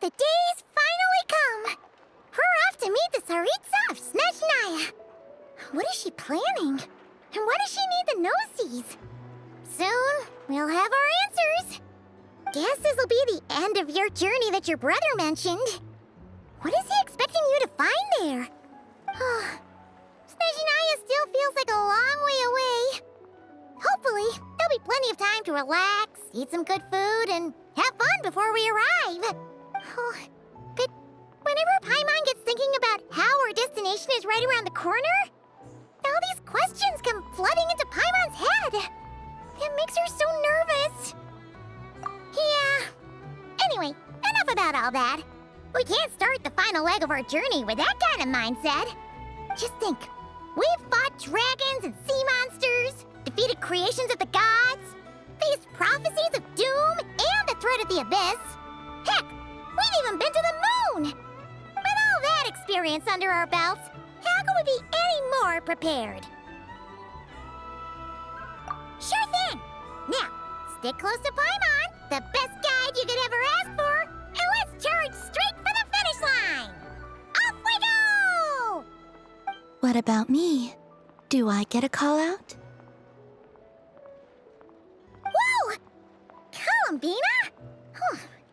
The day's finally come! We're off to meet the Tsaritsa of Snezhnaya! What is she planning? And why does she need the gnosies? Soon, we'll have our answers! Guess this'll be the end of your journey that your brother mentioned. What is he expecting you to find there? Snezhnaya still feels like a long way away. Hopefully, there'll be plenty of time to relax, eat some good food, and have fun before we arrive. But whenever Paimon gets thinking about how our destination is right around the corner, all these questions come flooding into Paimon's head. It makes her so nervous. Yeah. Anyway, enough about all that. We can't start the final leg of our journey with that kind of mindset. Just think. We've fought dragons and sea monsters, defeated creations of the gods, faced prophecies of doom and the threat of the abyss. Heck, we've even been to the moon! With all that experience under our belts, how could we be any more prepared? Sure thing! Now, stick close to Paimon, the best guide you could ever ask for, and let's charge straight for the finish line! Off we go! What about me? Do I get a call out? Whoa! Columbina?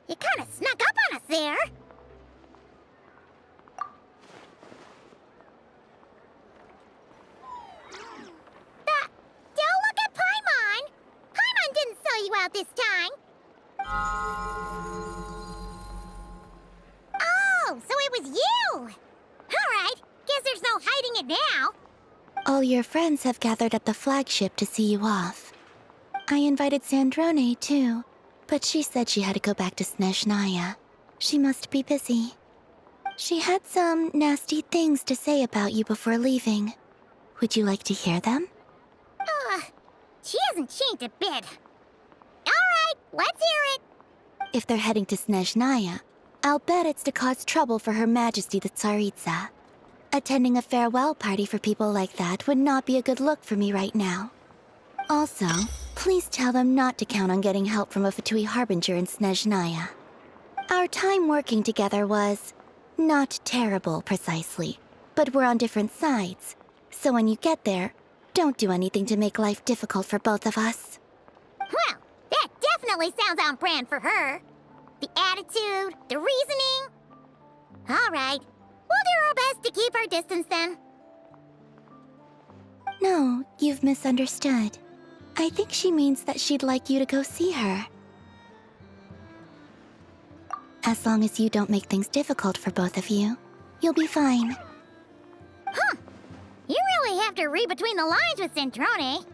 You kinda snuck up on us there. Don't look at Paimon! Paimon didn't sell you out this time. Oh, so it was you! Alright, guess there's no hiding it now. All your friends have gathered at the flagship to see you off. I invited Sandrone, too, but she said she had to go back to Snezhnaya. She must be busy. She had some nasty things to say about you before leaving. Would you like to hear them? She hasn't changed a bit. Alright, let's hear it. If they're heading to Snezhnaya, I'll bet it's to cause trouble for Her Majesty the Tsaritsa. Attending a farewell party for people like that would not be a good look for me right now. Also, please tell them not to count on getting help from a Fatui Harbinger in Snezhnaya. Our time working together was not terrible, precisely, but we're on different sides. So when you get there, don't do anything to make life difficult for both of us. Well, that definitely sounds on brand for her. The attitude, the reasoning. All right, we'll do our best to keep our distance then. No, you've misunderstood. I think she means that she'd like you to go see her. As long as you don't make things difficult for both of you, you'll be fine. You really have to read between the lines with Centrone.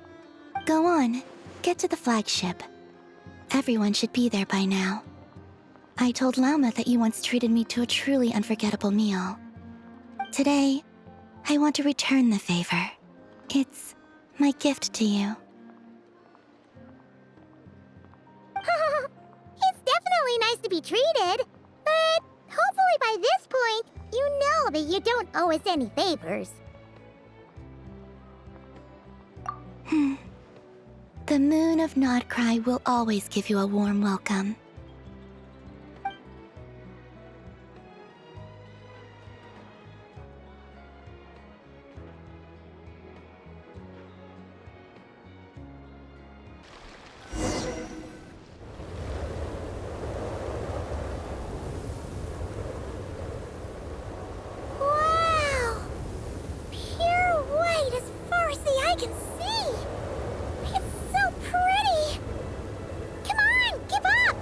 Go on, get to the flagship. Everyone should be there by now. I told Lauma that you once treated me to a truly unforgettable meal. Today, I want to return the favor. It's my gift to you. It's definitely nice to be treated, but hopefully by this point, you know that you don't owe us any favors. The moon of Nodcry will always give you a warm welcome. Wow! Pure white as far as the eye can see! It's so pretty! Come on, give up!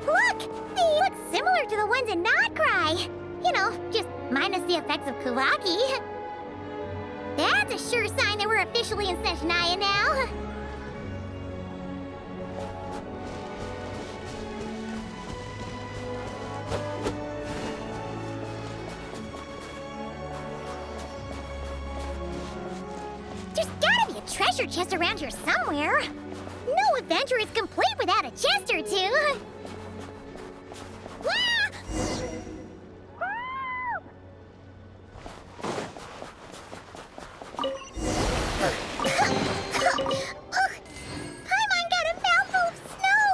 Look! They look similar to the ones in Nodcry. You know, just minus the effects of Kuvaki. That's a sure sign that we're officially in Snezhnaya now. treasure chest around here somewhere. No adventure is complete without a chest or two. Wah! Paimon got a mouthful of snow!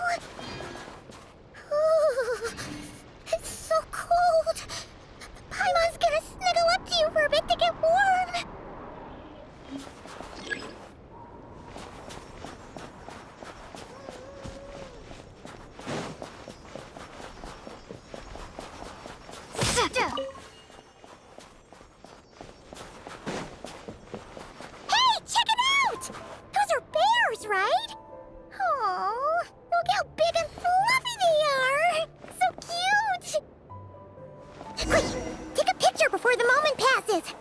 Ooh, it's so cold. Paimon's gonna snuggle up to you for a bit to get warm. Hey, check it out! Those are bears, right? Oh, look how big and fluffy they are! So cute! Quick, take a picture before the moment passes.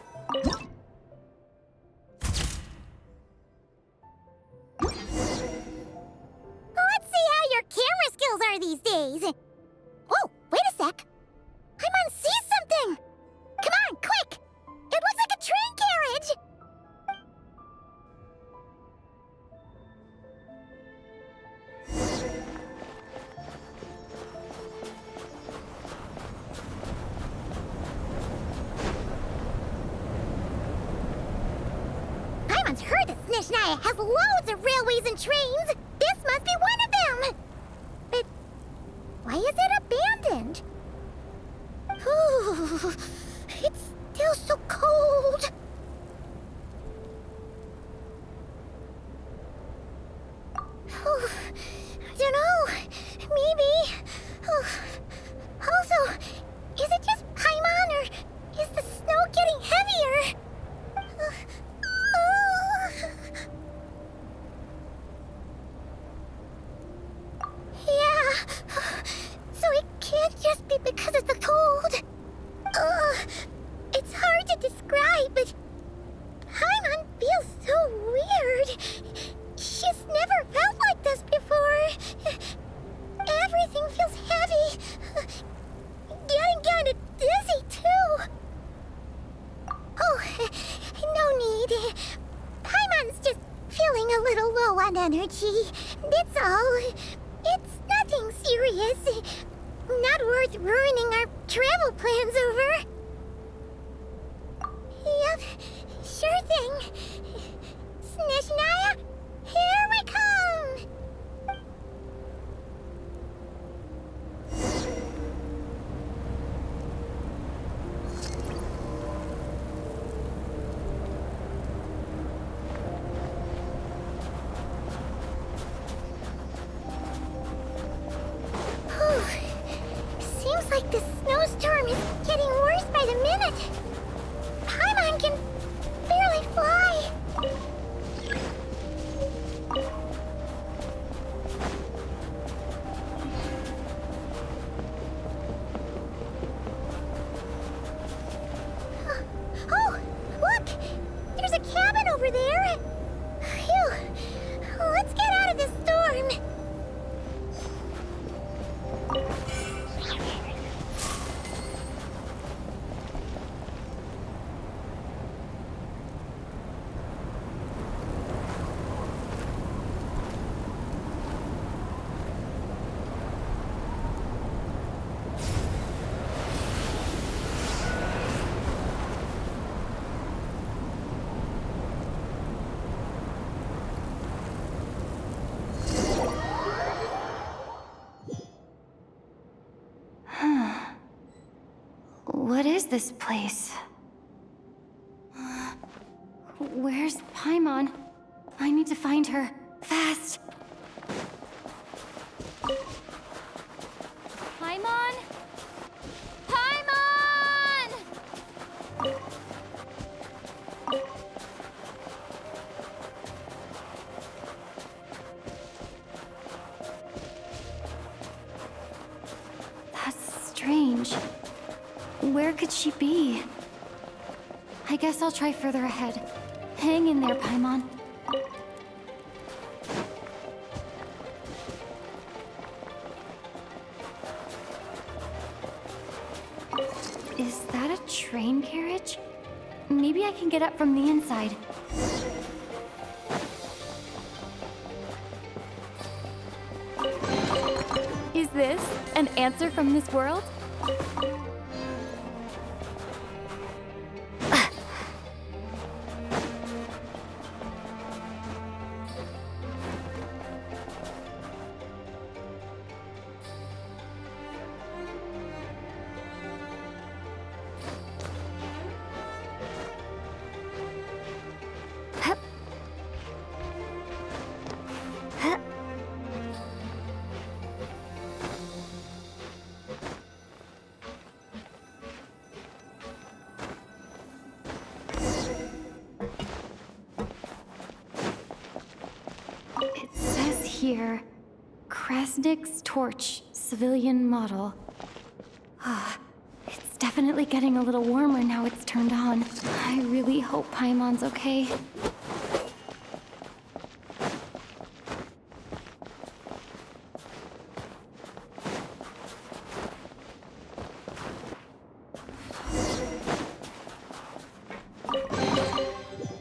Let's see how your camera skills are these days. Oh, wait a sec. Paimon sees something! Come on, quick! It looks like a train carriage! Paimon's heard that Snezhnaya has loads of railways and trains! This must be one of them! But why is it abandoned? Ooh, it's still so cold. I don't know. Maybe. Also, is it just Paimon or is the snow getting heavier? Yeah. So it can't just be because of the cold. It's hard to describe, but Paimon feels so weird. She's never felt like this before. Everything feels heavy. Getting kinda dizzy, too. Oh, no need. Paimon's just feeling a little low on energy. That's all. It's nothing serious. Not worth ruining our travel plans over. Yep, sure thing. Snezhnaya, here we come! Seems like the snowstorm is getting worse by the minute. Paimon can barely fly. Oh, look! There's a cabin over there. Phew. Let's get out of this storm. What is this place? Where's Paimon? I need to find her. Fast! Paimon? Paimon! That's strange. Where could she be? I guess I'll try further ahead. Hang in there, Paimon. Is that a train carriage? Maybe I can get up from the inside. this? An answer from this world? It says here, Krasnik's torch, civilian model. It's definitely getting a little warmer now it's turned on. I really hope Paimon's okay.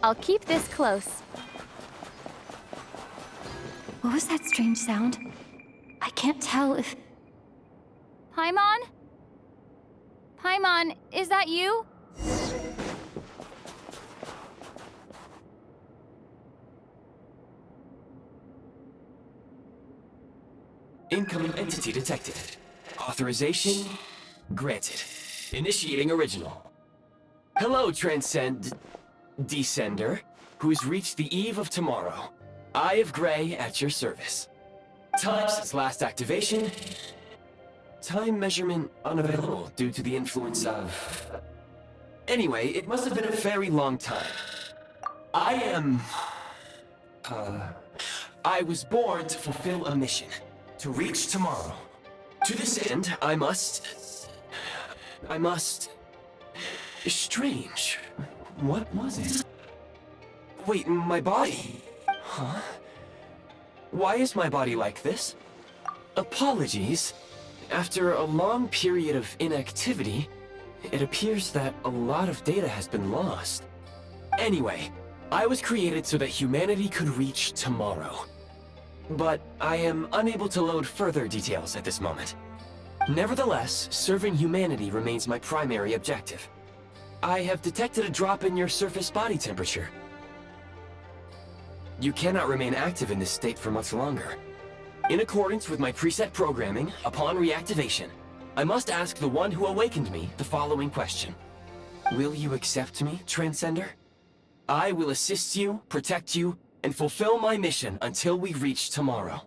I'll keep this close. What was that strange sound? I can't tell if... Paimon? Paimon, is that you? Incoming entity detected. Authorization granted. Initiating original. Hello, Descender, who's reached the eve of tomorrow. Eye of Grey at your service. Time since last activation. Time measurement unavailable due to the influence of... Anyway, it must have been a very long time. I was born to fulfill a mission. To reach tomorrow. To this end, I must... Strange. What was it? Wait, my body? Huh? Why is my body like this? Apologies. After a long period of inactivity, it appears that a lot of data has been lost. Anyway, I was created so that humanity could reach tomorrow. But I am unable to load further details at this moment. Nevertheless, serving humanity remains my primary objective. I have detected a drop in your surface body temperature. You cannot remain active in this state for much longer. In accordance with my preset programming, upon reactivation, I must ask the one who awakened me the following question. Will you accept me, Transcender? I will assist you, protect you, and fulfill my mission until we reach tomorrow.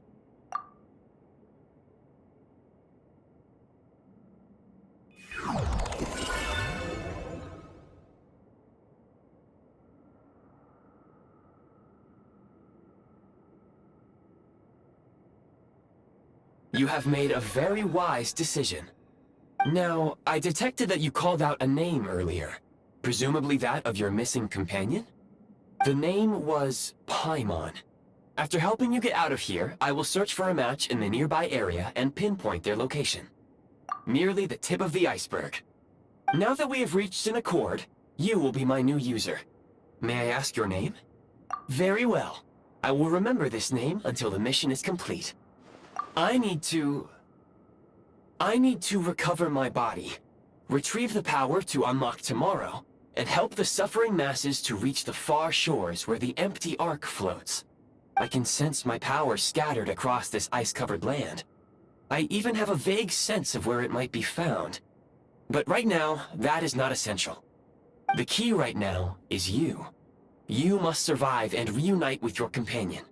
You have made a very wise decision. Now, I detected that you called out a name earlier. Presumably that of your missing companion? The name was Paimon. After helping you get out of here, I will search for a match in the nearby area and pinpoint their location. Merely the tip of the iceberg. Now that we have reached an accord, you will be my new user. May I ask your name? Very well. I will remember this name until the mission is complete. I need to recover my body, retrieve the power to unlock tomorrow, and help the suffering masses to reach the far shores where the empty Ark floats. I can sense my power scattered across this ice-covered land. I even have a vague sense of where it might be found. But right now, that is not essential. The key right now is you. You must survive and reunite with your companion.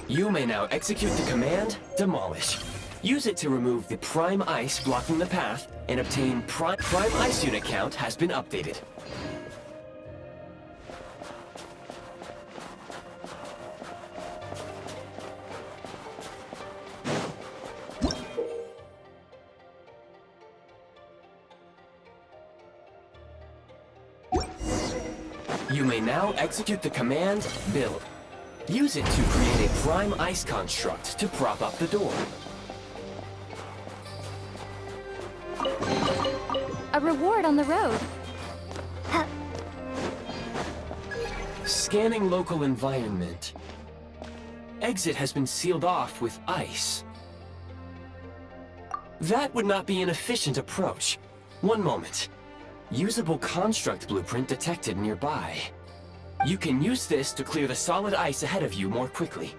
You may now execute the command, Demolish. Use it to remove the Prime Ice blocking the path, and obtain Prime Ice unit count has been updated. You may now execute the command, Build. Use it to create a Prime Ice construct to prop up the door. down the road. Scanning local environment. Exit has been sealed off with ice. That would not be an efficient approach. One moment. Usable construct blueprint detected nearby. You can use this to clear the solid ice ahead of you more quickly.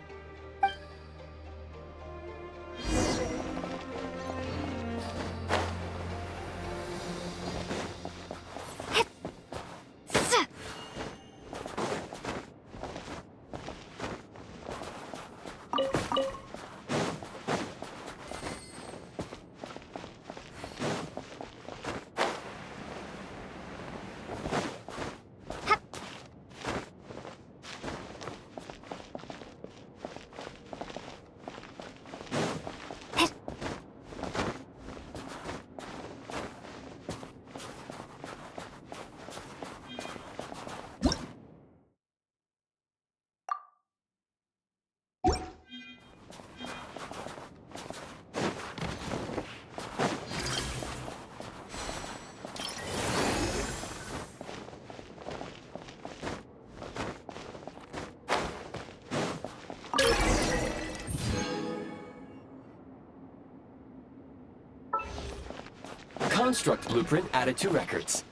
Construct blueprint added to records.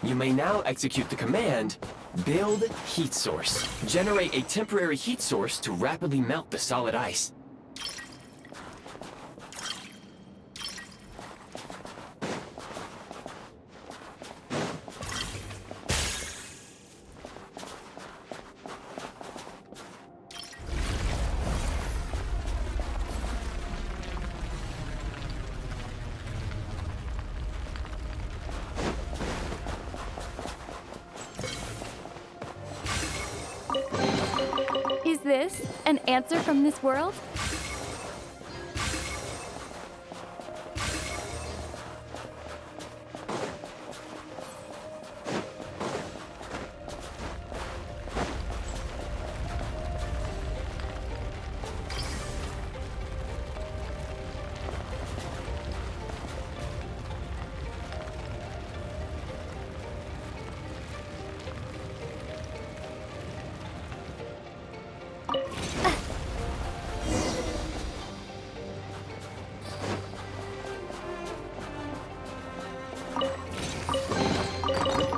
You may now execute the command, Build Heat Source. Generate a temporary heat source to rapidly melt the solid ice. Is this an answer from this world?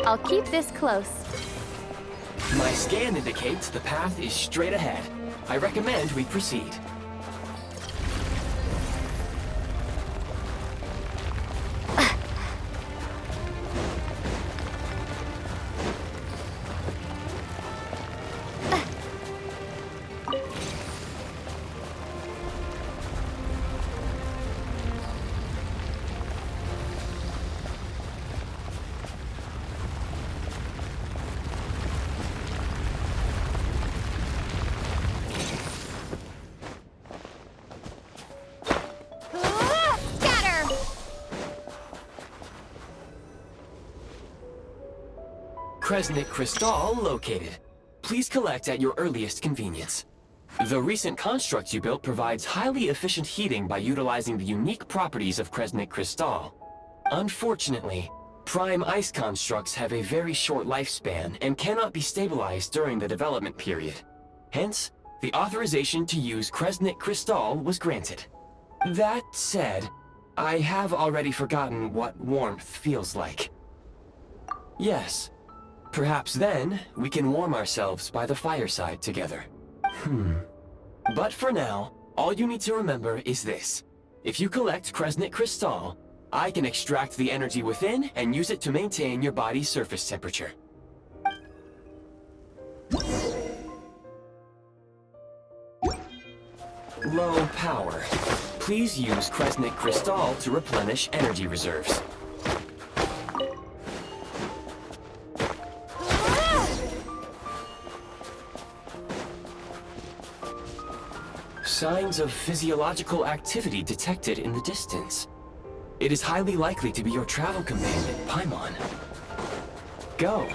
I'll keep this close. My scan indicates the path is straight ahead. I recommend we proceed. Kresnik Crystal located. Please collect at your earliest convenience. The recent construct you built provides highly efficient heating by utilizing the unique properties of Kresnik Crystal. Unfortunately, prime ice constructs have a very short lifespan and cannot be stabilized during the development period. Hence, the authorization to use Kresnik Crystal was granted. That said, I have already forgotten what warmth feels like. Yes. Perhaps then, we can warm ourselves by the fireside together. But for now, all you need to remember is this. If you collect Kresnik Crystal, I can extract the energy within and use it to maintain your body's surface temperature. Low power. Please use Kresnik Crystal to replenish energy reserves. Signs of physiological activity detected in the distance. It is highly likely to be your travel companion, Paimon. Go.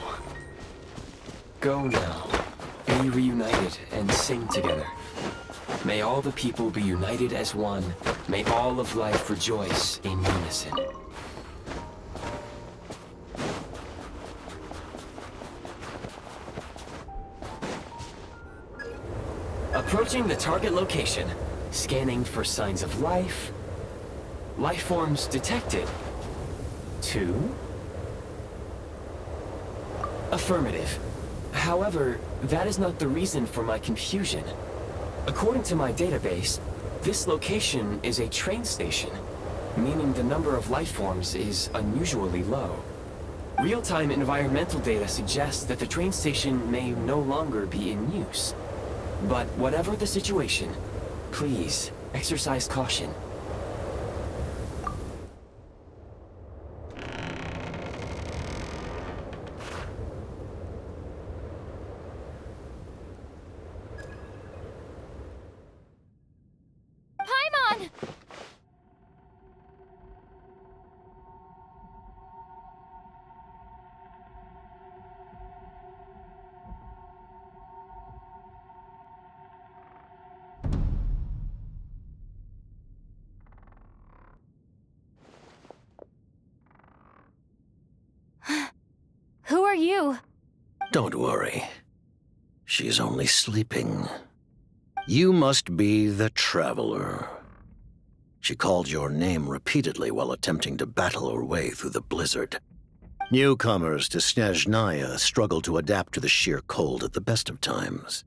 Go now. Be reunited and sing together. May all the people be united as one. May all of life rejoice in unison. Approaching the target location. Scanning for signs of life. Life forms detected. 2. Affirmative. However, that is not the reason for my confusion. According to my database, this location is a train station, meaning the number of life forms is unusually low. Real-time environmental data suggests that the train station may no longer be in use. But whatever the situation, please exercise caution. Paimon! Who are you? Don't worry. She's only sleeping. You must be the Traveler. She called your name repeatedly while attempting to battle her way through the blizzard. Newcomers to Snezhnaya struggle to adapt to the sheer cold at the best of times.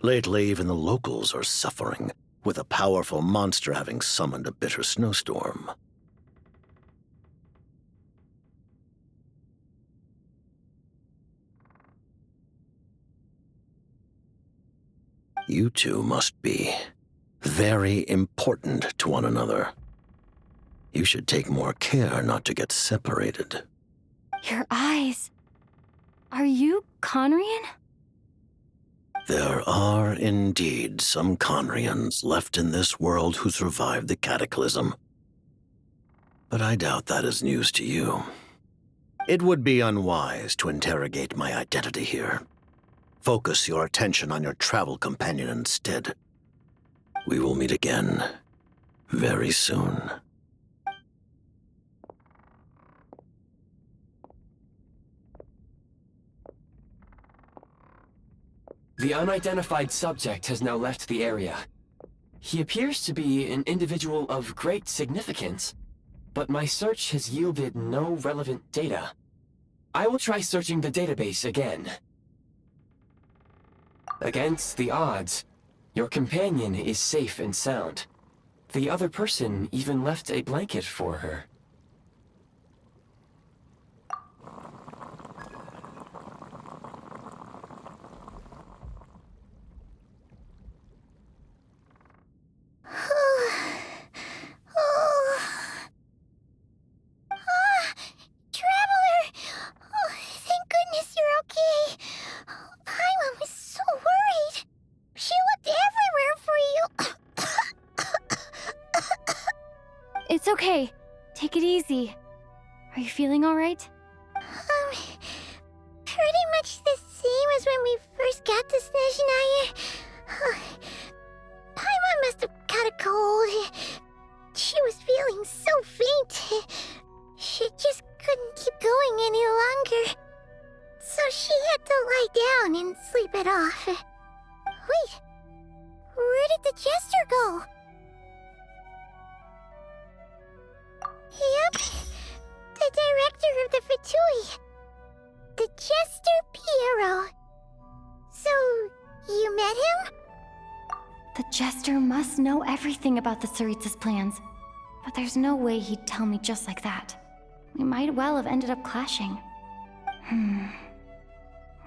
Lately, even the locals are suffering, with a powerful monster having summoned a bitter snowstorm. You two must be very important to one another. You should take more care not to get separated. Your eyes. Are you Conrian? There are indeed some Conrians left in this world who survived the cataclysm. But I doubt that is news to you. It would be unwise to interrogate my identity here. Focus your attention on your travel companion instead. We will meet again very soon. The unidentified subject has now left the area. He appears to be an individual of great significance, but my search has yielded no relevant data. I will try searching the database again. Against the odds, your companion is safe and sound. The other person even left a blanket for her. It's okay. Take it easy. Are you feeling all right? Pretty much the same as when we first got to Snezhnaya. Paimon must have caught a cold. She was feeling so faint. She just couldn't keep going any longer. So she had to lie down and sleep it off. Wait, where did the jester go? Yep, the director of the Fatui. The Jester Piero. So, you met him? The Jester must know everything about the Tsaritsa's plans. But there's no way he'd tell me just like that. We might well have ended up clashing.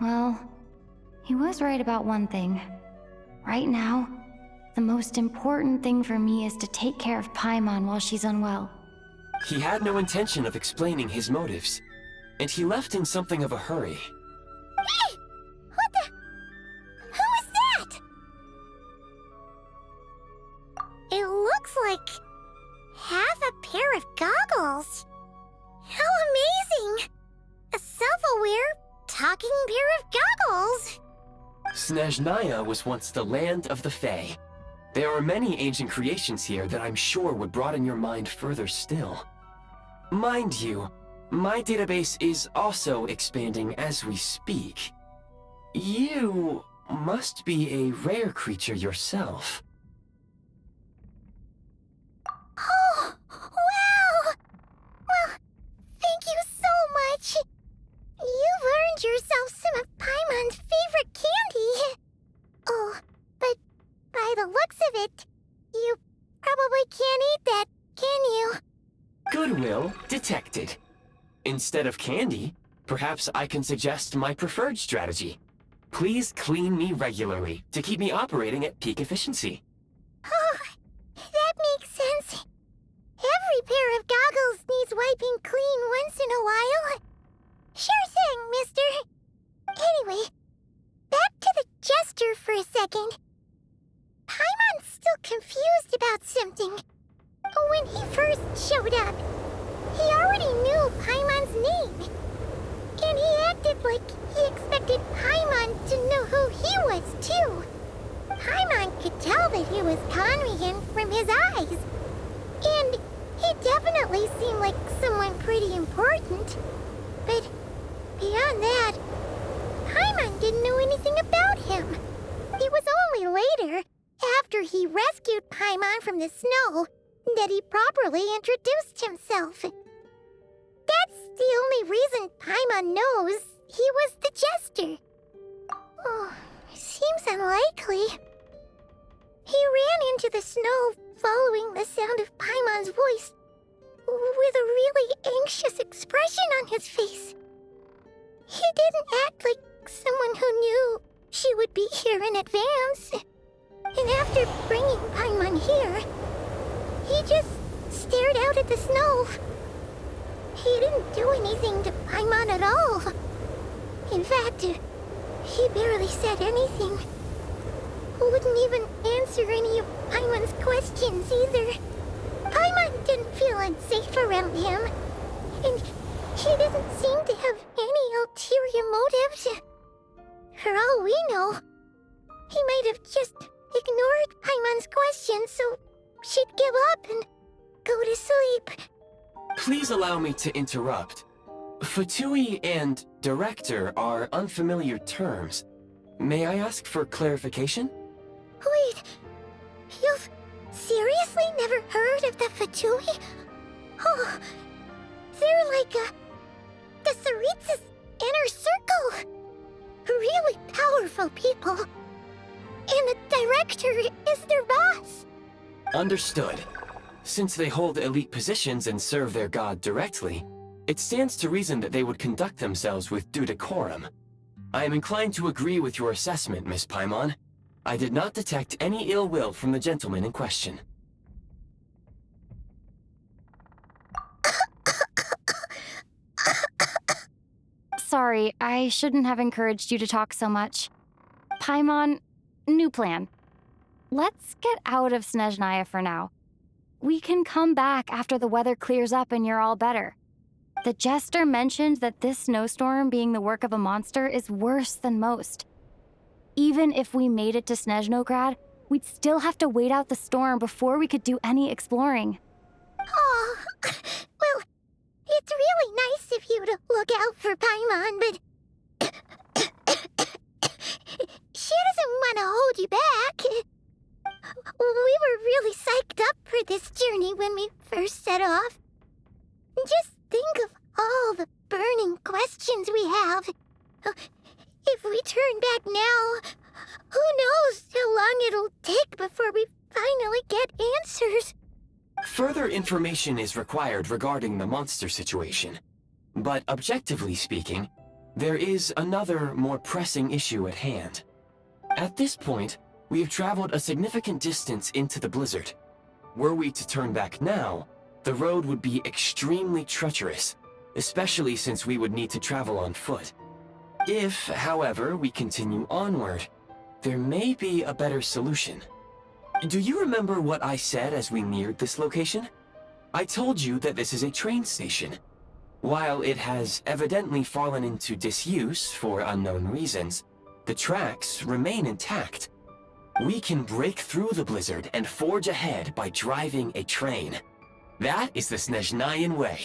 Well, he was right about one thing. Right now, the most important thing for me is to take care of Paimon while she's unwell. He had no intention of explaining his motives, and he left in something of a hurry. Hey! What the? Who is that? It looks like half a pair of goggles. How amazing! A self-aware, talking pair of goggles. Snezhnaya was once the land of the Fae. There are many ancient creations here that I'm sure would broaden your mind further still. Mind you, my database is also expanding as we speak. You must be a rare creature yourself. Oh, wow! Well, thank you so much. You've earned yourself some of Paimon's favorite candy. Oh, but by the looks of it, you probably can't eat that, can you? Goodwill detected. Instead of candy, perhaps I can suggest my preferred strategy. Please clean me regularly to keep me operating at peak efficiency. Oh, that makes sense. Every pair of goggles needs wiping clean once in a while. Sure thing, mister. Anyway, back to the jester for a second. Paimon's still confused about something. When he first showed up, he already knew Paimon's name. And he acted like he expected Paimon to know who he was, too. Paimon could tell that he was Conrian from his eyes. And he definitely seemed like someone pretty important. But beyond that, Paimon didn't know anything about him. It was only later, after he rescued Paimon from the snow, that he properly introduced himself. That's the only reason Paimon knows he was the jester. Oh, seems unlikely. He ran into the snow following the sound of Paimon's voice with a really anxious expression on his face. He didn't act like someone who knew she would be here in advance. And after bringing Paimon here, he just stared out at the snow. He didn't do anything to Paimon at all. In fact, he barely said anything. Wouldn't even answer any of Paimon's questions either. Paimon didn't feel unsafe around him, and he didn't seem to have any ulterior motives. For all we know, he might have just ignored Paimon's questions so she'd give up and go to sleep. Please allow me to interrupt. Fatui and director are unfamiliar terms. May I ask for clarification? Wait, you've seriously never heard of the Fatui? Oh, they're like the Tsaritsa's inner circle. Really powerful people. And the director is their boss. Understood. Since they hold elite positions and serve their god directly, it stands to reason that they would conduct themselves with due decorum. I am inclined to agree with your assessment, Miss Paimon. I did not detect any ill will from the gentleman in question. Sorry, I shouldn't have encouraged you to talk so much. Paimon, new plan. Let's get out of Snezhnaya for now. We can come back after the weather clears up and you're all better. The jester mentioned that this snowstorm being the work of a monster is worse than most. Even if we made it to Snezhnograd, we'd still have to wait out the storm before we could do any exploring. Oh, well, it's really nice of you to look out for Paimon, but she doesn't want to hold you back. We were really psyched up for this journey when we first set off. Just think of all the burning questions we have. If we turn back now, who knows how long it'll take before we finally get answers. Further information is required regarding the monster situation. But objectively speaking, there is another, more pressing issue at hand. At this point, we have traveled a significant distance into the blizzard. Were we to turn back now, the road would be extremely treacherous, especially since we would need to travel on foot. If, however, we continue onward, there may be a better solution. Do you remember what I said as we neared this location? I told you that this is a train station. While it has evidently fallen into disuse for unknown reasons, the tracks remain intact. We can break through the blizzard and forge ahead by driving a train. That is the Snezhnayan way.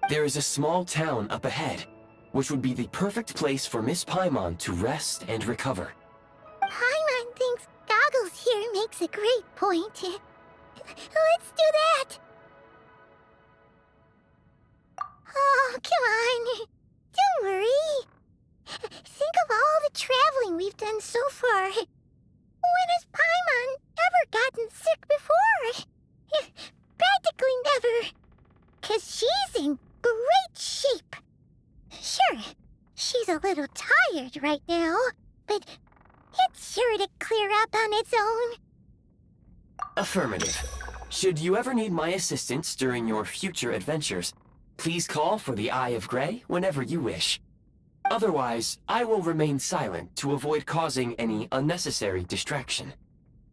There is a small town up ahead, which would be the perfect place for Miss Paimon to rest and recover. here makes a great point. Let's do that! Oh, come on. Don't worry. Think of all the traveling we've done so far. When has Paimon ever gotten sick before? Practically never. 'Cause she's in great shape. Sure, she's a little tired right now, but it's sure to clear up on its own. Affirmative. Should you ever need my assistance during your future adventures, please call for the Eye of Grey whenever you wish. Otherwise, I will remain silent to avoid causing any unnecessary distraction.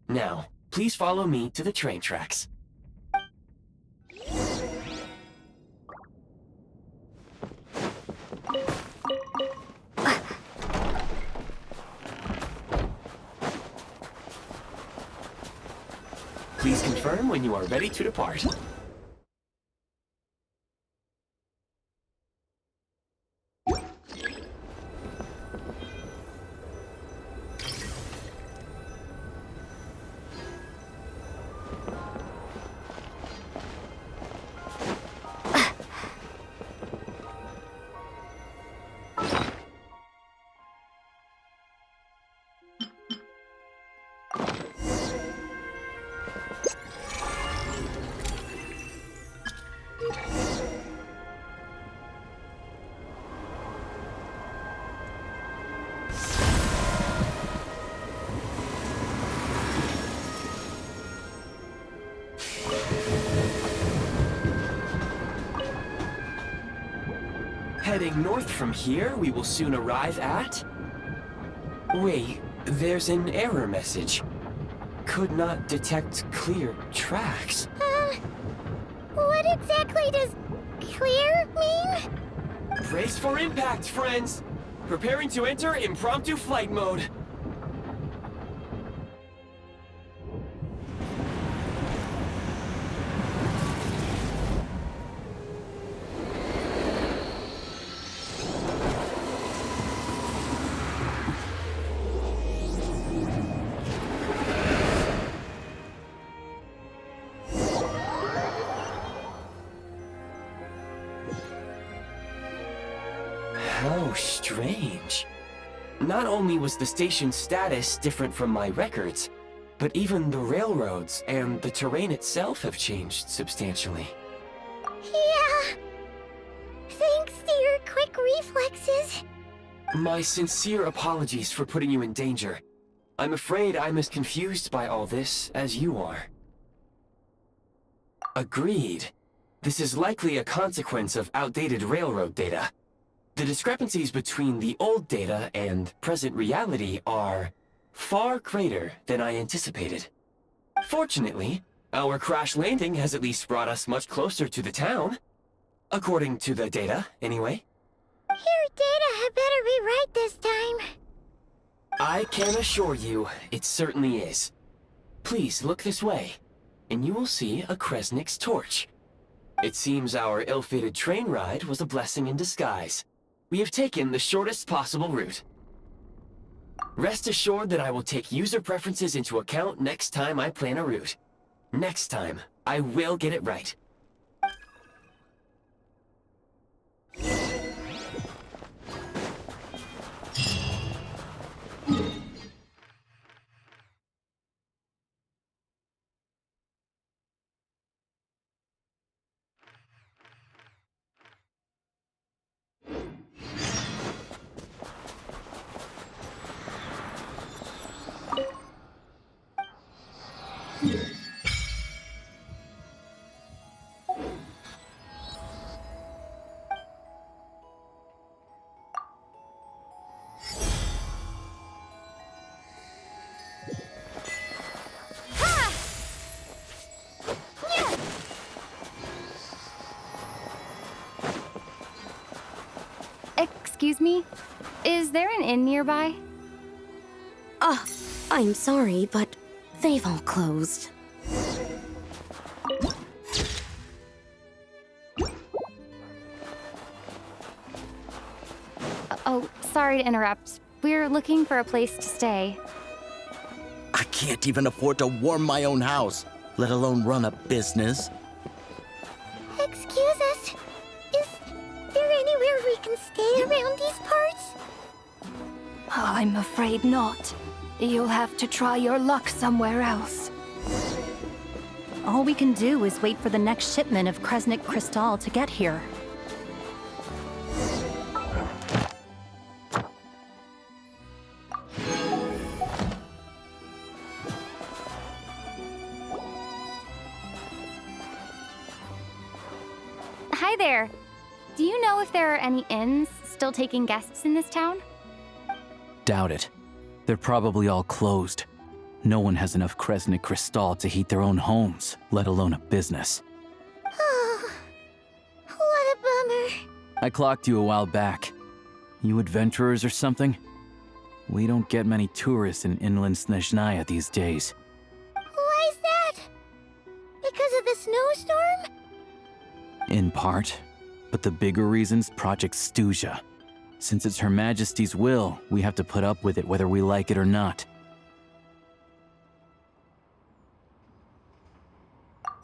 Now, please follow me to the train tracks. Please confirm when you are ready to depart. Heading north from here, we will soon arrive at... Wait, there's an error message. Could not detect clear tracks. What exactly does clear mean? Brace for impact, friends! Preparing to enter impromptu flight mode. How strange. Not only was the station's status different from my records, but even the railroads and the terrain itself have changed substantially. Yeah. Thanks to your quick reflexes. My sincere apologies for putting you in danger. I'm afraid I'm as confused by all this as you are. Agreed. This is likely a consequence of outdated railroad data. The discrepancies between the old data and present reality are far greater than I anticipated. Fortunately, our crash landing has at least brought us much closer to the town. According to the data, anyway. Your data had better be right this time. I can assure you, it certainly is. Please look this way, and you will see a Kresnik's torch. It seems our ill-fated train ride was a blessing in disguise. We have taken the shortest possible route. Rest assured that I will take user preferences into account next time I plan a route. Next time, I will get it right. Excuse me? Is there an inn nearby? I'm sorry, but they've all closed. Oh, sorry to interrupt. We're looking for a place to stay. I can't even afford to warm my own house, let alone run a business. Excuse us. Is there anywhere we can stay around these parts? I'm afraid not. You'll have to try your luck somewhere else. All we can do is wait for the next shipment of Kresnik Crystal to get here. Hi there. Do you know if there are any inns still taking guests in this town? Doubt it. They're probably all closed. No one has enough Kresnik Crystal to heat their own homes, let alone a business. Oh, what a bummer. I clocked you a while back. You adventurers or something? We don't get many tourists in inland Snezhnaya these days. Why is that? Because of the snowstorm? In part. But the bigger reason's Project Stuzha. Since it's Her Majesty's will, we have to put up with it whether we like it or not.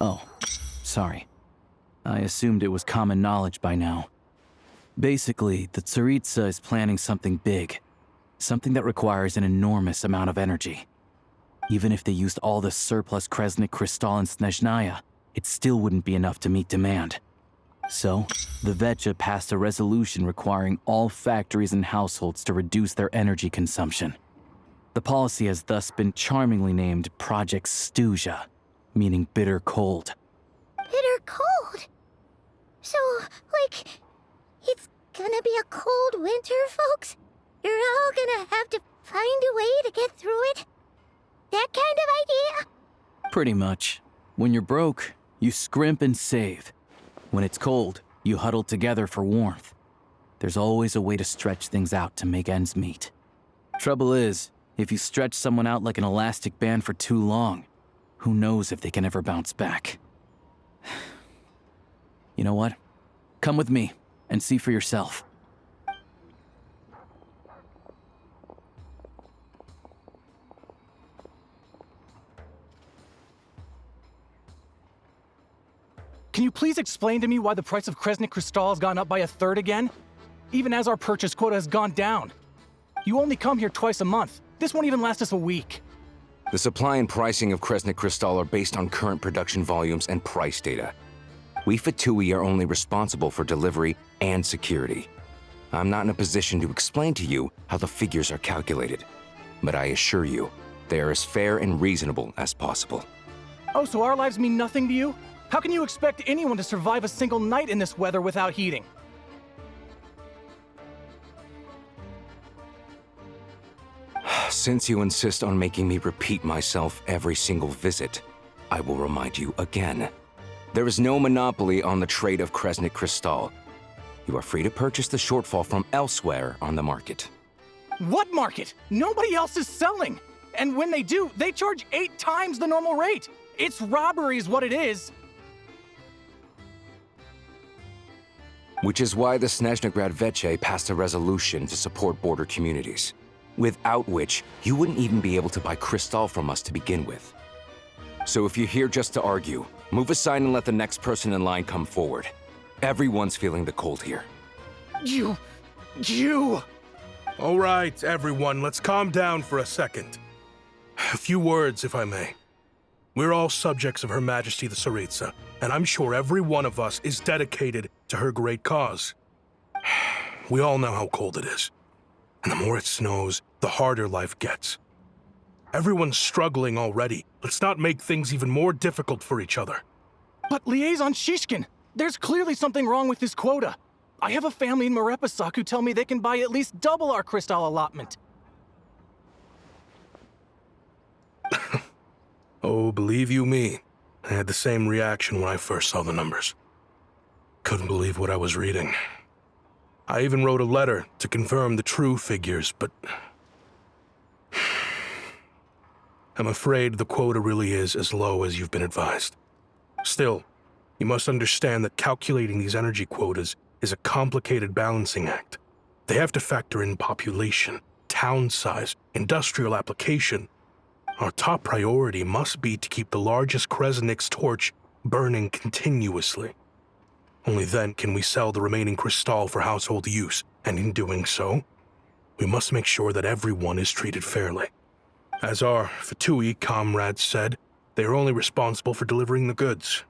Oh, sorry. I assumed it was common knowledge by now. Basically, the Tsaritsa is planning something big. Something that requires an enormous amount of energy. Even if they used all the surplus Kresnik Crystal in Snezhnaya, it still wouldn't be enough to meet demand. So, the Vecha passed a resolution requiring all factories and households to reduce their energy consumption. The policy has thus been charmingly named Project Stuzha, meaning bitter cold. Bitter cold? So, like, it's gonna be a cold winter, folks? You're all gonna have to find a way to get through it? That kind of idea? Pretty much. When you're broke, you scrimp and save. When it's cold, you huddle together for warmth. There's always a way to stretch things out to make ends meet. Trouble is, if you stretch someone out like an elastic band for too long, who knows if they can ever bounce back. You know what? Come with me and see for yourself. Can you please explain to me why the price of Kresnik Crystal has gone up by 1/3 again? Even as our purchase quota has gone down. You only come here twice a month. This won't even last us a week. The supply and pricing of Kresnik Crystal are based on current production volumes and price data. We Fatui are only responsible for delivery and security. I'm not in a position to explain to you how the figures are calculated, but I assure you, they are as fair and reasonable as possible. Oh, so our lives mean nothing to you? How can you expect anyone to survive a single night in this weather without heating? Since you insist on making me repeat myself every single visit, I will remind you again. There is no monopoly on the trade of Kresnik Crystal. You are free to purchase the shortfall from elsewhere on the market. What market? Nobody else is selling. And when they do, they charge 8 times the normal rate. It's robbery is what it is. Which is why the Snezhnagrad Veche passed a resolution to support border communities, without which you wouldn't even be able to buy crystal from us to begin with. So if you're here just to argue, move aside and let the next person in line come forward. Everyone's feeling the cold here. You... All right, everyone, let's calm down for a second. A few words, if I may. We're all subjects of Her Majesty the Tsaritsa, and I'm sure every one of us is dedicated to her great cause. We all know how cold it is. And the more it snows, the harder life gets. Everyone's struggling already. Let's not make things even more difficult for each other. But Liaison Shishkin, there's clearly something wrong with this quota. I have a family in Marepasak who tell me they can buy at least double our crystal allotment. Oh, believe you me, I had the same reaction when I first saw the numbers. Couldn't believe what I was reading. I even wrote a letter to confirm the true figures, but... I'm afraid the quota really is as low as you've been advised. Still, you must understand that calculating these energy quotas is a complicated balancing act. They have to factor in population, town size, industrial application. Our top priority must be to keep the largest Kresnik's torch burning continuously. Only then can we sell the remaining crystal for household use, and in doing so, we must make sure that everyone is treated fairly. As our Fatui comrades said, they are only responsible for delivering the goods.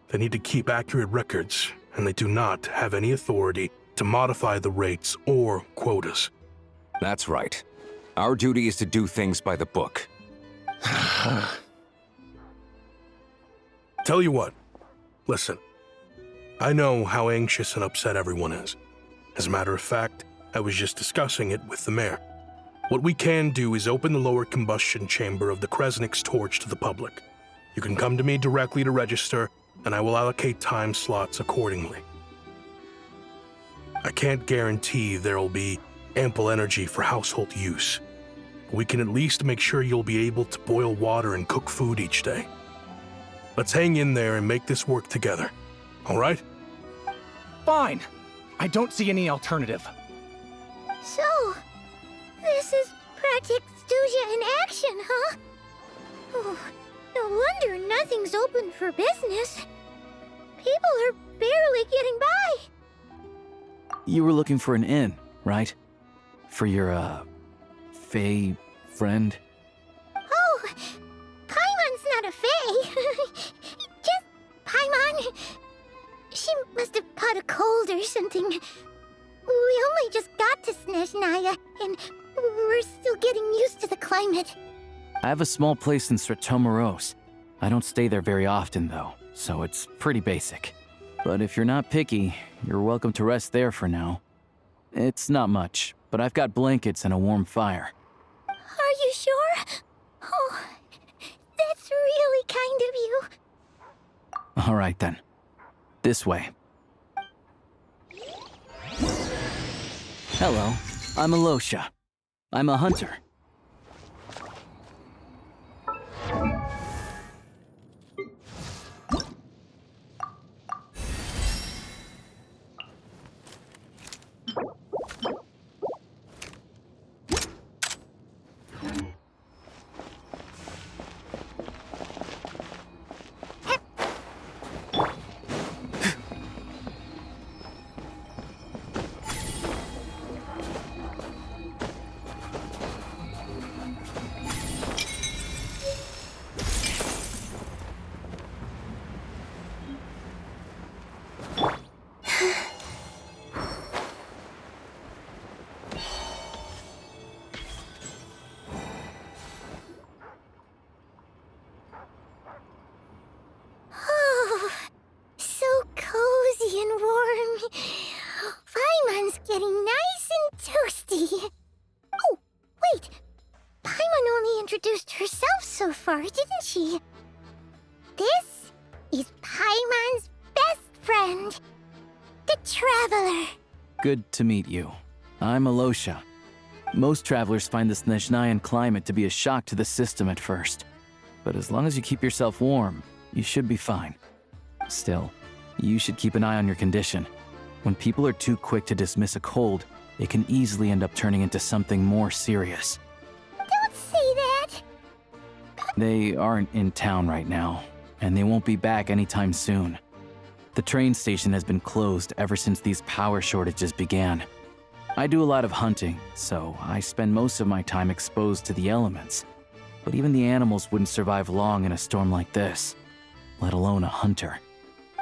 They need to keep accurate records, and they do not have any authority to modify the rates or quotas. That's right. Our duty is to do things by the book. Tell you what, listen. I know how anxious and upset everyone is. As a matter of fact, I was just discussing it with the mayor. What we can do is open the lower combustion chamber of the Kresnik's torch to the public. You can come to me directly to register, and I will allocate time slots accordingly. I can't guarantee there'll be ample energy for household use. We can at least make sure you'll be able to boil water and cook food each day. Let's hang in there and make this work together. All right? Fine. I don't see any alternative. So, this is Project Stuja in action, huh? Oh, no wonder nothing's open for business. People are barely getting by. You were looking for an inn, right? For your, Fae friend? Oh, Paimon's not a Fae. Just Paimon. She must have caught a cold or something. We only just got to Snezhnaya, and we're still getting used to the climate. I have a small place in Stratomaros. I don't stay there very often, though, so it's pretty basic. But if you're not picky, you're welcome to rest there for now. It's not much, but I've got blankets and a warm fire. Are you sure? Oh, that's really kind of you. All right, then. This way. Hello, I'm Alosha. I'm a hunter. Oh, so cozy and warm. Paimon's getting nice and toasty. Oh, wait. Paimon only introduced herself so far, didn't she? This is Paimon's best friend, the Traveler. Good to meet you. I'm Alosha. Most travelers find the Snezhnayan climate to be a shock to the system at first. But as long as you keep yourself warm, you should be fine. Still, you should keep an eye on your condition. When people are too quick to dismiss a cold, it can easily end up turning into something more serious. Don't say that. They aren't in town right now, and they won't be back anytime soon. The train station has been closed ever since these power shortages began. I do a lot of hunting, so I spend most of my time exposed to the elements. But even the animals wouldn't survive long in a storm like this, let alone a hunter.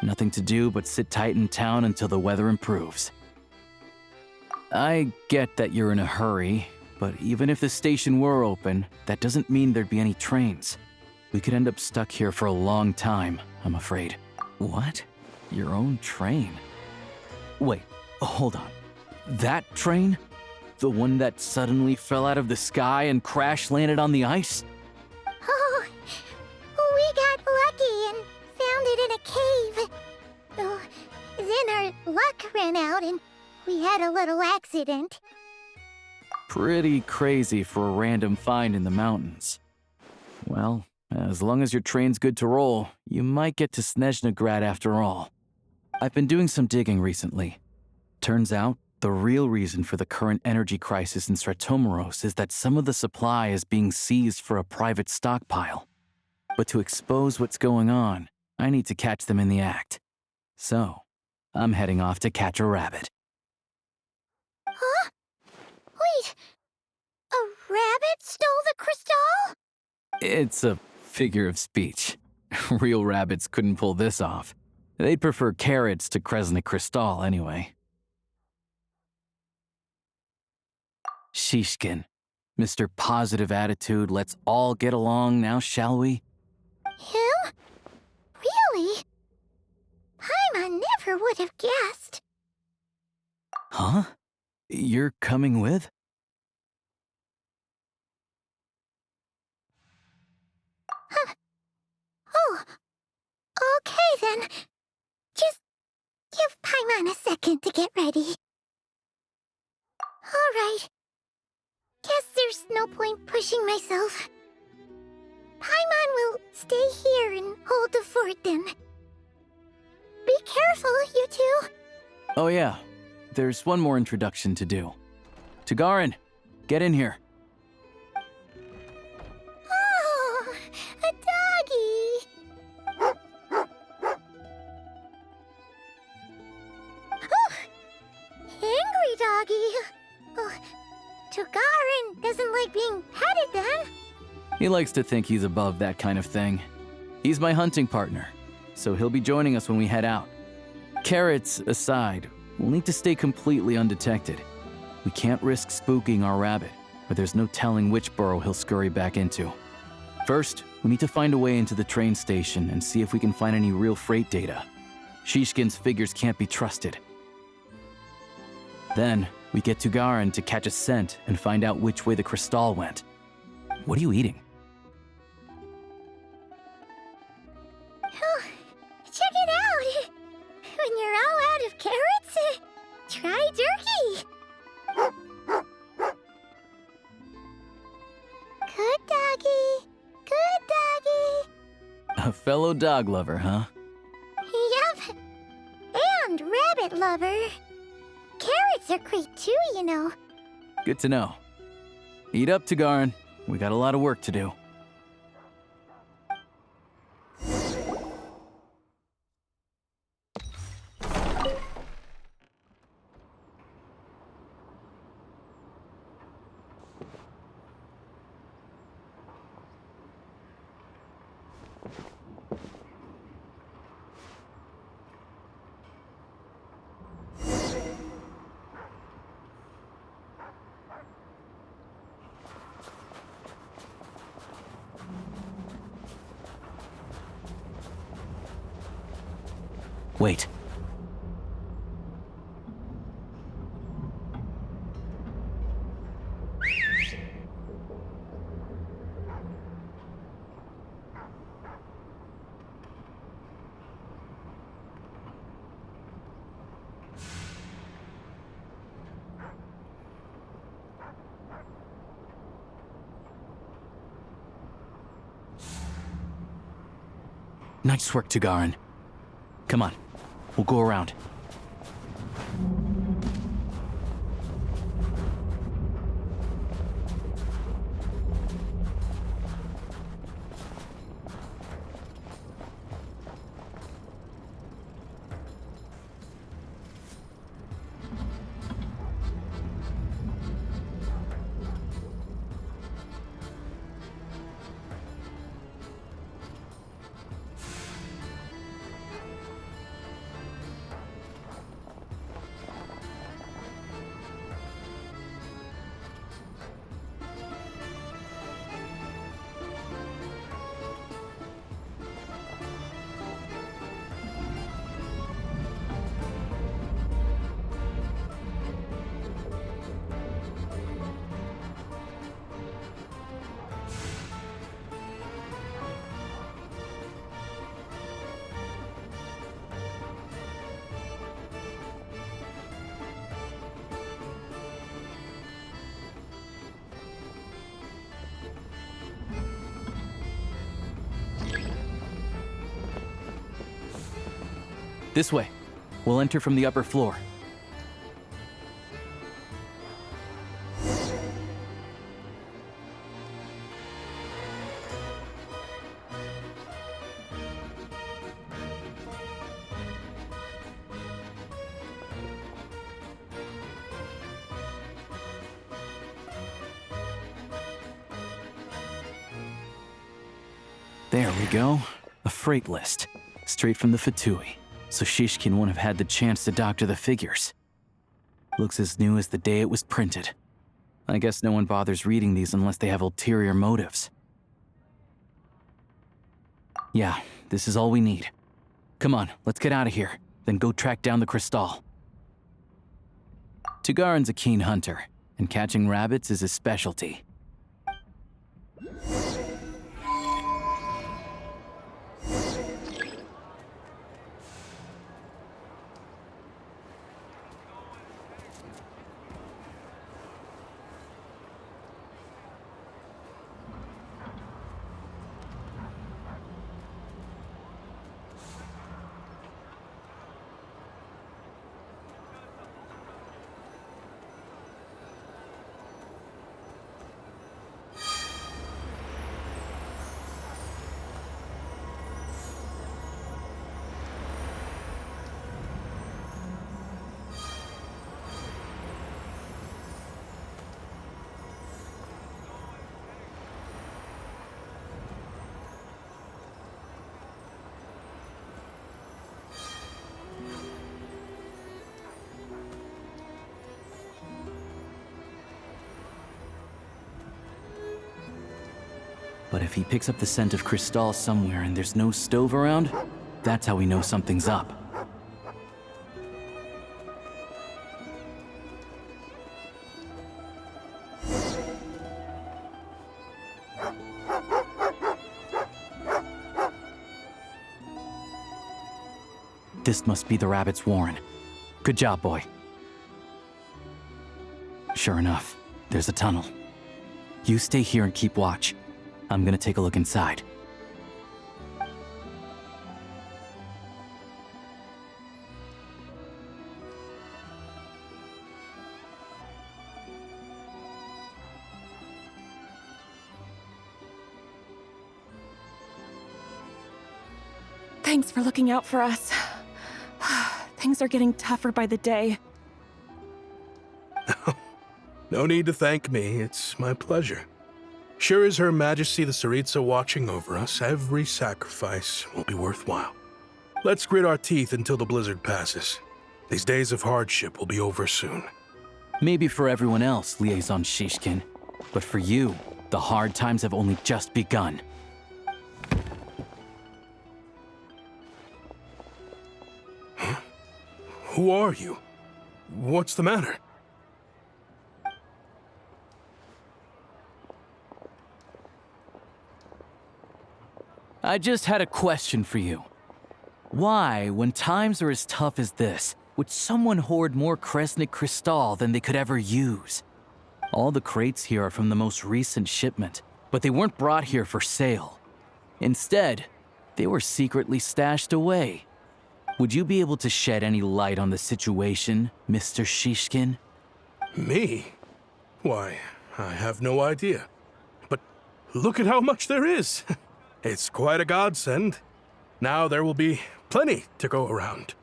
Nothing to do but sit tight in town until the weather improves. I get that you're in a hurry, but even if the station were open, that doesn't mean there'd be any trains. We could end up stuck here for a long time, I'm afraid. What? Your own train? Wait, hold on. That train? The one that suddenly fell out of the sky and crash-landed on the ice? Oh, we got lucky and found it in a cave. Oh, then our luck ran out and we had a little accident. Pretty crazy for a random find in the mountains. Well, as long as your train's good to roll, you might get to Snezhnagrad after all. I've been doing some digging recently. Turns out, the real reason for the current energy crisis in Stratomeros is that some of the supply is being seized for a private stockpile. But to expose what's going on, I need to catch them in the act. So, I'm heading off to catch a rabbit. Huh? Wait, a rabbit stole the crystal? It's a figure of speech. Real rabbits couldn't pull this off. They'd prefer carrots to Kresnik Crystal anyway. Shishkin, Mr. Positive Attitude, let's all get along now, shall we? Him? Really? Paimon never would have guessed. Huh? You're coming with? Huh. Oh, okay then. Just give Paimon a second to get ready. All right. Guess there's no point pushing myself. Paimon will stay here and hold the fort then. Be careful, you two. Oh yeah, there's one more introduction to do. Tagarin, get in here. Oh, a doggy. Oh, angry doggy. Oh, Tagarin doesn't like being petted then. He likes to think he's above that kind of thing. He's my hunting partner, so he'll be joining us when we head out. Carrots aside, we'll need to stay completely undetected. We can't risk spooking our rabbit, but there's no telling which burrow he'll scurry back into. First, we need to find a way into the train station and see if we can find any real freight data. Shishkin's figures can't be trusted. Then, we get Tagarin to catch a scent and find out which way the crystal went. What are you eating? Oh, check it out! When you're all out of carrots, try turkey! Good doggy, good doggy. A fellow dog lover, huh? Yup. And rabbit lover. Carrots are great too, you know. Good to know. Eat up, Tagarin. We got a lot of work to do. Wait. Nice work, Tagarin. Come on, we'll go around. This way. We'll enter from the upper floor. There we go. A freight list. Straight from the Fatui. So Shishkin won't have had the chance to doctor the figures. Looks as new as the day it was printed. I guess no one bothers reading these unless they have ulterior motives. Yeah, this is all we need. Come on, let's get out of here. Then go track down the Crystal. Tugarin's a keen hunter, and catching rabbits is his specialty. But if he picks up the scent of Crystal somewhere and there's no stove around, that's how we know something's up. This must be the rabbit's warren. Good job, boy. Sure enough, there's a tunnel. You stay here and keep watch. I'm gonna take a look inside. Thanks for looking out for us. Things are getting tougher by the day. No need to thank me. It's my pleasure. Sure as Her Majesty the Tsaritsa watching over us, every sacrifice will be worthwhile. Let's grit our teeth until the blizzard passes. These days of hardship will be over soon. Maybe for everyone else, Liaison Shishkin, but for you, the hard times have only just begun. Huh? Who are you? What's the matter? I just had a question for you. Why, when times are as tough as this, would someone hoard more Kresnik Crystal than they could ever use? All the crates here are from the most recent shipment, but they weren't brought here for sale. Instead, they were secretly stashed away. Would you be able to shed any light on the situation, Mr. Shishkin? Me? Why, I have no idea. But look at how much there is! It's quite a godsend. Now there will be plenty to go around.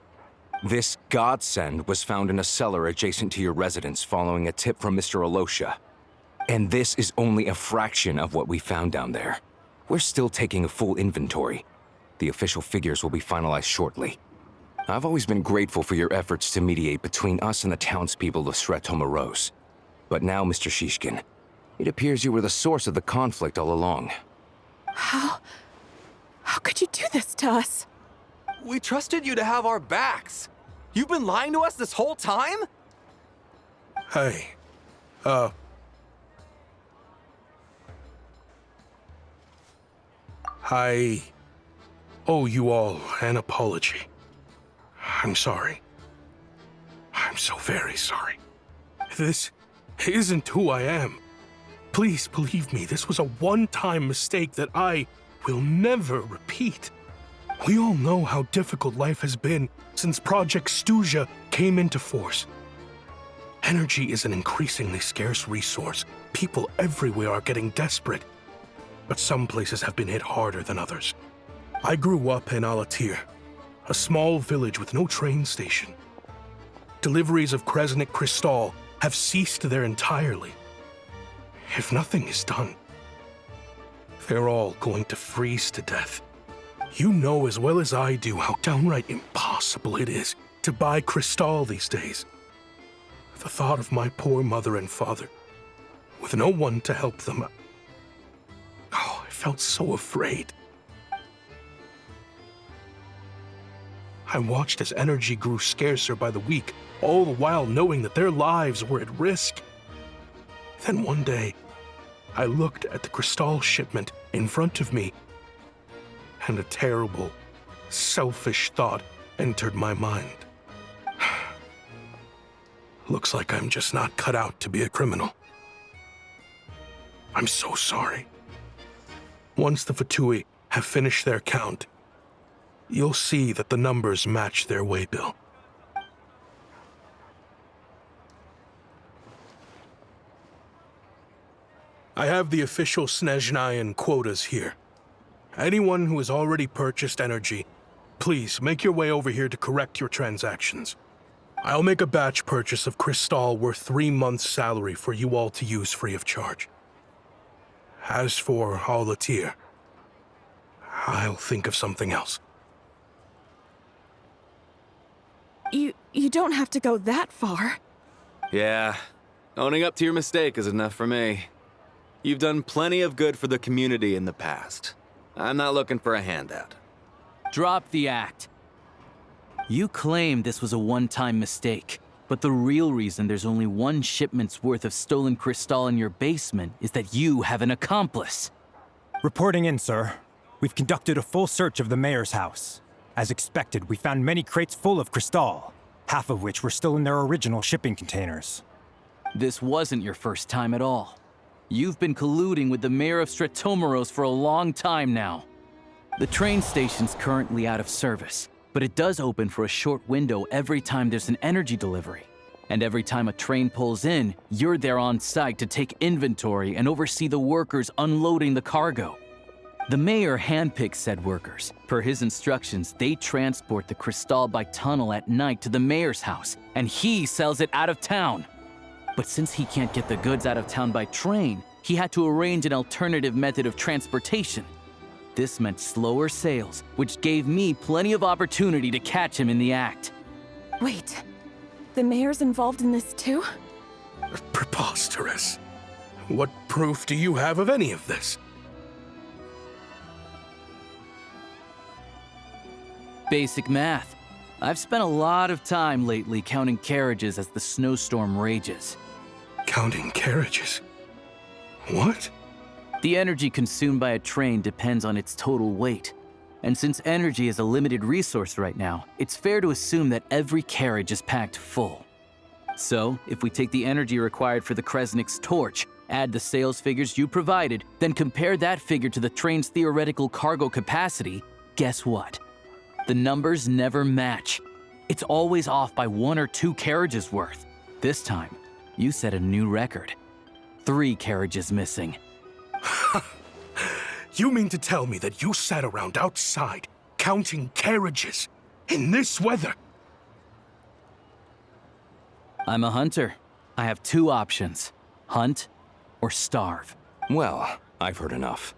This godsend was found in a cellar adjacent to your residence following a tip from Mr. Alosha. And this is only a fraction of what we found down there. We're still taking a full inventory. The official figures will be finalized shortly. I've always been grateful for your efforts to mediate between us and the townspeople of Sretomaros. But now, Mr. Shishkin, it appears you were the source of the conflict all along. How could you do this to us? We trusted you to have our backs. You've been lying to us this whole time? Hey, I owe you all an apology. I'm sorry. I'm so very sorry. This isn't who I am. Please believe me, this was a one-time mistake that I will never repeat. We all know how difficult life has been since Project Stuja came into force. Energy is an increasingly scarce resource. People everywhere are getting desperate. But some places have been hit harder than others. I grew up in Alatir, a small village with no train station. Deliveries of Kresnik Crystal have ceased there entirely. If nothing is done, They're all going to freeze to death. You know as well as I do how downright impossible it is to buy Cristal these days. The thought of my poor mother and father, with no one to help them. Oh, I felt so afraid. I watched as energy grew scarcer by the week, all the while knowing that their lives were at risk. Then one day, I looked at the Cristal shipment in front of me, and a terrible, selfish thought entered my mind. Looks like I'm just not cut out to be a criminal. I'm so sorry. Once the Fatui have finished their count, you'll see that the numbers match their waybill. I have the official Snezhnayan quotas here. Anyone who has already purchased energy, please make your way over here to correct your transactions. I'll make a batch purchase of Cristal worth 3 months' salary for you all to use free of charge. As for Alatir, I'll think of something else. You don't have to go that far. Yeah, owning up to your mistake is enough for me. You've done plenty of good for the community in the past. I'm not looking for a handout. Drop the act. You claim this was a one-time mistake, but the real reason there's only 1 shipment's worth of stolen Cristal in your basement is that you have an accomplice. Reporting in, sir. We've conducted a full search of the mayor's house. As expected, we found many crates full of Cristal, half of which were still in their original shipping containers. This wasn't your first time at all. You've been colluding with the mayor of Stratomeros for a long time now. The train station's currently out of service, but it does open for a short window every time there's an energy delivery. And every time a train pulls in, you're there on site to take inventory and oversee the workers unloading the cargo. The mayor handpicks said workers. Per his instructions, they transport the Cristal by tunnel at night to the mayor's house, and he sells it out of town. But since he can't get the goods out of town by train, he had to arrange an alternative method of transportation. This meant slower sales, which gave me plenty of opportunity to catch him in the act. Wait, the mayor's involved in this too? Preposterous. What proof do you have of any of this? Basic math. I've spent a lot of time lately counting carriages as the snowstorm rages. Counting carriages? What? The energy consumed by a train depends on its total weight. And since energy is a limited resource right now, it's fair to assume that every carriage is packed full. So, if we take the energy required for the Kresnik's torch, add the sales figures you provided, then compare that figure to the train's theoretical cargo capacity, guess what? The numbers never match. It's always off by 1 or 2 carriages worth. This time, you set a new record. 3 carriages missing. You mean to tell me that you sat around outside, counting carriages, in this weather? I'm a hunter. I have 2 options. Hunt or starve. Well, I've heard enough.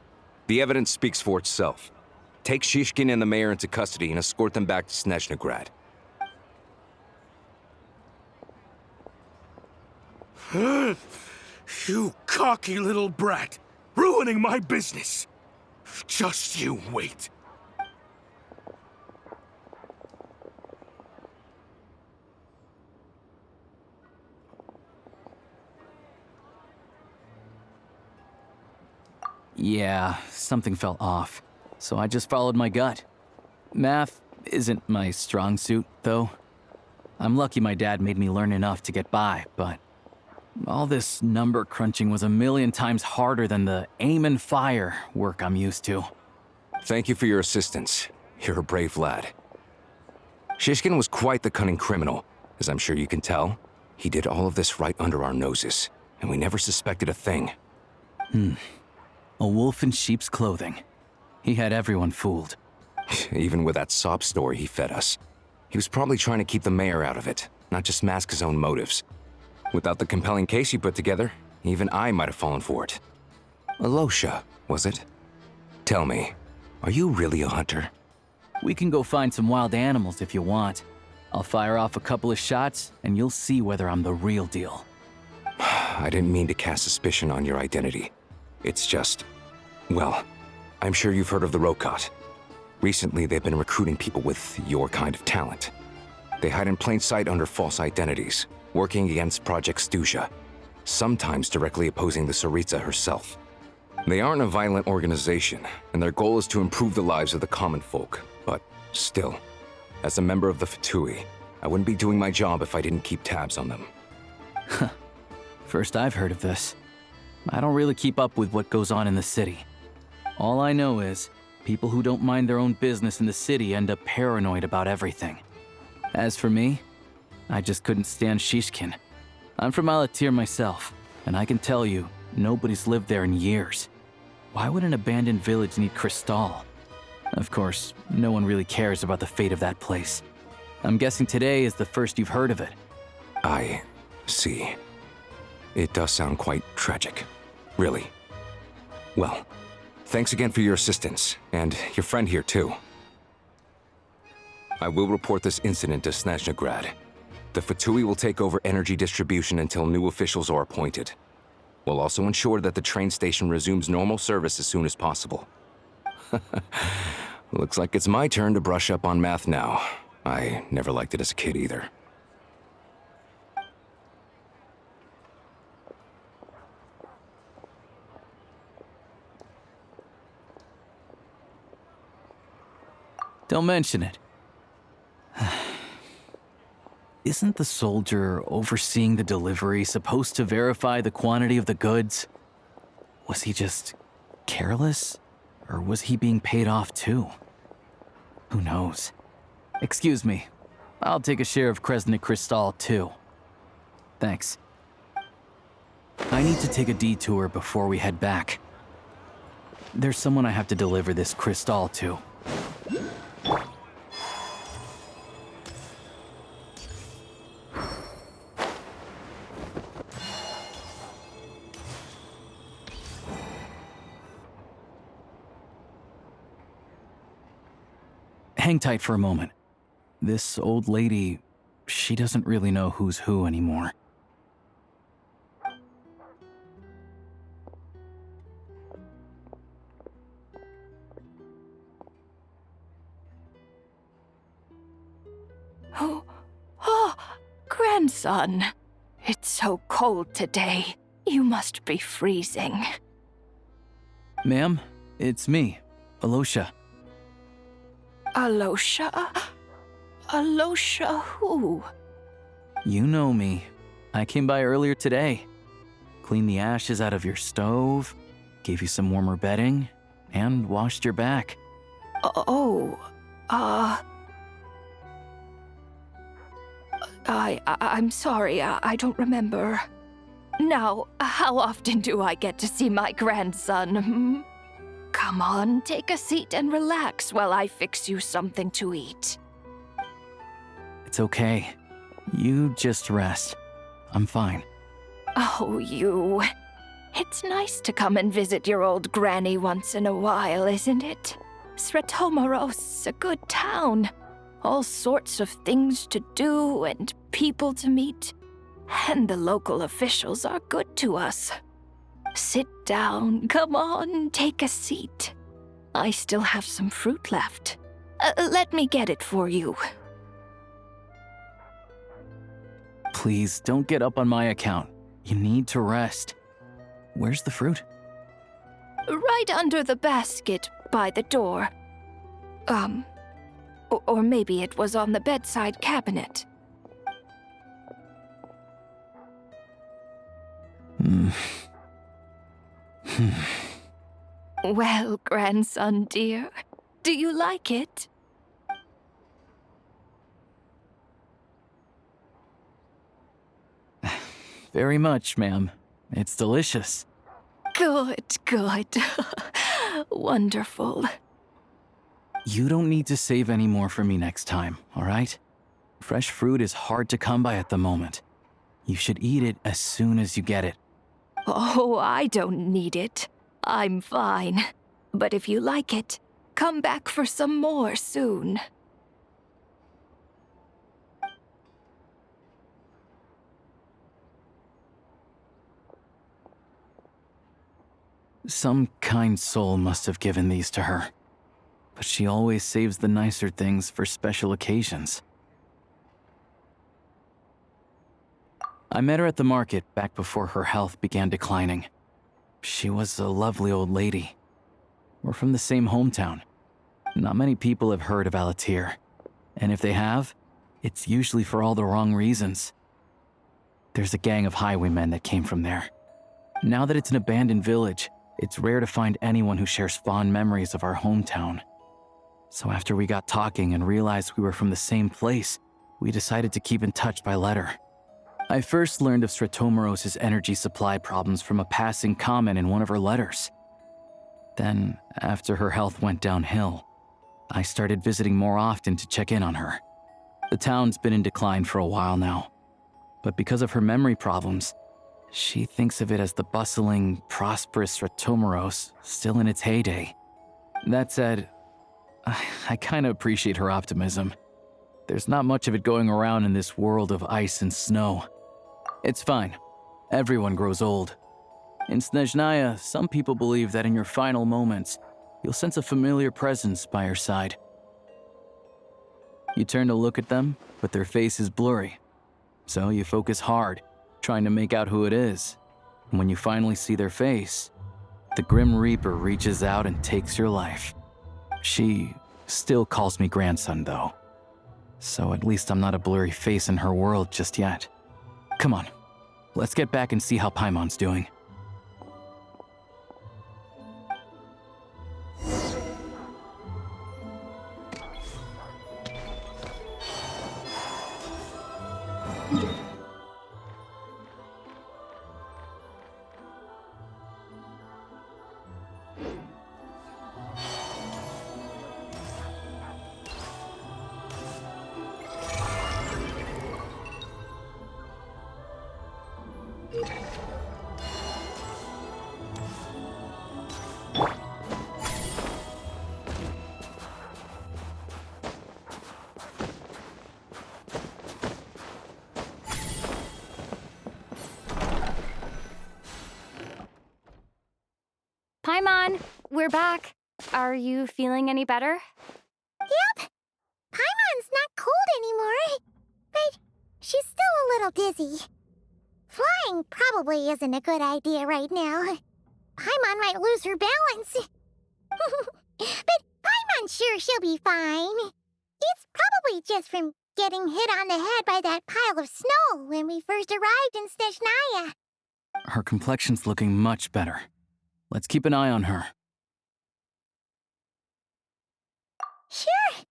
The evidence speaks for itself. Take Shishkin and the mayor into custody and escort them back to Snezhnagrad. You cocky little brat! Ruining my business! Just you wait. Yeah, something felt off, so I just followed my gut. Math isn't my strong suit, though. I'm lucky my dad made me learn enough to get by, but all this number crunching was a million times harder than the aim and fire work I'm used to. Thank you for your assistance. You're a brave lad. Shishkin was quite the cunning criminal, as I'm sure you can tell. He did all of this right under our noses, and we never suspected a thing. A wolf in sheep's clothing. He had everyone fooled. Even with that sob story he fed us. He was probably trying to keep the mayor out of it, not just mask his own motives. Without the compelling case you put together, even I might have fallen for it. Alosha, was it? Tell me, are you really a hunter? We can go find some wild animals if you want. I'll fire off a couple of shots, and you'll see whether I'm the real deal. I didn't mean to cast suspicion on your identity. It's just... well, I'm sure you've heard of the Rokot. Recently, they've been recruiting people with your kind of talent. They hide in plain sight under false identities, working against Project Stuzha, sometimes directly opposing the Tsaritsa herself. They aren't a violent organization, and their goal is to improve the lives of the common folk. But still, as a member of the Fatui, I wouldn't be doing my job if I didn't keep tabs on them. First I've heard of this. I don't really keep up with what goes on in the city. All I know is, people who don't mind their own business in the city end up paranoid about everything. As for me, I just couldn't stand Shishkin. I'm from Alatir myself, and I can tell you, nobody's lived there in years. Why would an abandoned village need Crystal? Of course, no one really cares about the fate of that place. I'm guessing today is the first you've heard of it. I see. It does sound quite tragic. Really. Well, thanks again for your assistance, and your friend here too. I will report this incident to Snezhnagrad. The Fatui will take over energy distribution until new officials are appointed. We'll also ensure that the train station resumes normal service as soon as possible. Looks like it's my turn to brush up on math now. I never liked it as a kid either. Don't mention it. Isn't the soldier overseeing the delivery supposed to verify the quantity of the goods? Was he just careless? Or was he being paid off too? Who knows? Excuse me. I'll take a share of Kresnik Crystal too. Thanks. I need to take a detour before we head back. There's someone I have to deliver this crystal to. Hang tight for a moment. This old lady, she doesn't really know who's who anymore. Oh, grandson. It's so cold today. You must be freezing. Ma'am, it's me, Alosha. Alosha? Alosha who? You know me. I came by earlier today. Cleaned the ashes out of your stove, gave you some warmer bedding, and washed your back. I'm sorry, I don't remember. Now, how often do I get to see my grandson? Come on, take a seat and relax while I fix you something to eat. It's okay. You just rest. I'm fine. Oh, you. It's nice to come and visit your old granny once in a while, isn't it? Sretomaros, a good town. All sorts of things to do and people to meet. And the local officials are good to us. Sit down, come on, take a seat. I still have some fruit left. Let me get it for you. Please, don't get up on my account. You need to rest. Where's the fruit? Right under the basket by the door. Or maybe it was on the bedside cabinet. Well, grandson dear, do you like it? Very much, ma'am. It's delicious. Good, good. Wonderful. You don't need to save any more for me next time, all right? Fresh fruit is hard to come by at the moment. You should eat it as soon as you get it. Oh, I don't need it. I'm fine. But if you like it, come back for some more soon. Some kind soul must have given these to her. But she always saves the nicer things for special occasions. I met her at the market back before her health began declining. She was a lovely old lady. We're from the same hometown. Not many people have heard of Alatir. And if they have, it's usually for all the wrong reasons. There's a gang of highwaymen that came from there. Now that it's an abandoned village, it's rare to find anyone who shares fond memories of our hometown. So after we got talking and realized we were from the same place, we decided to keep in touch by letter. I first learned of Stratomoros's energy supply problems from a passing comment in one of her letters. Then, after her health went downhill, I started visiting more often to check in on her. The town's been in decline for a while now, but because of her memory problems, she thinks of it as the bustling, prosperous Stratomoros still in its heyday. That said, I kinda appreciate her optimism. There's not much of it going around in this world of ice and snow. It's fine. Everyone grows old. In Snezhnaya, some people believe that in your final moments, you'll sense a familiar presence by your side. You turn to look at them, but their face is blurry. So you focus hard, trying to make out who it is. And when you finally see their face, the Grim Reaper reaches out and takes your life. She still calls me grandson, though. So at least I'm not a blurry face in her world just yet. Come on, let's get back and see how Paimon's doing. Paimon, we're back. Are you feeling any better? Yep. Paimon's not cold anymore, but she's still a little dizzy. Flying probably isn't a good idea right now. Paimon might lose her balance. But Paimon's sure she'll be fine. It's probably just from getting hit on the head by that pile of snow when we first arrived in Snezhnaya. Her complexion's looking much better. Let's keep an eye on her. Sure,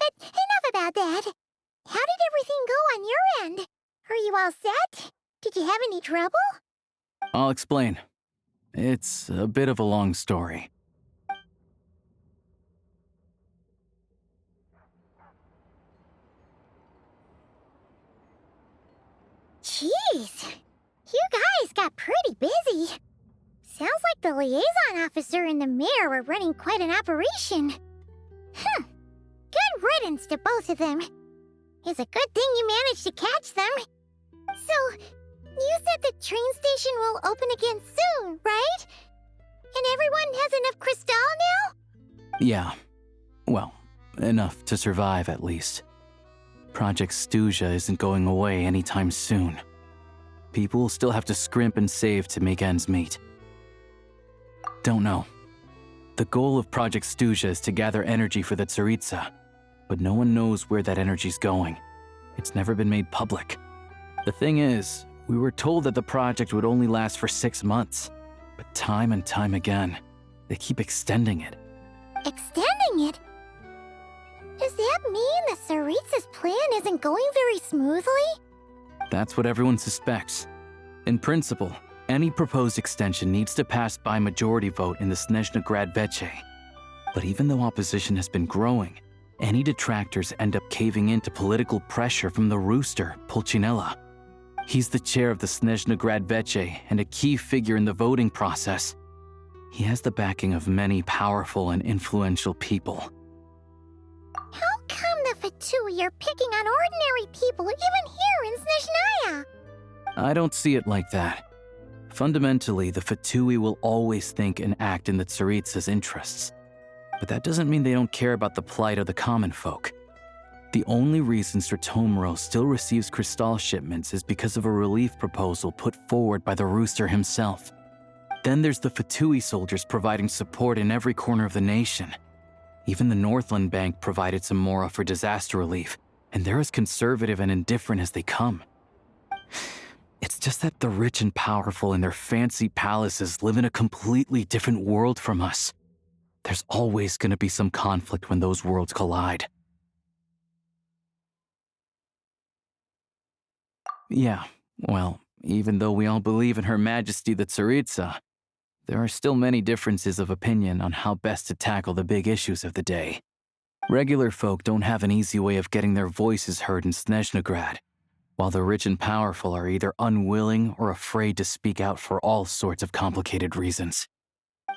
but enough about that. How did everything go on your end? Are you all set? Did you have any trouble? I'll explain. It's a bit of a long story. Jeez, you guys got pretty busy. Sounds like the liaison officer and the mayor were running quite an operation. Good riddance to both of them. It's a good thing you managed to catch them. So, you said the train station will open again soon, right? And everyone has enough crystal now? Yeah. Well, enough to survive at least. Project Stuzha isn't going away anytime soon. People will still have to scrimp and save to make ends meet. Don't know. The goal of Project Stuzha is to gather energy for the Tsaritsa, but no one knows where that energy's going. It's never been made public. The thing is, we were told that the project would only last for 6 months, but time and time again, they keep extending it. Extending it? Does that mean the Tsaritsa's plan isn't going very smoothly? That's what everyone suspects. In principle, any proposed extension needs to pass by majority vote in the Snezhnaya Veche. But even though opposition has been growing, any detractors end up caving into political pressure from the rooster, Pulcinella. He's the chair of the Snezhnaya Veche and a key figure in the voting process. He has the backing of many powerful and influential people. How come the Fatui are picking on ordinary people even here in Snezhnaya? I don't see it like that. Fundamentally, the Fatui will always think and act in the Tsaritsa's interests. But that doesn't mean they don't care about the plight of the common folk. The only reason Sir Tomoro still receives Crystal shipments is because of a relief proposal put forward by the Rooster himself. Then there's the Fatui soldiers providing support in every corner of the nation. Even the Northland Bank provided some mora for disaster relief, and they're as conservative and indifferent as they come. It's just that the rich and powerful in their fancy palaces live in a completely different world from us. There's always going to be some conflict when those worlds collide. Yeah, well, even though we all believe in Her Majesty the Tsaritsa, there are still many differences of opinion on how best to tackle the big issues of the day. Regular folk don't have an easy way of getting their voices heard in Snezhnagrad, while the rich and powerful are either unwilling or afraid to speak out for all sorts of complicated reasons.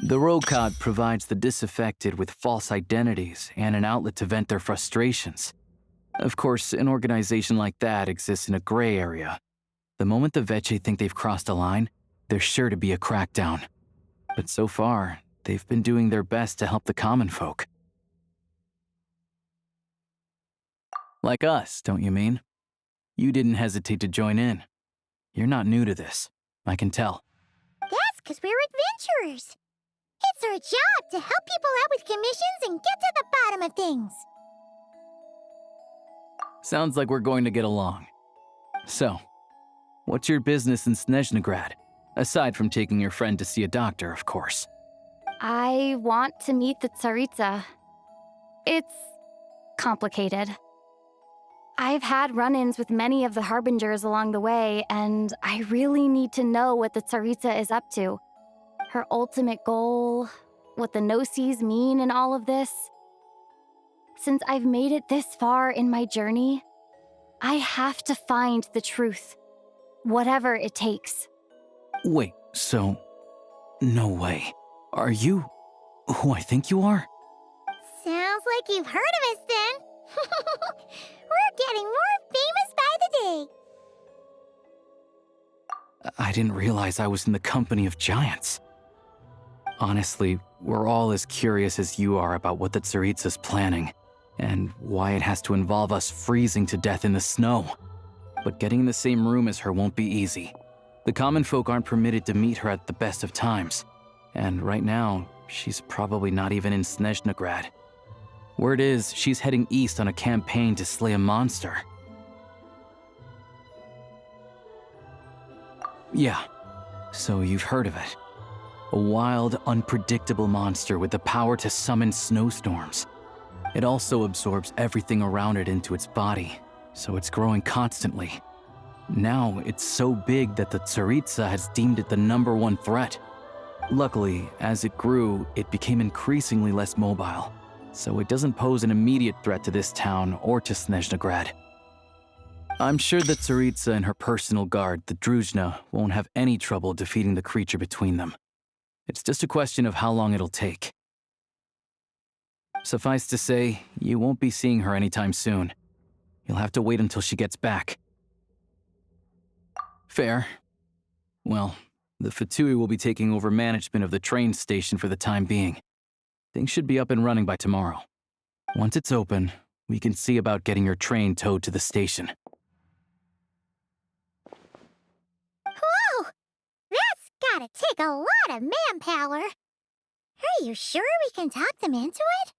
The Rokad provides the disaffected with false identities and an outlet to vent their frustrations. Of course, an organization like that exists in a gray area. The moment the Veche think they've crossed a line, there's sure to be a crackdown. But so far, they've been doing their best to help the common folk. Like us, don't you mean? You didn't hesitate to join in. You're not new to this, I can tell. That's because we're adventurers. It's our job to help people out with commissions and get to the bottom of things. Sounds like we're going to get along. So, what's your business in Snezhnagrad? Aside from taking your friend to see a doctor, of course. I want to meet the Tsaritsa. It's complicated. I've had run-ins with many of the Harbingers along the way, and I really need to know what the Tsaritsa is up to. Her ultimate goal, what the Gnosis mean in all of this. Since I've made it this far in my journey, I have to find the truth, whatever it takes. Wait, so... no way. Are you who I think you are? Sounds like you've heard of us then. We're getting more famous by the day. I didn't realize I was in the company of giants. Honestly, we're all as curious as you are about what the Tsaritsa's planning, and why it has to involve us freezing to death in the snow. But getting in the same room as her won't be easy. The common folk aren't permitted to meet her at the best of times, and right now, she's probably not even in Snezhnagrad. Word is, she's heading east on a campaign to slay a monster. Yeah, so you've heard of it. A wild, unpredictable monster with the power to summon snowstorms. It also absorbs everything around it into its body, so it's growing constantly. Now, it's so big that the Tsaritsa has deemed it the #1 threat. Luckily, as it grew, it became increasingly less mobile, so it doesn't pose an immediate threat to this town or to Snezhnagrad. I'm sure that Tsaritsa and her personal guard, the Druzhna, won't have any trouble defeating the creature between them. It's just a question of how long it'll take. Suffice to say, you won't be seeing her anytime soon. You'll have to wait until she gets back. Fair. Well, the Fatui will be taking over management of the train station for the time being. Things should be up and running by tomorrow. Once it's open, we can see about getting your train towed to the station. Whoa! That's gotta take a lot of manpower. Are you sure we can talk them into it?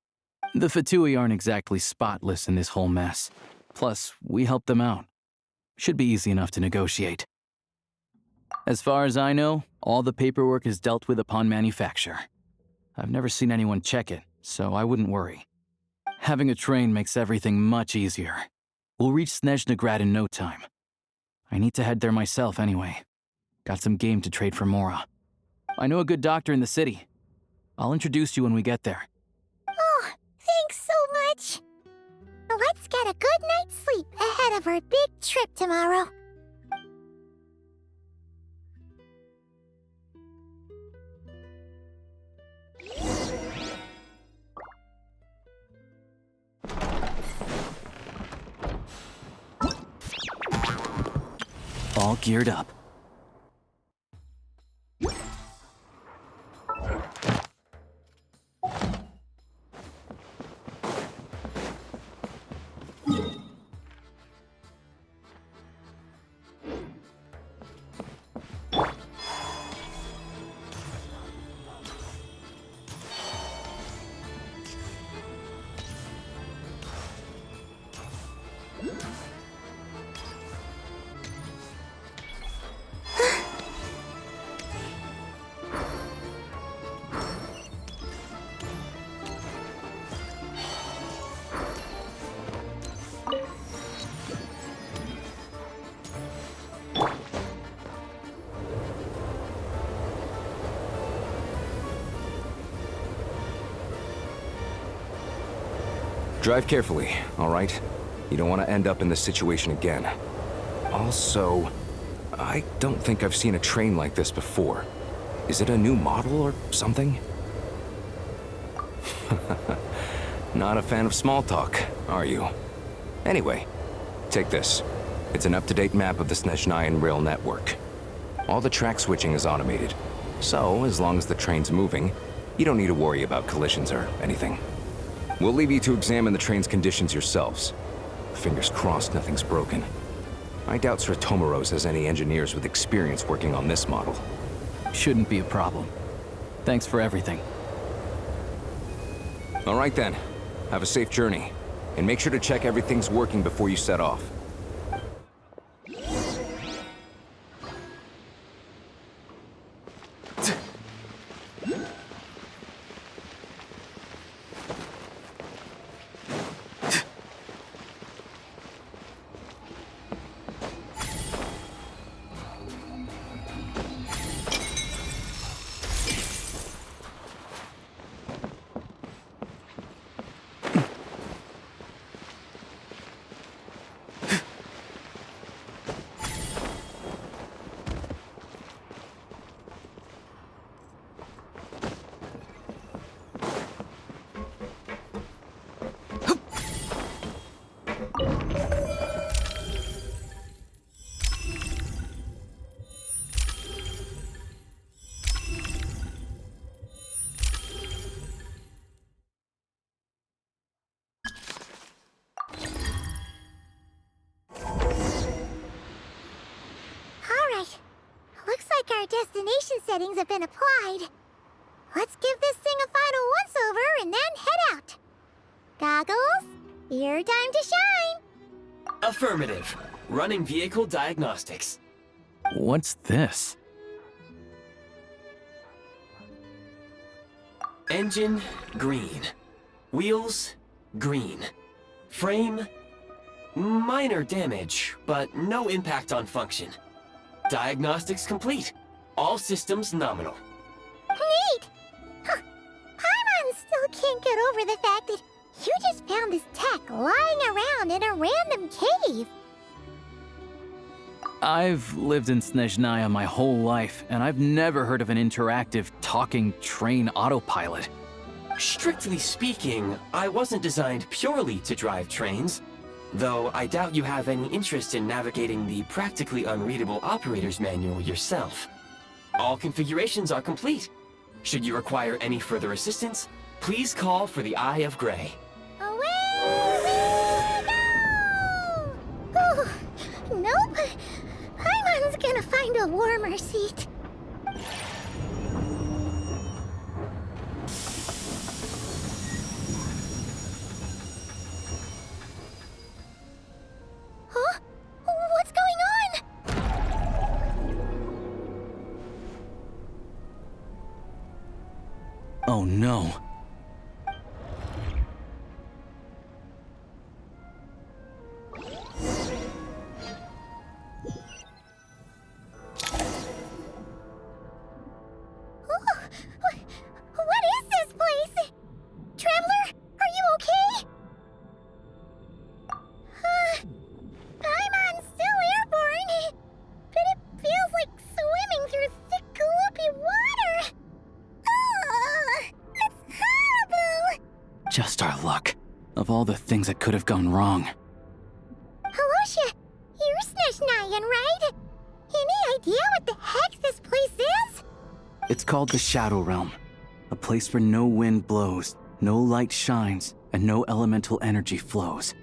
The Fatui aren't exactly spotless in this whole mess. Plus, we helped them out. Should be easy enough to negotiate. As far as I know, all the paperwork is dealt with upon manufacture. I've never seen anyone check it, so I wouldn't worry. Having a train makes everything much easier. We'll reach Snezhnagrad in no time. I need to head there myself anyway. Got some game to trade for Mora. I know a good doctor in the city. I'll introduce you when we get there. Oh, thanks so much. Let's get a good night's sleep ahead of our big trip tomorrow. All geared up. Drive carefully, all right? You don't want to end up in this situation again. Also, I don't think I've seen a train like this before. Is it a new model or something? Not a fan of small talk, are you? Anyway, take this. It's an up-to-date map of the Snezhnayan rail network. All the track switching is automated, so as long as the train's moving, you don't need to worry about collisions or anything. We'll leave you to examine the train's conditions yourselves. Fingers crossed nothing's broken. I doubt Sir Tomoros has any engineers with experience working on this model. Shouldn't be a problem. Thanks for everything. All right then. Have a safe journey. And make sure to check everything's working before you set off. Our destination settings have been applied. Let's give this thing a final once-over and then head out. Goggles, your time to shine. Affirmative. Running vehicle diagnostics. What's this? Engine, green. Wheels, green. Frame, minor damage, but no impact on function. Diagnostics complete. All systems nominal. Neat! Huh. Paimon still can't get over the fact that you just found this tech lying around in a random cave. I've lived in Snezhnaya my whole life, and I've never heard of an interactive, talking train autopilot. Strictly speaking, I wasn't designed purely to drive trains, though I doubt you have any interest in navigating the practically unreadable operator's manual yourself. All configurations are complete. Should you require any further assistance, please call for the Eye of Grey. Away we go! Oh, nope. Paimon's gonna find a warmer seat. Huh? What's going on? Oh no. What is this place? Traveler, are you okay? Paimon's still airborne, but it feels like swimming through thick, gloopy water. It's horrible! Just our luck. Of all the things that could have gone wrong. Halosha, you're Snezhnayan, right? Any idea what the heck this place is? It's called the Shadow Realm. A place where no wind blows, no light shines, and no elemental energy flows.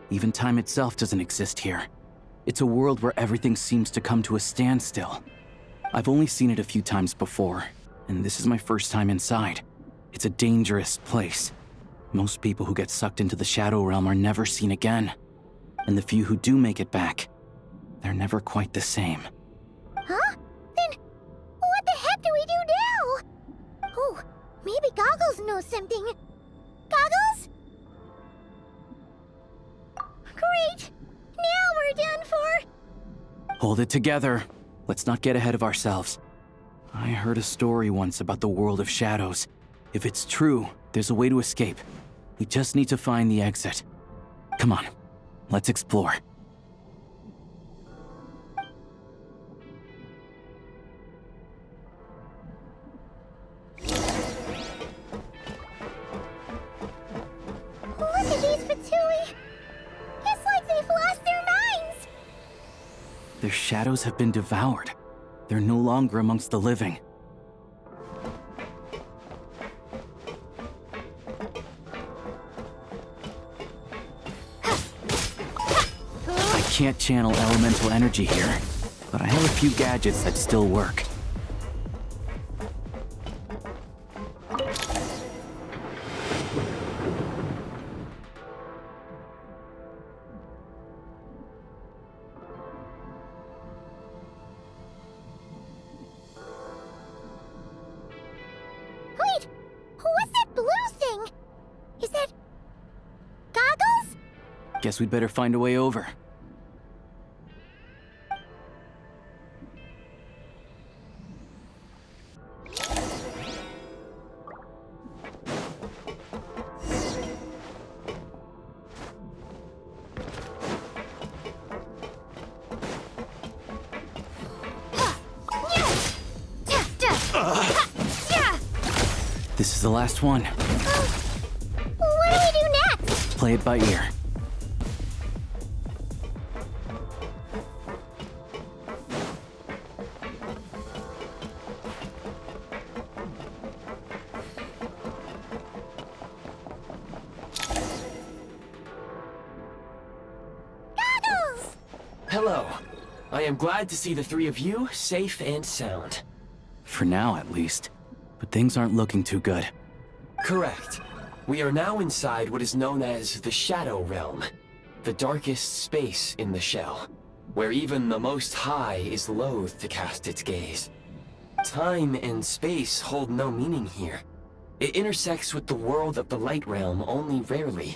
Even time itself doesn't exist here. It's a world where everything seems to come to a standstill. I've only seen it a few times before, and this is my first time inside. It's a dangerous place. Most people who get sucked into the Shadow Realm are never seen again. And the few who do make it back, they're never quite the same. Huh? Then what the heck do we do now? Oh, maybe Goggles knows something. Goggles? Great! Now we're done for! Hold it together. Let's not get ahead of ourselves. I heard a story once about the world of shadows. If it's true, there's a way to escape. We just need to find the exit. Come on, let's explore. Look at these Fatui! It's like they've lost their minds! Their shadows have been devoured. They're no longer amongst the living. I can't channel elemental energy here, but I have a few gadgets that still work. Wait! What's that blue thing? Is that... Goggles? Guess we'd better find a way over. This is the last one. What do we do next? Play it by ear. Goggles! Hello. I am glad to see the three of you safe and sound. For now, at least. But things aren't looking too good. Correct. We are now inside what is known as the Shadow Realm, the darkest space in the shell, where even the Most High is loath to cast its gaze. Time and space hold no meaning here. It intersects with the world of the Light Realm only rarely,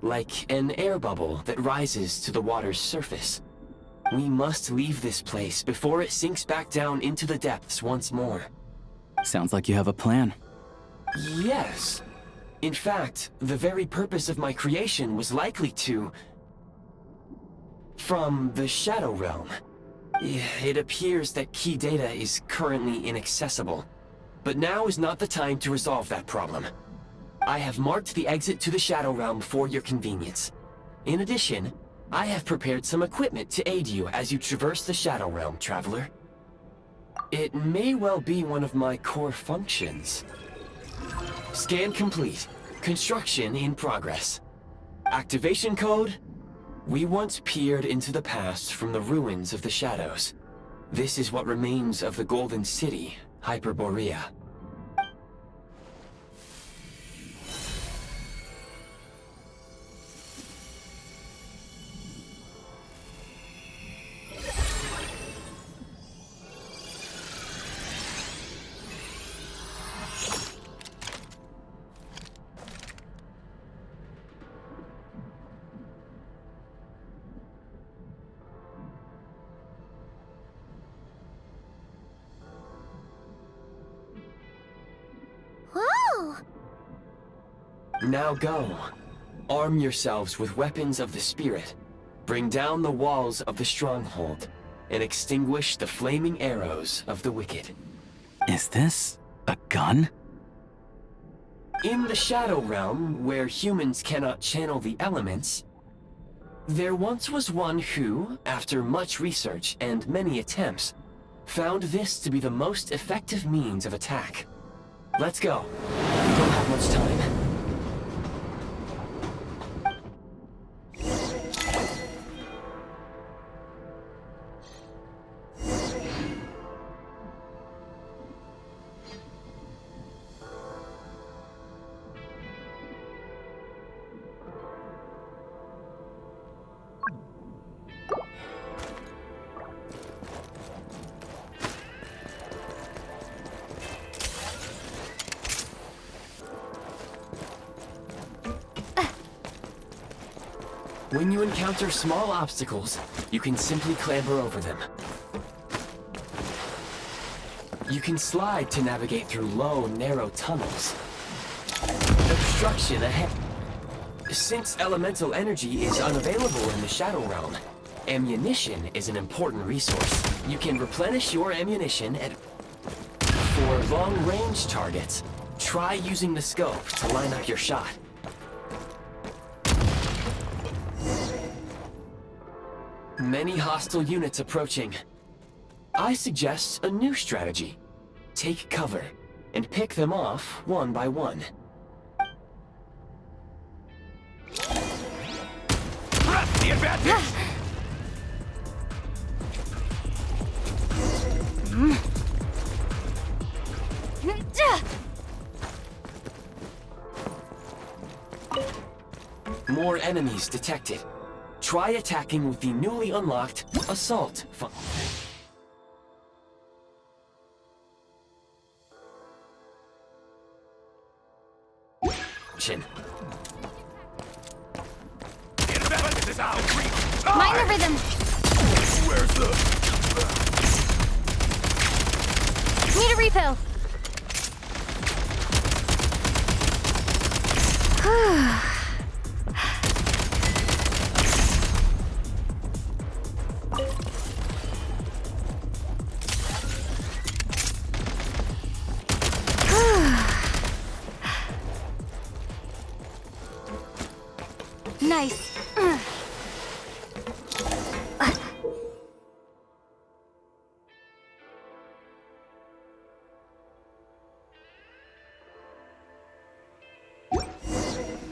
like an air bubble that rises to the water's surface. We must leave this place before it sinks back down into the depths once more. Sounds like you have a plan. Yes. In fact, the very purpose of my creation was likely to... from the Shadow Realm. It appears that key data is currently inaccessible, but now is not the time to resolve that problem. I have marked the exit to the Shadow Realm for your convenience. In addition, I have prepared some equipment to aid you as you traverse the Shadow Realm, Traveler. It may well be one of my core functions. Scan complete. Construction in progress. Activation code? We once peered into the past from the ruins of the shadows. This is what remains of the Golden City, Hyperborea. Whoa! Now go. Arm yourselves with weapons of the spirit. Bring down the walls of the stronghold, and extinguish the flaming arrows of the wicked. Is this a gun? In the Shadow Realm, where humans cannot channel the elements, there once was one who, after much research and many attempts, found this to be the most effective means of attack. Let's go. We don't have much time. When you encounter small obstacles, you can simply clamber over them. You can slide to navigate through low, narrow tunnels. Obstruction ahead. Since elemental energy is unavailable in the Shadow Realm, ammunition is an important resource. You can replenish your ammunition for long-range targets. Try using the scope to line up your shot. Many hostile units approaching. I suggest a new strategy. Take cover, and pick them off one by one. Press the advantage! More enemies detected. Try attacking with the newly unlocked Assault function. Mind the rhythm! Where's the... Need a refill! Nice.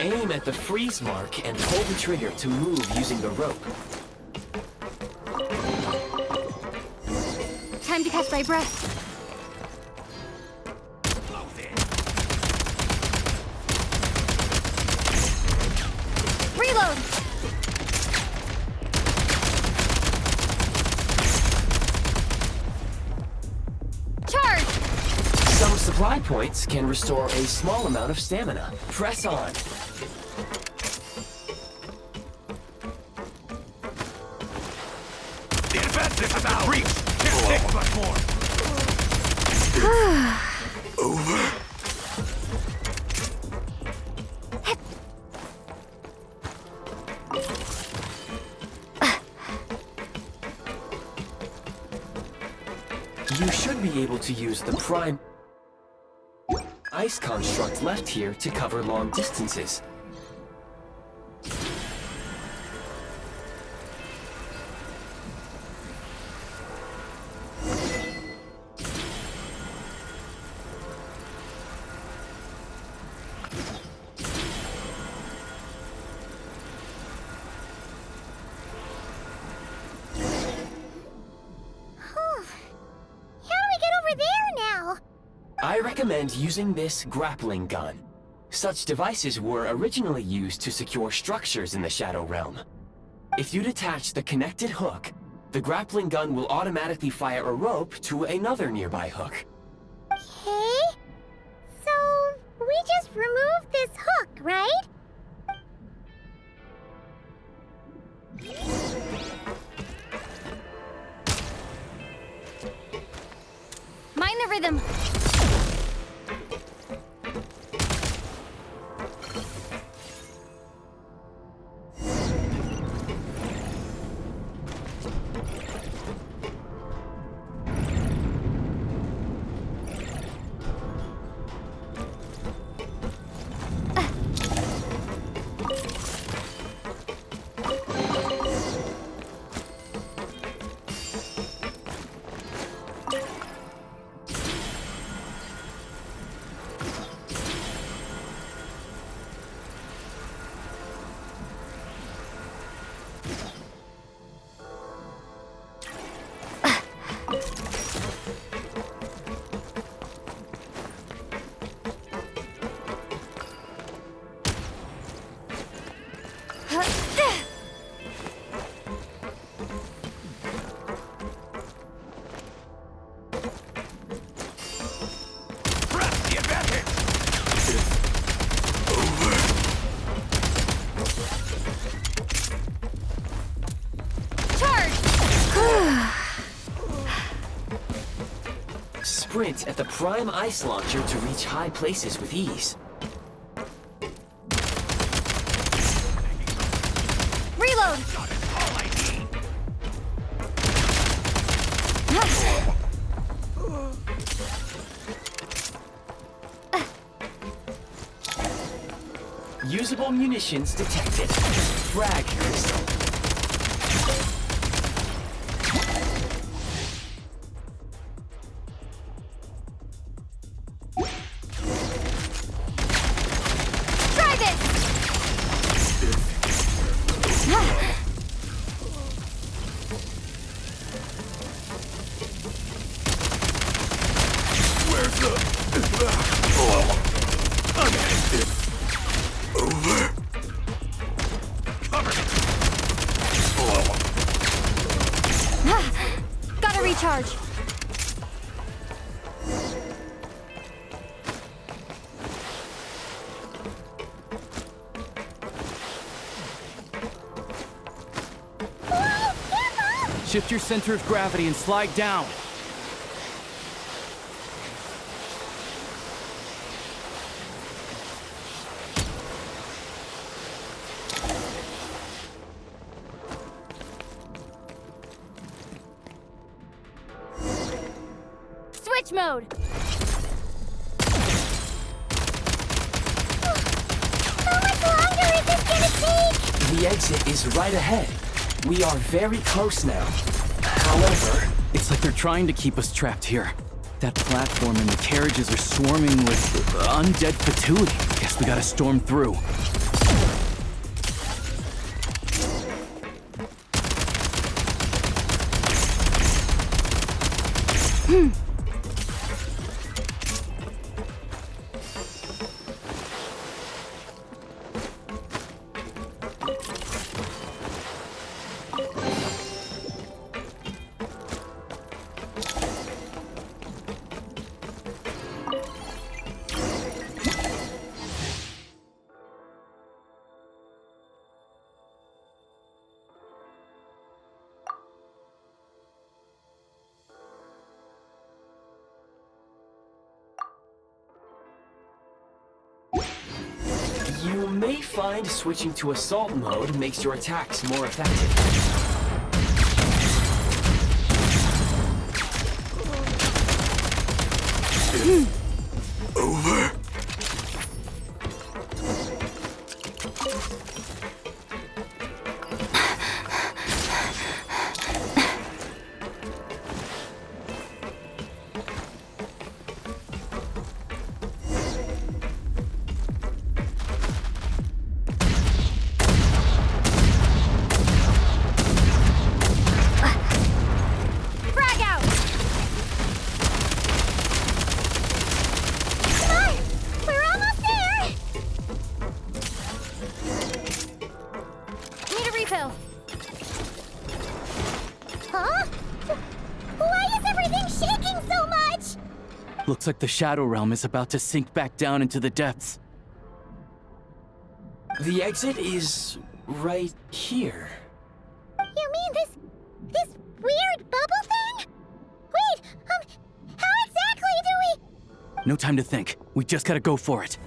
Aim at the freeze mark and pull the trigger to move using the rope. Time to catch my breath. Reload! Charge! Some supply points can restore a small amount of stamina. Press on. The advantage is out! Reach! Can't take much more! Over. You should be able to use the prime ice construct left here to cover long distances. I recommend using this grappling gun. Such devices were originally used to secure structures in the Shadow Realm. If you detach the connected hook, the grappling gun will automatically fire a rope to another nearby hook. Okay. So, we just removed this hook, right? Mind the rhythm! Sprint at the prime ice launcher to reach high places with ease. Reload! Usable munitions detected. Frag crystal. Try this! Where's the... Over. Cover. Gotta recharge. Shift your center of gravity and slide down. Switch mode! How much longer is this gonna take? The exit is right ahead. We are very close now. However... It's like they're trying to keep us trapped here. That platform and the carriages are swarming with undead fatuity. Guess we gotta storm through. You may find switching to assault mode makes your attacks more effective. Over. Frag out! Come on! We're almost there! Need a refill. Huh? Why is everything shaking so much? Looks like the Shadow Realm is about to sink back down into the depths. The exit is right here. You mean this weird bubble thing? Wait, how exactly do we... No time to think. We just gotta go for it.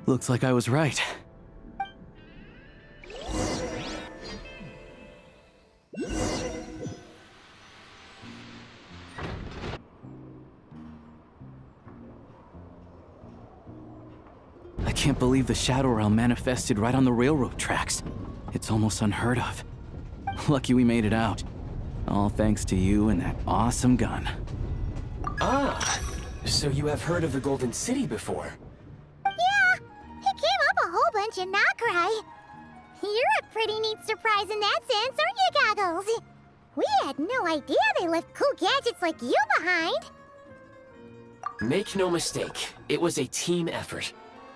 Looks like I was right. I can't believe the Shadow Realm manifested right on the railroad tracks. It's almost unheard of. Lucky we made it out. All thanks to you and that awesome gun. Ah, so you have heard of the Golden City before? Yeah, it came up a whole bunch in Nocrai. You're a pretty neat surprise in that sense, aren't you, Goggles? We had no idea they left cool gadgets like you behind. Make no mistake, it was a team effort.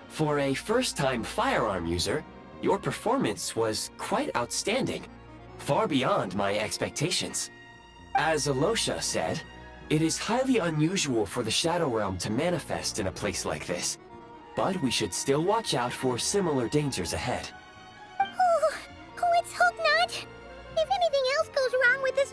For a first-time firearm user, your performance was quite outstanding, far beyond my expectations. As Alosha said, it is highly unusual for the Shadow Realm to manifest in a place like this, but we should still watch out for similar dangers ahead. Oh, let's hope not.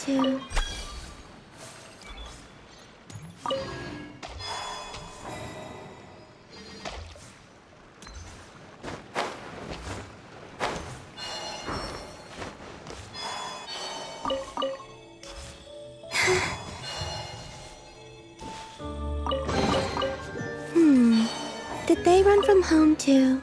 to. Did they run from home too?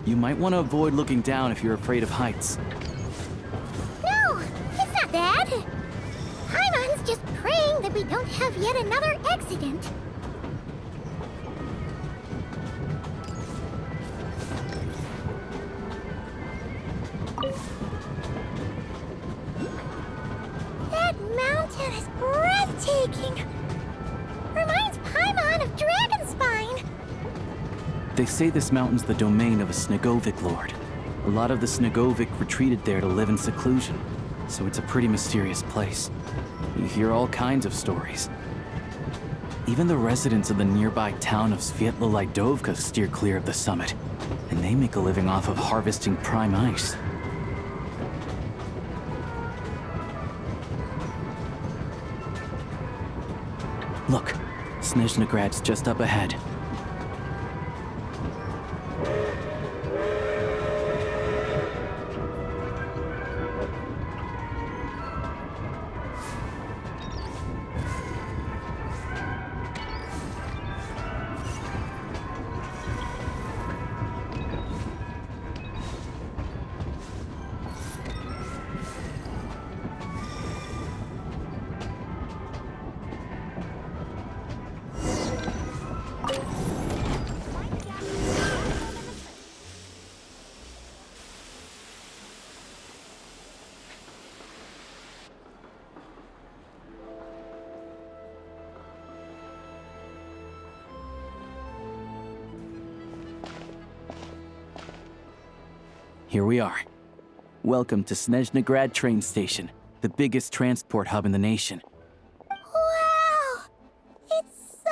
You might want to avoid looking down if you're afraid of heights. No, it's not that. Paimon's just praying that we don't have yet another accident. That mountain is breathtaking. Reminds Paimon of Dragonspine. They say this mountain's the domain of a Snegovic lord. A lot of the Snegovic retreated there to live in seclusion, so it's a pretty mysterious place. You hear all kinds of stories. Even the residents of the nearby town of Svietla Lidovka steer clear of the summit, and they make a living off of harvesting prime ice. Look, Snezhnagrad's just up ahead. Here we are. Welcome to Snezhnagrad train station, the biggest transport hub in the nation. Wow! It's so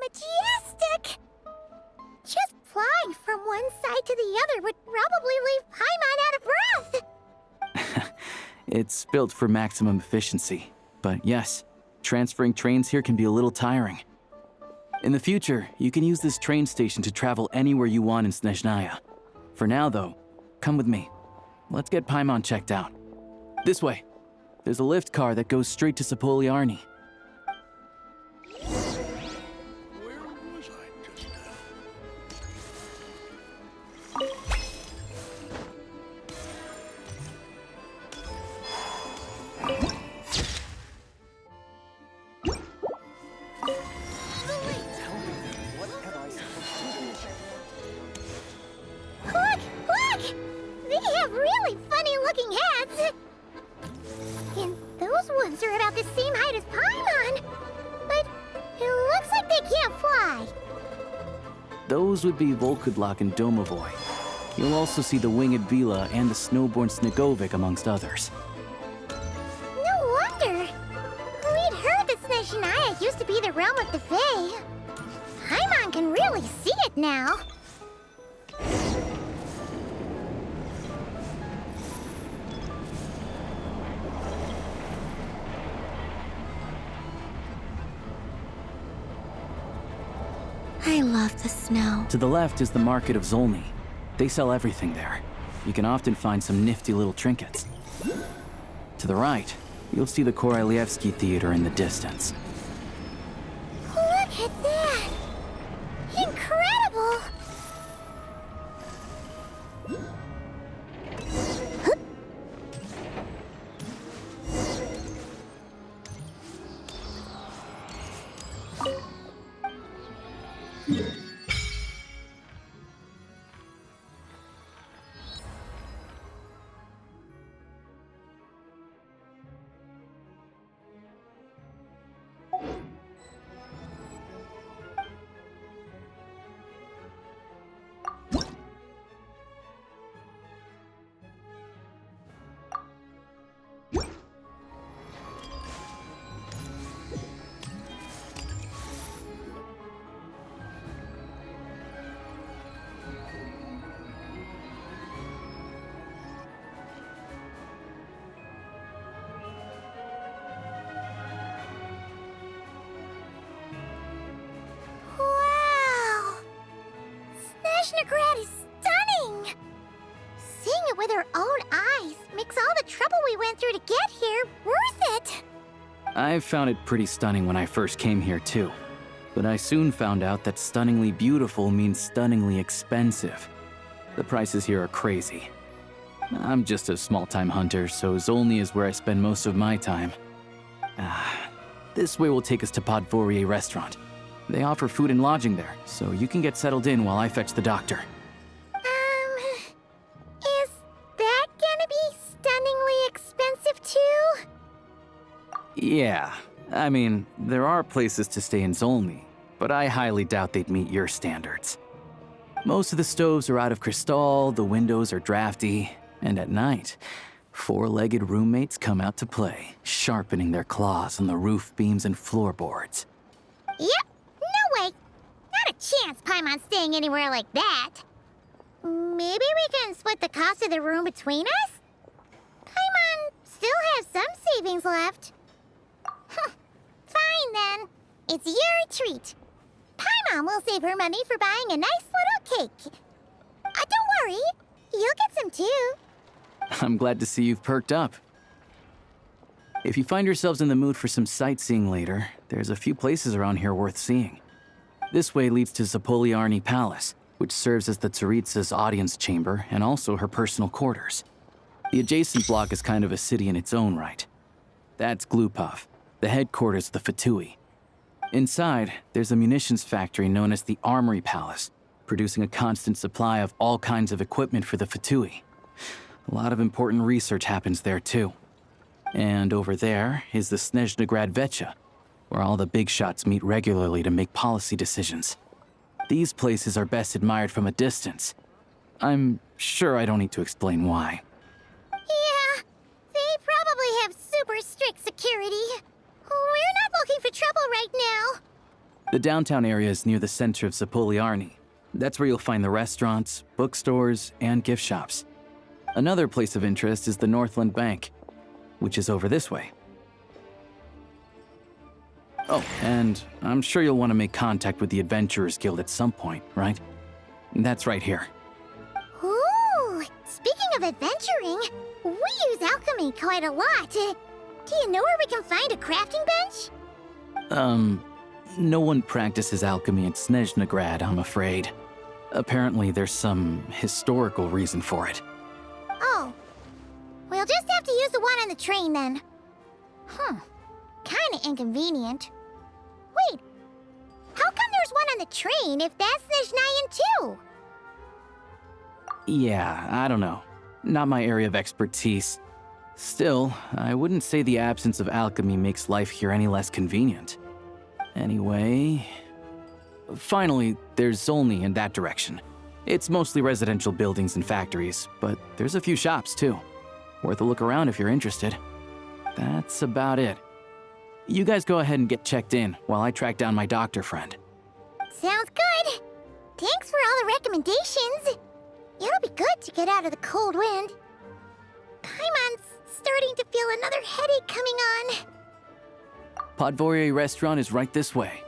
majestic! Just flying from one side to the other would probably leave Paimon out of breath! It's built for maximum efficiency, but yes, transferring trains here can be a little tiring. In the future, you can use this train station to travel anywhere you want in Snezhnaya. For now, though, come with me. Let's get Paimon checked out. This way. There's a lift car that goes straight to Sapoliarni. those ones are about the same height as Paimon. But it looks like they can't fly. Those would be Volkudlak and Domovoy. You'll also see the winged Vila and the snowborn Snegovic amongst others. No wonder. We'd heard that Snezhnaya used to be the realm of the Fae. Paimon can really see it now. I love the snow. To the left is the Market of Zolny. They sell everything there. You can often find some nifty little trinkets. To the right, you'll see the Korolyevsky Theater in the distance. Look at that! Incredible! Wow! Snezhnagrad is stunning! Seeing it with our own eyes makes all the trouble we went through to get here worth it! I found it pretty stunning when I first came here too. But I soon found out that stunningly beautiful means stunningly expensive. The prices here are crazy. I'm just a small-time hunter, so Zolny is where I spend most of my time. This way will take us to Podvorier Restaurant. They offer food and lodging there, so you can get settled in while I fetch the doctor. Is that gonna be stunningly expensive too? Yeah, I mean, there are places to stay in Zolny, but I highly doubt they'd meet your standards. Most of the stoves are out of crystal, the windows are drafty, and at night, four-legged roommates come out to play, sharpening their claws on the roof beams and floorboards. Yep, no way! Not a chance Paimon's staying anywhere like that. Maybe we can split the cost of the room between us? Paimon still has some savings left. Fine then. It's your treat. Paimon will save her money for buying a nice little cake. Don't worry, you'll get some too. I'm glad to see you've perked up. If you find yourselves in the mood for some sightseeing later, there's a few places around here worth seeing. This way leads to Zapolyarny Palace, which serves as the Tsaritsa's audience chamber and also her personal quarters. The adjacent block is kind of a city in its own right. That's Glupov, the headquarters of the Fatui. Inside, there's a munitions factory known as the Armory Palace, producing a constant supply of all kinds of equipment for the Fatui. A lot of important research happens there too. And over there is the Snezhnagrad Vecha, where all the big shots meet regularly to make policy decisions. These places are best admired from a distance. I'm sure I don't need to explain why. Yeah, they probably have super strict security. We're not looking for trouble right now. The downtown area is near the center of Zapolyarny. That's where you'll find the restaurants, bookstores, and gift shops. Another place of interest is the Northland Bank, which is over this way. Oh, and I'm sure you'll want to make contact with the Adventurers Guild at some point, right? That's right here. Ooh, speaking of adventuring, we use alchemy quite a lot. Do you know where we can find a crafting bench? No one practices alchemy at Snezhnagrad, I'm afraid. Apparently there's some historical reason for it. Oh, we'll just have to use the one on the train then. Kinda inconvenient. Wait, how come there's one on the train if that's Snezhnayan too? Yeah, I don't know. Not my area of expertise. Still, I wouldn't say the absence of alchemy makes life here any less convenient. Anyway... Finally, there's Zolny in that direction. It's mostly residential buildings and factories, but there's a few shops too. Worth a look around if you're interested. That's about it. You guys go ahead and get checked in while I track down my doctor friend. Sounds good. Thanks for all the recommendations. It'll be good to get out of the cold wind. Paimon's starting to feel another headache coming on. Podvorye restaurant is right this way.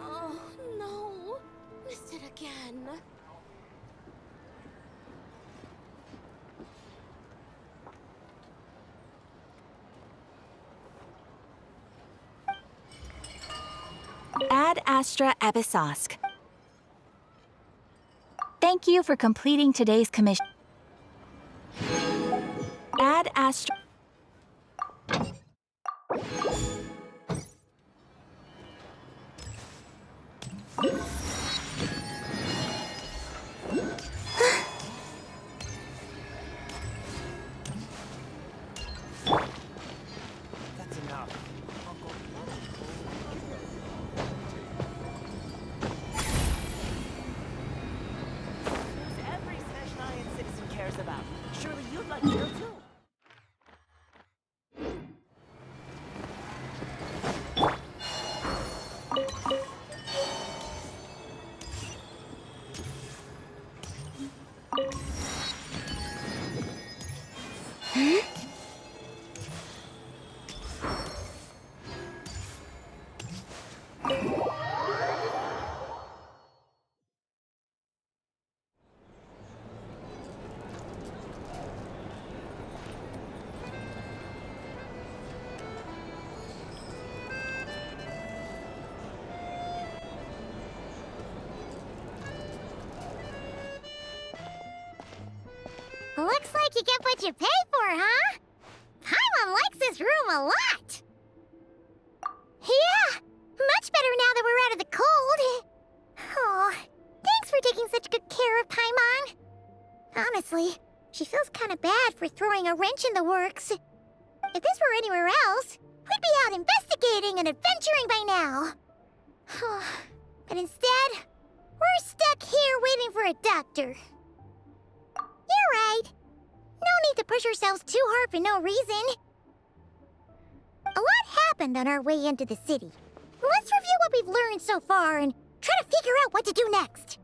Oh, no. Missed it again. Ad Astra Abyssosque. Thank you for completing today's commission. Ad Astra... That's enough. Every Snezhnayan citizen cares about. Surely you'd like to know too. Looks like you get what you pay for, huh? Paimon likes this room a lot. Yeah, much better now that we're out of the cold. Oh, thanks for taking such good care of Paimon. Honestly, she feels kind of bad for throwing a wrench in the works. If this were anywhere else, we'd be out investigating and adventuring by now. But instead, we're stuck here waiting for a doctor. You're right. No need to push ourselves too hard for no reason. A lot happened on our way into the city. Let's review what we've learned so far and try to figure out what to do next.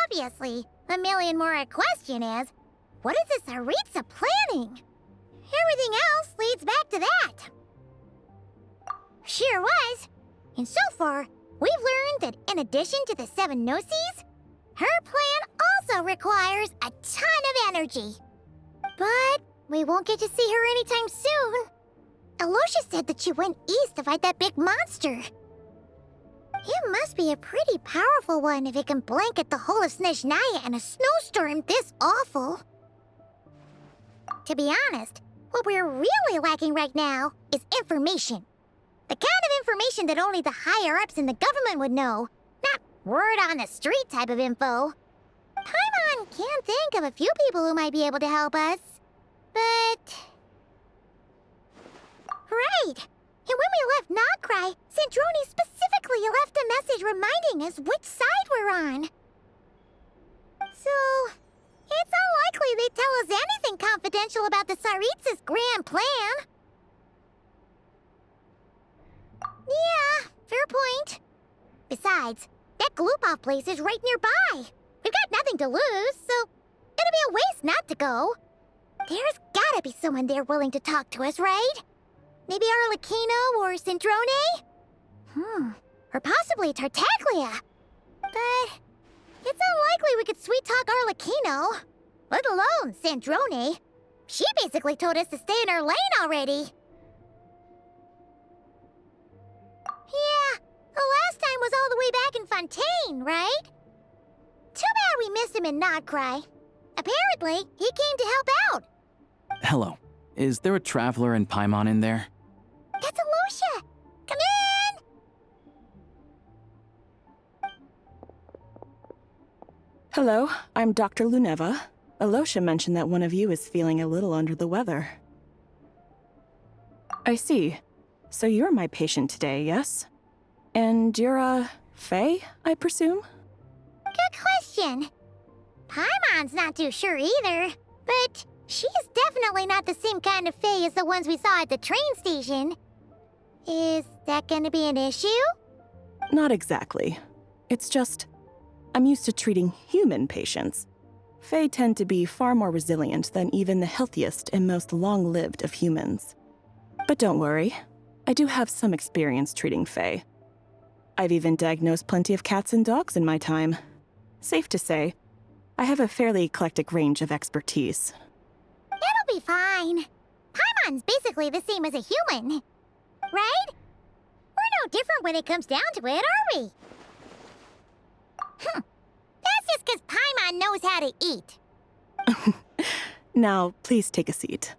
Obviously, the million more question is, what is this Tsaritsa planning? Everything else leads back to that. Sure was. And so far, we've learned that in addition to the 7 Gnosis, her plan also requires a ton of energy. But we won't get to see her anytime soon. Aloysia said that she went east to fight that big monster. It must be a pretty powerful one if it can blanket the whole of Snezhnaya in a snowstorm this awful. To be honest, what we're really lacking right now is information. The kind of information that only the higher-ups in the government would know. Not word on the street type of info. Paimon can think of a few people who might be able to help us. But... Right! And when we left Nogcry, Sandroni specifically left a message reminding us which side we're on. So... it's unlikely they'd tell us anything confidential special about the Tsaritsa's grand plan. Yeah, fair point. Besides, that Gloop-Off place is right nearby. We've got nothing to lose, so it'd be a waste not to go. There's gotta be someone there willing to talk to us, right? Maybe Arlecchino or Cendrone? Or possibly Tartaglia. But it's unlikely we could sweet-talk Arlecchino, let alone Cendrone. She basically told us to stay in her lane already. Yeah, the last time was all the way back in Fontaine, right? Too bad we missed him in Nodcry. Apparently, he came to help out. Hello. Is there a traveler in Paimon in there? That's Alosha! Come in! Hello, I'm Dr. Luneva. Alosha mentioned that one of you is feeling a little under the weather. I see. So you're my patient today, yes? And you're, Faye, I presume? Good question. Paimon's not too sure either, but she's definitely not the same kind of Fae as the ones we saw at the train station. Is that gonna be an issue? Not exactly. It's just, I'm used to treating human patients. Fae tend to be far more resilient than even the healthiest and most long-lived of humans. But don't worry, I do have some experience treating Fae. I've even diagnosed plenty of cats and dogs in my time. Safe to say, I have a fairly eclectic range of expertise. It'll be fine. Paimon's basically the same as a human. Right? We're no different when it comes down to it, are we? That's just because Paimon knows how to eat. Now, please take a seat.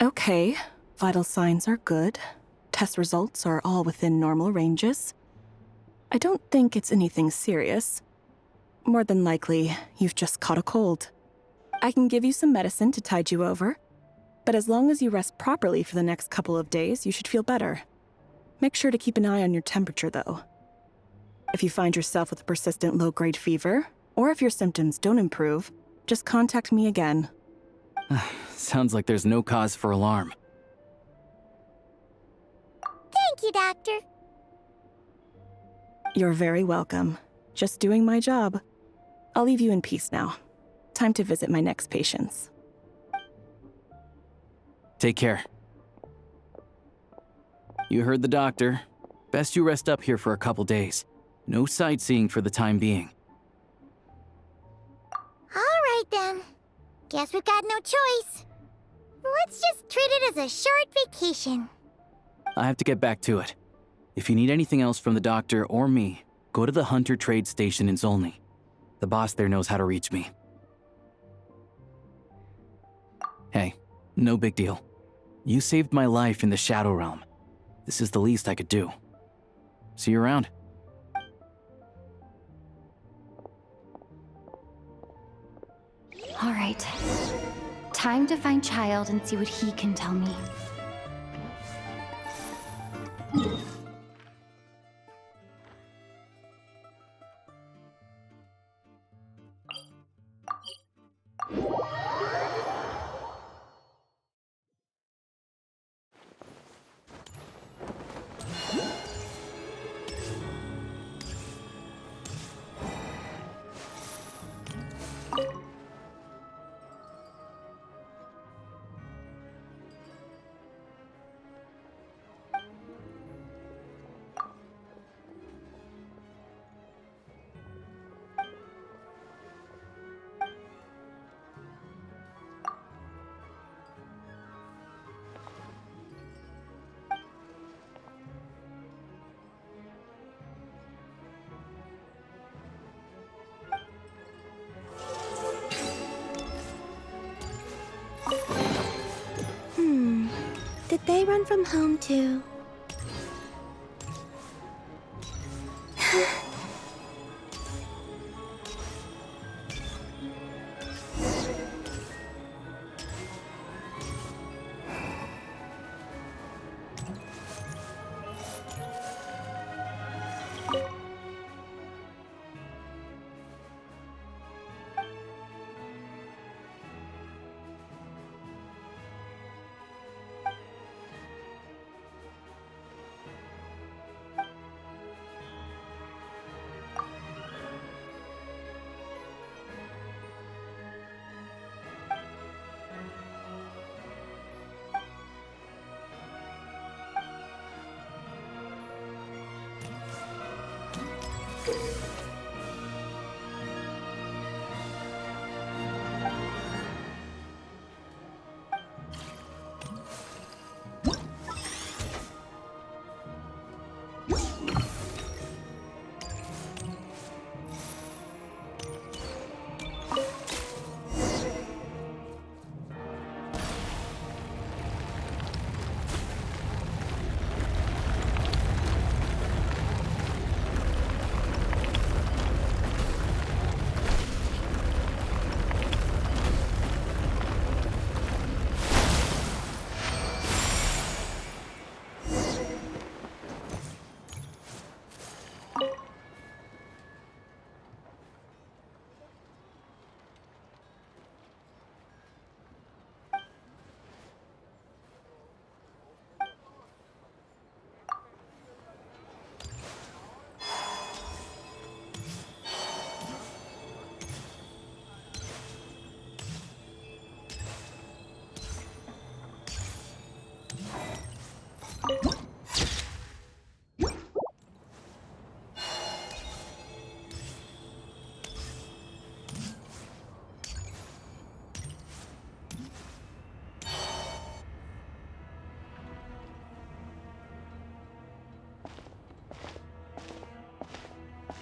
Okay, vital signs are good. Test results are all within normal ranges. I don't think it's anything serious. More than likely, you've just caught a cold. I can give you some medicine to tide you over, but as long as you rest properly for the next couple of days, you should feel better. Make sure to keep an eye on your temperature, though. If you find yourself with a persistent low-grade fever, or if your symptoms don't improve, just contact me again. Sounds like there's no cause for alarm. Thank you, Doctor. You're very welcome. Just doing my job. I'll leave you in peace now. Time to visit my next patients. Take care. You heard the doctor. Best you rest up here for a couple days. No sightseeing for the time being. All right, then. Guess we've got no choice. Let's just treat it as a short vacation. I have to get back to it. If you need anything else from the doctor or me, go to the Hunter Trade Station in Zolny. The boss there knows how to reach me. Hey, no big deal. You saved my life in the Shadow Realm. This is the least I could do. See you around. All right. Time to find Child and see what he can tell me. Did they run from home too?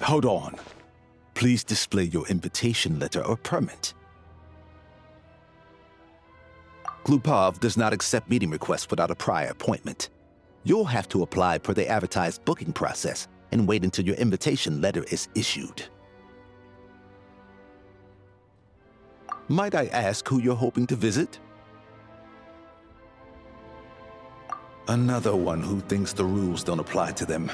Hold on. Please display your invitation letter or permit. Glupov does not accept meeting requests without a prior appointment. You'll have to apply per the advertised booking process and wait until your invitation letter is issued. Might I ask who you're hoping to visit? Another one who thinks the rules don't apply to them.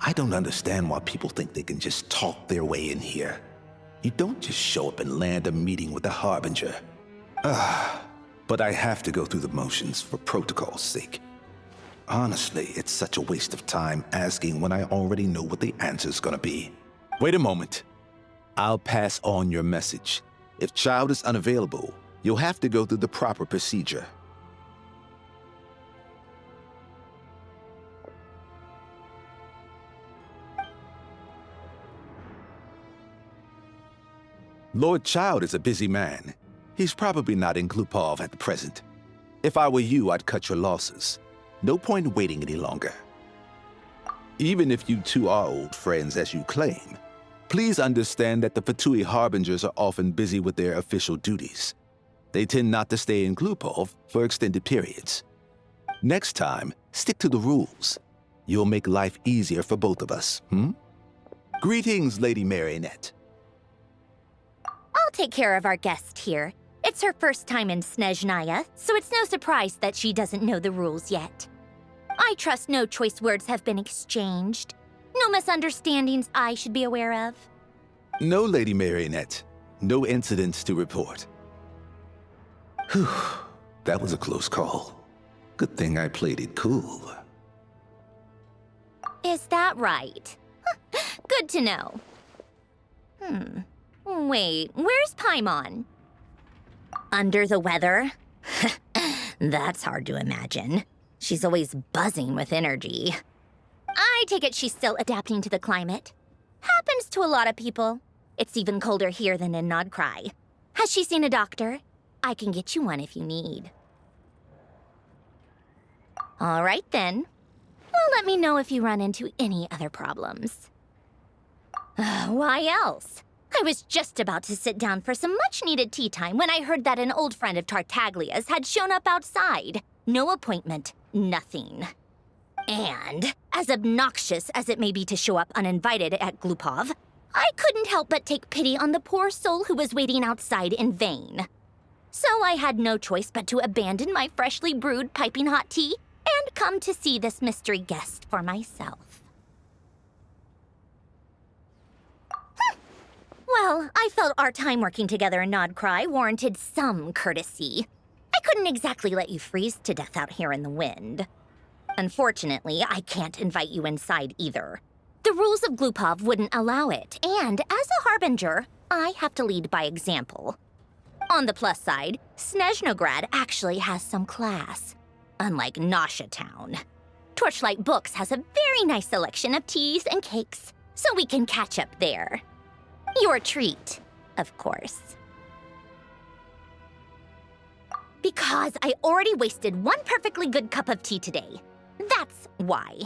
I don't understand why people think they can just talk their way in here. You don't just show up and land a meeting with the Harbinger. But I have to go through the motions for protocol's sake. Honestly, it's such a waste of time asking when I already know what the answer's gonna be. Wait a moment. I'll pass on your message. If Child is unavailable, you'll have to go through the proper procedure. Lord Child is a busy man. He's probably not in Glupov at the present. If I were you, I'd cut your losses. No point waiting any longer. Even if you two are old friends as you claim, please understand that the Fatui Harbingers are often busy with their official duties. They tend not to stay in Glupov for extended periods. Next time, stick to the rules. You'll make life easier for both of us, Greetings, Lady Marionette. I'll take care of our guest here. It's her first time in Snezhnaya, so it's no surprise that she doesn't know the rules yet. I trust no choice words have been exchanged. No misunderstandings I should be aware of. No, Lady Marionette. No incidents to report. Whew, that was a close call. Good thing I played it cool. Is that right? Good to know. Wait, where's Paimon? Under the weather? That's hard to imagine. She's always buzzing with energy. I take it she's still adapting to the climate. Happens to a lot of people. It's even colder here than in Nodcry. Has she seen a doctor? I can get you one if you need. All right then. Well, let me know if you run into any other problems. Why else? I was just about to sit down for some much-needed tea time when I heard that an old friend of Tartaglia's had shown up outside. No appointment, nothing. And, as obnoxious as it may be to show up uninvited at Glupov, I couldn't help but take pity on the poor soul who was waiting outside in vain. So I had no choice but to abandon my freshly brewed piping hot tea and come to see this mystery guest for myself. Well, I felt our time working together in Nodcry warranted some courtesy. I couldn't exactly let you freeze to death out here in the wind. Unfortunately, I can't invite you inside either. The rules of Glupov wouldn't allow it, and as a Harbinger, I have to lead by example. On the plus side, Snezhnograd actually has some class, unlike Nasha Town. Torchlight Books has a very nice selection of teas and cakes, so we can catch up there. Your treat, of course. Because I already wasted one perfectly good cup of tea today. That's why.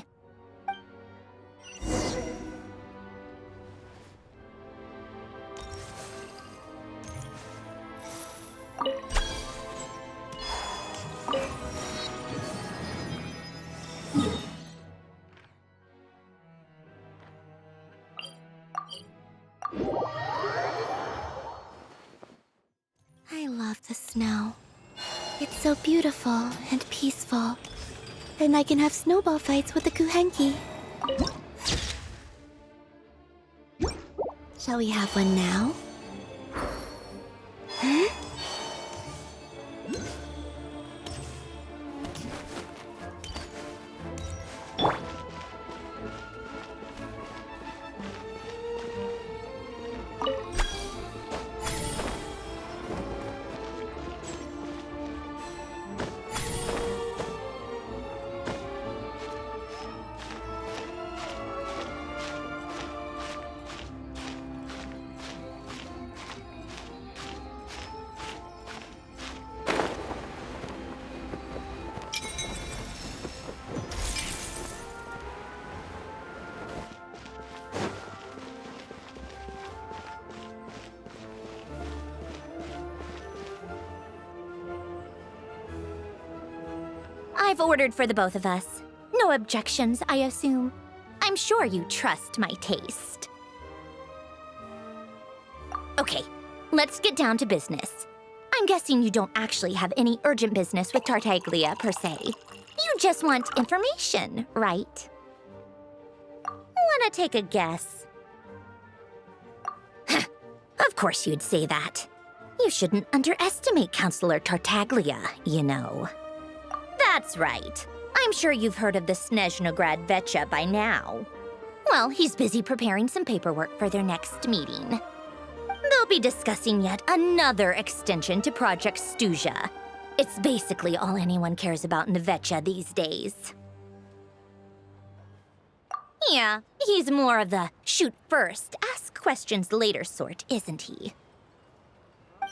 I love the snow. It's so beautiful and peaceful. And I can have snowball fights with the Kuhenki. Shall we have one now? Huh? I've ordered for the both of us. No objections, I assume. I'm sure you trust my taste. Okay, let's get down to business. I'm guessing you don't actually have any urgent business with Tartaglia, per se. You just want information, right? Wanna take a guess? Of course you'd say that. You shouldn't underestimate Counselor Tartaglia, you know. That's right. I'm sure you've heard of the Snezhnograd Vecha by now. Well, he's busy preparing some paperwork for their next meeting. They'll be discussing yet another extension to Project Stuzha. It's basically all anyone cares about in the Vecha these days. Yeah, he's more of the shoot first, ask questions later sort, isn't he?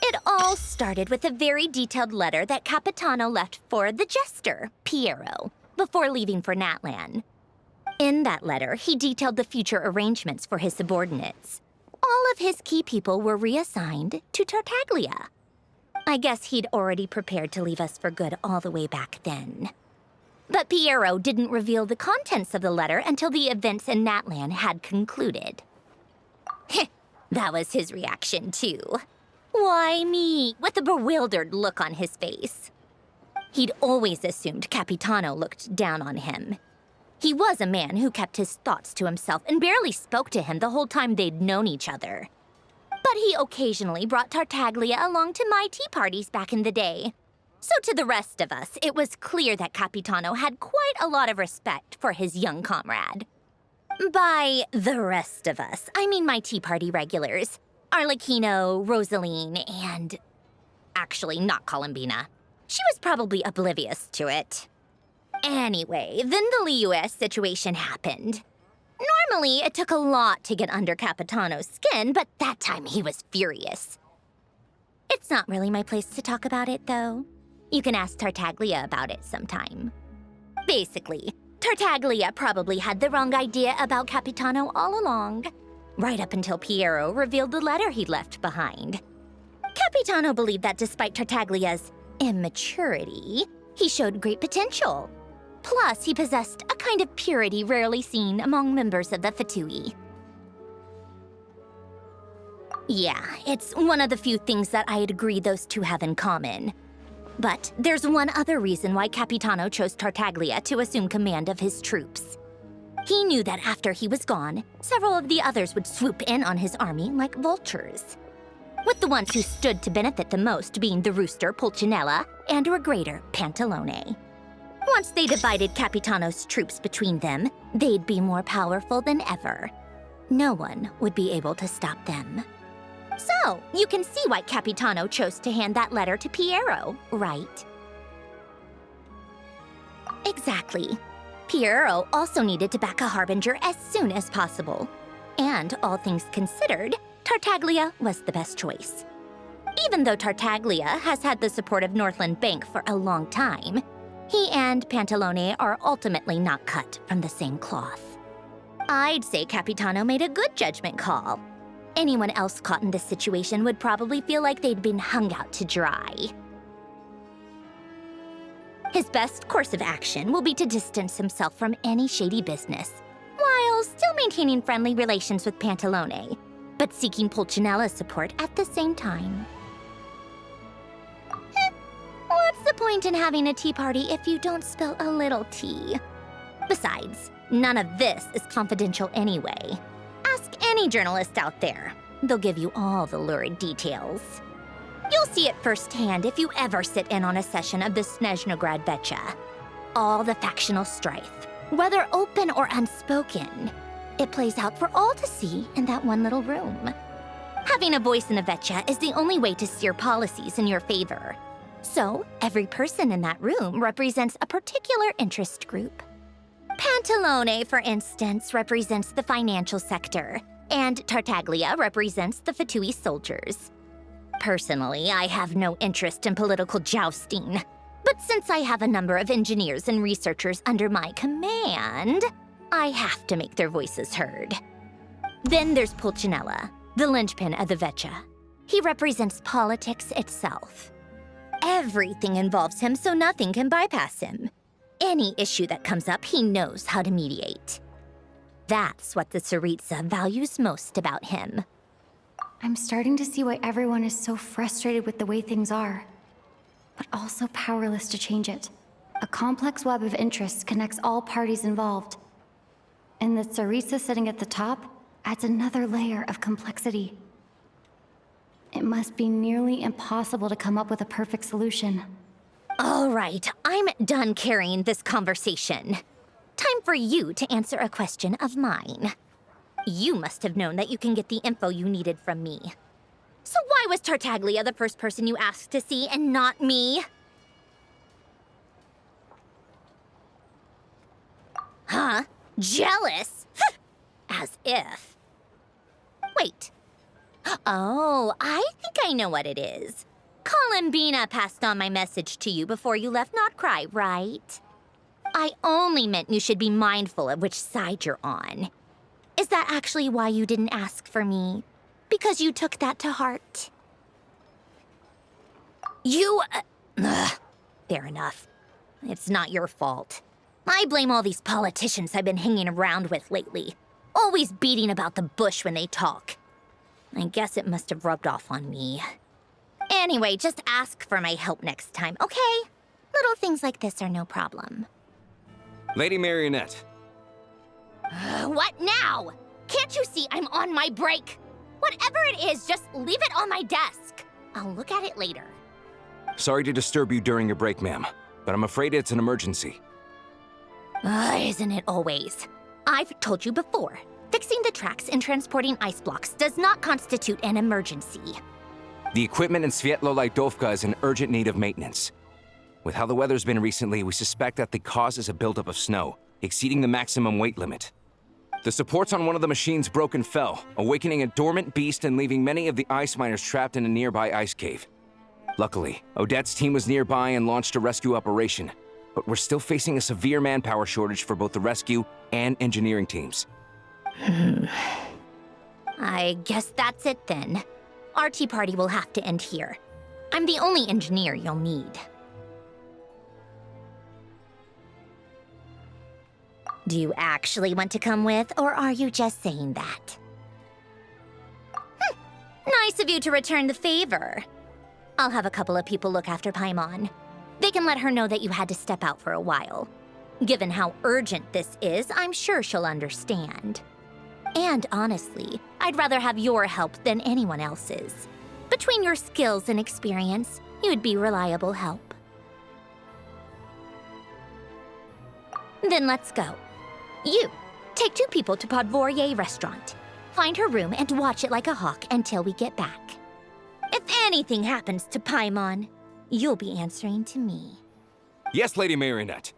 It all started with a very detailed letter that Capitano left for the jester, Piero, before leaving for Natlan. In that letter, he detailed the future arrangements for his subordinates. All of his key people were reassigned to Tartaglia. I guess he'd already prepared to leave us for good all the way back then. But Piero didn't reveal the contents of the letter until the events in Natlan had concluded. That was his reaction, too. Why me? With a bewildered look on his face. He'd always assumed Capitano looked down on him. He was a man who kept his thoughts to himself and barely spoke to him the whole time they'd known each other. But he occasionally brought Tartaglia along to my tea parties back in the day. So to the rest of us, it was clear that Capitano had quite a lot of respect for his young comrade. By the rest of us, I mean my tea party regulars. Arlecchino, Rosaline, and... actually, not Columbina. She was probably oblivious to it. Anyway, then the Liu-S situation happened. Normally, it took a lot to get under Capitano's skin, but that time he was furious. It's not really my place to talk about it, though. You can ask Tartaglia about it sometime. Basically, Tartaglia probably had the wrong idea about Capitano all along. Right up until Piero revealed the letter he'd left behind. Capitano believed that despite Tartaglia's immaturity, he showed great potential. Plus, he possessed a kind of purity rarely seen among members of the Fatui. Yeah, it's one of the few things that I'd agree those two have in common. But there's one other reason why Capitano chose Tartaglia to assume command of his troops. He knew that after he was gone, several of the others would swoop in on his army like vultures. With the ones who stood to benefit the most being the rooster Pulcinella and regrader Pantalone. Once they divided Capitano's troops between them, they'd be more powerful than ever. No one would be able to stop them. So, you can see why Capitano chose to hand that letter to Piero, right? Exactly. Piero also needed to back a harbinger as soon as possible. And all things considered, Tartaglia was the best choice. Even though Tartaglia has had the support of Northland Bank for a long time, he and Pantalone are ultimately not cut from the same cloth. I'd say Capitano made a good judgment call. Anyone else caught in this situation would probably feel like they'd been hung out to dry. His best course of action will be to distance himself from any shady business, while still maintaining friendly relations with Pantalone, but seeking Pulcinella's support at the same time. What's the point in having a tea party if you don't spill a little tea? Besides, none of this is confidential anyway. Ask any journalist out there. They'll give you all the lurid details. You'll see it firsthand if you ever sit in on a session of the Snezhnograd Vecha. All the factional strife, whether open or unspoken, it plays out for all to see in that one little room. Having a voice in the Vecha is the only way to steer policies in your favor. So, every person in that room represents a particular interest group. Pantalone, for instance, represents the financial sector, and Tartaglia represents the Fatui soldiers. Personally, I have no interest in political jousting, but since I have a number of engineers and researchers under my command, I have to make their voices heard. Then there's Pulcinella, the linchpin of the Vecha. He represents politics itself. Everything involves him, so nothing can bypass him. Any issue that comes up, he knows how to mediate. That's what the Tsaritsa values most about him. I'm starting to see why everyone is so frustrated with the way things are, but also powerless to change it. A complex web of interests connects all parties involved. And the Tsaritsa sitting at the top adds another layer of complexity. It must be nearly impossible to come up with a perfect solution. All right, I'm done carrying this conversation. Time for you to answer a question of mine. You must have known that you can get the info you needed from me. So why was Tartaglia the first person you asked to see and not me? Huh? Jealous? As if. Wait. Oh, I think I know what it is. Columbina passed on my message to you before you left Notcry, right? I only meant you should be mindful of which side you're on. Is that actually why you didn't ask for me? Because you took that to heart? Fair enough. It's not your fault. I blame all these politicians I've been hanging around with lately. Always beating about the bush when they talk. I guess it must have rubbed off on me. Anyway, just ask for my help next time, okay? Little things like this are no problem. Lady Marionette. What now? Can't you see I'm on my break? Whatever it is, just leave it on my desk. I'll look at it later. Sorry to disturb you during your break, ma'am, but I'm afraid it's an emergency. Isn't it always? I've told you before, fixing the tracks and transporting ice blocks does not constitute an emergency. The equipment in Svietlo-Lidovka is in urgent need of maintenance. With how the weather's been recently, we suspect that the cause is a buildup of snow, exceeding the maximum weight limit. The supports on one of the machines broke and fell, awakening a dormant beast and leaving many of the ice miners trapped in a nearby ice cave. Luckily, Odette's team was nearby and launched a rescue operation, but we're still facing a severe manpower shortage for both the rescue and engineering teams. I guess that's it then. Our tea party will have to end here. I'm the only engineer you'll need. Do you actually want to come with, or are you just saying that? Nice of you to return the favor. I'll have a couple of people look after Paimon. They can let her know that you had to step out for a while. Given how urgent this is, I'm sure she'll understand. And honestly, I'd rather have your help than anyone else's. Between your skills and experience, you'd be reliable help. Then let's go. You, take 2 people to Podvorier restaurant. Find her room and watch it like a hawk until we get back. If anything happens to Paimon, you'll be answering to me. Yes, Lady Marionette.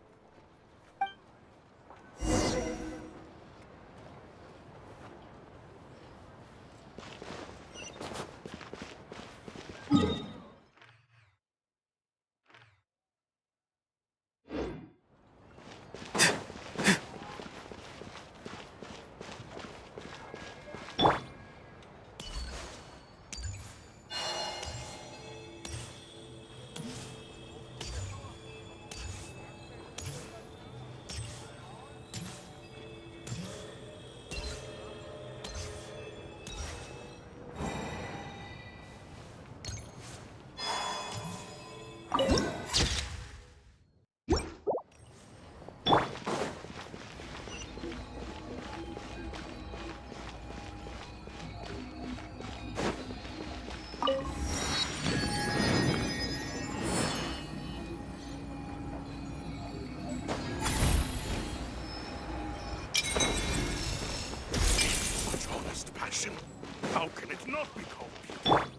Genshin. How can it not be called beauty?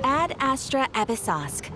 Ad Astra Abyssosque.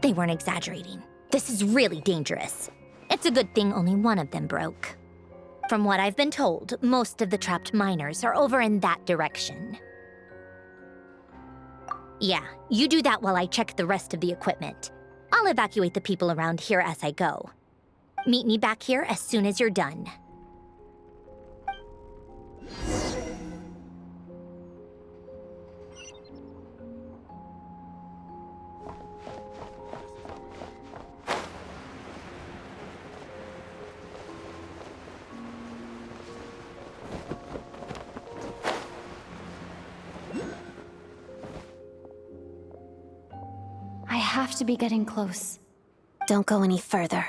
They weren't exaggerating. This is really dangerous. It's a good thing only one of them broke. From what I've been told, most of the trapped miners are over in that direction. Yeah, you do that while I check the rest of the equipment. I'll evacuate the people around here as I go. Meet me back here as soon as you're done. I have to be getting close. Don't go any further.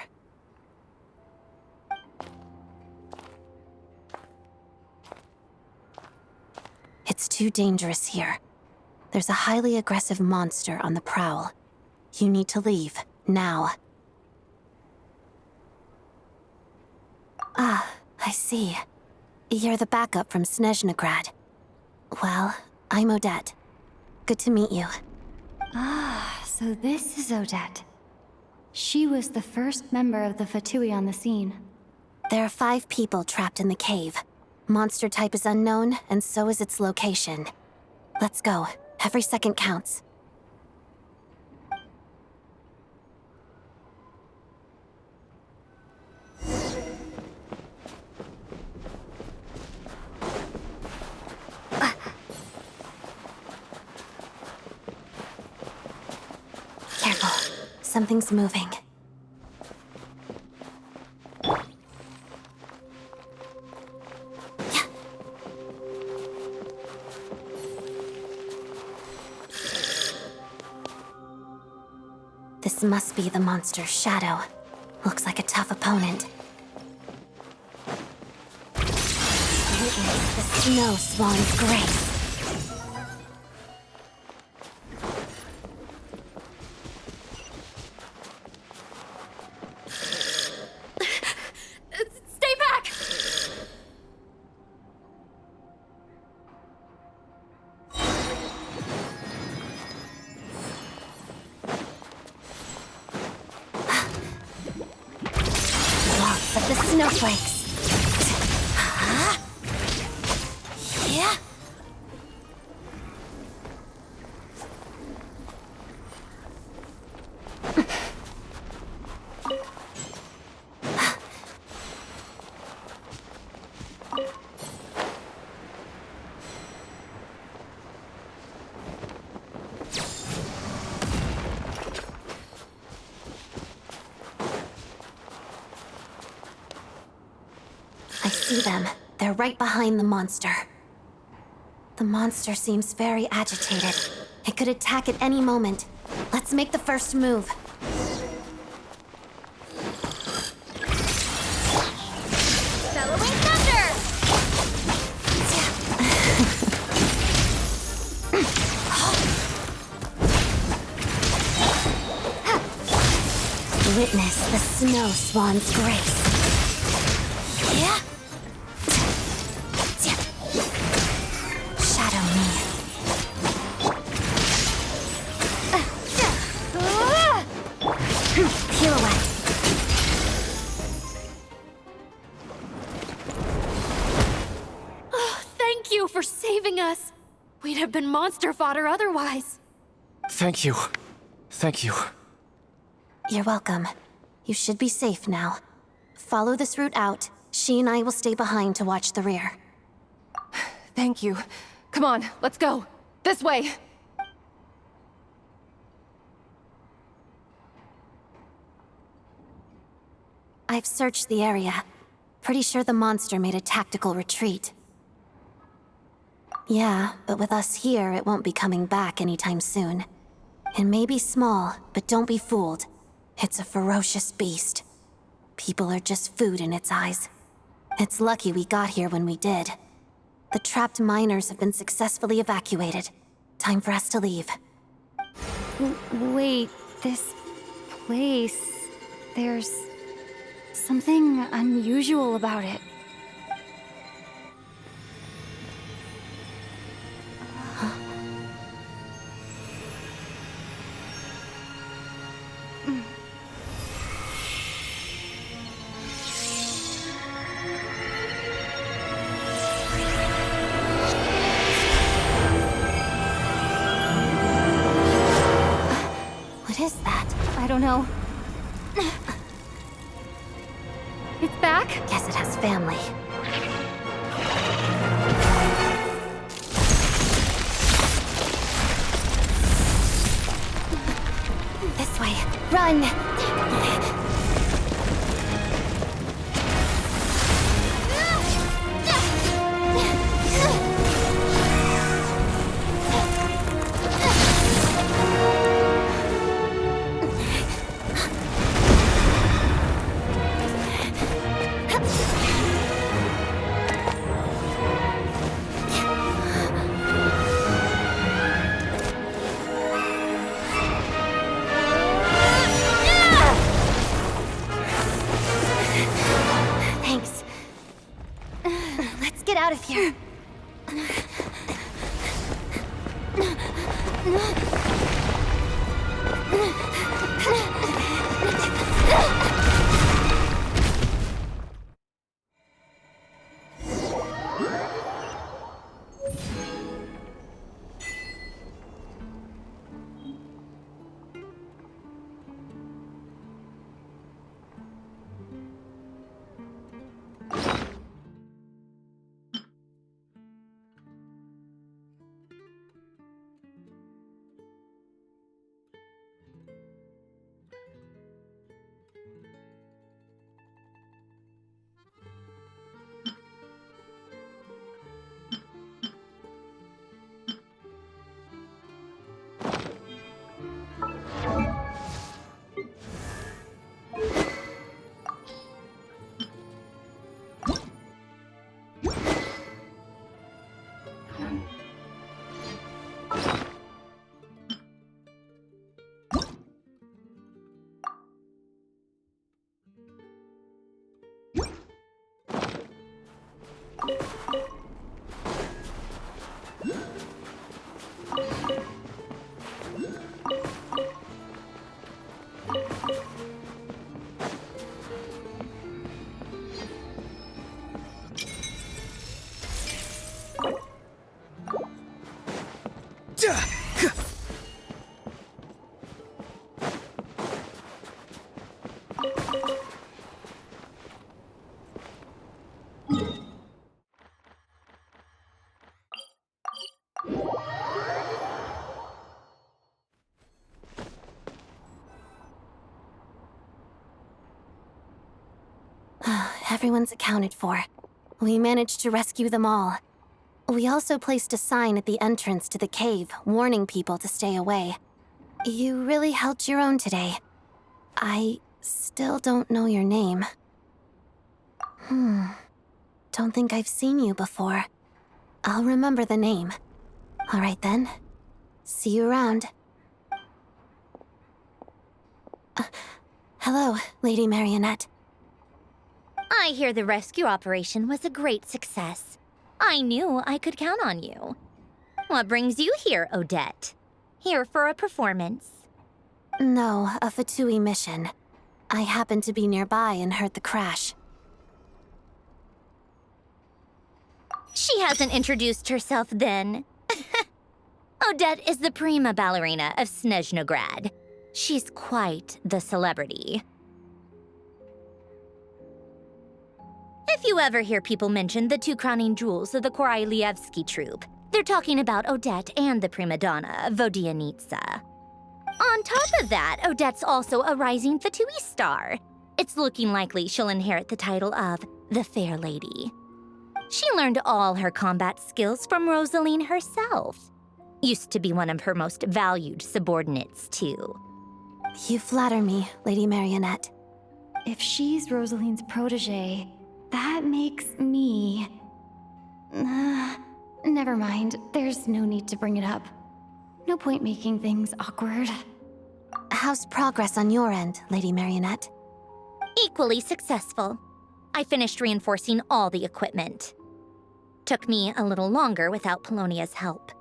It's too dangerous here. There's a highly aggressive monster on the prowl. You need to leave, now. Ah, I see. You're the backup from Snezhnaya. Well, I'm Odette. Good to meet you. Ah, so this is Odette. She was the first member of the Fatui on the scene. There are 5 people trapped in the cave. Monster type is unknown, and so is its location. Let's go. Every second counts. Careful. Something's moving. This must be the monster's shadow. Looks like a tough opponent. Witness the snow swan's grace. Stay back! Lots of the snowflakes. Yeah. I see them. They're right behind the monster. The monster seems very agitated. It could attack at any moment. Let's make the first move. Bellowing thunder! Witness the snow swan's grace. Yeah. Shadow me. Pirouette. Oh, thank you for saving us. We'd have been monster fodder otherwise. Thank you. Thank you. You're welcome. You should be safe now. Follow this route out. She and I will stay behind to watch the rear. Thank you. Come on, let's go. This way. I've searched the area. Pretty sure the monster made a tactical retreat. Yeah, but with us here, it won't be coming back anytime soon. It may be small, but don't be fooled. It's a ferocious beast. People are just food in its eyes. It's lucky we got here when we did. The trapped miners have been successfully evacuated. Time for us to leave. Wait, this place... There's... something unusual about it. What is that? I don't know. It's back? Guess it has family. This way. Run! Thanks. Let's get out of here. Everyone's accounted for. We managed to rescue them all. We also placed a sign at the entrance to the cave, warning people to stay away. You really held your own today. I still don't know your name. Don't think I've seen you before. I'll remember the name. All right then. See you around. Hello, Lady Marionette. I hear the rescue operation was a great success. I knew I could count on you. What brings you here, Odette? Here for a performance? No, a Fatui mission. I happened to be nearby and heard the crash. She hasn't introduced herself then. Odette is the prima ballerina of Snezhnograd. She's quite the celebrity. If If you ever hear people mention the two crowning jewels of the Kari-Lievsky troupe, they're talking about Odette and the prima donna, Vodianitsa. On top of that, Odette's also a rising Fatui star. It's looking likely she'll inherit the title of the Fair Lady. She learned all her combat skills from Rosaline herself. Used to be one of her most valued subordinates, too. You flatter me, Lady Marionette. If she's Rosaline's protege, that makes me... never mind. There's no need to bring it up. No point making things awkward. How's progress on your end, Lady Marionette? Equally successful. I finished reinforcing all the equipment. Took me a little longer without Polonia's help.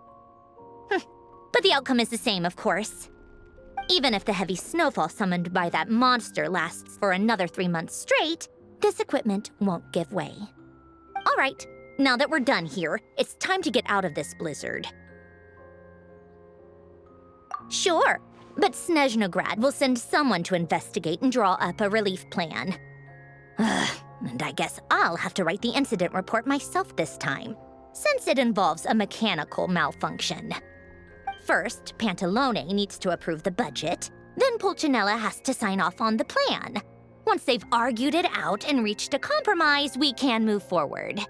But the outcome is the same, of course. Even if the heavy snowfall summoned by that monster lasts for another 3 months straight, this equipment won't give way. All right, now that we're done here, it's time to get out of this blizzard. Sure, but Snezhnograd will send someone to investigate and draw up a relief plan. And I guess I'll have to write the incident report myself this time, since it involves a mechanical malfunction. First, Pantalone needs to approve the budget, then Pulcinella has to sign off on the plan. Once they've argued it out and reached a compromise, we can move forward.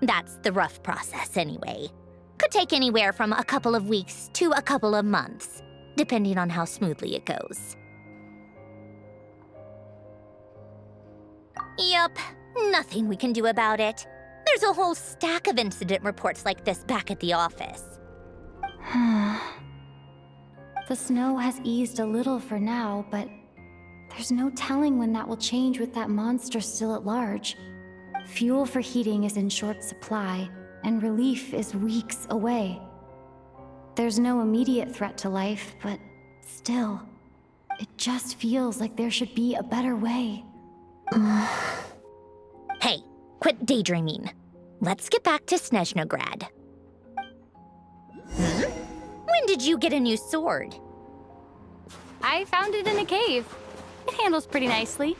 That's the rough process anyway. Could take anywhere from a couple of weeks to a couple of months, depending on how smoothly it goes. Yup, nothing we can do about it. There's a whole stack of incident reports like this back at the office. The snow has eased a little for now, but there's no telling when that will change with that monster still at large. Fuel for heating is in short supply, and relief is weeks away. There's no immediate threat to life, but still, it just feels like there should be a better way. Hey, quit daydreaming. Let's get back to Snezhnograd. When did you get a new sword? I found it in a cave. It handles pretty nicely.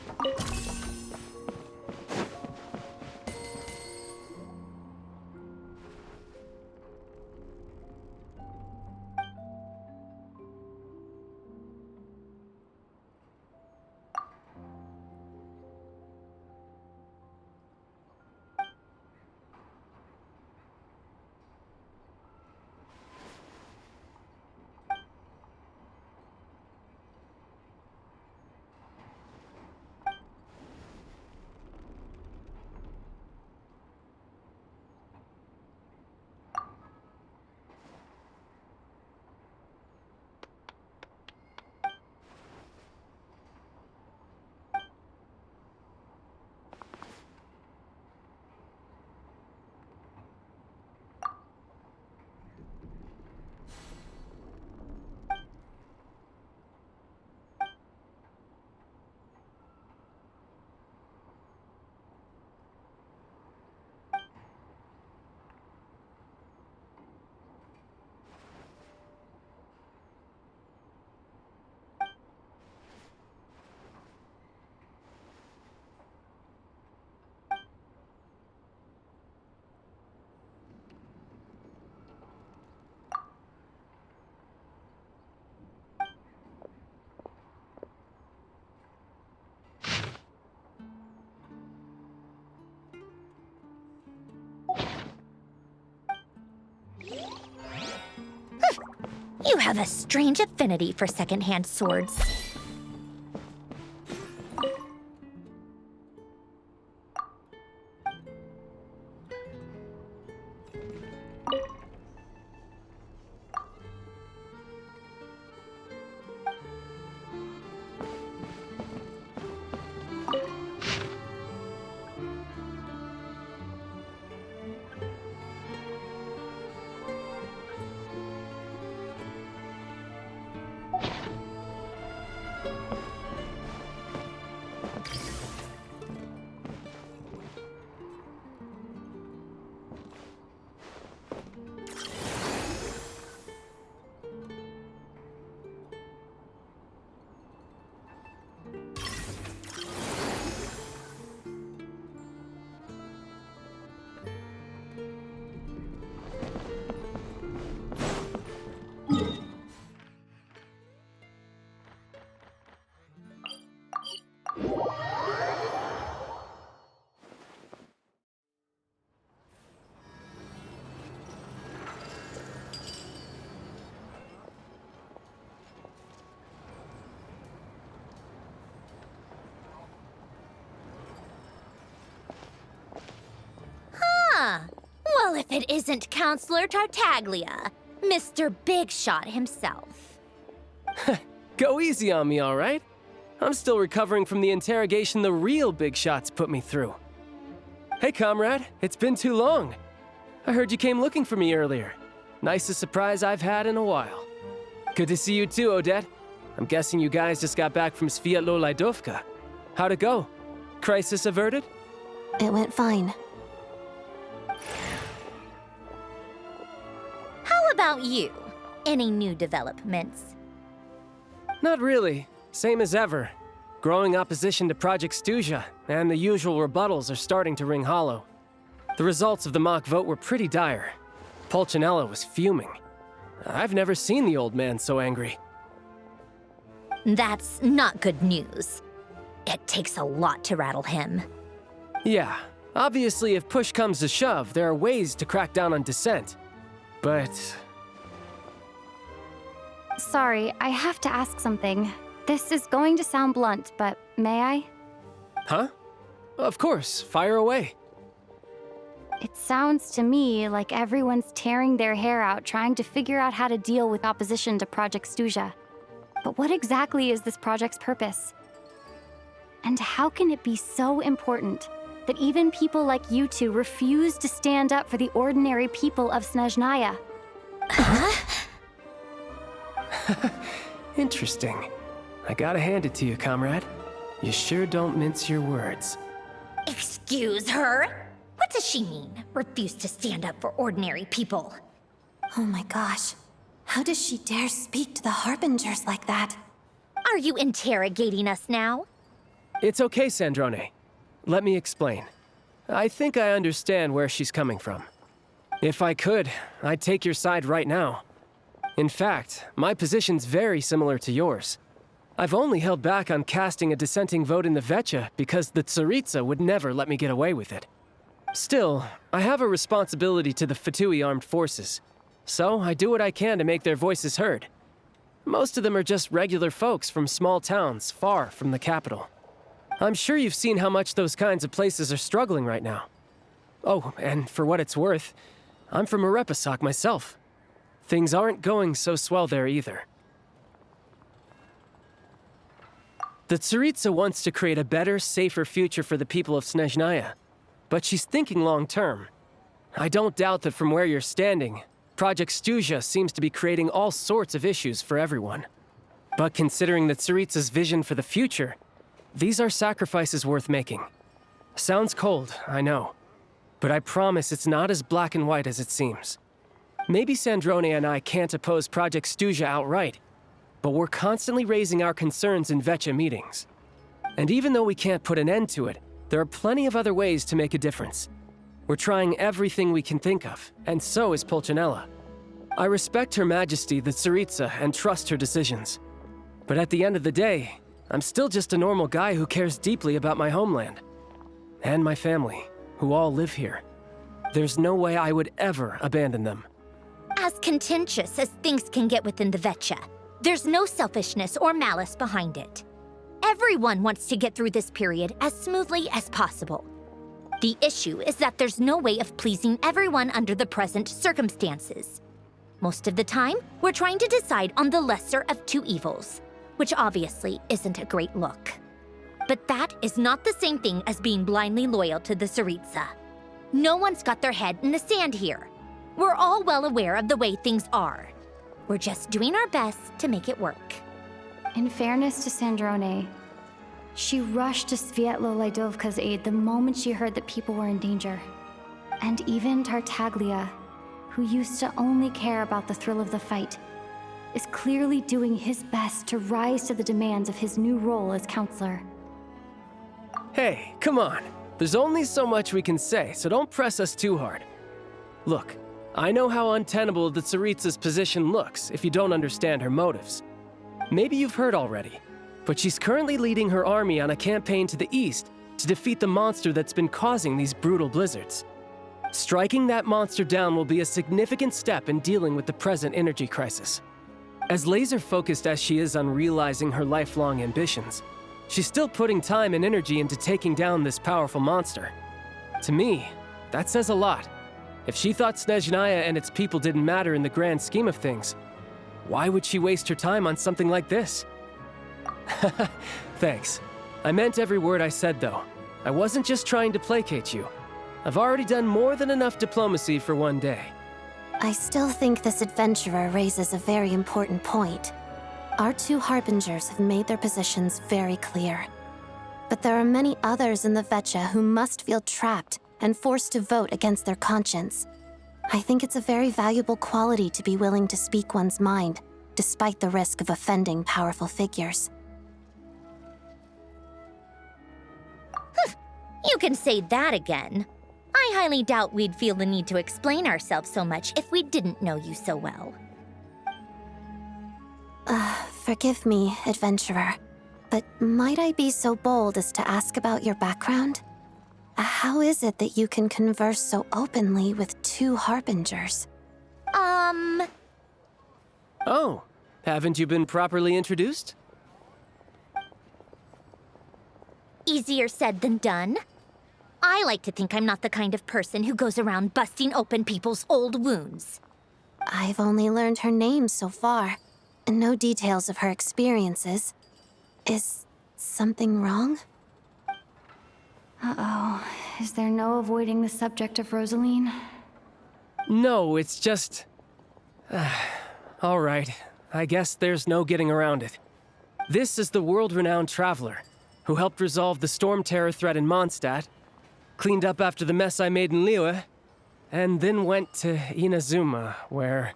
You have a strange affinity for secondhand swords. Well, if it isn't Counselor Tartaglia, Mr. Big Shot himself. Go easy on me, all right? I'm still recovering from the interrogation the real Big Shots put me through. Hey, comrade, it's been too long. I heard you came looking for me earlier. Nicest surprise I've had in a while. Good to see you too, Odette. I'm guessing you guys just got back from Sviatlo-Laidovka. How'd it go? Crisis averted? It went fine. How about you? Any new developments? Not really. Same as ever. Growing opposition to Project Stuzha, and the usual rebuttals are starting to ring hollow. The results of the mock vote were pretty dire. Pulcinella was fuming. I've never seen the old man so angry. That's not good news. It takes a lot to rattle him. Yeah, obviously if push comes to shove, there are ways to crack down on dissent. But... Sorry, I have to ask something. This is going to sound blunt, but may I? Huh? Of course, fire away. It sounds to me like everyone's tearing their hair out trying to figure out how to deal with opposition to Project Stuzha. But what exactly is this project's purpose? And how can it be so important that even people like you two refuse to stand up for the ordinary people of Snezhnaya? Interesting. I gotta hand it to you, comrade. You sure don't mince your words. Excuse her? What does she mean, refuse to stand up for ordinary people? Oh my gosh. How does she dare speak to the Harbingers like that? Are you interrogating us now? It's okay, Sandrone. Let me explain. I think I understand where she's coming from. If I could, I'd take your side right now. In fact, my position's very similar to yours. I've only held back on casting a dissenting vote in the Vecha because the Tsaritsa would never let me get away with it. Still, I have a responsibility to the Fatui armed forces, so I do what I can to make their voices heard. Most of them are just regular folks from small towns far from the capital. I'm sure you've seen how much those kinds of places are struggling right now. Oh, and for what it's worth, I'm from Arepasak myself. Things aren't going so swell there either. The Tsaritsa wants to create a better, safer future for the people of Snezhnaya, but she's thinking long-term. I don't doubt that from where you're standing, Project Stuzha seems to be creating all sorts of issues for everyone. But considering the Tsaritsa's vision for the future, these are sacrifices worth making. Sounds cold, I know, but I promise it's not as black and white as it seems. Maybe Sandrone and I can't oppose Project Stuzha outright, but we're constantly raising our concerns in Vecha meetings. And even though we can't put an end to it, there are plenty of other ways to make a difference. We're trying everything we can think of, and so is Pulcinella. I respect Her Majesty, the Tsaritsa, and trust her decisions. But at the end of the day, I'm still just a normal guy who cares deeply about my homeland. And my family, who all live here. There's no way I would ever abandon them. As contentious as things can get within the Vecha, there's no selfishness or malice behind it. Everyone wants to get through this period as smoothly as possible. The issue is that there's no way of pleasing everyone under the present circumstances. Most of the time, we're trying to decide on the lesser of two evils, which obviously isn't a great look. But that is not the same thing as being blindly loyal to the Tsaritsa. No one's got their head in the sand here. We're all well aware of the way things are. We're just doing our best to make it work. In fairness to Sandrone, she rushed to Sviatlo-Laidovka's aid the moment she heard that people were in danger. And even Tartaglia, who used to only care about the thrill of the fight, is clearly doing his best to rise to the demands of his new role as counselor. Hey, come on. There's only so much we can say, so don't press us too hard. Look, I know how untenable the Tsaritsa's position looks if you don't understand her motives. Maybe you've heard already, but she's currently leading her army on a campaign to the east to defeat the monster that's been causing these brutal blizzards. Striking that monster down will be a significant step in dealing with the present energy crisis. As laser-focused as she is on realizing her lifelong ambitions, she's still putting time and energy into taking down this powerful monster. To me, that says a lot. If she thought Snezhnaya and its people didn't matter in the grand scheme of things, why would she waste her time on something like this? Thanks. I meant every word I said, though. I wasn't just trying to placate you. I've already done more than enough diplomacy for one day. I still think this adventurer raises a very important point. Our two harbingers have made their positions very clear. But there are many others in the Vecha who must feel trapped and forced to vote against their conscience. I think it's a very valuable quality to be willing to speak one's mind, despite the risk of offending powerful figures. You can say that again. I highly doubt we'd feel the need to explain ourselves so much if we didn't know you so well. Forgive me, adventurer, but might I be so bold as to ask about your background? How is it that you can converse so openly with two harbingers? Oh, haven't you been properly introduced? Easier said than done. I like to think I'm not the kind of person who goes around busting open people's old wounds. I've only learned her name so far, and no details of her experiences. Is something wrong? Uh-oh. Is there no avoiding the subject of Rosaline? No, it's just... All right. I guess there's no getting around it. This is the world-renowned traveler who helped resolve the storm terror threat in Mondstadt, cleaned up after the mess I made in Liyue, and then went to Inazuma, where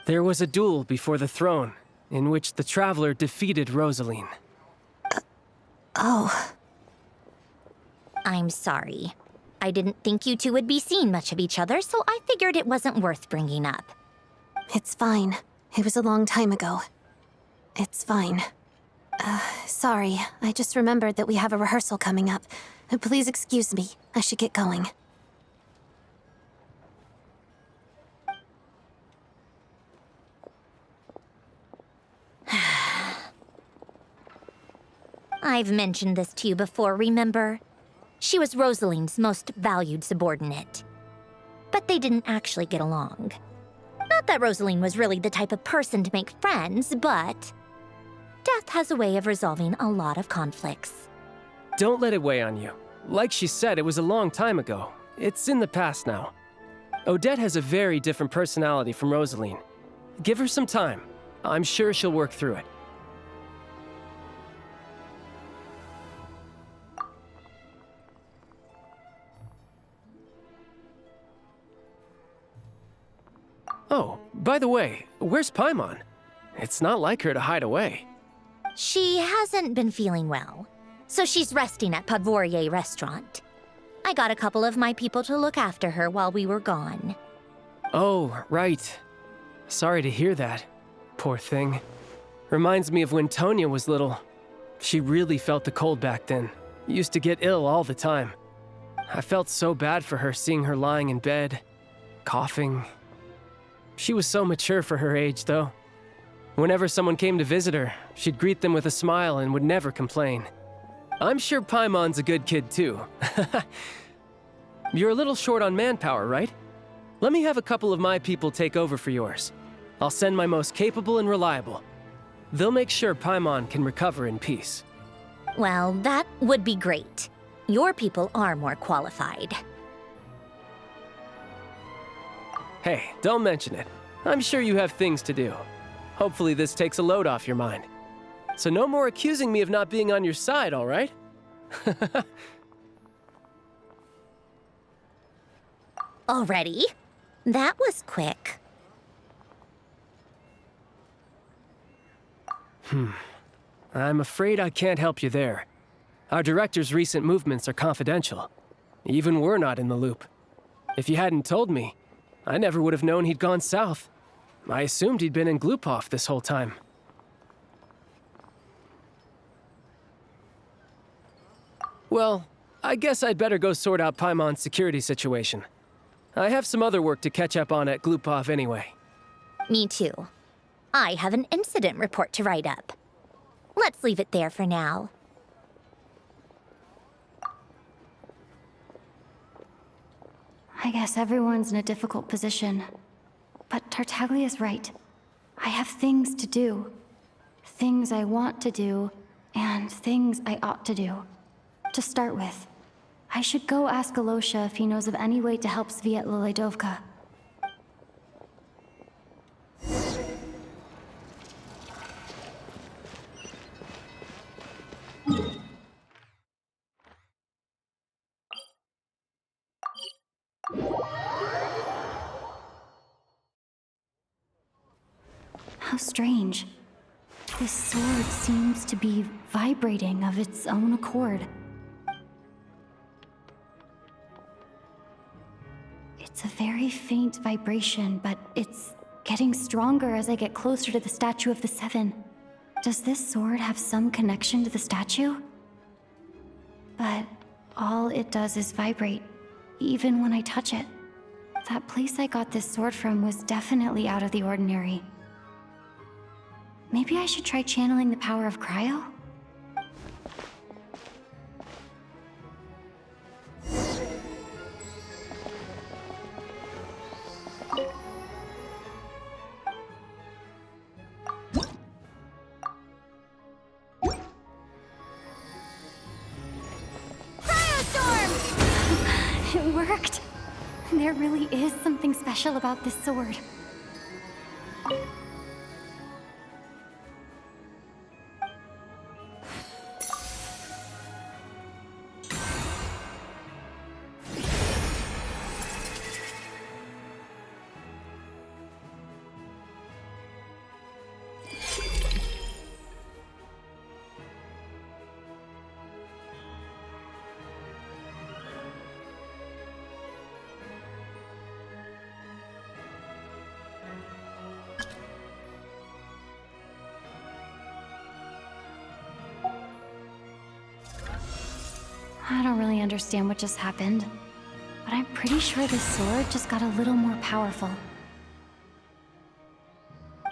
there was a duel before the throne in which the traveler defeated Rosaline. Oh. I'm sorry. I didn't think you two would be seeing much of each other, so I figured it wasn't worth bringing up. It's fine. It was a long time ago. It's fine. Sorry. I just remembered that we have a rehearsal coming up. Please excuse me. I should get going. I've mentioned this to you before, remember? She was Rosaline's most valued subordinate. But they didn't actually get along. Not that Rosaline was really the type of person to make friends, but death has a way of resolving a lot of conflicts. Don't let it weigh on you. Like she said, it was a long time ago. It's in the past now. Odette has a very different personality from Rosaline. Give her some time. I'm sure she'll work through it. Oh, by the way, where's Paimon? It's not like her to hide away. She hasn't been feeling well, so she's resting at Podvorier Restaurant. I got a couple of my people to look after her while we were gone. Oh, right. Sorry to hear that. Poor thing. Reminds me of when Tonya was little. She really felt the cold back then. Used to get ill all the time. I felt so bad for her seeing her lying in bed, coughing. She was so mature for her age, though. Whenever someone came to visit her, she'd greet them with a smile and would never complain. I'm sure Paimon's a good kid, too. You're a little short on manpower, right? Let me have a couple of my people take over for yours. I'll send my most capable and reliable. They'll make sure Paimon can recover in peace. Well, that would be great. Your people are more qualified. Hey, don't mention it. I'm sure you have things to do. Hopefully this takes a load off your mind. So no more accusing me of not being on your side, all right? Already? That was quick. I'm afraid I can't help you there. Our director's recent movements are confidential. Even we're not in the loop. If you hadn't told me, I never would have known he'd gone south. I assumed he'd been in Glupov this whole time. Well, I guess I'd better go sort out Paimon's security situation. I have some other work to catch up on at Glupov anyway. Me too. I have an incident report to write up. Let's leave it there for now. I guess everyone's in a difficult position. But Tartaglia's right. I have things to do. Things I want to do, and things I ought to do. To start with, I should go ask Alosha if he knows of any way to help Sviet Liledovka. How strange. This sword seems to be vibrating of its own accord. It's a very faint vibration, but it's getting stronger as I get closer to the statue of the Seven. Does this sword have some connection to the statue? But all it does is vibrate, even when I touch it. That place I got this sword from was definitely out of the ordinary. Maybe I should try channeling the power of cryo? It worked! There really is something special about this sword. I don't really understand what just happened, but I'm pretty sure this sword just got a little more powerful.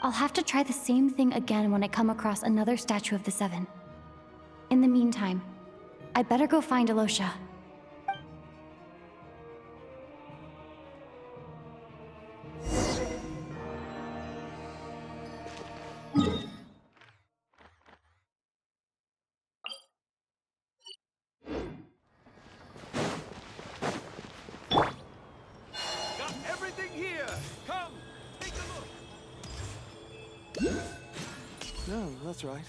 I'll have to try the same thing again when I come across another statue of the Seven. In the meantime, I better go find Alosha. No, that's right.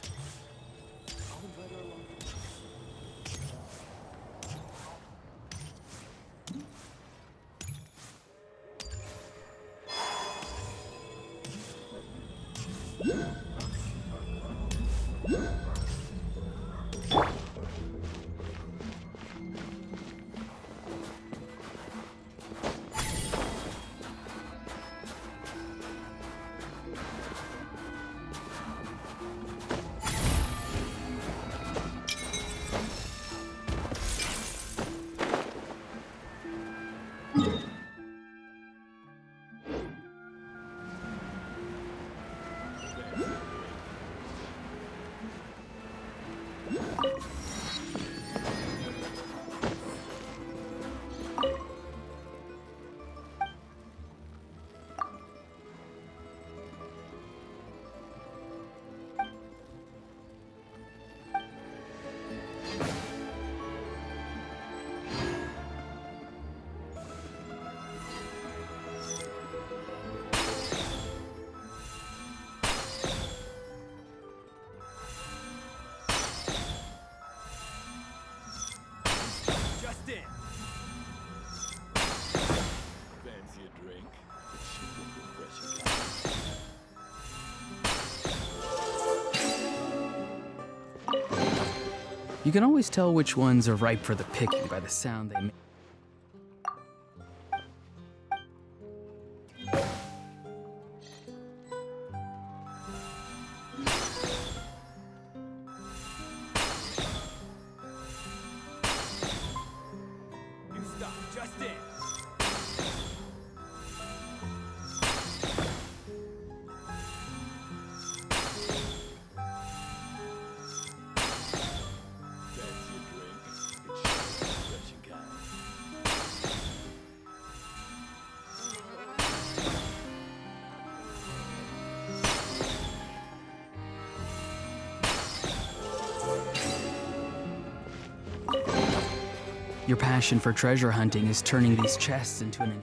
You can always tell which ones are ripe for the picking by the sound they make. Your passion for treasure hunting is turning these chests into an...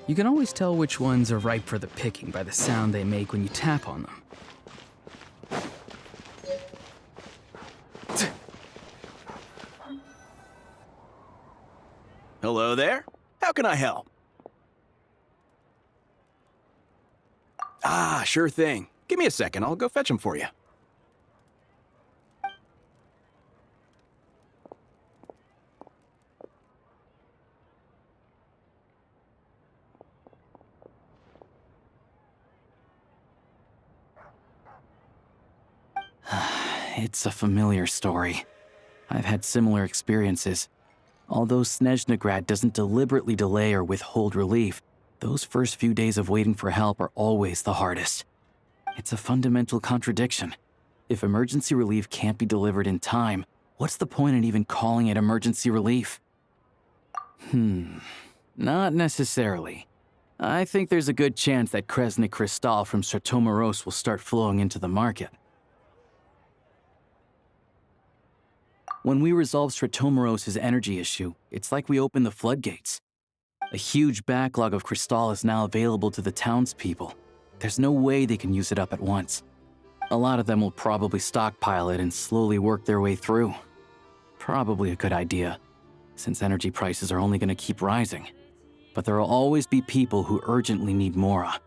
You can always tell which ones are ripe for the picking by the sound they make when you tap on them. Hello there. How can I help? Ah, sure thing. Give me a second. I'll go fetch them for you. It's a familiar story. I've had similar experiences. Although Snezhnagrad doesn't deliberately delay or withhold relief, those first few days of waiting for help are always the hardest. It's a fundamental contradiction. If emergency relief can't be delivered in time, what's the point in even calling it emergency relief? Not necessarily. I think there's a good chance that Kresnik Crystal from Stratomoros will start flowing into the market. When we resolve Stratomoros' energy issue, it's like we open the floodgates. A huge backlog of crystal is now available to the townspeople. There's no way they can use it up at once. A lot of them will probably stockpile it and slowly work their way through. Probably a good idea, since energy prices are only going to keep rising. But there will always be people who urgently need Mora.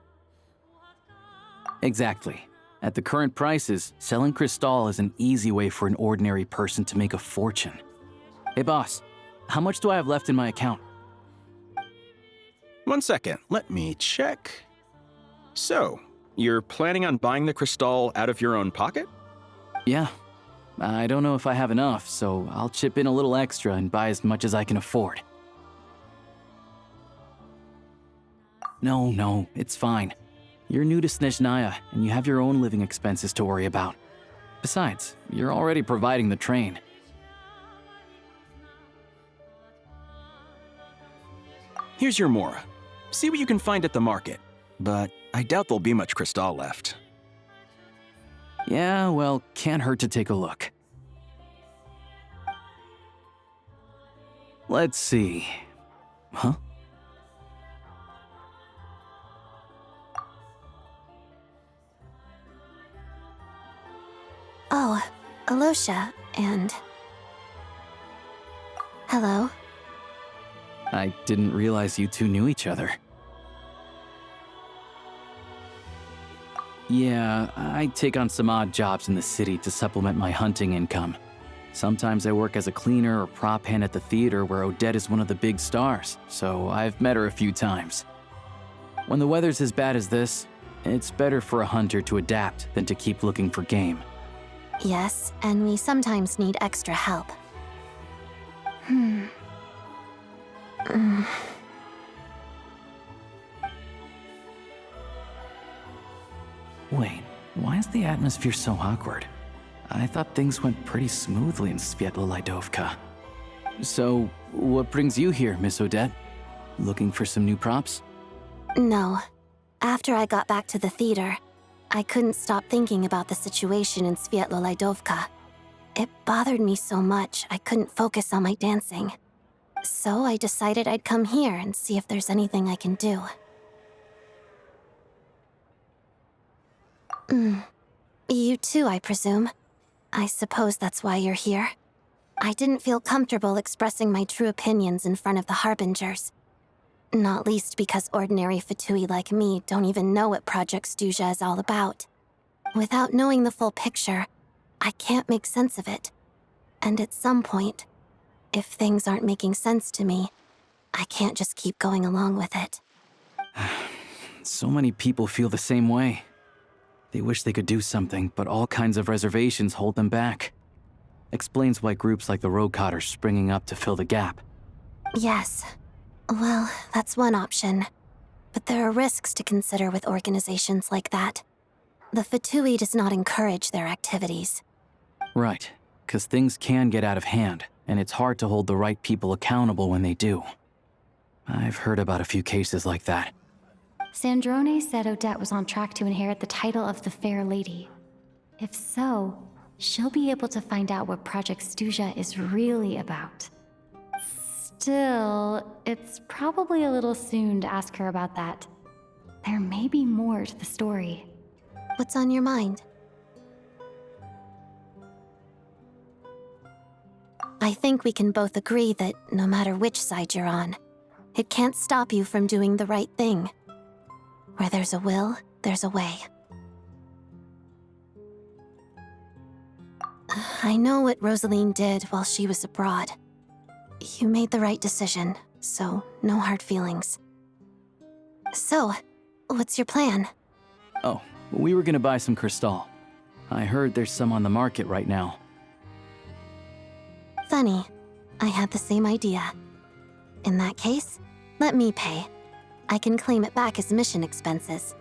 Exactly. At the current prices, selling crystal is an easy way for an ordinary person to make a fortune. Hey boss, how much do I have left in my account? 1 second. Let me check. So, you're planning on buying the crystal out of your own pocket? Yeah. I don't know if I have enough, so I'll chip in a little extra and buy as much as I can afford. No, it's fine. You're new to Snezhnaya, and you have your own living expenses to worry about. Besides, you're already providing the train. Here's your Mora. See what you can find at the market, but I doubt there'll be much crystal left. Yeah, well, can't hurt to take a look. Let's see. Huh? Oh, Alosha, and... Hello. I didn't realize you two knew each other. Yeah, I take on some odd jobs in the city to supplement my hunting income. Sometimes I work as a cleaner or prop hand at the theater where Odette is one of the big stars, so I've met her a few times. When the weather's as bad as this, it's better for a hunter to adapt than to keep looking for game. Yes, and we sometimes need extra help. Wait, why is the atmosphere so awkward? I thought things went pretty smoothly in Sviatlo-Lidovka. So, what brings you here, Miss Odette? Looking for some new props? No. After I got back to the theater, I couldn't stop thinking about the situation in Sviatlo-Lidovka. It bothered me so much I couldn't focus on my dancing. So I decided I'd come here and see if there's anything I can do. You too, I presume. I suppose that's why you're here. I didn't feel comfortable expressing my true opinions in front of the Harbingers. Not least because ordinary Fatui like me don't even know what Project Stuzha is all about. Without knowing the full picture, I can't make sense of it. And at some point, if things aren't making sense to me, I can't just keep going along with it. So many people feel the same way. They wish they could do something, but all kinds of reservations hold them back. Explains why groups like the Rogue Cod are springing up to fill the gap. Yes. Well, that's one option. But there are risks to consider with organizations like that. The Fatui does not encourage their activities. Right, because things can get out of hand, and it's hard to hold the right people accountable when they do. I've heard about a few cases like that. Sandrone said Odette was on track to inherit the title of the Fair Lady. If so, she'll be able to find out what Project Stuzha is really about. Still, it's probably a little soon to ask her about that. There may be more to the story. What's on your mind? I think we can both agree that no matter which side you're on, it can't stop you from doing the right thing. Where there's a will, there's a way. I know what Rosaline did while she was abroad. You made the right decision, so no hard feelings. So, what's your plan? Oh, we were gonna buy some Crystal. I heard there's some on the market right now. Funny. I had the same idea. In that case, let me pay. I can claim it back as mission expenses.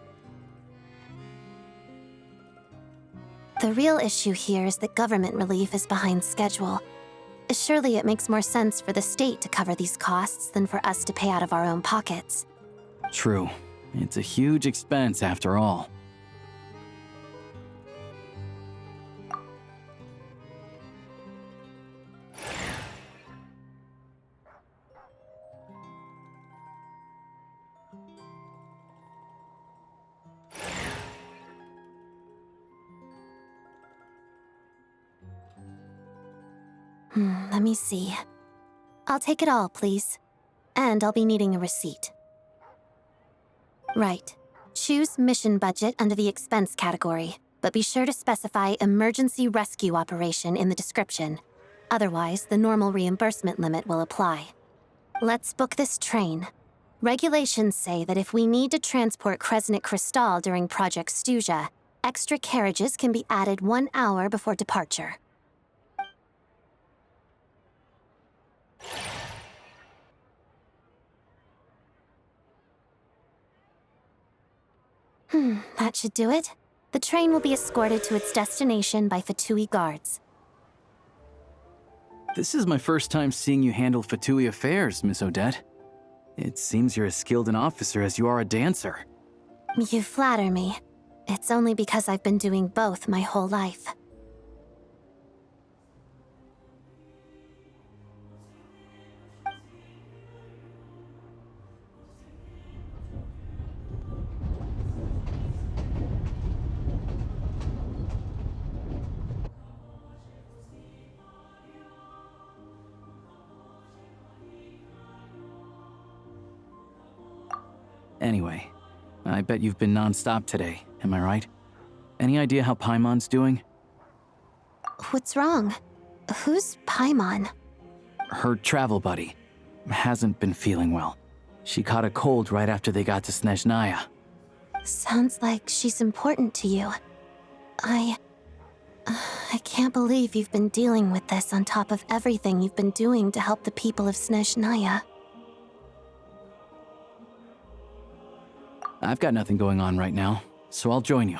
The real issue here is that government relief is behind schedule. Surely it makes more sense for the state to cover these costs than for us to pay out of our own pockets. True. It's a huge expense after all. Let me see. I'll take it all, please. And I'll be needing a receipt. Right. Choose mission budget under the expense category, but be sure to specify emergency rescue operation in the description. Otherwise, the normal reimbursement limit will apply. Let's book this train. Regulations say that if we need to transport Kresnik Crystal during Project Stuzha, extra carriages can be added 1 hour before departure. That should do it. The train will be escorted to its destination by Fatui guards. This is my first time seeing you handle Fatui affairs, Miss Odette. It seems you're as skilled an officer as you are a dancer. You flatter me. It's only because I've been doing both my whole life. Anyway, I bet you've been non-stop today, am I right? Any idea how Paimon's doing? What's wrong? Who's Paimon? Her travel buddy hasn't been feeling well. She caught a cold right after they got to Snezhnaya. Sounds like she's important to you. I can't believe you've been dealing with this on top of everything you've been doing to help the people of Snezhnaya. I've got nothing going on right now, so I'll join you.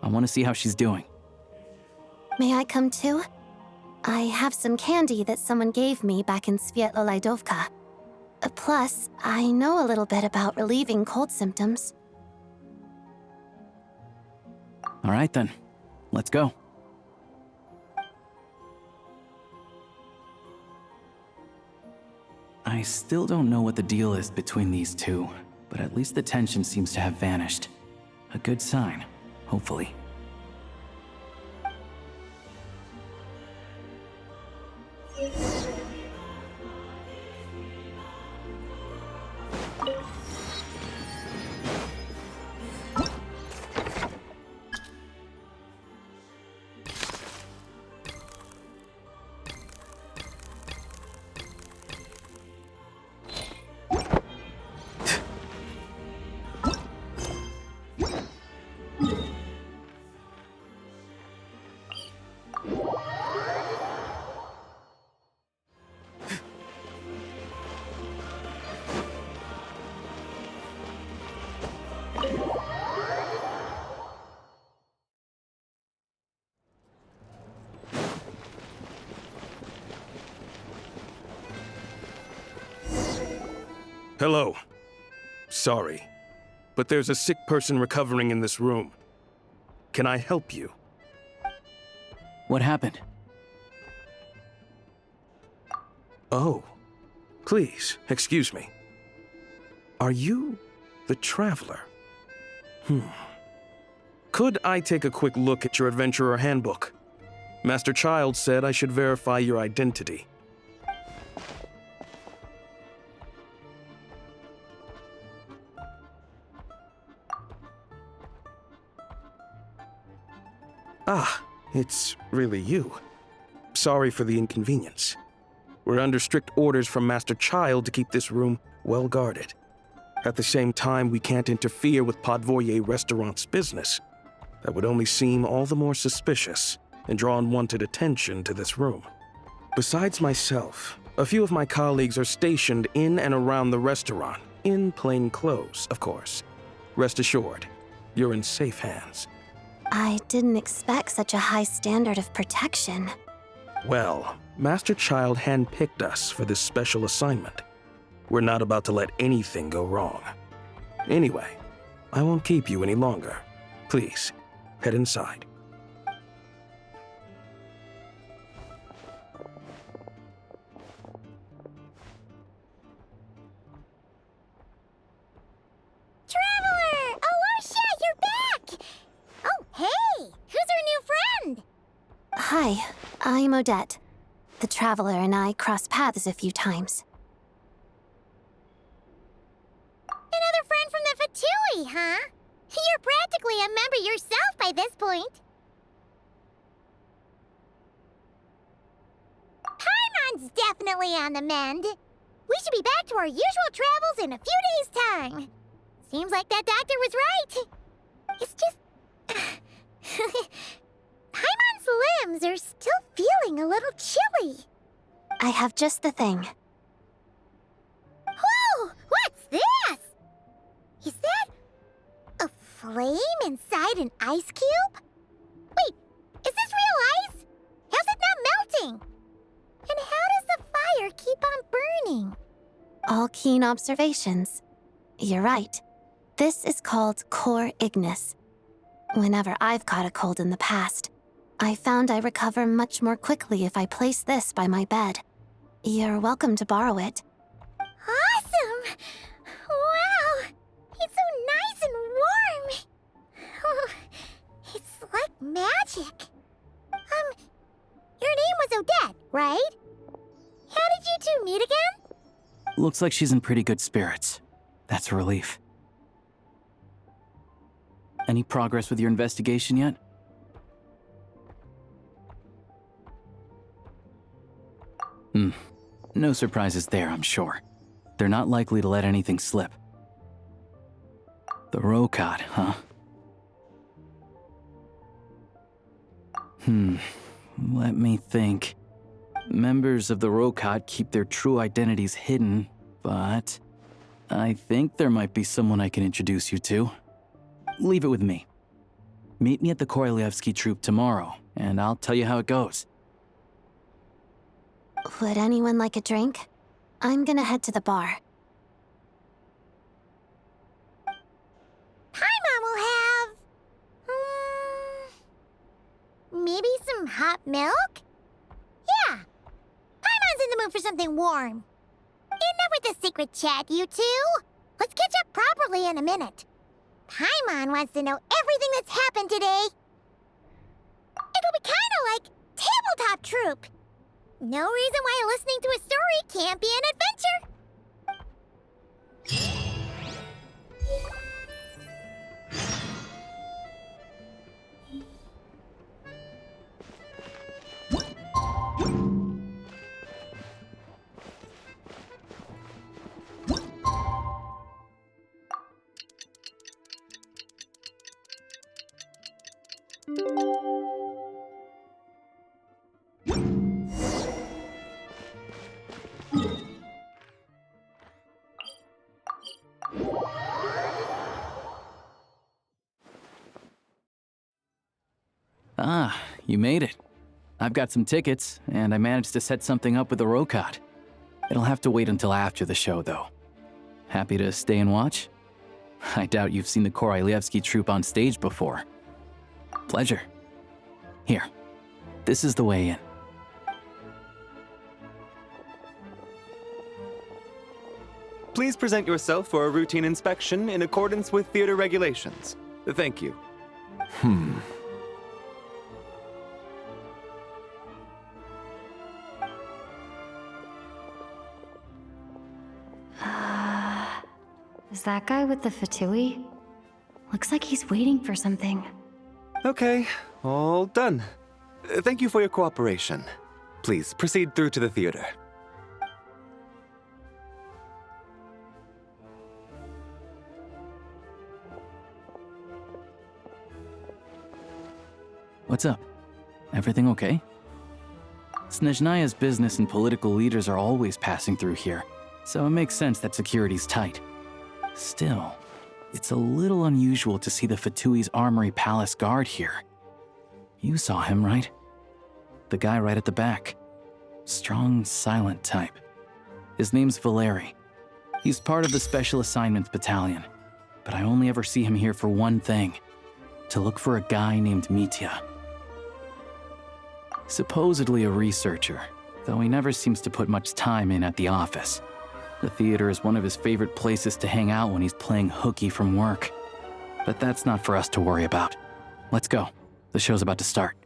I want to see how she's doing. May I come too? I have some candy that someone gave me back in Svietlolaidovka. Plus, I know a little bit about relieving cold symptoms. All right then, let's go. I still don't know what the deal is between these two, but at least the tension seems to have vanished. A good sign, hopefully. Hello. Sorry, but there's a sick person recovering in this room. Can I help you? What happened? Oh, please, excuse me. Are you the Traveler? Could I take a quick look at your Adventurer Handbook? Master Child said I should verify your identity. Ah, it's really you. Sorry for the inconvenience. We're under strict orders from Master Child to keep this room well guarded. At the same time, we can't interfere with Podvoye Restaurant's business. That would only seem all the more suspicious and draw unwanted attention to this room. Besides myself, a few of my colleagues are stationed in and around the restaurant, in plain clothes, of course. Rest assured, you're in safe hands. I didn't expect such a high standard of protection. Well, Master Child handpicked us for this special assignment. We're not about to let anything go wrong. Anyway, I won't keep you any longer. Please, head inside. Traveler! Alosha, you're back! Oh, hey! Who's our new friend? Hi, I'm Odette. The Traveler and I crossed paths a few times. Another friend from the Fatui, huh? You're practically a member yourself by this point. Paimon's definitely on the mend. We should be back to our usual travels in a few days' time. Seems like that doctor was right. It's just... Paimon's limbs are still feeling a little chilly. I have just the thing. Whoa! What's this? Is that a flame inside an ice cube? Wait, is this real ice? How's it not melting? And how does the fire keep on burning? All keen observations. You're right. This is called core ignis. Whenever I've caught a cold in the past, I found I recover much more quickly if I place this by my bed. You're welcome to borrow it. Awesome! Wow! It's so nice and warm! Oh, it's like magic. Your name was Odette, right? How did you two meet again? Looks like she's in pretty good spirits. That's a relief. Any progress with your investigation yet? No surprises there, I'm sure. They're not likely to let anything slip. The Rokad, huh? Let me think. Members of the Rokad keep their true identities hidden, but I think there might be someone I can introduce you to. Leave it with me. Meet me at the Korolyevsky troupe tomorrow, and I'll tell you how it goes. Would anyone like a drink? I'm gonna head to the bar. Paimon will have... maybe some hot milk? Yeah. Paimon's in the mood for something warm. Enough with the secret chat, you two. Let's catch up properly in a minute. Paimon wants to know everything that's happened today. It'll be kinda like tabletop troupe. No reason why listening to a story can't be an adventure. Ah, you made it. I've got some tickets, and I managed to set something up with the Rokad. It'll have to wait until after the show, though. Happy to stay and watch? I doubt you've seen the Korolyevsky troupe on stage before. Pleasure. Here, this is the way in. Please present yourself for a routine inspection in accordance with theater regulations. Thank you. Is that guy with the fatui? Looks like he's waiting for something. Okay, all done. Thank you for your cooperation. Please proceed through to the theater. What's up? Everything okay? Snezhnaya's business and political leaders are always passing through here, so it makes sense that security's tight. Still, it's a little unusual to see the Fatui's Armory Palace guard here. You saw him, right? The guy right at the back. Strong, silent type. His name's Valeri. He's part of the Special Assignments Battalion, but I only ever see him here for one thing: to look for a guy named Mitya. Supposedly a researcher, though he never seems to put much time in at the office. The theater is one of his favorite places to hang out when he's playing hooky from work. But that's not for us to worry about. Let's go. The show's about to start.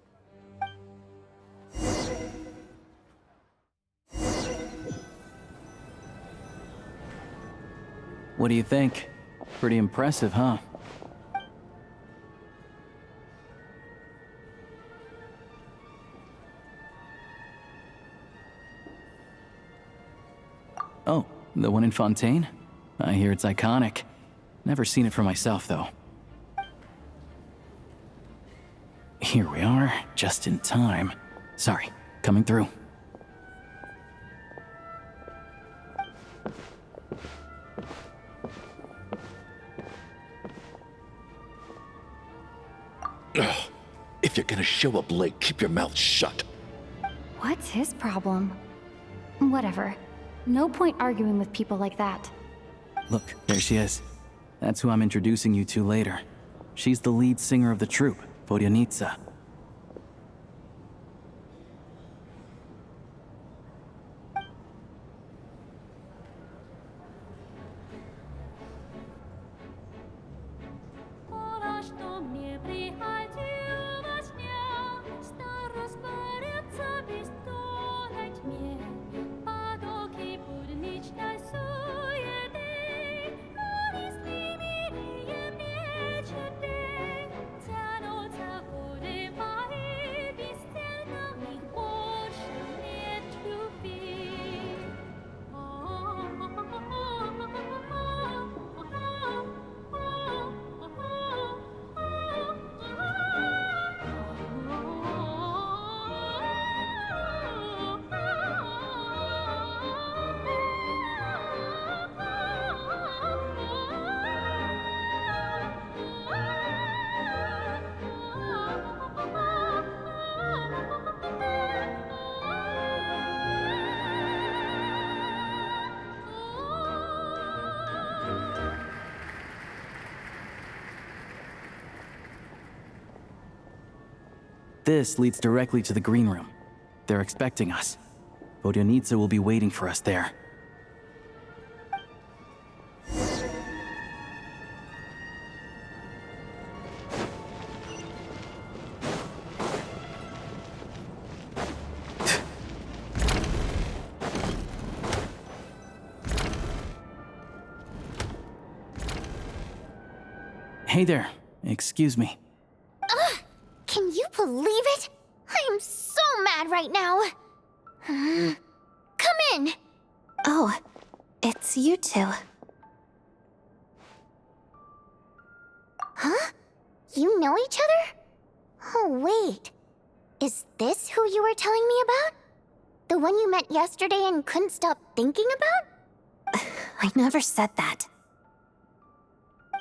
What do you think? Pretty impressive, huh? Oh, the one in Fontaine? I hear it's iconic. Never seen it for myself, though. Here we are, just in time. Sorry, coming through. Ugh. If you're gonna show up late, keep your mouth shut. What's his problem? Whatever. No point arguing with people like that. Look, there she is. That's who I'm introducing you to later. She's the lead singer of the troupe, Vodyanitsa. This leads directly to the green room. They're expecting us. Vodyanitsa will be waiting for us there. Hey there. Excuse me. Can you believe it? I am so mad right now. Come in. Oh, it's you two. Huh? You know each other? Oh, wait. Is this who you were telling me about? The one you met yesterday and couldn't stop thinking about? I never said that.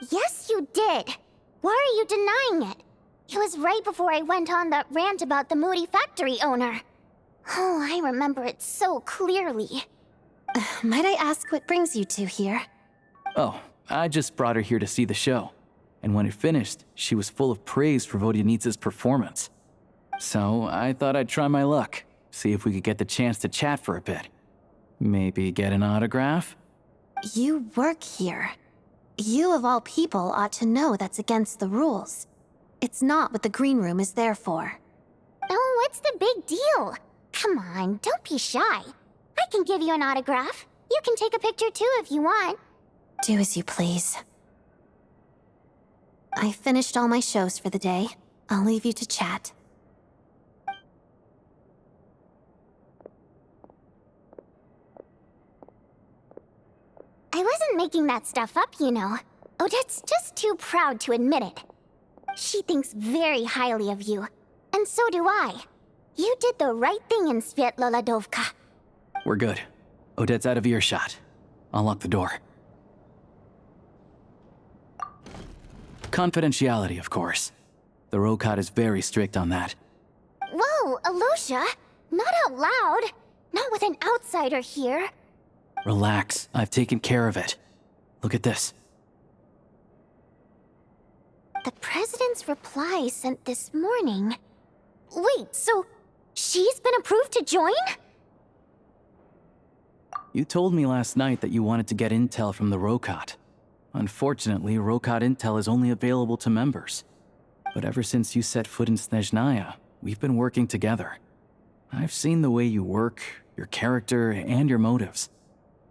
Yes, you did. Why are you denying it? It was right before I went on that rant about the moody factory owner. Oh, I remember it so clearly. Might I ask what brings you two here? Oh, I just brought her here to see the show. And when it finished, she was full of praise for Vodyanitsa's performance. So I thought I'd try my luck, see if we could get the chance to chat for a bit. Maybe get an autograph? You work here. You of all people ought to know that's against the rules. It's not what the green room is there for. Oh, what's the big deal? Come on, don't be shy. I can give you an autograph. You can take a picture too if you want. Do as you please. I finished all my shows for the day. I'll leave you to chat. I wasn't making that stuff up, you know. Odette's just too proud to admit it. She thinks very highly of you, and so do I. You did the right thing in Svietloladovka. We're good. Odette's out of earshot. I'll lock the door. Confidentiality, of course. The Rokot is very strict on that. Whoa, Alosha! Not out loud! Not with an outsider here! Relax, I've taken care of it. Look at this. The President's reply sent this morning. Wait, so she's been approved to join? You told me last night that you wanted to get intel from the Rokot. Unfortunately, Rokot intel is only available to members. But ever since you set foot in Snezhnaya, we've been working together. I've seen the way you work, your character, and your motives.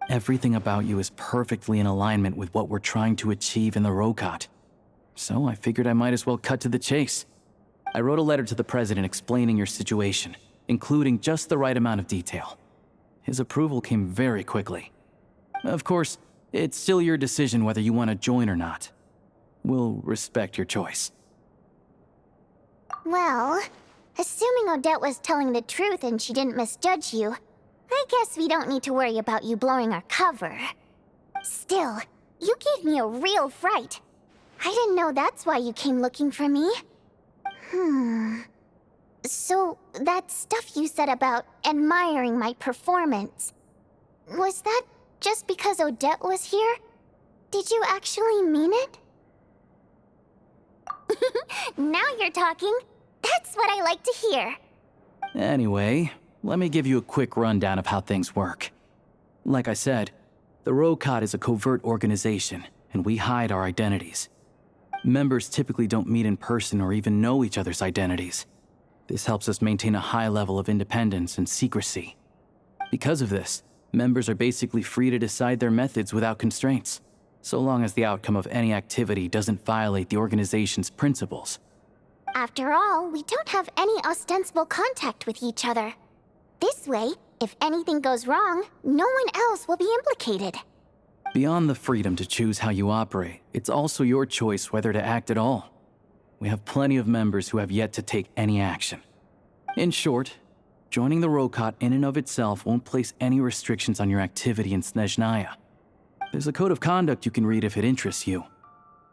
Everything about you is perfectly in alignment with what we're trying to achieve in the Rokot. So I figured I might as well cut to the chase. I wrote a letter to the President explaining your situation, including just the right amount of detail. His approval came very quickly. Of course, it's still your decision whether you want to join or not. We'll respect your choice. Well, assuming Odette was telling the truth and she didn't misjudge you, I guess we don't need to worry about you blowing our cover. Still, you gave me a real fright. I didn't know that's why you came looking for me. So, that stuff you said about admiring my performance, was that just because Odette was here? Did you actually mean it? Now you're talking. That's what I like to hear. Anyway, let me give you a quick rundown of how things work. Like I said, the Rokot is a covert organization, and we hide our identities. Members typically don't meet in person or even know each other's identities. This helps us maintain a high level of independence and secrecy. Because of this, members are basically free to decide their methods without constraints, so long as the outcome of any activity doesn't violate the organization's principles. After all, we don't have any ostensible contact with each other. This way, if anything goes wrong, no one else will be implicated. Beyond the freedom to choose how you operate, it's also your choice whether to act at all. We have plenty of members who have yet to take any action. In short, joining the Rokot in and of itself won't place any restrictions on your activity in Snezhnaya. There's a code of conduct you can read if it interests you.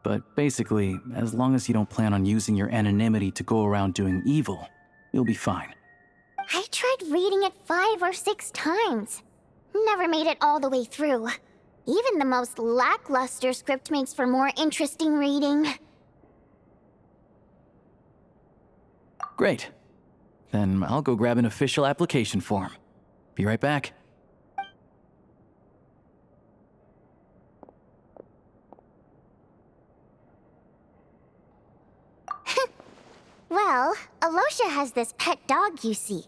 But basically, as long as you don't plan on using your anonymity to go around doing evil, you'll be fine. I tried reading it 5 or 6 times. Never made it all the way through. Even the most lackluster script makes for more interesting reading. Great. Then I'll go grab an official application form. Be right back. Well, Alosha has this pet dog, you see.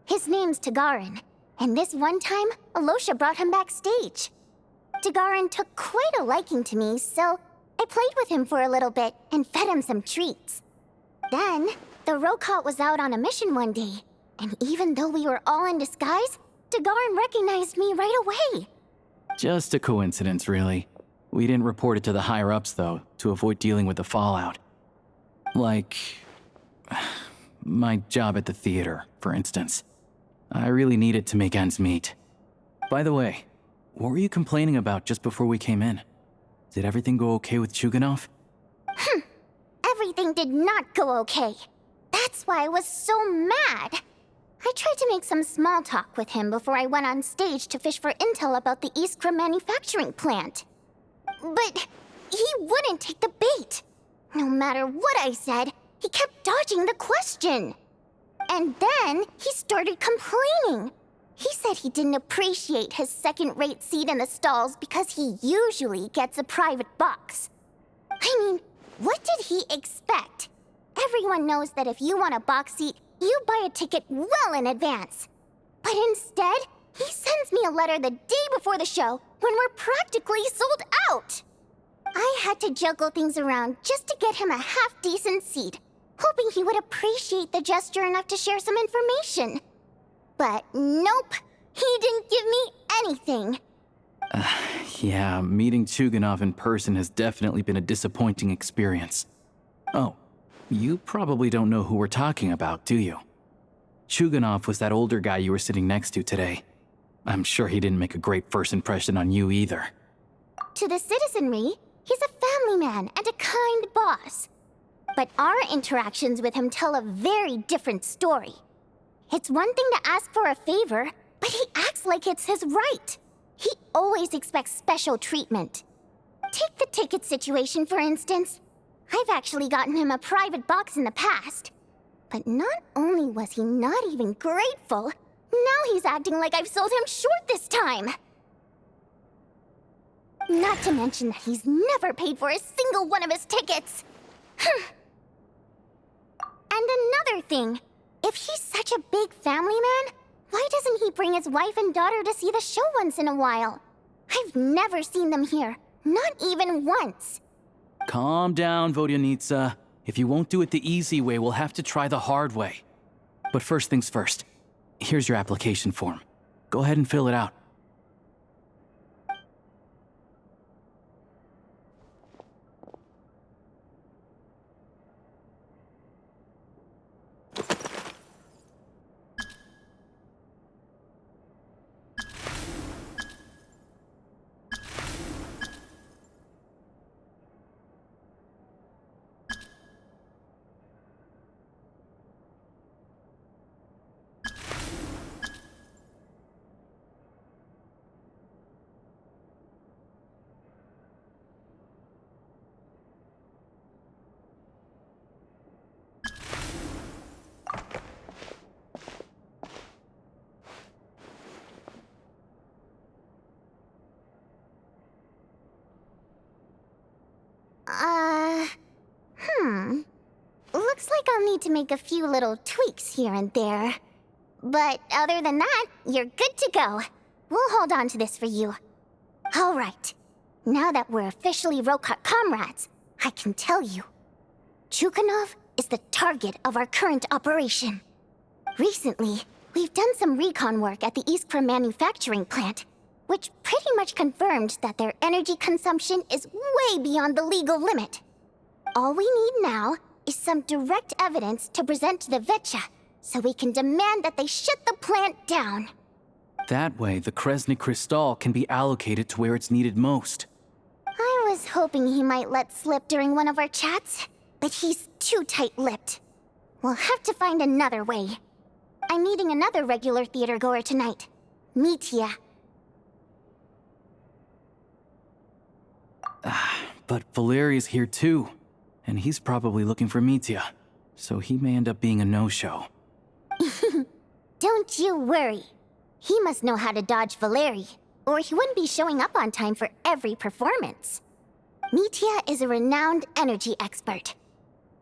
His name's Tagarin, and this one time, Alosha brought him backstage. Tagarin took quite a liking to me, so I played with him for a little bit and fed him some treats. Then, the Rokot was out on a mission one day, and even though we were all in disguise, Tagarin recognized me right away. Just a coincidence, really. We didn't report it to the higher-ups, though, to avoid dealing with the fallout. Like my job at the theater, for instance. I really needed to make ends meet. By the way, what were you complaining about just before we came in? Did everything go okay with Chuganov? Everything did not go okay. That's why I was so mad. I tried to make some small talk with him before I went on stage to fish for intel about the Iskra manufacturing plant. but he wouldn't take the bait. No matter what I said, he kept dodging the question. And then he started complaining. He said he didn't appreciate his second-rate seat in the stalls because he usually gets a private box. I mean, what did he expect? Everyone knows that if you want a box seat, you buy a ticket well in advance. But instead, he sends me a letter the day before the show when we're practically sold out. I had to juggle things around just to get him a half-decent seat, hoping he would appreciate the gesture enough to share some information. But nope, he didn't give me anything. Yeah, meeting Chuganov in person has definitely been a disappointing experience. Oh, you probably don't know who we're talking about, do you? Chuganov was that older guy you were sitting next to today. I'm sure he didn't make a great first impression on you either. To the citizenry, he's a family man and a kind boss. But our interactions with him tell a very different story. It's one thing to ask for a favor, but he acts like it's his right. He always expects special treatment. Take the ticket situation, for instance. I've actually gotten him a private box in the past. But not only was he not even grateful, now he's acting like I've sold him short this time. Not to mention that he's never paid for a single one of his tickets. And another thing, if he's such a big family man, why doesn't he bring his wife and daughter to see the show once in a while? I've never seen them here, not even once. Calm down, Vodyanitsa. If you won't do it the easy way, we'll have to try the hard way. But first things first, here's your application form. Go ahead and fill it out. Looks like I'll need to make a few little tweaks here and there. But other than that, you're good to go. We'll hold on to this for you. All right. Now that we're officially Rokot comrades, I can tell you. Chuganov is the target of our current operation. Recently, we've done some recon work at the Iskra manufacturing plant, which pretty much confirmed that their energy consumption is way beyond the legal limit. All we need now is some direct evidence to present to the Vetcha, so we can demand that they shut the plant down. That way, the Kresny Crystal can be allocated to where it's needed most. I was hoping he might let slip during one of our chats, but he's too tight-lipped. We'll have to find another way. I'm meeting another regular theater-goer tonight, Mitya. But Valeria's here too, and he's probably looking for Mitya, so he may end up being a no-show. Don't you worry. He must know how to dodge Valeri, or he wouldn't be showing up on time for every performance. Mitya is a renowned energy expert.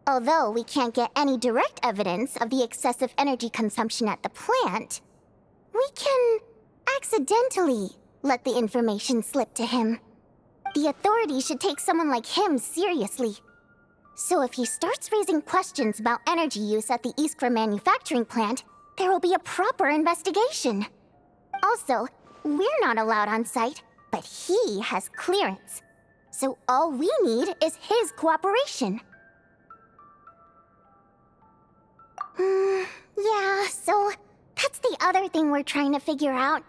Although we can't get any direct evidence of the excessive energy consumption at the plant, we can accidentally let the information slip to him. The authorities should take someone like him seriously. So if he starts raising questions about energy use at the Iskra manufacturing plant, there will be a proper investigation. Also, we're not allowed on site, but he has clearance. So all we need is his cooperation. Yeah, so that's the other thing we're trying to figure out.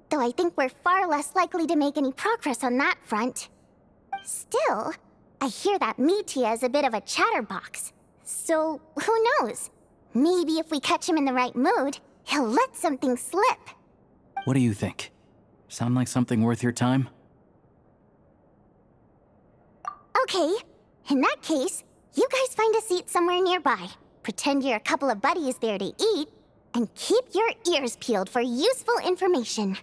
Though I think we're far less likely to make any progress on that front. Still, I hear that Mitya is a bit of a chatterbox. So, who knows? Maybe if we catch him in the right mood, he'll let something slip. What do you think? Sound like something worth your time? Okay, in that case, you guys find a seat somewhere nearby. Pretend you're a couple of buddies there to eat, and keep your ears peeled for useful information.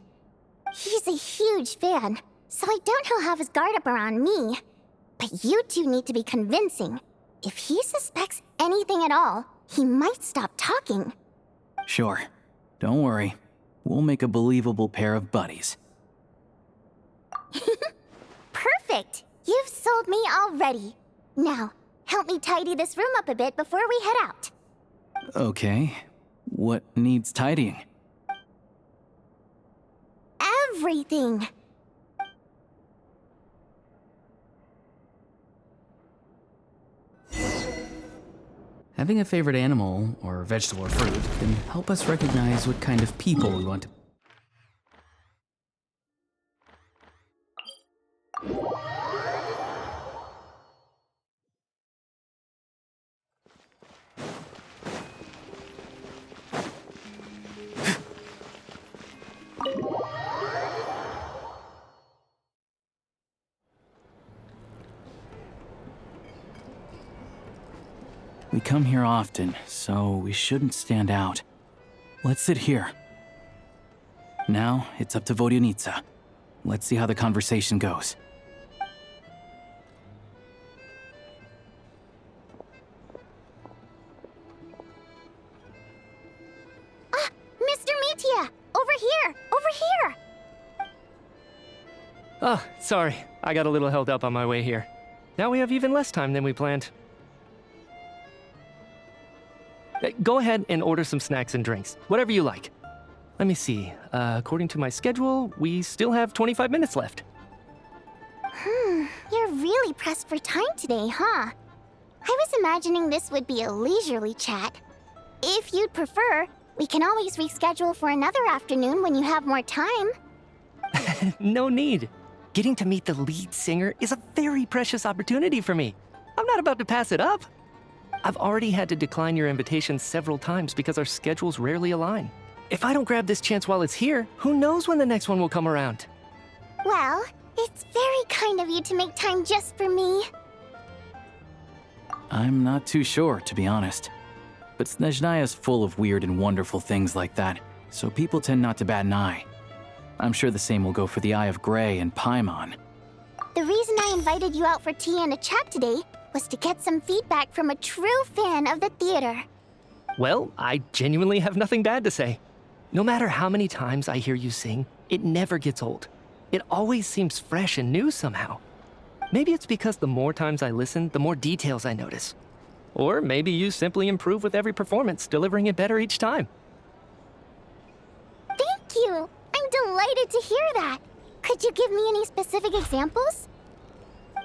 He's a huge fan, so I doubt he'll have his guard up around me. But you two need to be convincing. If he suspects anything at all, he might stop talking. Sure. Don't worry. We'll make a believable pair of buddies. Perfect! You've sold me already. Now, help me tidy this room up a bit before we head out. Okay. What needs tidying? Everything! Having a favorite animal, or vegetable or fruit, can help us recognize what kind of people we want to. We come here often, so we shouldn't stand out. Let's sit here. Now, it's up to Vodyanica. Let's see how the conversation goes. Ah, Mr. Mitya! Over here! Over here! Oh, sorry. I got a little held up on my way here. Now we have even less time than we planned. Go ahead and order some snacks and drinks, whatever you like. Let me see. According to my schedule, we still have 25 minutes left. You're really pressed for time today, huh? I was imagining this would be a leisurely chat. If you'd prefer, we can always reschedule for another afternoon when you have more time. No need. Getting to meet the lead singer is a very precious opportunity for me. I'm not about to pass it up. I've already had to decline your invitation several times because our schedules rarely align. If I don't grab this chance while it's here, who knows when the next one will come around? Well, it's very kind of you to make time just for me. I'm not too sure, to be honest. But Snezhnaya's full of weird and wonderful things like that, so people tend not to bat an eye. I'm sure the same will go for the Eye of Grey and Paimon. The reason I invited you out for tea and a chat today was to get some feedback from a true fan of the theater. Well, I genuinely have nothing bad to say. No matter how many times I hear you sing, it never gets old. It always seems fresh and new somehow. Maybe it's because the more times I listen, the more details I notice. Or maybe you simply improve with every performance, delivering it better each time. Thank you! I'm delighted to hear that. Could you give me any specific examples?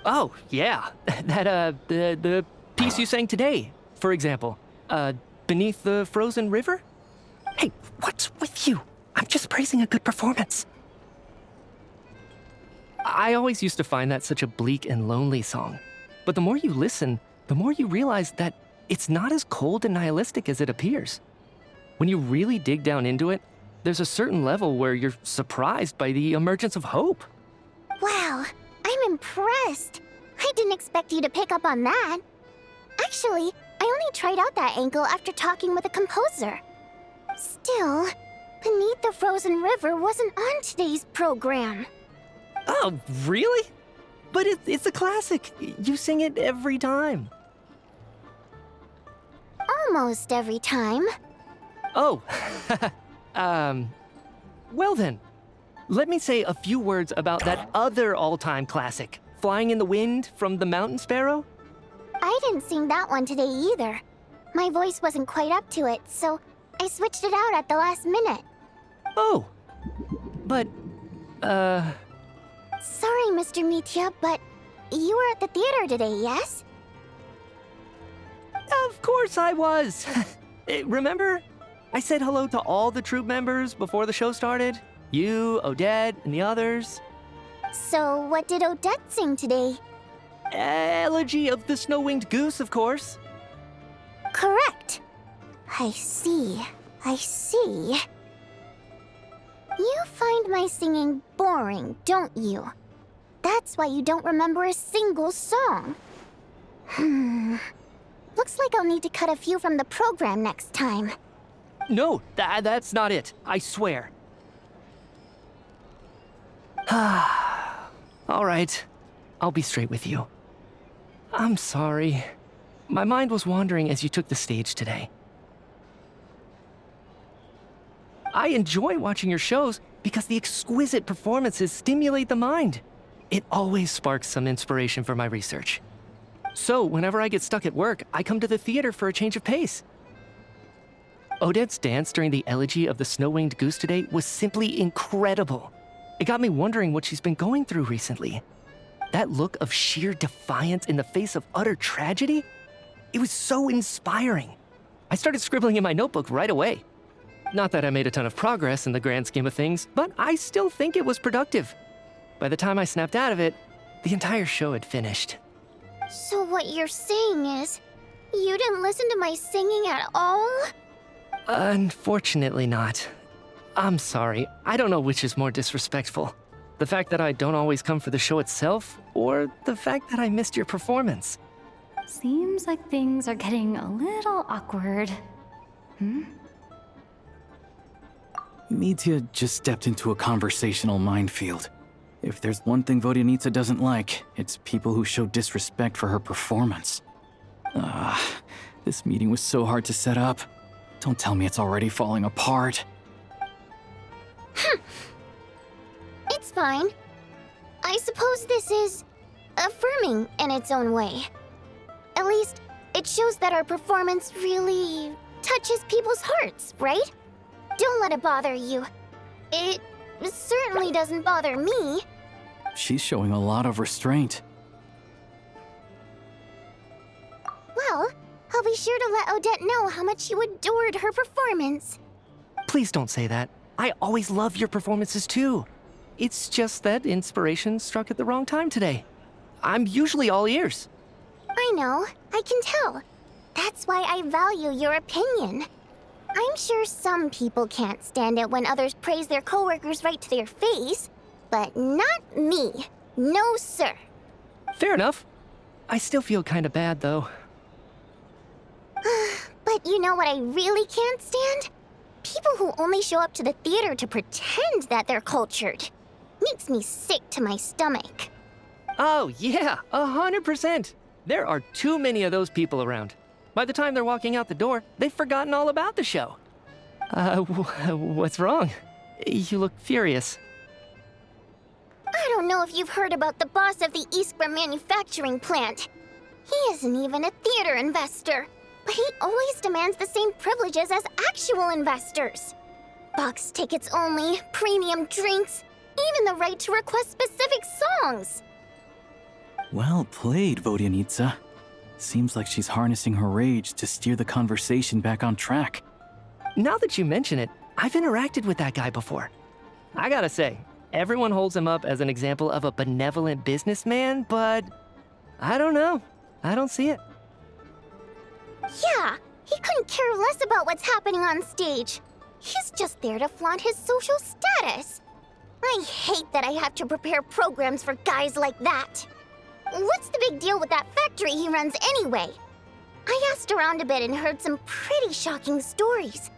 Oh, yeah. The piece you sang today, for example. Beneath the Frozen River? Hey, what's with you? I'm just praising a good performance. I always used to find that such a bleak and lonely song. But the more you listen, the more you realize that it's not as cold and nihilistic as it appears. When you really dig down into it, there's a certain level where you're surprised by the emergence of hope. Wow, I'm impressed. I didn't expect you to pick up on that. Actually, I only tried out that angle after talking with a composer. Still, Beneath the Frozen River wasn't on today's program. Oh, really? But it's a classic. You sing it every time. Almost every time. Oh, well then. Let me say a few words about that other all-time classic, Flying in the Wind from the Mountain Sparrow. I didn't sing that one today either. My voice wasn't quite up to it, so I switched it out at the last minute. Oh, but, Sorry, Mr. Mitya, but you were at the theater today, yes? Of course I was. Remember? I said hello to all the troupe members before the show started. You, Odette, and the others. So what did Odette sing today? Elegy of the Snow-Winged Goose, of course. Correct. I see. I see. You find my singing boring, don't you? That that's why you don't remember a single song. Looks like I'll need to cut a few from the program next time. No, that's not it. I swear. All right. I'll be straight with you. I'm sorry. My mind was wandering as you took the stage today. I enjoy watching your shows because the exquisite performances stimulate the mind. It always sparks some inspiration for my research. So, whenever I get stuck at work, I come to the theater for a change of pace. Odette's dance during the elegy of the snow-winged goose today was simply incredible. It got me wondering what she's been going through recently. That look of sheer defiance in the face of utter tragedy? It was so inspiring. I started scribbling in my notebook right away. Not that I made a ton of progress in the grand scheme of things, but I still think it was productive. By the time I snapped out of it, the entire show had finished. So what you're saying is, you didn't listen to my singing at all? Unfortunately not. I'm sorry, I don't know which is more disrespectful. The fact that I don't always come for the show itself, or the fact that I missed your performance. Seems like things are getting a little awkward. Mitya just stepped into a conversational minefield. If there's one thing Vodyanitsa doesn't like, it's people who show disrespect for her performance. This meeting was so hard to set up. Don't tell me it's already falling apart. It's fine. I suppose this is affirming in its own way. At least, it shows that our performance really touches people's hearts, right? Don't let it bother you. It certainly doesn't bother me. She's showing a lot of restraint. Well, I'll be sure to let Odette know how much you adored her performance. Please don't say that. I always love your performances too. It's just that inspiration struck at the wrong time today. I'm usually all ears. I know, I can tell. That's why I value your opinion. I'm sure some people can't stand it when others praise their coworkers right to their face, but not me. No, sir. Fair enough. I still feel kinda bad, though. But you know what I really can't stand? People who only show up to the theater to pretend that they're cultured. Makes me sick to my stomach. Oh, yeah, 100%. There are too many of those people around. By the time they're walking out the door, they've forgotten all about the show. What's wrong? You look furious. I don't know if you've heard about the boss of the Iskra manufacturing plant. He isn't even a theater investor, but he always demands the same privileges as actual investors. Box tickets only, premium drinks, even the right to request specific songs. Well played, Vodyanitsa. Seems like she's harnessing her rage to steer the conversation back on track. Now that you mention it, I've interacted with that guy before. I gotta say, everyone holds him up as an example of a benevolent businessman, but I don't know. I don't see it. Yeah, he couldn't care less about what's happening on stage. He's just there to flaunt his social status. I hate that I have to prepare programs for guys like that. What's the big deal with that factory he runs anyway? I asked around a bit and heard some pretty shocking stories.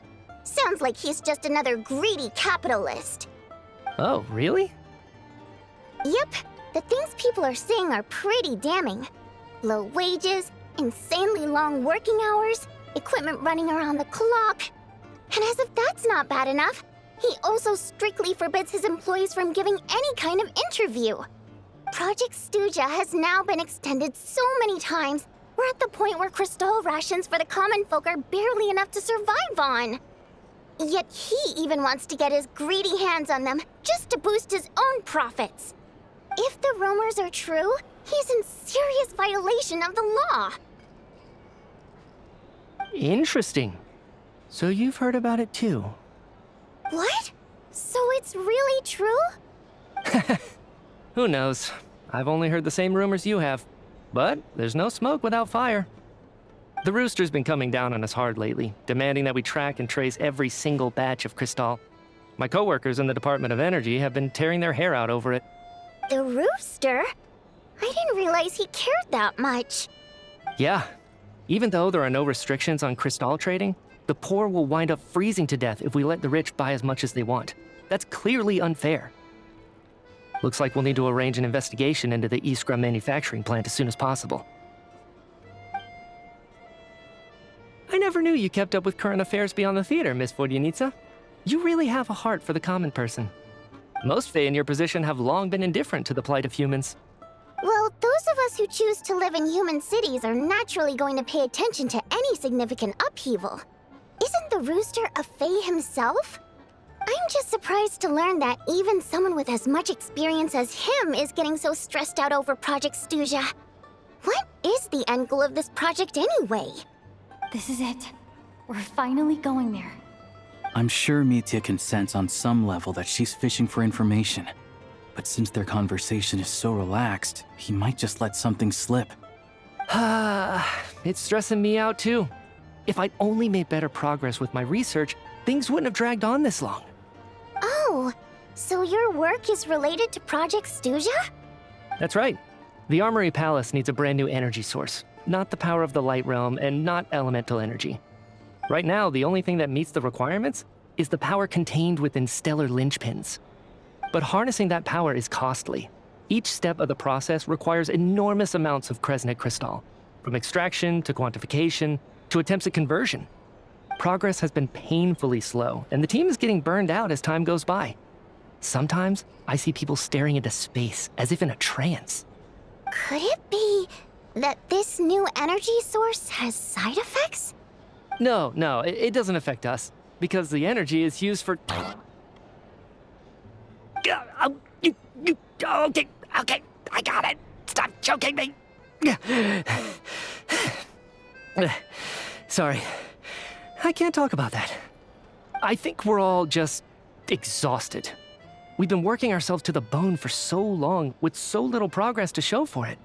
Sounds like he's just another greedy capitalist. Oh, really? Yep, the things people are saying are pretty damning. Low wages, insanely long working hours, equipment running around the clock. And as if that's not bad enough, he also strictly forbids his employees from giving any kind of interview. Project Stuja has now been extended so many times, we're at the point where crystal rations for the common folk are barely enough to survive on. Yet he even wants to get his greedy hands on them just to boost his own profits. If the rumors are true, he's in serious violation of the law. Interesting. So you've heard about it too. What? So it's really true? Who knows? I've only heard the same rumors you have. But there's no smoke without fire. The Rooster's been coming down on us hard lately, demanding that we track and trace every single batch of Crystal. My coworkers in the Department of Energy have been tearing their hair out over it. The rooster? I didn't realize he cared that much. Yeah. Even though there are no restrictions on crystal trading, the poor will wind up freezing to death if we let the rich buy as much as they want. That's clearly unfair. Looks like we'll need to arrange an investigation into the Iskra manufacturing plant as soon as possible. I never knew you kept up with current affairs beyond the theater, Miss Vodyanitsa. You really have a heart for the common person. Most Fae in your position have long been indifferent to the plight of humans. Well, those of us who choose to live in human cities are naturally going to pay attention to any significant upheaval. Isn't the rooster a Fae himself? I'm just surprised to learn that even someone with as much experience as him is getting so stressed out over Project Stuzha. What is the end goal of this project anyway? This is it. We're finally going there. I'm sure Mitya can sense on some level that she's fishing for information. But since their conversation is so relaxed, he might just let something slip. It's stressing me out too. If I'd only made better progress with my research, things wouldn't have dragged on this long. Oh, so your work is related to Project Stuzha? That's right. The Armory Palace needs a brand new energy source. Not the power of the Light Realm and not elemental energy. Right now, the only thing that meets the requirements is the power contained within stellar linchpins. But harnessing that power is costly. Each step of the process requires enormous amounts of Kresnik crystal, from extraction to quantification to attempts at conversion. Progress has been painfully slow, and the team is getting burned out as time goes by. Sometimes, I see people staring into space as if in a trance. Could it be that this new energy source has side effects? No, it doesn't affect us, because the energy is used for... Okay, I got it. Stop choking me. Sorry, I can't talk about that. I think we're all just exhausted. We've been working ourselves to the bone for so long with so little progress to show for it.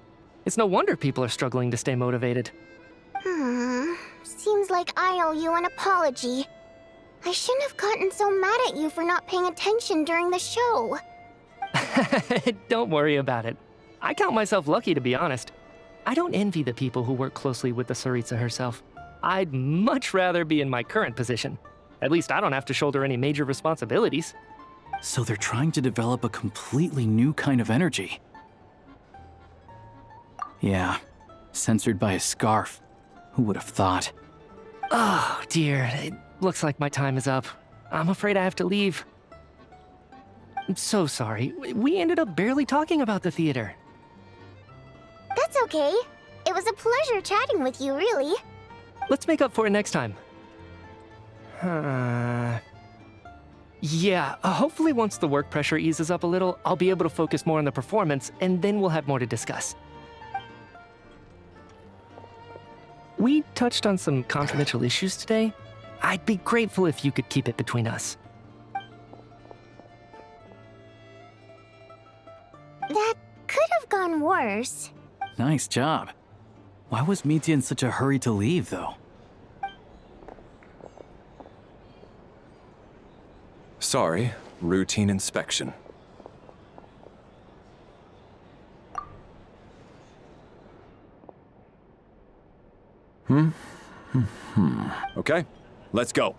It's no wonder people are struggling to stay motivated. Seems like I owe you an apology. I shouldn't have gotten so mad at you for not paying attention during the show. Don't worry about it. I count myself lucky, to be honest. I don't envy the people who work closely with the Tsaritsa herself. I'd much rather be in my current position. At least I don't have to shoulder any major responsibilities. So they're trying to develop a completely new kind of energy. Yeah, censored by a scarf. Who would have thought? Oh, dear. It looks like my time is up. I'm afraid I have to leave. I'm so sorry. We ended up barely talking about the theater. That's okay. It was a pleasure chatting with you, really. Let's make up for it next time. Yeah, hopefully once the work pressure eases up a little, I'll be able to focus more on the performance, and then we'll have more to discuss. We touched on some confidential issues today. I'd be grateful if you could keep it between us. That could have gone worse. Nice job. Why was Mitya in such a hurry to leave, though? Sorry, routine inspection. Okay, let's go.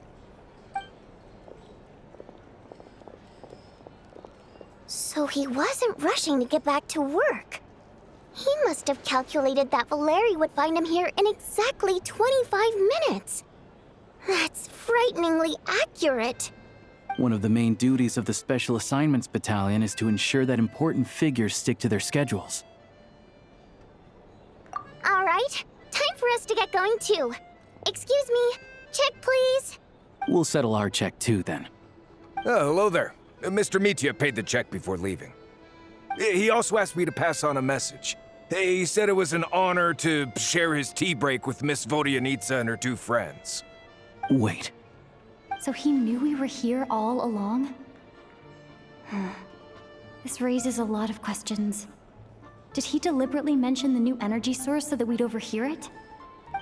So he wasn't rushing to get back to work. He must have calculated that Valeri would find him here in exactly 25 minutes. That's frighteningly accurate. One of the main duties of the Special Assignments Battalion is to ensure that important figures stick to their schedules. All right, time for us to get going too. Excuse me, check please. We'll settle our check too, then. Oh, hello there. Mr. Mitya paid the check before leaving. He also asked me to pass on a message. He said it was an honor to share his tea break with Miss Vodyanitsa and her two friends. Wait. So he knew we were here all along? This raises a lot of questions. Did he deliberately mention the new energy source so that we'd overhear it?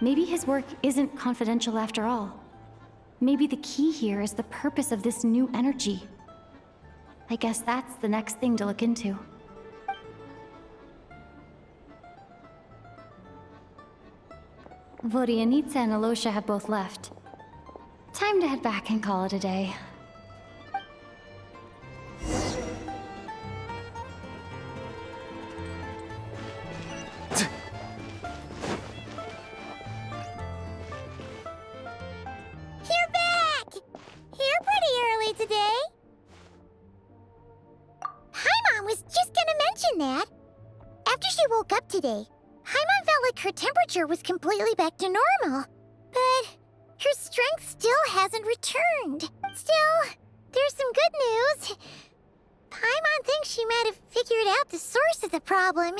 Maybe his work isn't confidential after all. Maybe the key here is the purpose of this new energy. I guess that's the next thing to look into. Vodianitsa and Alosha have both left. Time to head back and call it a day. You're back! You're pretty early today. Paimon was just gonna mention that. After she woke up today, Paimon felt like her temperature was completely back to normal. But her strength still hasn't returned. Still, there's some good news. Paimon thinks she might have figured out the source of the problem.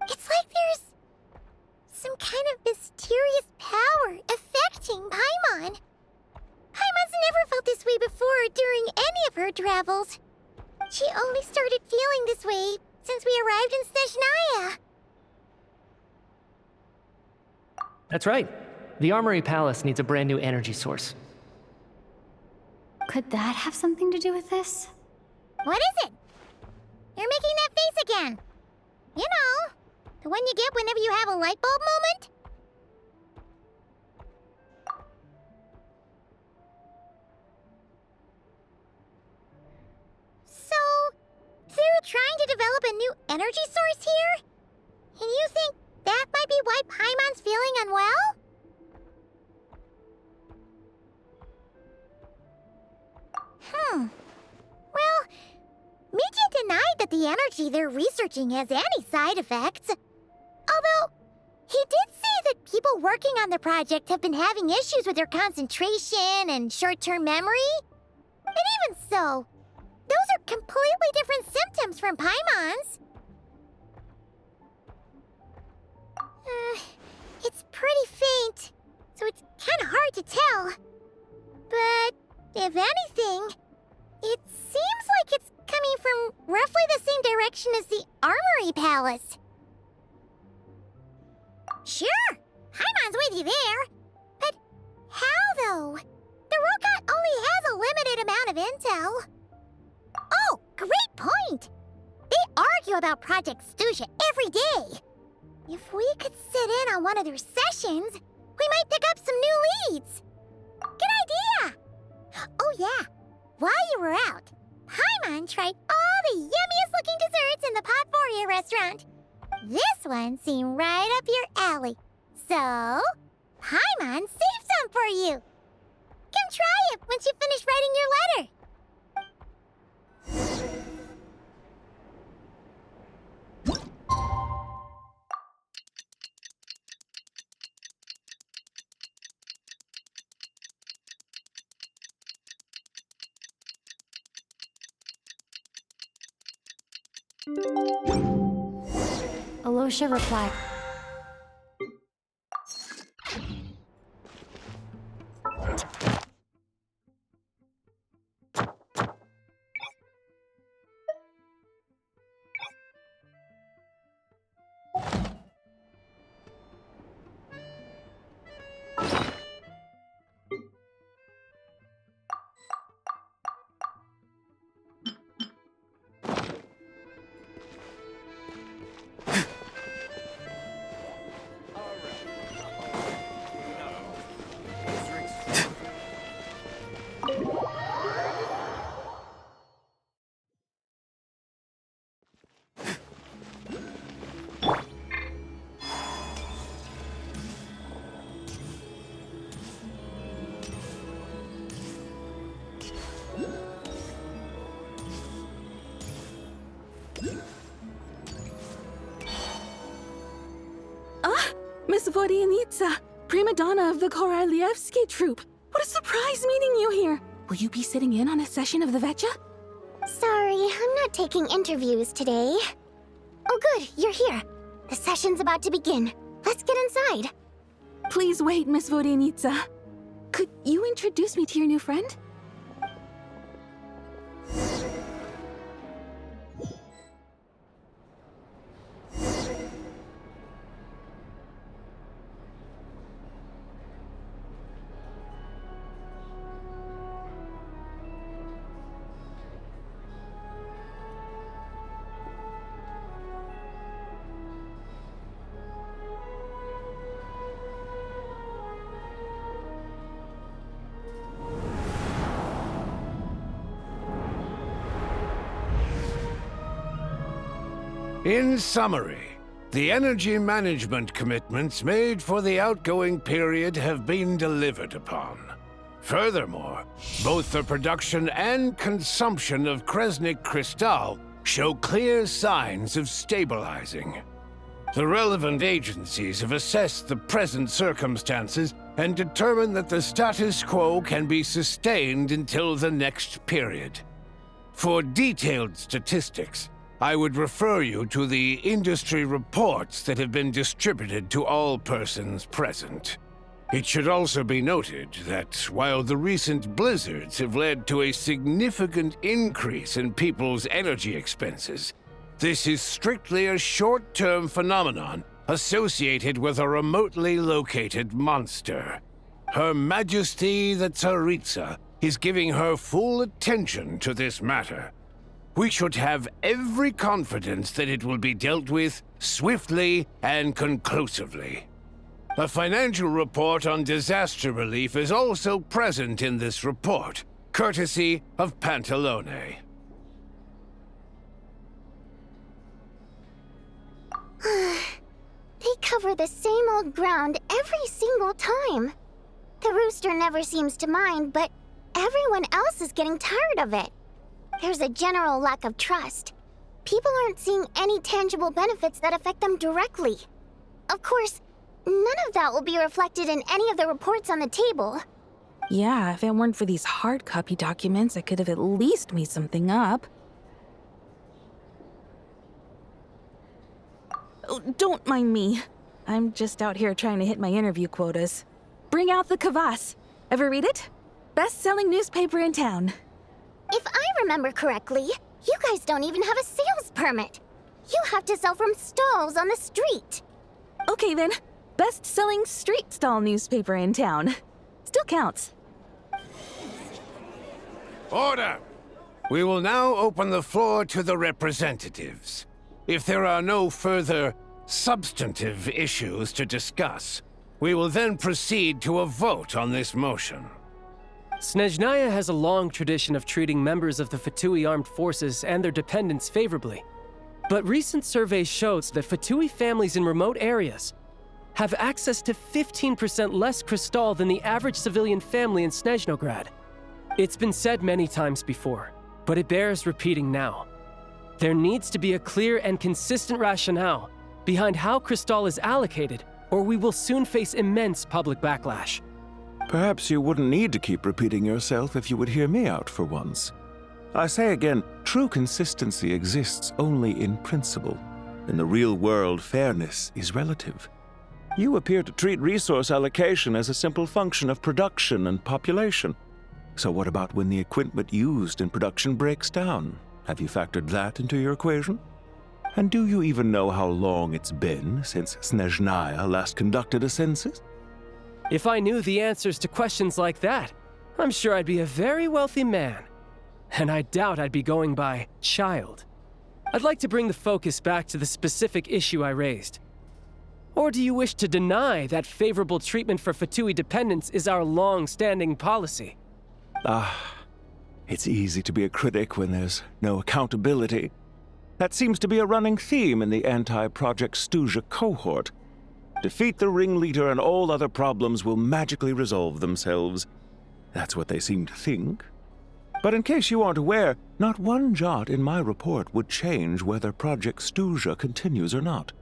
It's like there's some kind of mysterious power affecting Paimon. Paimon's never felt this way before during any of her travels. She only started feeling this way since we arrived in Snezhnaya. That's right. The Armory Palace needs a brand new energy source. Could that have something to do with this? What is it? You're making that face again. You know, the one you get whenever you have a light bulb moment? So, they're trying to develop a new energy source here? And you think that might be why Paimon's feeling unwell? Well, Media denied that the energy they're researching has any side effects. Although, he did say that people working on the project have been having issues with their concentration and short-term memory. And even so, those are completely different symptoms from Paimon's. It's pretty faint, so it's kind of hard to tell. But, if anything, it seems like it's coming from roughly the same direction as the Armory Palace. Sure, Paimon's with you there. But how, though? The robot only has a limited amount of intel. Oh, great point! They argue about Project Stuja every day. If we could sit in on one of their sessions, we might pick up some new leads. Good idea! Oh yeah, while you were out, Paimon tried all the yummiest looking desserts in the Potforia restaurant. This one seemed right up your alley. So, Paimon saved some for you. Come try it once you finish writing your letter. Alosha replied. Miss Vodianitsa, prima donna of the Kari-Pekka troupe. What a surprise meeting you here. Will you be sitting in on a session of the Vetcha? Sorry, I'm not taking interviews today. Oh good, you're here. The session's about to begin. Let's get inside. Please wait, Miss Vodianitsa. Could you introduce me to your new friend? In summary, the energy management commitments made for the outgoing period have been delivered upon. Furthermore, both the production and consumption of Kresnik Crystal show clear signs of stabilizing. The relevant agencies have assessed the present circumstances and determined that the status quo can be sustained until the next period. For detailed statistics, I would refer you to the industry reports that have been distributed to all persons present. It should also be noted that while the recent blizzards have led to a significant increase in people's energy expenses, this is strictly a short-term phenomenon associated with a remotely located monster. Her Majesty the Tsaritsa is giving her full attention to this matter. We should have every confidence that it will be dealt with swiftly and conclusively. A financial report on disaster relief is also present in this report, courtesy of Pantalone. They cover the same old ground every single time. The rooster never seems to mind, but everyone else is getting tired of it. There's a general lack of trust. People aren't seeing any tangible benefits that affect them directly. Of course, none of that will be reflected in any of the reports on the table. Yeah, if it weren't for these hard copy documents, I could have at least made something up. Oh, don't mind me. I'm just out here trying to hit my interview quotas. Bring out the kvass. Ever read it? Best-selling newspaper in town. If I remember correctly, you guys don't even have a sales permit. You have to sell from stalls on the street. Okay then, best-selling street stall newspaper in town. Still counts. Order! We will now open the floor to the representatives. If there are no further substantive issues to discuss, we will then proceed to a vote on this motion. Snezhnaya has a long tradition of treating members of the Fatui armed forces and their dependents favorably. But recent surveys shows that Fatui families in remote areas have access to 15% less crystal than the average civilian family in Snezhnograd. It's been said many times before, but it bears repeating now. There needs to be a clear and consistent rationale behind how crystal is allocated, or we will soon face immense public backlash. Perhaps you wouldn't need to keep repeating yourself if you would hear me out for once. I say again, true consistency exists only in principle. In the real world, fairness is relative. You appear to treat resource allocation as a simple function of production and population. So what about when the equipment used in production breaks down? Have you factored that into your equation? And do you even know how long it's been since Snezhnaya last conducted a census? If I knew the answers to questions like that, I'm sure I'd be a very wealthy man. And I doubt I'd be going by child. I'd like to bring the focus back to the specific issue I raised. Or do you wish to deny that favorable treatment for Fatui dependents is our long-standing policy? It's easy to be a critic when there's no accountability. That seems to be a running theme in the anti-Project Stuzha cohort. Defeat the ringleader and all other problems will magically resolve themselves. That's what they seem to think. But in case you aren't aware, not one jot in my report would change whether Project Stuzha continues or not.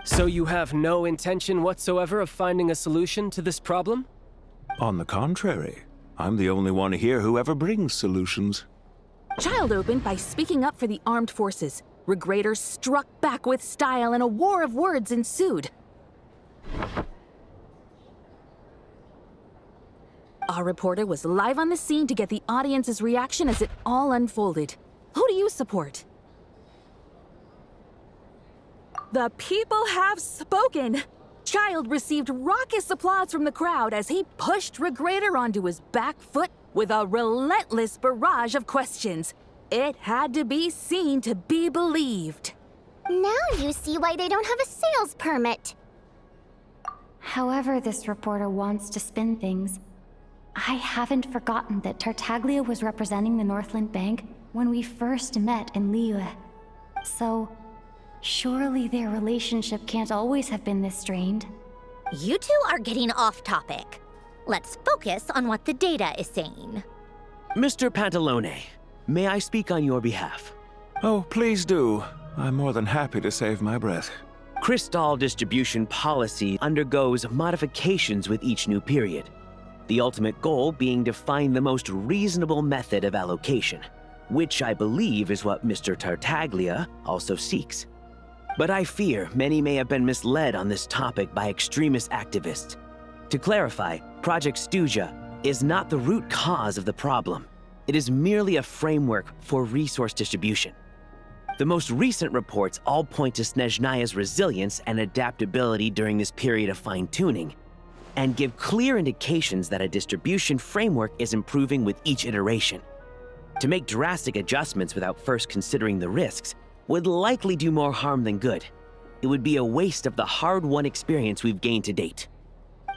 So you have no intention whatsoever of finding a solution to this problem? On the contrary, I'm the only one here who ever brings solutions. Child opened by speaking up for the armed forces. Regrator struck back with style and a war of words ensued. Our reporter was live on the scene to get the audience's reaction as it all unfolded. Who do you support? The people have spoken! Child received raucous applause from the crowd as he pushed Regrator onto his back foot with a relentless barrage of questions. It had to be seen to be believed. Now you see why they don't have a sales permit. However this reporter wants to spin things, I haven't forgotten that Tartaglia was representing the Northland Bank when we first met in Liyue. So, Surely their relationship can't always have been this strained. You two are getting off topic. Let's focus on what the data is saying. Mr. Pantalone, may I speak on your behalf? Oh, please do. I'm more than happy to save my breath. Crystal distribution policy undergoes modifications with each new period. The ultimate goal being to find the most reasonable method of allocation, which I believe is what Mr. Tartaglia also seeks. But I fear many may have been misled on this topic by extremist activists. To clarify, Project Stuja is not the root cause of the problem. It is merely a framework for resource distribution. The most recent reports all point to Snezhnaya's resilience and adaptability during this period of fine-tuning, and give clear indications that a distribution framework is improving with each iteration. To make drastic adjustments without first considering the risks would likely do more harm than good. It would be a waste of the hard-won experience we've gained to date.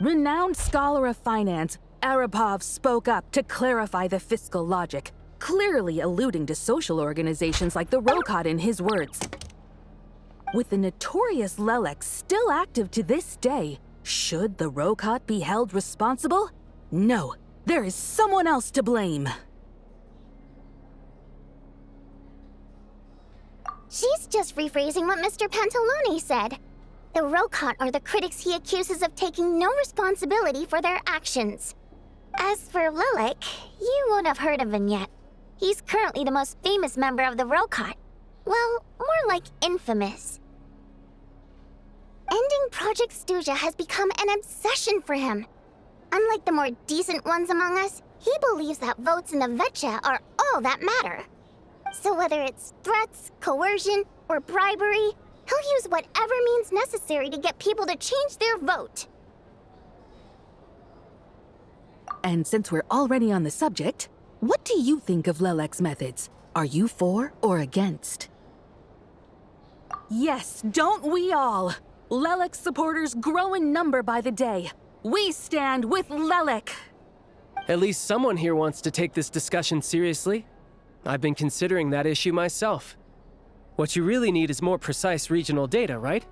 Renowned scholar of finance, Arapov spoke up to clarify the fiscal logic, clearly alluding to social organizations like the Rokot in his words. With the notorious Lelex still active to this day, should the Rokot be held responsible? No, there is someone else to blame. She's just rephrasing what Mr. Pantalone said. The Rokot are the critics he accuses of taking no responsibility for their actions. As for Lilac, you won't have heard of him yet. He's currently the most famous member of the Rokot. Well, more like infamous. Ending Project Stuja has become an obsession for him. Unlike the more decent ones among us, he believes that votes in the Vetcha are all that matter. So whether it's threats, coercion, or bribery, he'll use whatever means necessary to get people to change their vote. And since we're already on the subject, what do you think of Lelec's methods? Are you for or against? Yes, don't we all? Lelec supporters grow in number by the day. We stand with Lelec! At least someone here wants to take this discussion seriously. I've been considering that issue myself. What you really need is more precise regional data, right?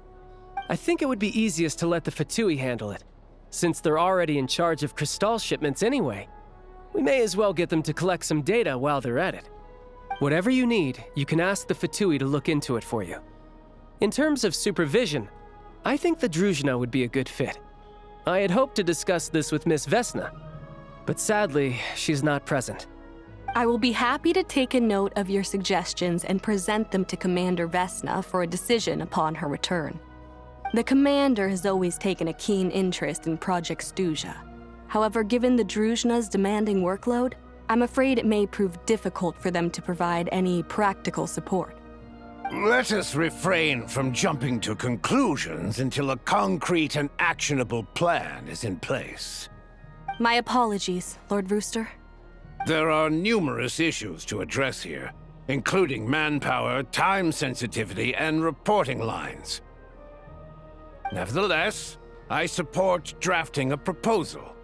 I think it would be easiest to let the Fatui handle it, since they're already in charge of Crystal shipments anyway. We may as well get them to collect some data while they're at it. Whatever you need, you can ask the Fatui to look into it for you. In terms of supervision, I think the Druzhna would be a good fit. I had hoped to discuss this with Miss Vesna, but sadly, she's not present. I will be happy to take a note of your suggestions and present them to Commander Vesna for a decision upon her return. The Commander has always taken a keen interest in Project Stuja. However, given the Druzhna's demanding workload, I'm afraid it may prove difficult for them to provide any practical support. Let us refrain from jumping to conclusions until a concrete and actionable plan is in place. My apologies, Lord Rooster. There are numerous issues to address here, including manpower, time sensitivity, and reporting lines. Nevertheless, I support drafting a proposal.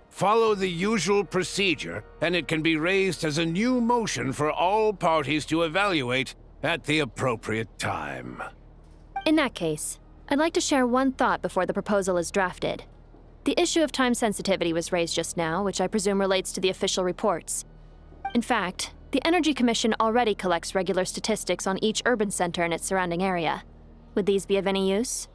Follow the usual procedure, and it can be raised as a new motion for all parties to evaluate at the appropriate time. In that case, I'd like to share one thought before the proposal is drafted. The issue of time sensitivity was raised just now, which I presume relates to the official reports. In fact, the Energy Commission already collects regular statistics on each urban center and its surrounding area. Would these be of any use?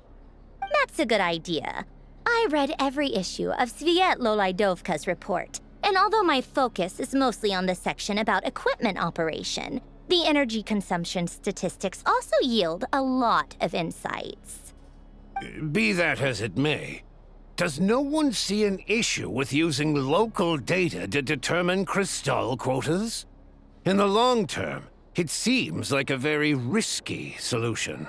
That's a good idea. I read every issue of Sviet-Lolaidovka's report, and although my focus is mostly on the section about equipment operation, the energy consumption statistics also yield a lot of insights. Be that as it may, does no one see an issue with using local data to determine Crystal quotas? In the long term, it seems like a very risky solution.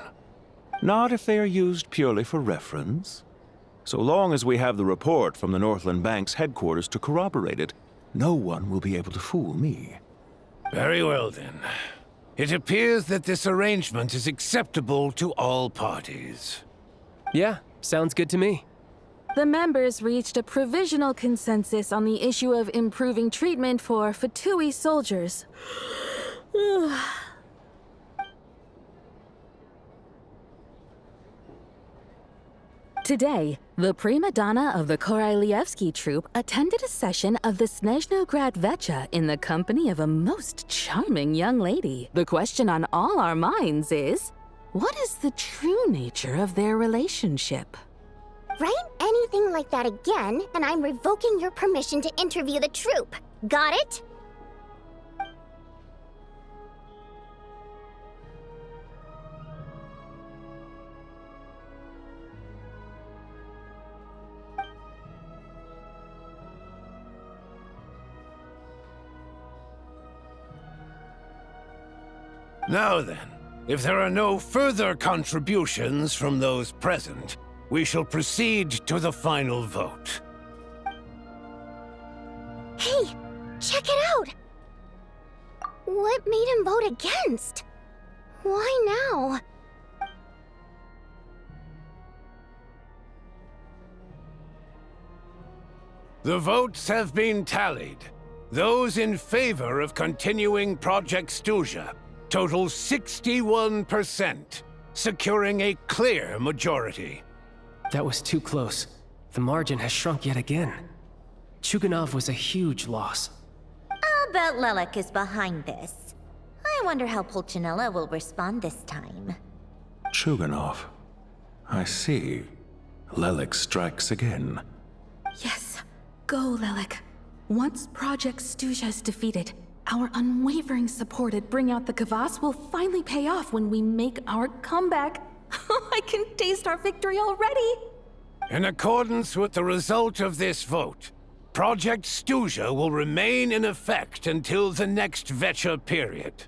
Not if they are used purely for reference. So long as we have the report from the Northland Bank's headquarters to corroborate it, no one will be able to fool me. Very well, then. It appears that this arrangement is acceptable to all parties. Yeah, sounds good to me. The members reached a provisional consensus on the issue of improving treatment for Fatui soldiers. Today, the prima donna of the Korolyevsky troupe attended a session of the Snezhnograd Vecha in the company of a most charming young lady. The question on all our minds is, what is the true nature of their relationship? Write anything like that again, and I'm revoking your permission to interview the troupe. Got it? Now then, if there are no further contributions from those present, we shall proceed to the final vote. Hey, check it out! What made him vote against? Why now? The votes have been tallied. Those in favor of continuing Project Stuzha total 61%, securing a clear majority. That was too close. The margin has shrunk yet again. Chuganov was a huge loss. I'll bet Lelek is behind this. I wonder how Pulcinella will respond this time. Chuganov. I see. Lelek strikes again. Yes. Go, Lelek. Once Project Stuzha is defeated, our unwavering support at Bring Out the Kvass will finally pay off when we make our comeback. I can taste our victory already! In accordance with the result of this vote, Project Stuzha will remain in effect until the next Vecha period.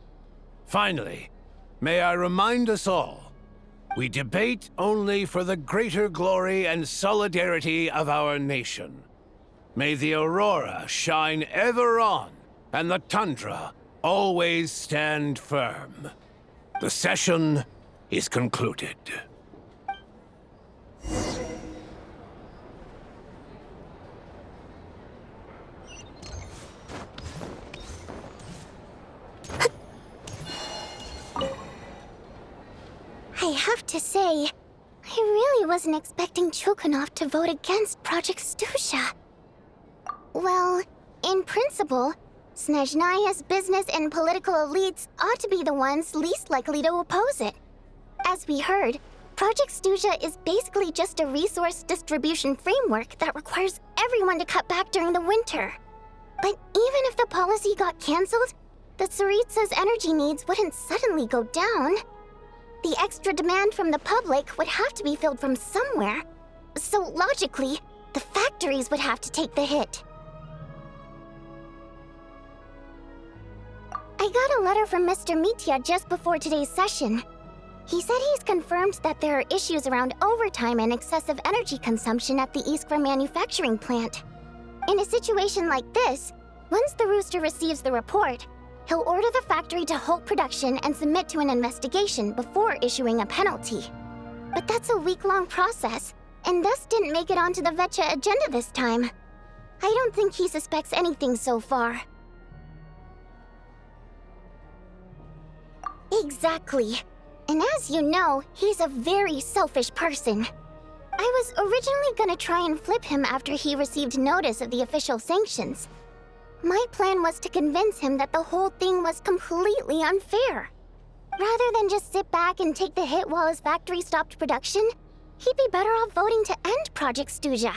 Finally, may I remind us all, we debate only for the greater glory and solidarity of our nation. May the aurora shine ever on, and the tundra always stand firm. The session is concluded. I have to say, I really wasn't expecting Chuganov to vote against Project Stuzha. Well, in principle, Snezhnaya's business and political elites ought to be the ones least likely to oppose it. As we heard, Project Stuzha is basically just a resource distribution framework that requires everyone to cut back during the winter. But even if the policy got cancelled, the Tsaritsa's energy needs wouldn't suddenly go down. The extra demand from the public would have to be filled from somewhere. So logically, the factories would have to take the hit. I got a letter from Mr. Mitya just before today's session. He said he's confirmed that there are issues around overtime and excessive energy consumption at the Iskra manufacturing plant. In a situation like this, once the Rooster receives the report, he'll order the factory to halt production and submit to an investigation before issuing a penalty. But that's a week-long process, and thus didn't make it onto the Vecha agenda this time. I don't think he suspects anything so far. Exactly. And as you know, he's a very selfish person. I was originally gonna try and flip him after he received notice of the official sanctions. My plan was to convince him that the whole thing was completely unfair. Rather than just sit back and take the hit while his factory stopped production, he'd be better off voting to end Project Stuzha.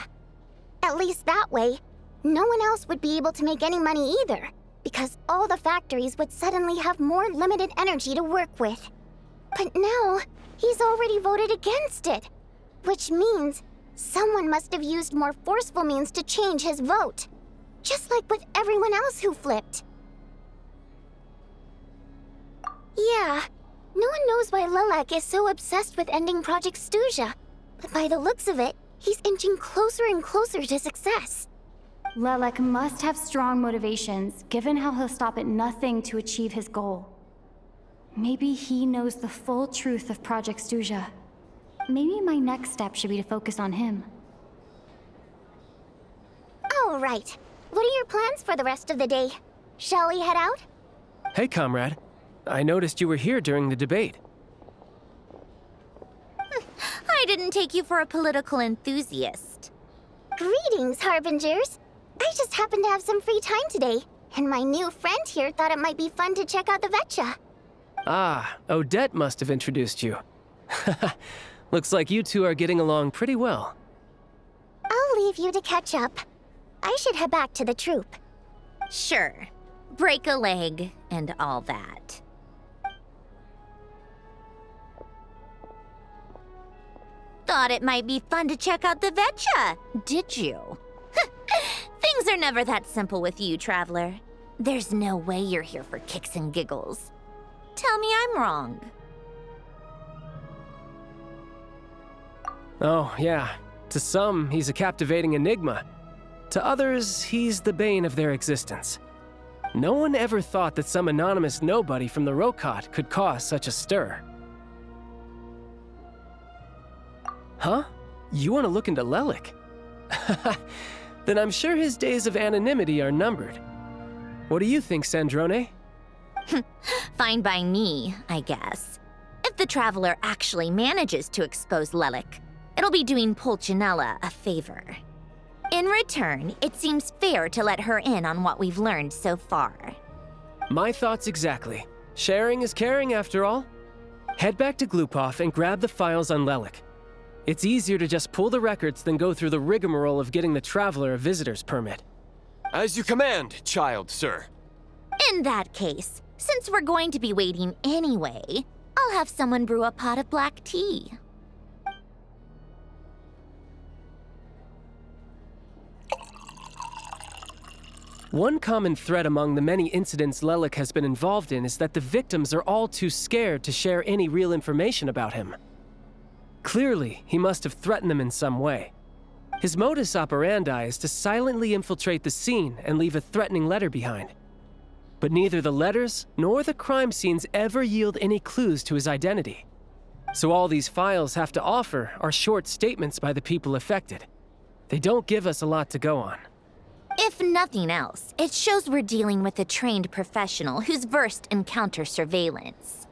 At least that way, no one else would be able to make any money either, because all the factories would suddenly have more limited energy to work with. But now, he's already voted against it, which means someone must have used more forceful means to change his vote, just like with everyone else who flipped. Yeah, no one knows why Lelek is so obsessed with ending Project Stuzha, but by the looks of it, he's inching closer and closer to success. Lelek must have strong motivations, given how he'll stop at nothing to achieve his goal. Maybe he knows the full truth of Project Stuzha. Maybe my next step should be to focus on him. All right. What are your plans for the rest of the day? Shall we head out? Hey, comrade. I noticed you were here during the debate. I I didn't take you for a political enthusiast. Greetings, Harbingers. I just happened to have some free time today, and my new friend here thought it might be fun to check out the Vetcha. Ah, Odette must have introduced you. Looks like you two are getting along pretty well. I'll leave you to catch up. I should head back to the troop. Sure. Break a leg and all that. Thought it might be fun to check out the Vetcha, did you? Things are never that simple with you, Traveler. There's no way you're here for kicks and giggles. Tell me I'm wrong. Oh, yeah. To some, he's a captivating enigma. To others, he's the bane of their existence. No one ever thought that some anonymous nobody from the Rokot could cause such a stir. Huh? You want to look into Lelik? Then I'm sure his days of anonymity are numbered. What do you think, Sandrone? Fine by me, I guess. If the Traveler actually manages to expose Lelik, it'll be doing Pulcinella a favor. In return, it seems fair to let her in on what we've learned so far. My thoughts exactly. Sharing is caring, after all. Head back to Glupov and grab the files on Lelik. It's easier to just pull the records than go through the rigmarole of getting the Traveler a visitor's permit. As you command, child, sir. In that case, since we're going to be waiting anyway, I'll have someone brew a pot of black tea. One common thread among the many incidents Lelik has been involved in is that the victims are all too scared to share any real information about him. Clearly, he must have threatened them in some way. His modus operandi is to silently infiltrate the scene and leave a threatening letter behind. But neither the letters nor the crime scenes ever yield any clues to his identity. So all these files have to offer are short statements by the people affected. They don't give us a lot to go on. If nothing else, it shows we're dealing with a trained professional who's versed in counter-surveillance.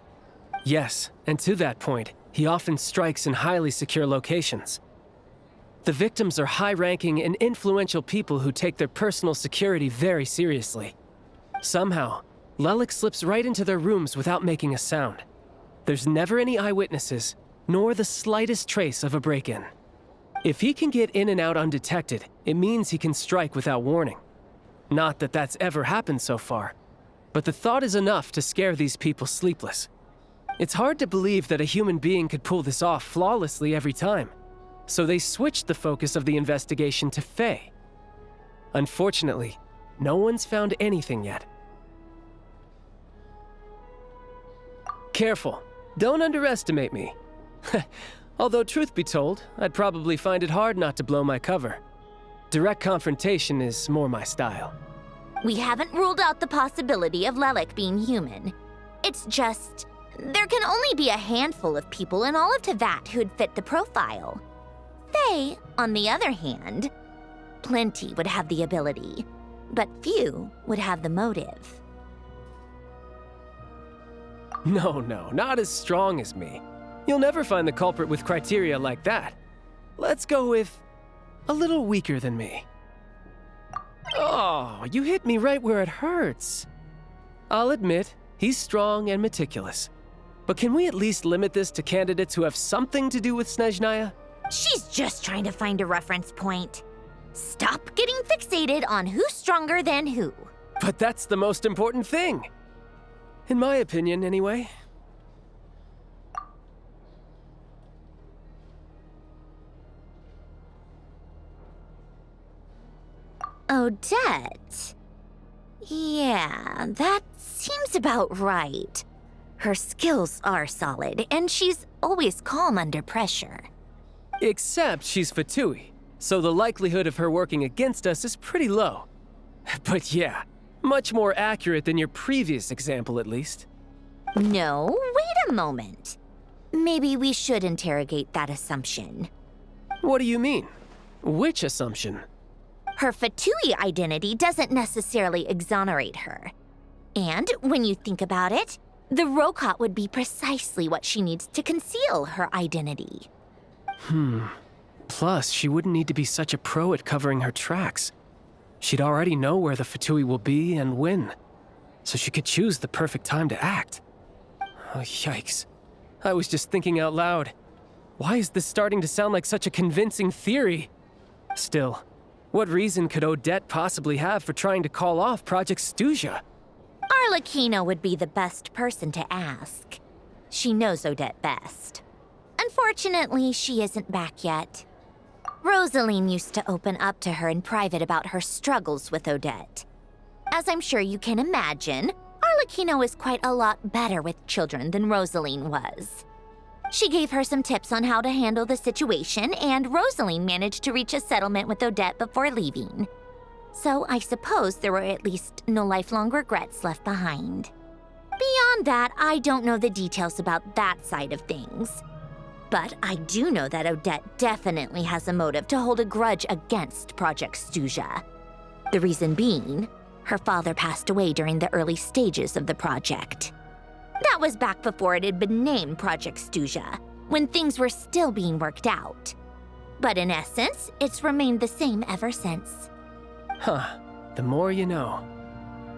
Yes, and to that point, he often strikes in highly secure locations. The victims are high-ranking and influential people who take their personal security very seriously. Somehow, Lelik slips right into their rooms without making a sound. There's never any eyewitnesses, nor the slightest trace of a break-in. If he can get in and out undetected, it means he can strike without warning. Not that that's ever happened so far, but the thought is enough to scare these people sleepless. It's hard to believe that a human being could pull this off flawlessly every time, so they switched the focus of the investigation to Faye. Unfortunately, no one's found anything yet. Careful, don't underestimate me. Although truth be told, I'd probably find it hard not to blow my cover. Direct confrontation is more my style. We haven't ruled out the possibility of Lelik being human. It's just, there can only be a handful of people in all of Teyvat who'd fit the profile. Faye, on the other hand, plenty would have the ability, but few would have the motive. No, not as strong as me. You'll never find the culprit with criteria like that. Let's go with a little weaker than me. Oh, you hit me right where it hurts. I'll admit, he's strong and meticulous. But can we at least limit this to candidates who have something to do with Snezhnaya? She's just trying to find a reference point. Stop getting fixated on who's stronger than who. But that's the most important thing. In my opinion, anyway. Odette? Yeah, that seems about right. Her skills are solid, and she's always calm under pressure. Except she's Fatui, so the likelihood of her working against us is pretty low. But yeah, much more accurate than your previous example, at least. No, wait a moment. Maybe we should interrogate that assumption. What do you mean? Which assumption? Her Fatui identity doesn't necessarily exonerate her. And when you think about it, the Rokot would be precisely what she needs to conceal her identity. Plus, she wouldn't need to be such a pro at covering her tracks. She'd already know where the Fatui will be and when, so she could choose the perfect time to act. Oh, yikes. I was just thinking out loud. Why is this starting to sound like such a convincing theory? Still, what reason could Odette possibly have for trying to call off Project Stuzha? Arlecchino would be the best person to ask. She knows Odette best. Unfortunately, she isn't back yet. Rosaline used to open up to her in private about her struggles with Odette. As I'm sure you can imagine, Arlecchino is quite a lot better with children than Rosaline was. She gave her some tips on how to handle the situation, and Rosaline managed to reach a settlement with Odette before leaving. So I suppose there were at least no lifelong regrets left behind. Beyond that, I don't know the details about that side of things. But I do know that Odette definitely has a motive to hold a grudge against Project Stuzha. The reason being, her father passed away during the early stages of the project. That was back before it had been named Project Stuzha, when things were still being worked out. But in essence, it's remained the same ever since. Huh, the more you know.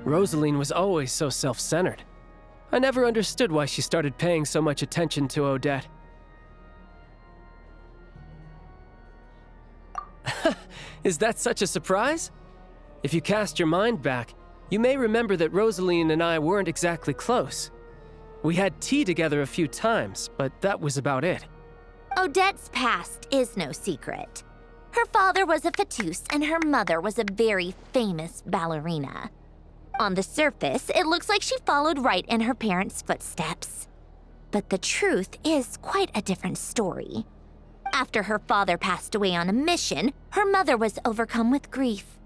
Rosaline was always so self-centered. I never understood why she started paying so much attention to Odette. Is that such a surprise? If you cast your mind back, you may remember that Rosaline and I weren't exactly close. We had tea together a few times, but that was about it. Odette's past is no secret. Her father was a fatus and her mother was a very famous ballerina. On the surface, it looks like she followed right in her parents' footsteps. But the truth is quite a different story. After her father passed away on a mission, her mother was overcome with grief.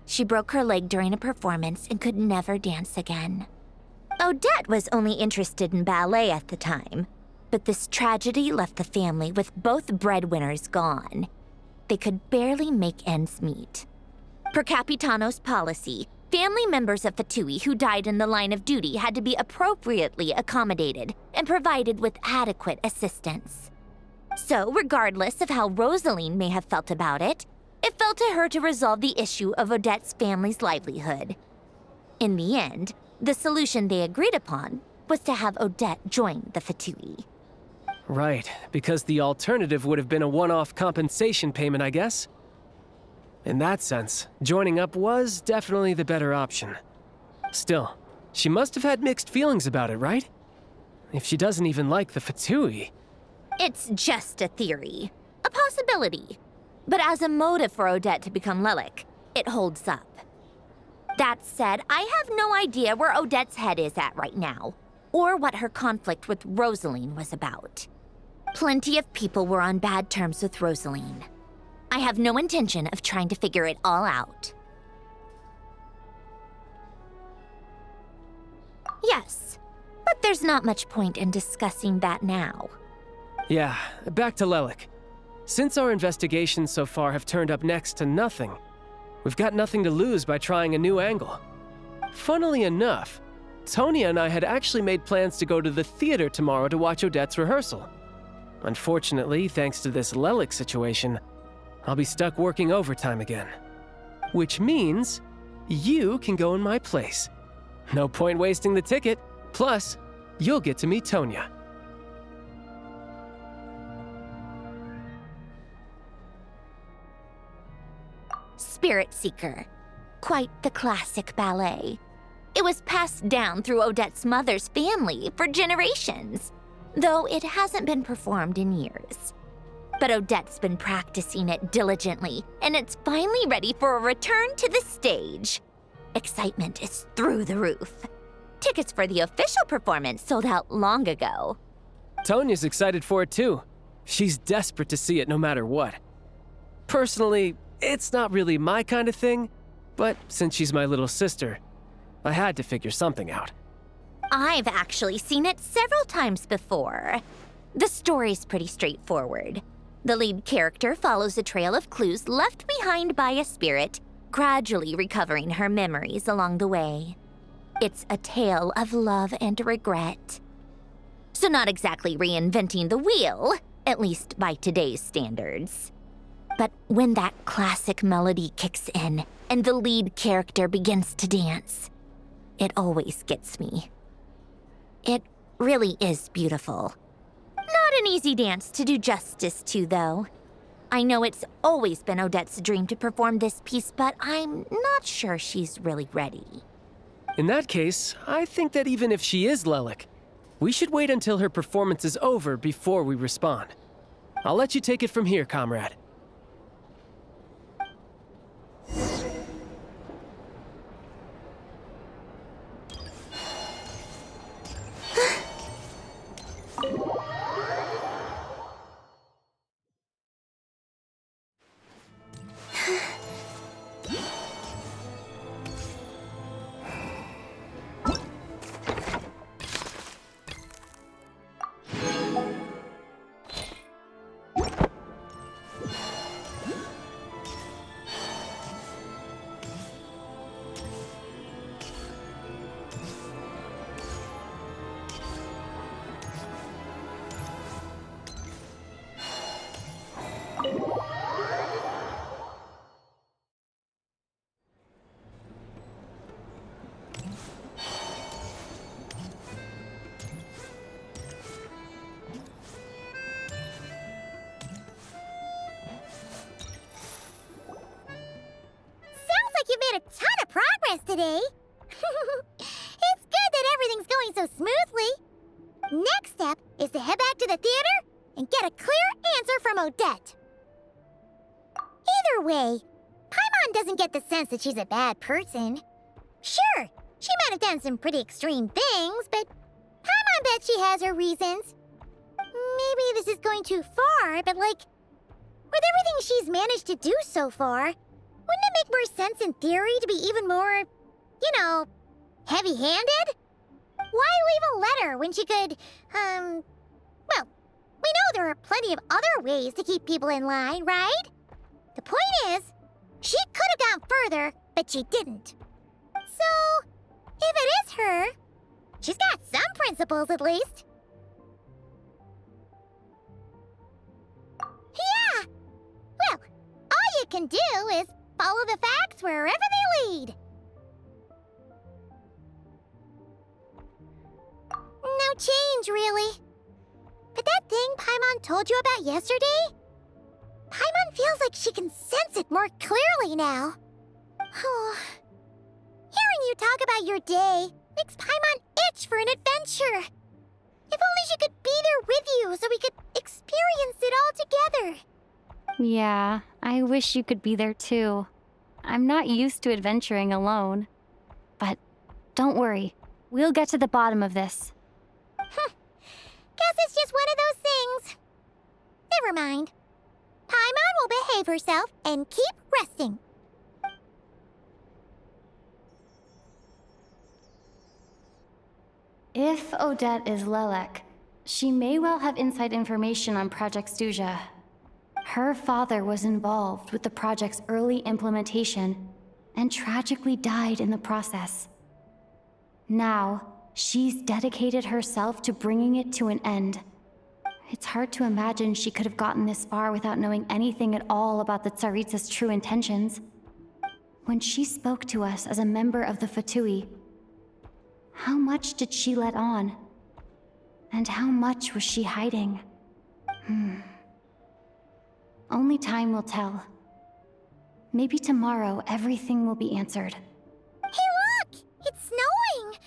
She broke her leg during a performance and could never dance again. Odette was only interested in ballet at the time, but this tragedy left the family with both breadwinners gone. They could barely make ends meet. Per Capitano's policy, family members of Fatui who died in the line of duty had to be appropriately accommodated and provided with adequate assistance. So, regardless of how Rosaline may have felt about it, it fell to her to resolve the issue of Odette's family's livelihood. In the end, the solution they agreed upon was to have Odette join the Fatui. Right, because the alternative would have been a one-off compensation payment, I guess. In that sense, joining up was definitely the better option. Still, she must have had mixed feelings about it, right? If she doesn't even like the Fatui. It's just a theory, a possibility. But as a motive for Odette to become Lelik, it holds up. That said, I have no idea where Odette's head is at right now, or what her conflict with Rosaline was about. Plenty of people were on bad terms with Rosaline. I have no intention of trying to figure it all out. Yes, but there's not much point in discussing that now. Yeah, back to Lelik. Since our investigations so far have turned up next to nothing, we've got nothing to lose by trying a new angle. Funnily enough, Tonya and I had actually made plans to go to the theater tomorrow to watch Odette's rehearsal. Unfortunately, thanks to this Lelik situation, I'll be stuck working overtime again. Which means you can go in my place. No point wasting the ticket, plus you'll get to meet Tonya. Spirit Seeker. Quite the classic ballet. It was passed down through Odette's mother's family for generations, though it hasn't been performed in years. But Odette's been practicing it diligently, and it's finally ready for a return to the stage. Excitement is through the roof. Tickets for the official performance sold out long ago. Tonya's excited for it too. She's desperate to see it no matter what. Personally, it's not really my kind of thing, but since she's my little sister, I had to figure something out. I've actually seen it several times before. The story's pretty straightforward. The lead character follows a trail of clues left behind by a spirit, gradually recovering her memories along the way. It's a tale of love and regret. So not exactly reinventing the wheel, at least by today's standards. But when that classic melody kicks in and the lead character begins to dance, it always gets me. It really is beautiful. Not an easy dance to do justice to, though. I know it's always been Odette's dream to perform this piece, but I'm not sure she's really ready. In that case, I think that even if she is Lelik, we should wait until her performance is over before we respond. I'll let you take it from here, comrade. You've made a ton of progress today. It's good that everything's going so smoothly. Next step is to head back to the theater and get a clear answer from Odette. Either way, Paimon doesn't get the sense that she's a bad person. Sure, she might have done some pretty extreme things, but Paimon bets she has her reasons. Maybe this is going too far, but with everything she's managed to do so far, wouldn't it make more sense in theory to be even more, heavy-handed? Why leave a letter when she could, well, we know there are plenty of other ways to keep people in line, right? The point is, she could have gone further, but she didn't. So, if it is her, she's got some principles at least. Yeah! Well, all you can do is follow the facts wherever they lead. No change, really. But that thing Paimon told you about yesterday? Paimon feels like she can sense it more clearly now. Hearing you talk about your day makes Paimon itch for an adventure. If only she could be there with you so we could experience it all together. Yeah, I wish you could be there too. I'm not used to adventuring alone. But don't worry, we'll get to the bottom of this. Guess it's just one of those things. Never mind. Paimon will behave herself and keep resting. If Odette is Lelek, she may well have inside information on Project Stuja. Her father was involved with the project's early implementation and tragically died in the process. Now, she's dedicated herself to bringing it to an end. It's hard to imagine she could have gotten this far without knowing anything at all about the Tsaritsa's true intentions. When she spoke to us as a member of the Fatui, how much did she let on? And how much was she hiding? Only time will tell. Maybe tomorrow everything will be answered. Hey look! It's snowing!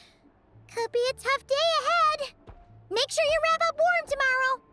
Could be a tough day ahead. Make sure you wrap up warm tomorrow.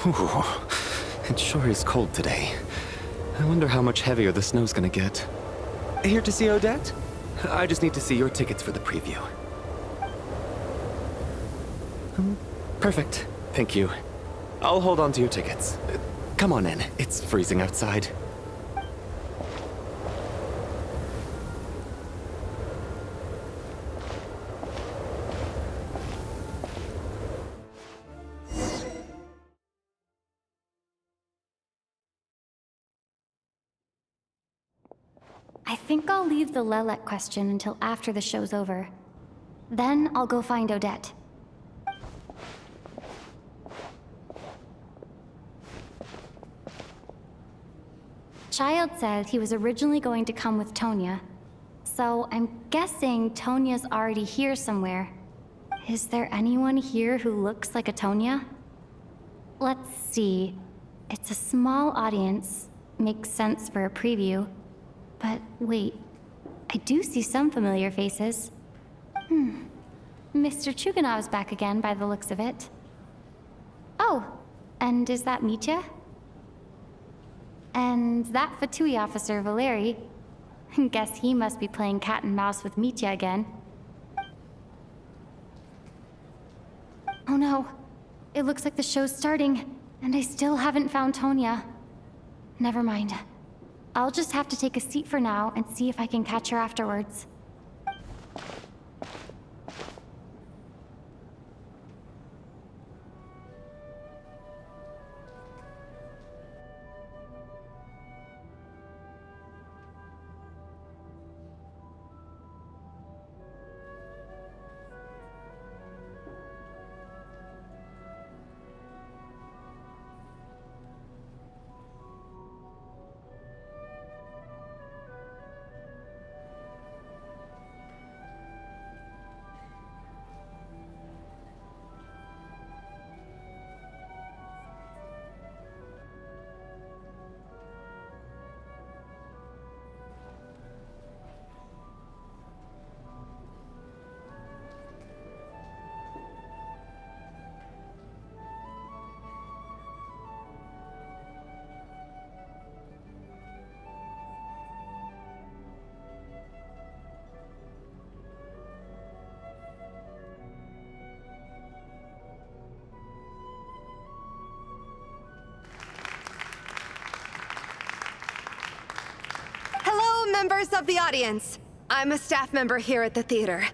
Ooh, it sure is cold today. I wonder how much heavier the snow's gonna get. Here to see Odette? I just need to see your tickets for the preview. Perfect. Thank you. I'll hold on to your tickets. Come on in. It's freezing outside. I think I'll leave the Lelek question until after the show's over. Then I'll go find Odette. Child said he was originally going to come with Tonya. So I'm guessing Tonya's already here somewhere. Is there anyone here who looks like a Tonya? Let's see. It's a small audience. Makes sense for a preview. But wait, I do see some familiar faces. Mr. Chuganov's back again by the looks of it. Oh, and is that Mitya? And that Fatui officer, Valeri. Guess he must be playing cat and mouse with Mitya again. Oh no, it looks like the show's starting, and I still haven't found Tonya. Never mind. I'll just have to take a seat for now and see if I can catch her afterwards. Members of the audience, I'm a staff member here at the theater.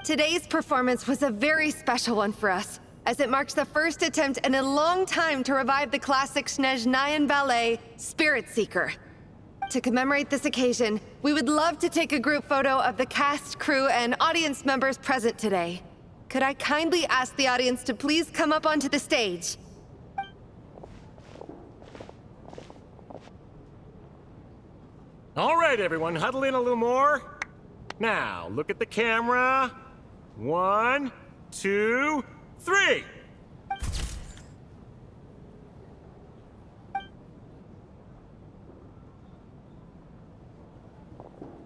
Today's performance was a very special one for us, as it marks the first attempt in a long time to revive the classic Snezhnayan ballet, Spirit Seeker. To commemorate this occasion, we would love to take a group photo of the cast, crew, and audience members present today. Could I kindly ask the audience to please come up onto the stage? All right, everyone, huddle in a little more. Now, look at the camera. 1, 2, 3.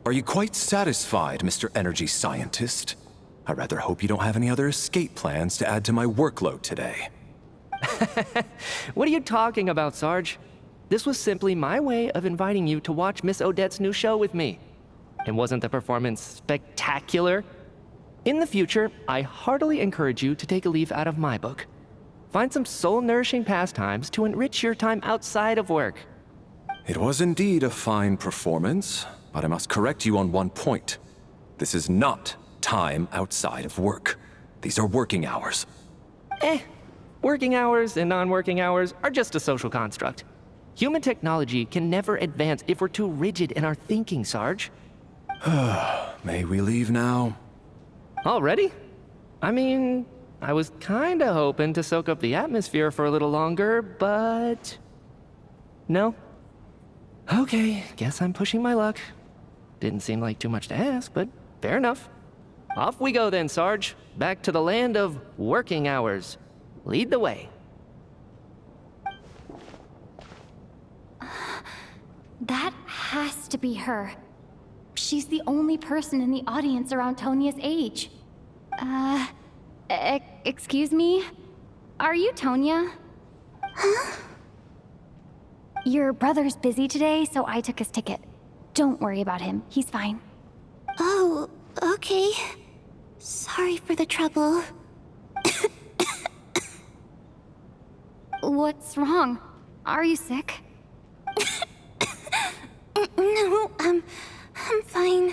Are you quite satisfied, Mr. Energy Scientist? I rather hope you don't have any other escape plans to add to my workload today. What are you talking about, Sarge? This was simply my way of inviting you to watch Miss Odette's new show with me. And wasn't the performance spectacular? In the future, I heartily encourage you to take a leaf out of my book. Find some soul-nourishing pastimes to enrich your time outside of work. It was indeed a fine performance, but I must correct you on one point. This is not time outside of work. These are working hours. Working hours and non-working hours are just a social construct. Human technology can never advance if we're too rigid in our thinking, Sarge. May we leave now? Already? I mean, I was kinda hoping to soak up the atmosphere for a little longer, but... No? Okay, guess I'm pushing my luck. Didn't seem like too much to ask, but fair enough. Off we go then, Sarge. Back to the land of working hours. Lead the way. That has to be her. She's the only person in the audience around Tonia's age. Excuse me? Are you Tonia? Huh? Your brother's busy today, so I took his ticket. Don't worry about him. He's fine. Oh, okay. Sorry for the trouble. What's wrong? Are you sick? No, I'm fine.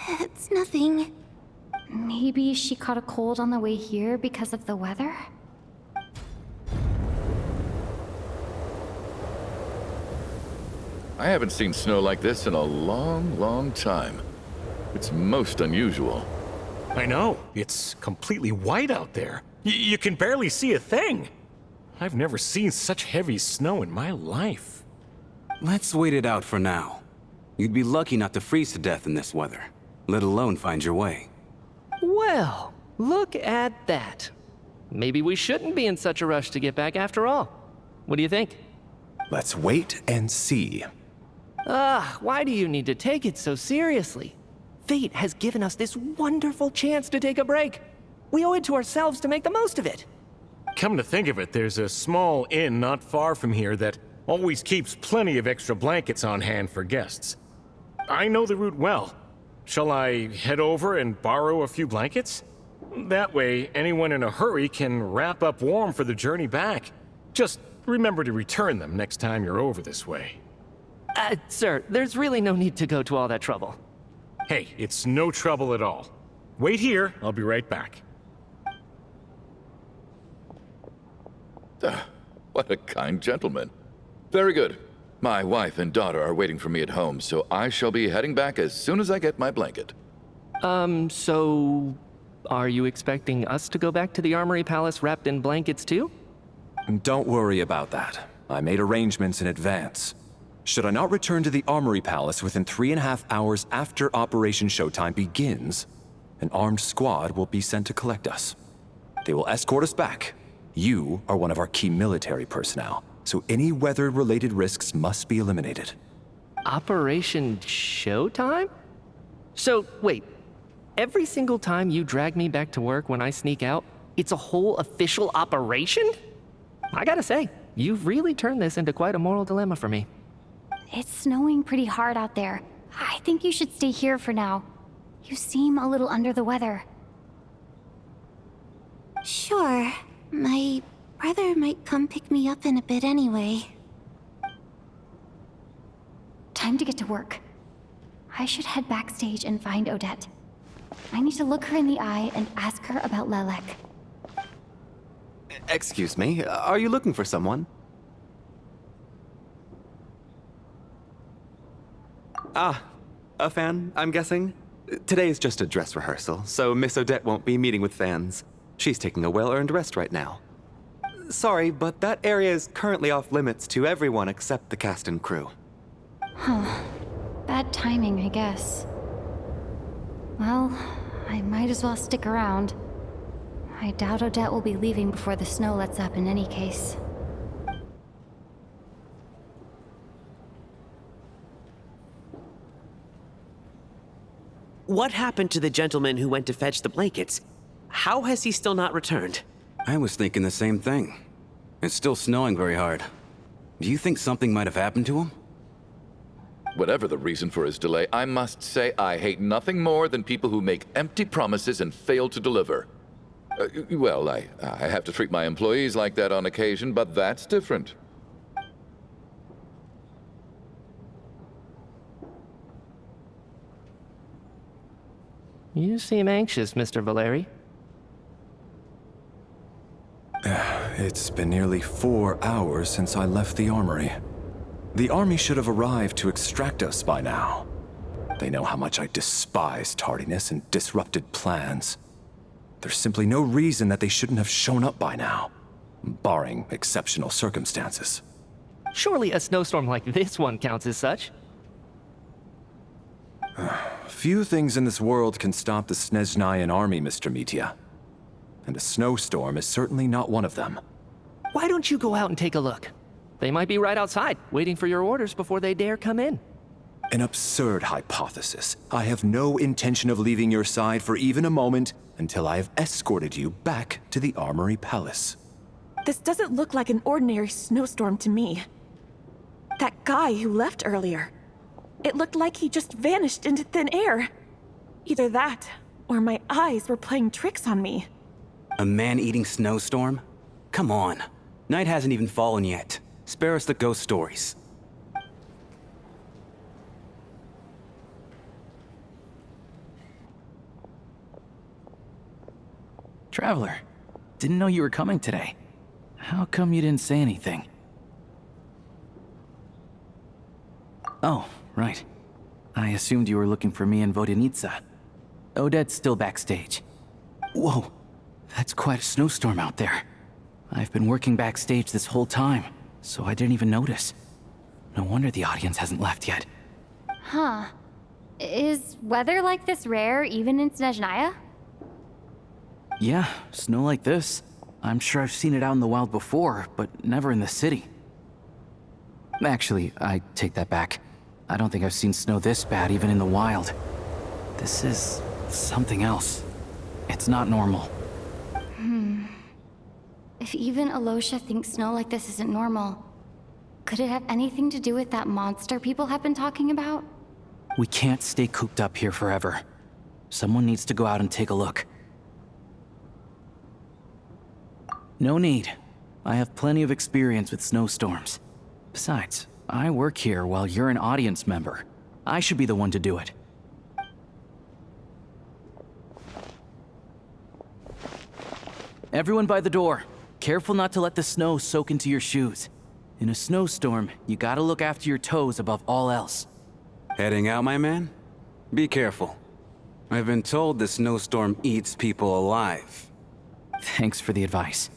It's nothing. Maybe she caught a cold on the way here because of the weather? I haven't seen snow like this in a long, long time. It's most unusual. I know. It's completely white out there. You can barely see a thing. I've never seen such heavy snow in my life. Let's wait it out for now. You'd be lucky not to freeze to death in this weather, let alone find your way. Well, look at that. Maybe we shouldn't be in such a rush to get back after all. What do you think? Let's wait and see. Why do you need to take it so seriously? Fate has given us this wonderful chance to take a break. We owe it to ourselves to make the most of it. Come to think of it, there's a small inn not far from here that always keeps plenty of extra blankets on hand for guests. I know the route well. Shall I head over and borrow a few blankets? That way, anyone in a hurry can wrap up warm for the journey back. Just remember to return them next time you're over this way. Sir, there's really no need to go to all that trouble. Hey, it's no trouble at all. Wait here, I'll be right back. What a kind gentleman. Very good. My wife and daughter are waiting for me at home, so I shall be heading back as soon as I get my blanket. So... are you expecting us to go back to the Armory Palace wrapped in blankets too? Don't worry about that. I made arrangements in advance. Should I not return to the Armory Palace within 3.5 hours after Operation Showtime begins, an armed squad will be sent to collect us. They will escort us back. You are one of our key military personnel, so any weather-related risks must be eliminated. Operation Showtime? So, wait. Every single time you drag me back to work when I sneak out, it's a whole official operation? I gotta say, you've really turned this into quite a moral dilemma for me. It's snowing pretty hard out there. I think you should stay here for now. You seem a little under the weather. Sure. My brother might come pick me up in a bit anyway. Time to get to work. I should head backstage and find Odette. I need to look her in the eye and ask her about Lelek. Excuse me, are you looking for someone? Ah, a fan, I'm guessing? Today is just a dress rehearsal, so Miss Odette won't be meeting with fans. She's taking a well-earned rest right now. Sorry, but that area is currently off limits to everyone except the cast and crew. Huh. Bad timing, I guess. Well, I might as well stick around. I doubt Odette will be leaving before the snow lets up in any case. What happened to the gentleman who went to fetch the blankets? How has he still not returned? I was thinking the same thing. It's still snowing very hard. Do you think something might have happened to him? Whatever the reason for his delay, I must say I hate nothing more than people who make empty promises and fail to deliver. Well, I have to treat my employees like that on occasion, but that's different. You seem anxious, Mr. Valeri. It's been nearly 4 hours since I left the armory. The army should have arrived to extract us by now. They know how much I despise tardiness and disrupted plans. There's simply no reason that they shouldn't have shown up by now, barring exceptional circumstances. Surely a snowstorm like this one counts as such. Few things in this world can stop the Snezhnayan army, Mr. Mitya. And a snowstorm is certainly not one of them. Why don't you go out and take a look? They might be right outside, waiting for your orders before they dare come in. An absurd hypothesis. I have no intention of leaving your side for even a moment until I have escorted you back to the Armory Palace. This doesn't look like an ordinary snowstorm to me. That guy who left earlier, it looked like he just vanished into thin air. Either that, or my eyes were playing tricks on me. A man-eating snowstorm? Come on. Night hasn't even fallen yet. Spare us the ghost stories. Traveler, didn't know you were coming today. How come you didn't say anything? Oh, right. I assumed you were looking for me and Vodyanitsa. Odette's still backstage. Whoa, that's quite a snowstorm out there. I've been working backstage this whole time, so I didn't even notice. No wonder the audience hasn't left yet. Huh. Is weather like this rare even in Snezhnaya? Yeah, snow like this. I'm sure I've seen it out in the wild before, but never in the city. Actually, I take that back. I don't think I've seen snow this bad even in the wild. This is something else. It's not normal. If even Alosha thinks snow like this isn't normal, could it have anything to do with that monster people have been talking about? We can't stay cooped up here forever. Someone needs to go out and take a look. No need. I have plenty of experience with snowstorms. Besides, I work here while you're an audience member. I should be the one to do it. Everyone by the door. Careful not to let the snow soak into your shoes. In a snowstorm, you gotta look after your toes above all else. Heading out, my man? Be careful. I've been told the snowstorm eats people alive. Thanks for the advice.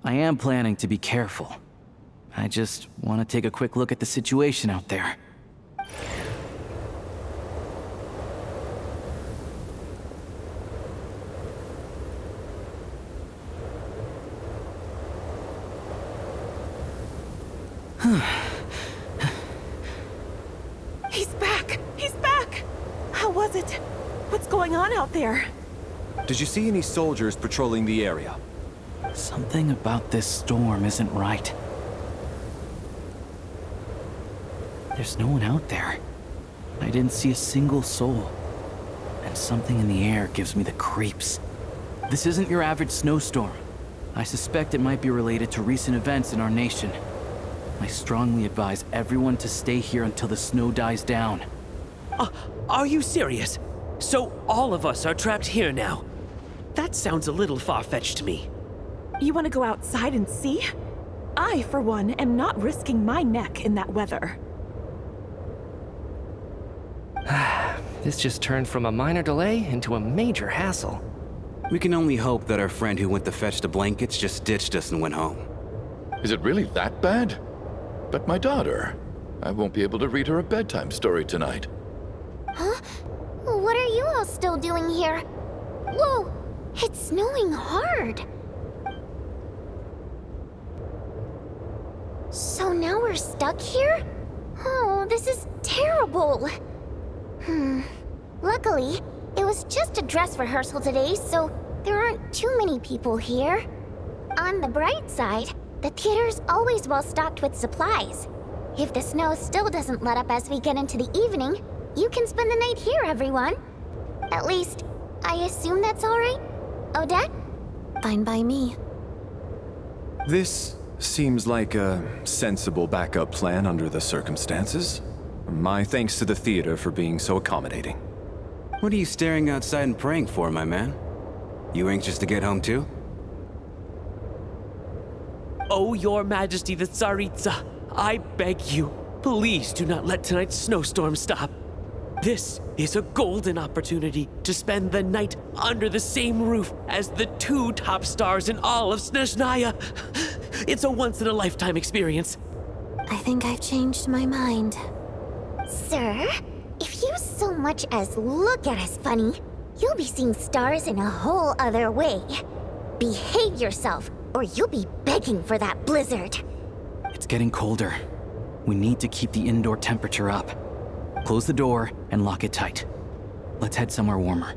I am planning to be careful. I just want to take a quick look at the situation out there. He's back! He's back! How was it? What's going on out there? Did you see any soldiers patrolling the area? Something about this storm isn't right. There's no one out there. I didn't see a single soul. And something in the air gives me the creeps. This isn't your average snowstorm. I suspect it might be related to recent events in our nation. I strongly advise everyone to stay here until the snow dies down. Are you serious? So all of us are trapped here now? That sounds a little far-fetched to me. You want to go outside and see? I, for one, am not risking my neck in that weather. This just turned from a minor delay into a major hassle. We can only hope that our friend who went to fetch the blankets just ditched us and went home. Is it really that bad? But my daughter, I won't be able to read her a bedtime story tonight. Huh? What are you all still doing here? Whoa! It's snowing hard! So now we're stuck here? Oh, this is terrible! Luckily, it was just a dress rehearsal today, so there aren't too many people here. On the bright side, The theater's always well stocked with supplies. If the snow still doesn't let up as we get into the evening, you can spend the night here, everyone. At least, I assume that's all right? Odette? Fine by me. This seems like a sensible backup plan under the circumstances. My thanks to the theater for being so accommodating. What are you staring outside and praying for, my man? You anxious to get home too? Oh, Your Majesty the Tsaritsa, I beg you, please do not let tonight's snowstorm stop. This is a golden opportunity to spend the night under the same roof as the 2 top stars in all of Snezhnaya. It's a once-in-a-lifetime experience. I think I've changed my mind. Sir, if you so much as look at us funny, you'll be seeing stars in a whole other way. Behave yourself, or you'll be begging for that blizzard. It's getting colder. We need to keep the indoor temperature up. Close the door and lock it tight. Let's head somewhere warmer.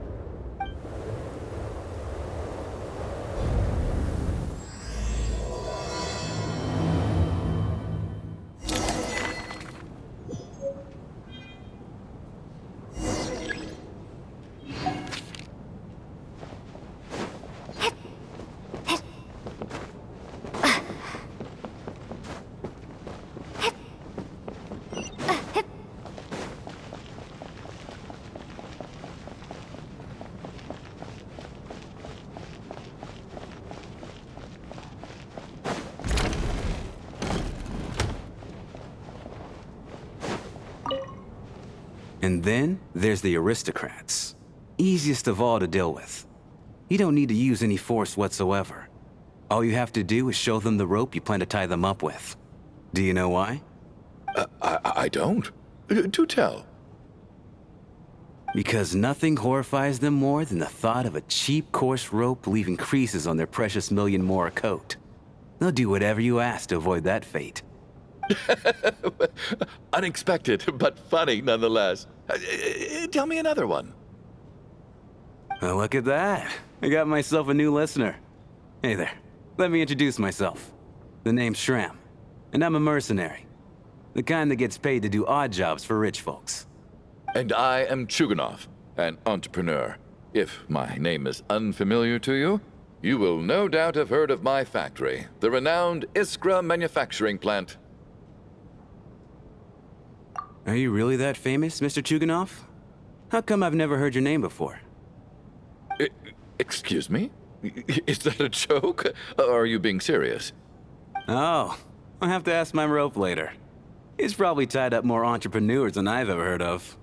And then there's the aristocrats. Easiest of all to deal with. You don't need to use any force whatsoever. All you have to do is show them the rope you plan to tie them up with. Do you know why? I don't. Do tell. Because nothing horrifies them more than the thought of a cheap, coarse rope leaving creases on their precious million Mora coat. They'll do whatever you ask to avoid that fate. Unexpected, but funny nonetheless. Tell me another one. Well, look at that. I got myself a new listener. Hey there. Let me introduce myself. The name's Shram, and I'm a mercenary. The kind that gets paid to do odd jobs for rich folks. And I am Chuganov, an entrepreneur. If my name is unfamiliar to you, you will no doubt have heard of my factory, the renowned Iskra manufacturing plant. Are you really that famous, Mr. Chuganov? How come I've never heard your name before? Excuse me? Is that a joke? Or are you being serious? Oh, I'll have to ask my rope later. He's probably tied up more entrepreneurs than I've ever heard of.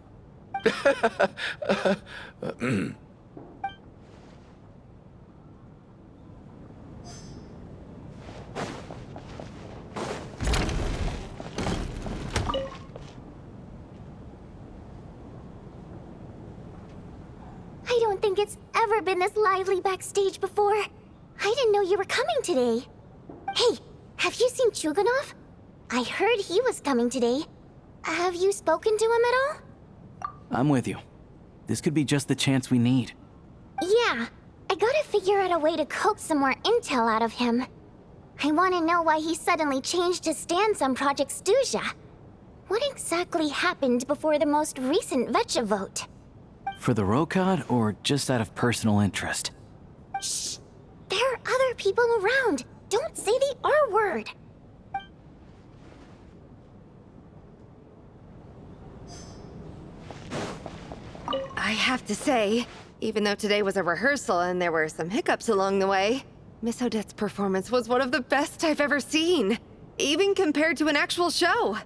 I don't think it's ever been this lively backstage before. I didn't know you were coming today. Hey, have you seen Chuganov? I heard he was coming today. Have you spoken to him at all? I'm with you. This could be just the chance we need. Yeah, I gotta figure out a way to coax some more intel out of him. I want to know why he suddenly changed his stance on Project Stuzha. What exactly happened before the most recent Vetcha vote? For the Rokad, or just out of personal interest? Shh! There are other people around. Don't say the R word. I have to say, even though today was a rehearsal and there were some hiccups along the way, Miss Odette's performance was one of the best I've ever seen, even compared to an actual show.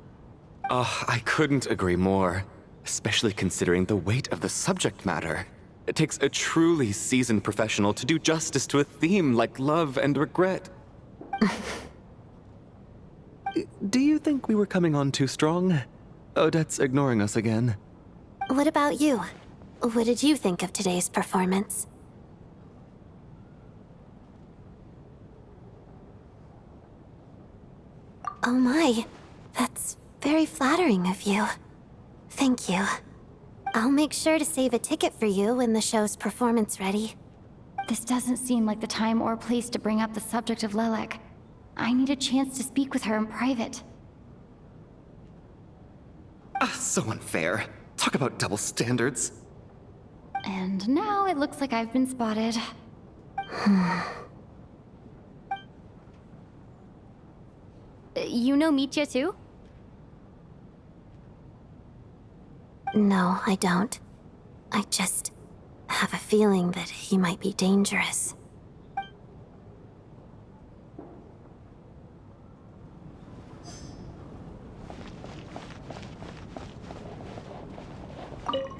Oh, I couldn't agree more, especially considering the weight of the subject matter. It takes a truly seasoned professional to do justice to a theme like love and regret. Do you think we were coming on too strong? Odette's ignoring us again. What about you? What did you think of today's performance? Oh my, that's very flattering of you. Thank you. I'll make sure to save a ticket for you when the show's performance ready. This doesn't seem like the time or place to bring up the subject of Lelek. I need a chance to speak with her in private. So unfair. Talk about double standards. And now it looks like I've been spotted. You know Mitya too? No, I don't. I just have a feeling that he might be dangerous.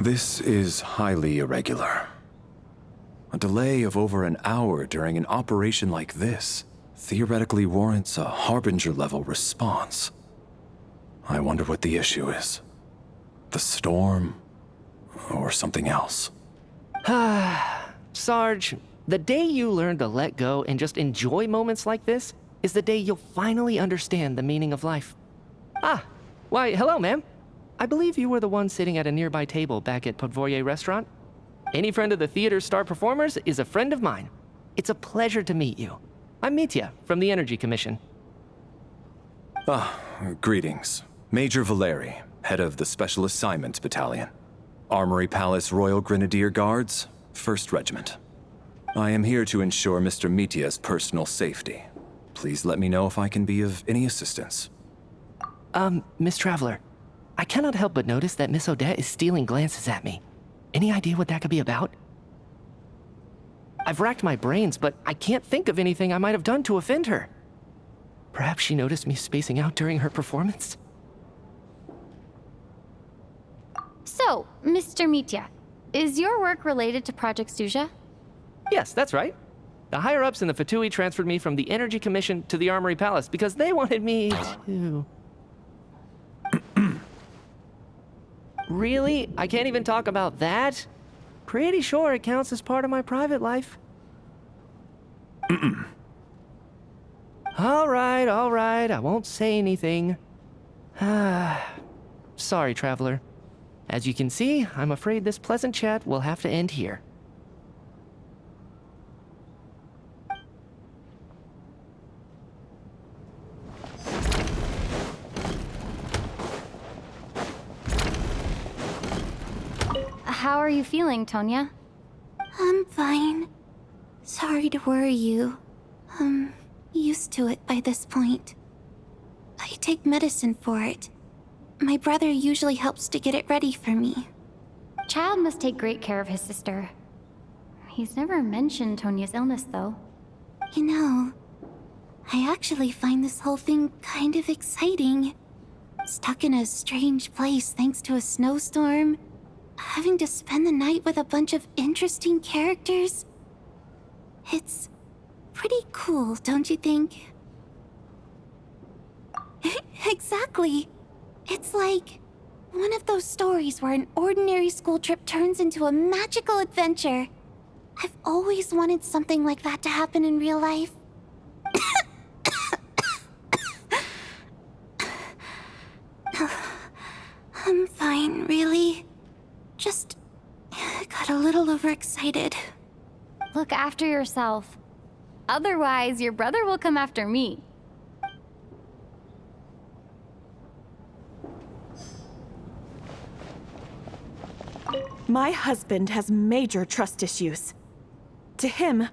This is highly irregular. A delay of over an hour during an operation like this theoretically warrants a Harbinger-level response. I wonder what the issue is. The storm, or something else. Sarge, the day you learn to let go and just enjoy moments like this is the day you'll finally understand the meaning of life. Why, hello, ma'am. I believe you were the one sitting at a nearby table back at Podvorye Restaurant. Any friend of the theater's star performers is a friend of mine. It's a pleasure to meet you. I'm Mitya from the Energy Commission. Greetings. Major Valeri, head of the Special Assignments Battalion. Armory Palace Royal Grenadier Guards, 1st Regiment. I am here to ensure Mr. Mitya's personal safety. Please let me know if I can be of any assistance. Miss Traveler, I cannot help but notice that Miss Odette is stealing glances at me. Any idea what that could be about? I've racked my brains, but I can't think of anything I might have done to offend her. Perhaps she noticed me spacing out during her performance? So, Mr. Mitya, is your work related to Project Stuzha? Yes, that's right. The higher-ups in the Fatui transferred me from the Energy Commission to the Armory Palace because they wanted me to... Really? I can't even talk about that? Pretty sure it counts as part of my private life. All right, I won't say anything. Sorry, Traveler. As you can see, I'm afraid this pleasant chat will have to end here. How are you feeling, Tonya? I'm fine. Sorry to worry you. I'm used to it by this point. I take medicine for it. My brother usually helps to get it ready for me. Child must take great care of his sister. He's never mentioned Tonya's illness, though. You know, I actually find this whole thing kind of exciting. Stuck in a strange place thanks to a snowstorm. Having to spend the night with a bunch of interesting characters. It's pretty cool, don't you think? Exactly. It's like one of those stories where an ordinary school trip turns into a magical adventure. I've always wanted something like that to happen in real life. I'm fine, really. Just got a little overexcited. Look after yourself. Otherwise, your brother will come after me. My husband has major trust issues. To him,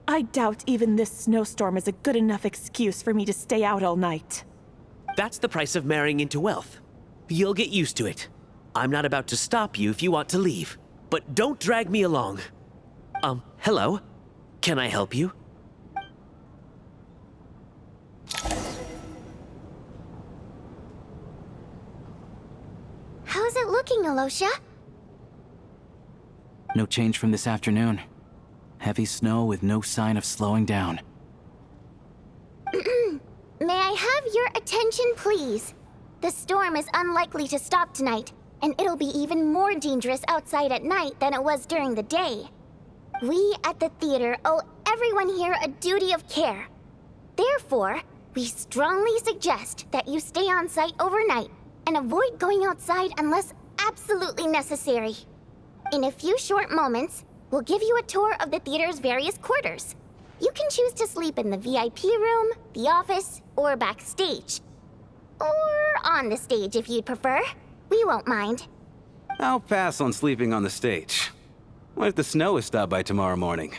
I doubt even this snowstorm is a good enough excuse for me to stay out all night. That's the price of marrying into wealth. You'll get used to it. I'm not about to stop you if you want to leave, but don't drag me along. Hello? Can I help you? How's it looking, Alosha? No change from this afternoon. Heavy snow with no sign of slowing down. May I have your attention, please? The storm is unlikely to stop tonight, and it'll be even more dangerous outside at night than it was during the day. We at the theater owe everyone here a duty of care. Therefore, we strongly suggest that you stay on site overnight and avoid going outside unless absolutely necessary. In a few short moments, we'll give you a tour of the theater's various quarters. You can choose to sleep in the VIP room, the office, or backstage. Or on the stage if you'd prefer. We won't mind. I'll pass on sleeping on the stage. What if the snow is stopped by tomorrow morning?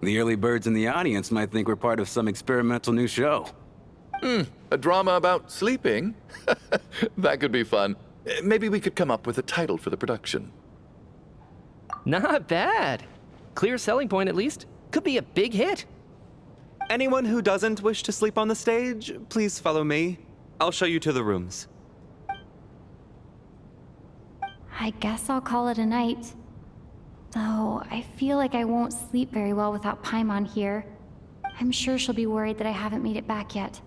The early birds in the audience might think we're part of some experimental new show. A drama about sleeping? That could be fun. Maybe we could come up with a title for the production. Not bad. Clear selling point, at least. Could be a big hit. Anyone who doesn't wish to sleep on the stage, please follow me. I'll show you to the rooms. I guess I'll call it a night. Though, I feel like I won't sleep very well without Paimon here. I'm sure she'll be worried that I haven't made it back yet.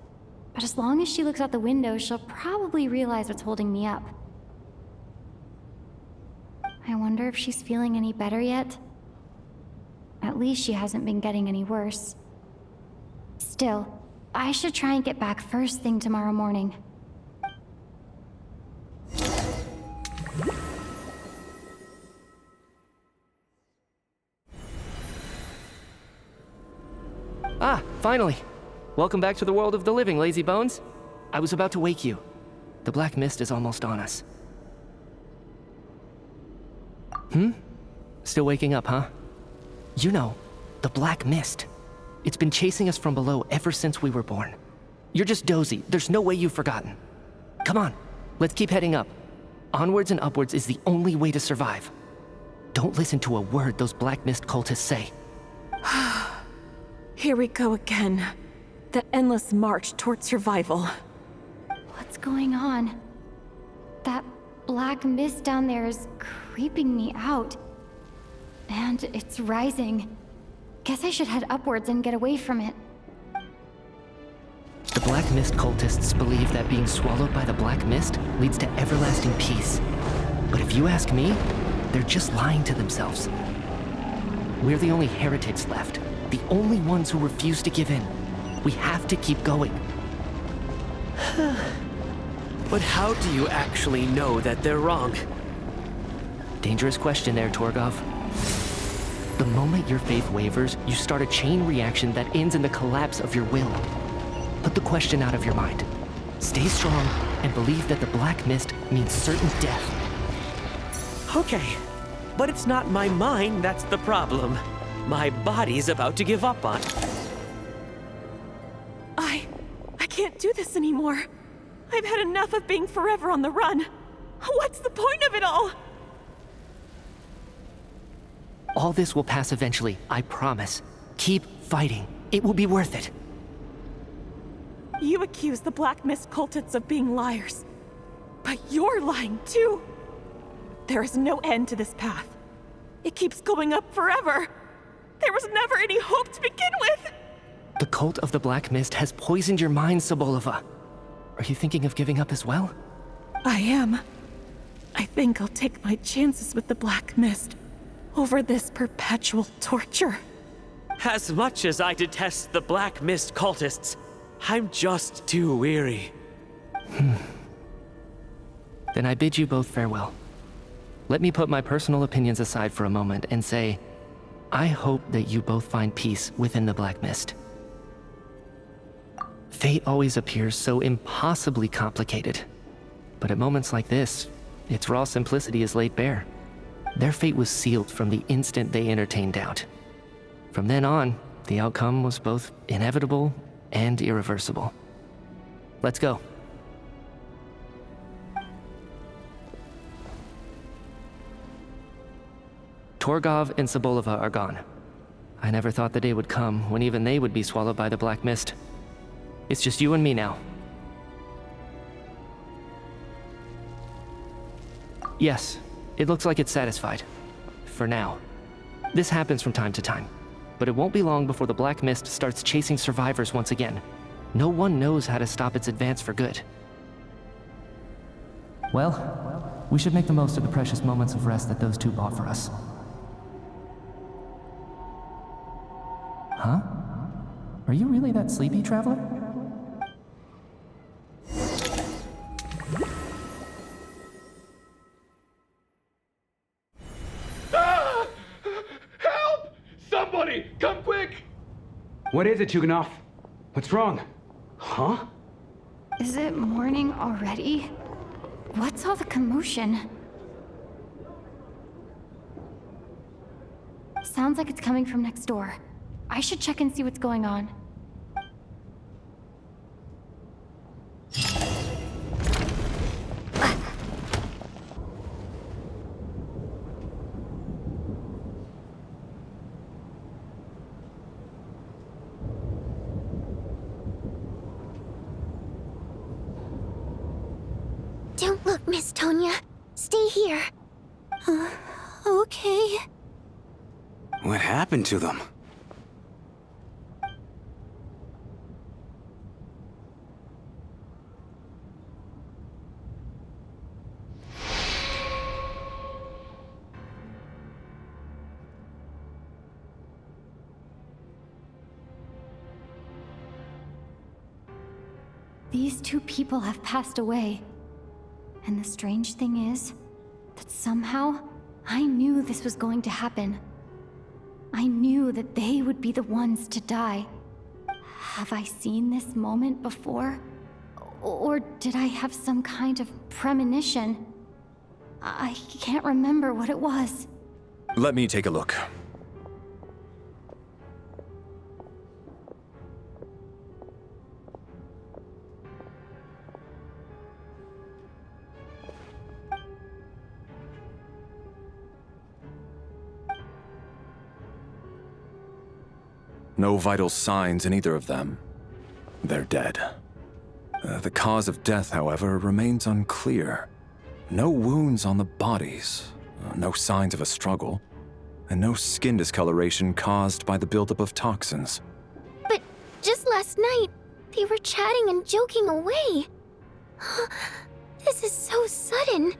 But as long as she looks out the window, she'll probably realize what's holding me up. I wonder if she's feeling any better yet? At least she hasn't been getting any worse. Still, I should try and get back first thing tomorrow morning. Ah, finally. Welcome back to the world of the living, lazy bones. I was about to wake you. The black mist is almost on us. Still waking up, huh? You know, the black mist. It's been chasing us from below ever since we were born. You're just dozy. There's no way you've forgotten. Come on, let's keep heading up. Onwards and upwards is the only way to survive. Don't listen to a word those black mist cultists say. Here we go again. The endless march toward survival. What's going on? That black mist down there is creeping me out. And it's rising. Guess I should head upwards and get away from it. The black mist cultists believe that being swallowed by the black mist leads to everlasting peace. But if you ask me, they're just lying to themselves. We're the only heretics left. The only ones who refuse to give in. We have to keep going. But how do you actually know that they're wrong? Dangerous question there, Torgov. The moment your faith wavers, you start a chain reaction that ends in the collapse of your will. Put the question out of your mind. Stay strong and believe that the black mist means certain death. Okay, but it's not my mind that's the problem. My body's about to give up on it. I can't do this anymore. I've had enough of being forever on the run. What's the point of it all? All this will pass eventually, I promise. Keep fighting. It will be worth it. You accuse the Black Mist cultists of being liars. But you're lying too. There is no end to this path. It keeps going up forever. There was never any hope to begin with. The cult of the Black Mist has poisoned your mind, Sobolova. Are you thinking of giving up as well? I am. I think I'll take my chances with the Black Mist over this perpetual torture. As much as I detest the Black Mist cultists, I'm just too weary. Then I bid you both farewell. Let me put my personal opinions aside for a moment and say, I hope that you both find peace within the Black Mist. Fate always appears so impossibly complicated. But at moments like this, its raw simplicity is laid bare. Their fate was sealed from the instant they entertained doubt. From then on, the outcome was both inevitable and irreversible. Let's go. Torgov and Sobolova are gone. I never thought the day would come when even they would be swallowed by the Black Mist. It's just you and me now. Yes, it looks like it's satisfied. For now. This happens from time to time, but it won't be long before the Black Mist starts chasing survivors once again. No one knows how to stop its advance for good. Well, we should make the most of the precious moments of rest that those two bought for us. Huh? Are you really that sleepy, traveler? Ah! Help! Somebody, come quick! What is it, Chuganov? What's wrong? Huh? Is it morning already? What's all the commotion? Sounds like it's coming from next door. I should check and see what's going on. Don't look, Miss Tonya. Stay here. Okay. What happened to them? These two people have passed away. And the strange thing is that somehow I knew this was going to happen. I knew that they would be the ones to die. Have I seen this moment before? Or did I have some kind of premonition? I can't remember what it was. Let me take a look. No vital signs in either of them. They're dead. The cause of death, however, remains unclear. No wounds on the bodies, no signs of a struggle, and no skin discoloration caused by the buildup of toxins. But just last night, they were chatting and joking away. This is so sudden.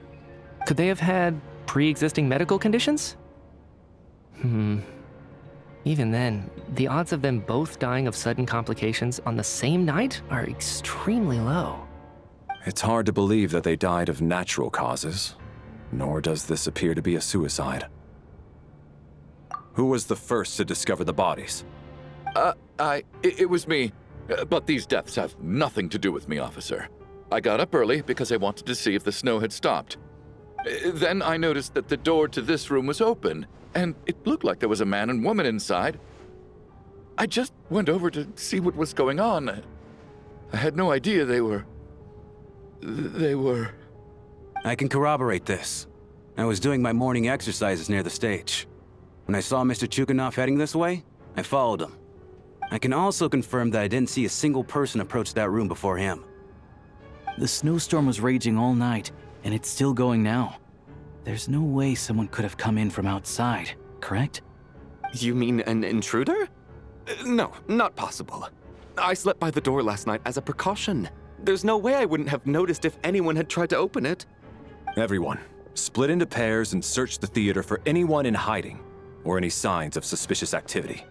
Could they have had pre-existing medical conditions? Even then, the odds of them both dying of sudden complications on the same night are extremely low. It's hard to believe that they died of natural causes, nor does this appear to be a suicide. Who was the first to discover the bodies? It was me. But these deaths have nothing to do with me, officer. I got up early because I wanted to see if the snow had stopped. Then I noticed that the door to this room was open, and it looked like there was a man and woman inside. I just went over to see what was going on. I had no idea they were... I can corroborate this. I was doing my morning exercises near the stage. When I saw Mr. Chuganov heading this way, I followed him. I can also confirm that I didn't see a single person approach that room before him. The snowstorm was raging all night, and it's still going now. There's no way someone could have come in from outside, correct? You mean an intruder? No, not possible. I slept by the door last night as a precaution. There's no way I wouldn't have noticed if anyone had tried to open it. Everyone, split into pairs and search the theater for anyone in hiding or any signs of suspicious activity.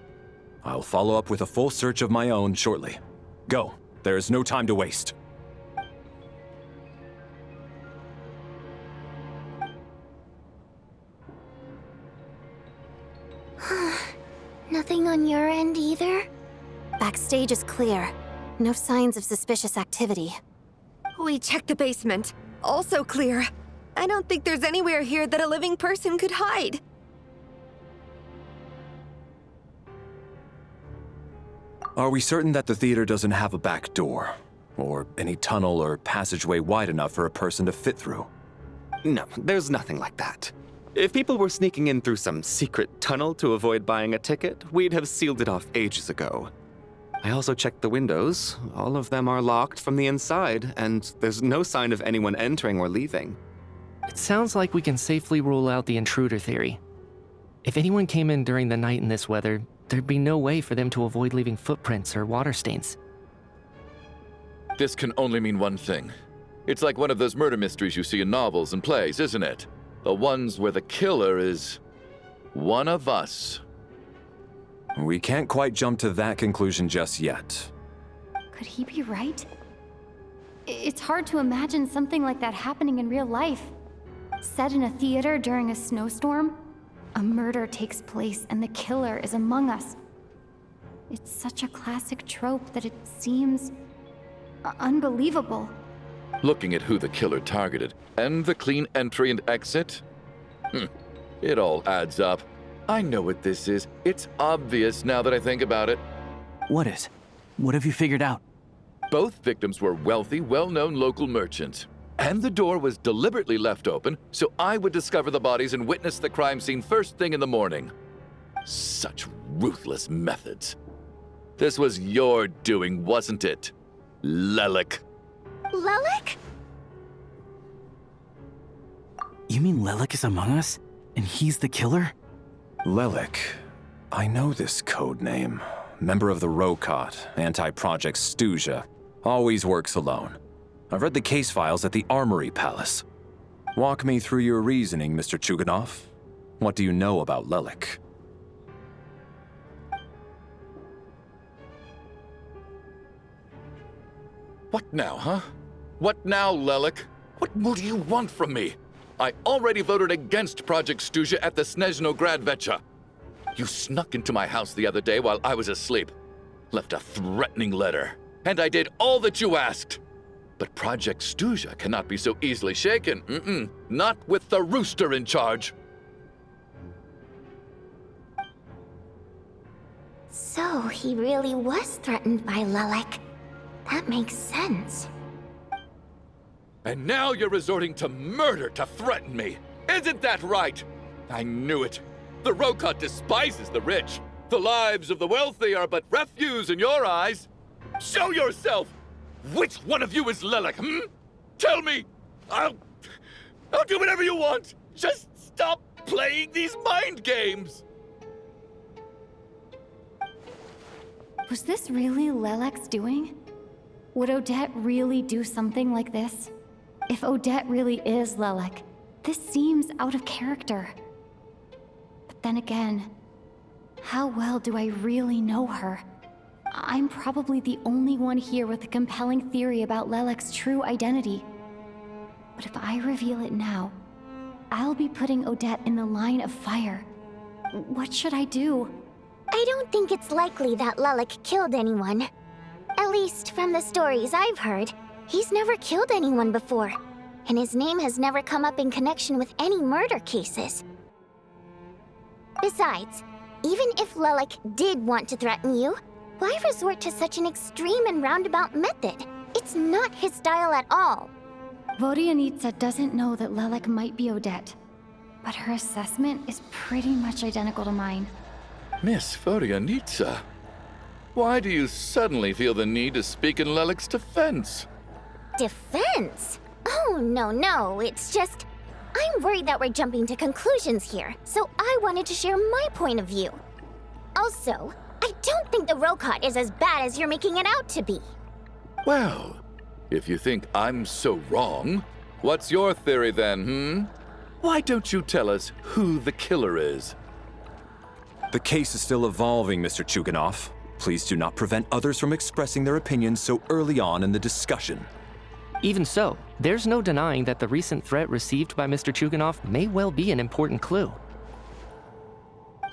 I'll follow up with a full search of my own shortly. Go. There is no time to waste. Nothing on your end either? Backstage is clear. No signs of suspicious activity. We checked the basement. Also clear. I don't think there's anywhere here that a living person could hide. Are we certain that the theater doesn't have a back door? Or any tunnel or passageway wide enough for a person to fit through? No, there's nothing like that. If people were sneaking in through some secret tunnel to avoid buying a ticket, we'd have sealed it off ages ago. I also checked the windows. All of them are locked from the inside, and there's no sign of anyone entering or leaving. It sounds like we can safely rule out the intruder theory. If anyone came in during the night in this weather, there'd be no way for them to avoid leaving footprints or water stains. This can only mean one thing. It's like one of those murder mysteries you see in novels and plays, isn't it? The ones where the killer is one of us. We can't quite jump to that conclusion just yet. Could he be right? It's hard to imagine something like that happening in real life. Set in a theater during a snowstorm, a murder takes place and the killer is among us. It's such a classic trope that it seems unbelievable. Looking at who the killer targeted, and the clean entry and exit? It all adds up. I know what this is. It's obvious now that I think about it. What is? What have you figured out? Both victims were wealthy, well-known local merchants. And the door was deliberately left open so I would discover the bodies and witness the crime scene first thing in the morning. Such ruthless methods. This was your doing, wasn't it, Lelik? Lelik? You mean Lelik is among us? And he's the killer? Lelik. I know this code name. Member of the Rokot, anti-Project Stuzha. Always works alone. I've read the case files at the Armory Palace. Walk me through your reasoning, Mr. Chuganov. What do you know about Lelik? What now, huh? What now, Lelik? What more do you want from me? I already voted against Project Stuzha at the Snezhnograd. You snuck into my house the other day while I was asleep. Left a threatening letter. And I did all that you asked. But Project Stuzha cannot be so easily shaken. Not with the rooster in charge. So he really was threatened by Lelik. That makes sense. And now you're resorting to murder to threaten me. Isn't that right? I knew it. The Rokot despises the rich. The lives of the wealthy are but refuse in your eyes. Show yourself! Which one of you is Lelik, Tell me! I'll do whatever you want! Just stop playing these mind games! Was this really Lelik's doing? Would Odette really do something like this? If Odette really is Lelik, this seems out of character. But then again, how well do I really know her? I'm probably the only one here with a compelling theory about Lelik's true identity. But if I reveal it now, I'll be putting Odette in the line of fire. What should I do? I don't think it's likely that Lelik killed anyone. At least from the stories I've heard, he's never killed anyone before. And his name has never come up in connection with any murder cases. Besides, even if Lelik did want to threaten you, why resort to such an extreme and roundabout method? It's not his style at all. Vodianitsa doesn't know that Lelik might be Odette, but her assessment is pretty much identical to mine. Miss Vodianitsa, why do you suddenly feel the need to speak in Lelik's defense? Defense? Oh, no, it's just... I'm worried that we're jumping to conclusions here, so I wanted to share my point of view. Also, I don't think the Rokot is as bad as you're making it out to be. Well, if you think I'm so wrong, what's your theory then, Why don't you tell us who the killer is? The case is still evolving, Mr. Chuganov. Please do not prevent others from expressing their opinions so early on in the discussion. Even so, there's no denying that the recent threat received by Mr. Chuganov may well be an important clue.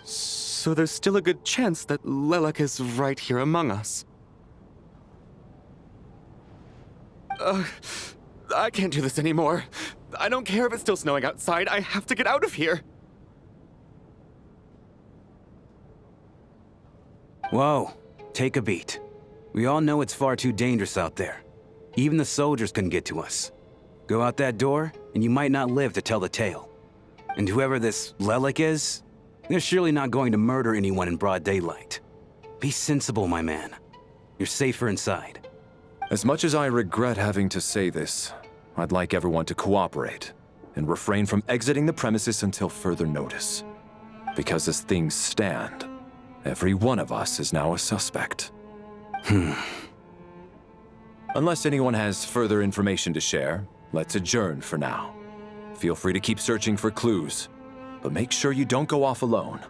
So there's still a good chance that Lelik is right here among us. I can't do this anymore. I don't care if it's still snowing outside. I have to get out of here. Whoa, take a beat. We all know it's far too dangerous out there. Even the soldiers couldn't get to us. Go out that door, and you might not live to tell the tale. And whoever this Lelik is, they're surely not going to murder anyone in broad daylight. Be sensible, my man. You're safer inside. As much as I regret having to say this, I'd like everyone to cooperate and refrain from exiting the premises until further notice. Because as things stand, every one of us is now a suspect. Unless anyone has further information to share, let's adjourn for now. Feel free to keep searching for clues, but make sure you don't go off alone.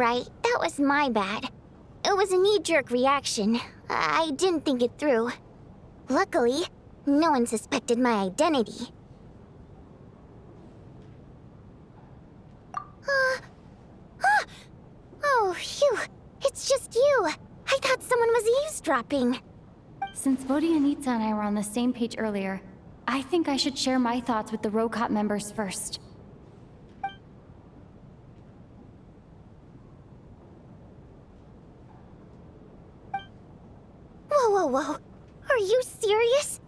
Alright, that was my bad. It was a knee-jerk reaction. I didn't think it through. Luckily, no one suspected my identity. Oh, phew. It's just you. I thought someone was eavesdropping. Since Vodyanitsa and I were on the same page earlier, I think I should share my thoughts with the Rokot members first. Whoa. Are you serious?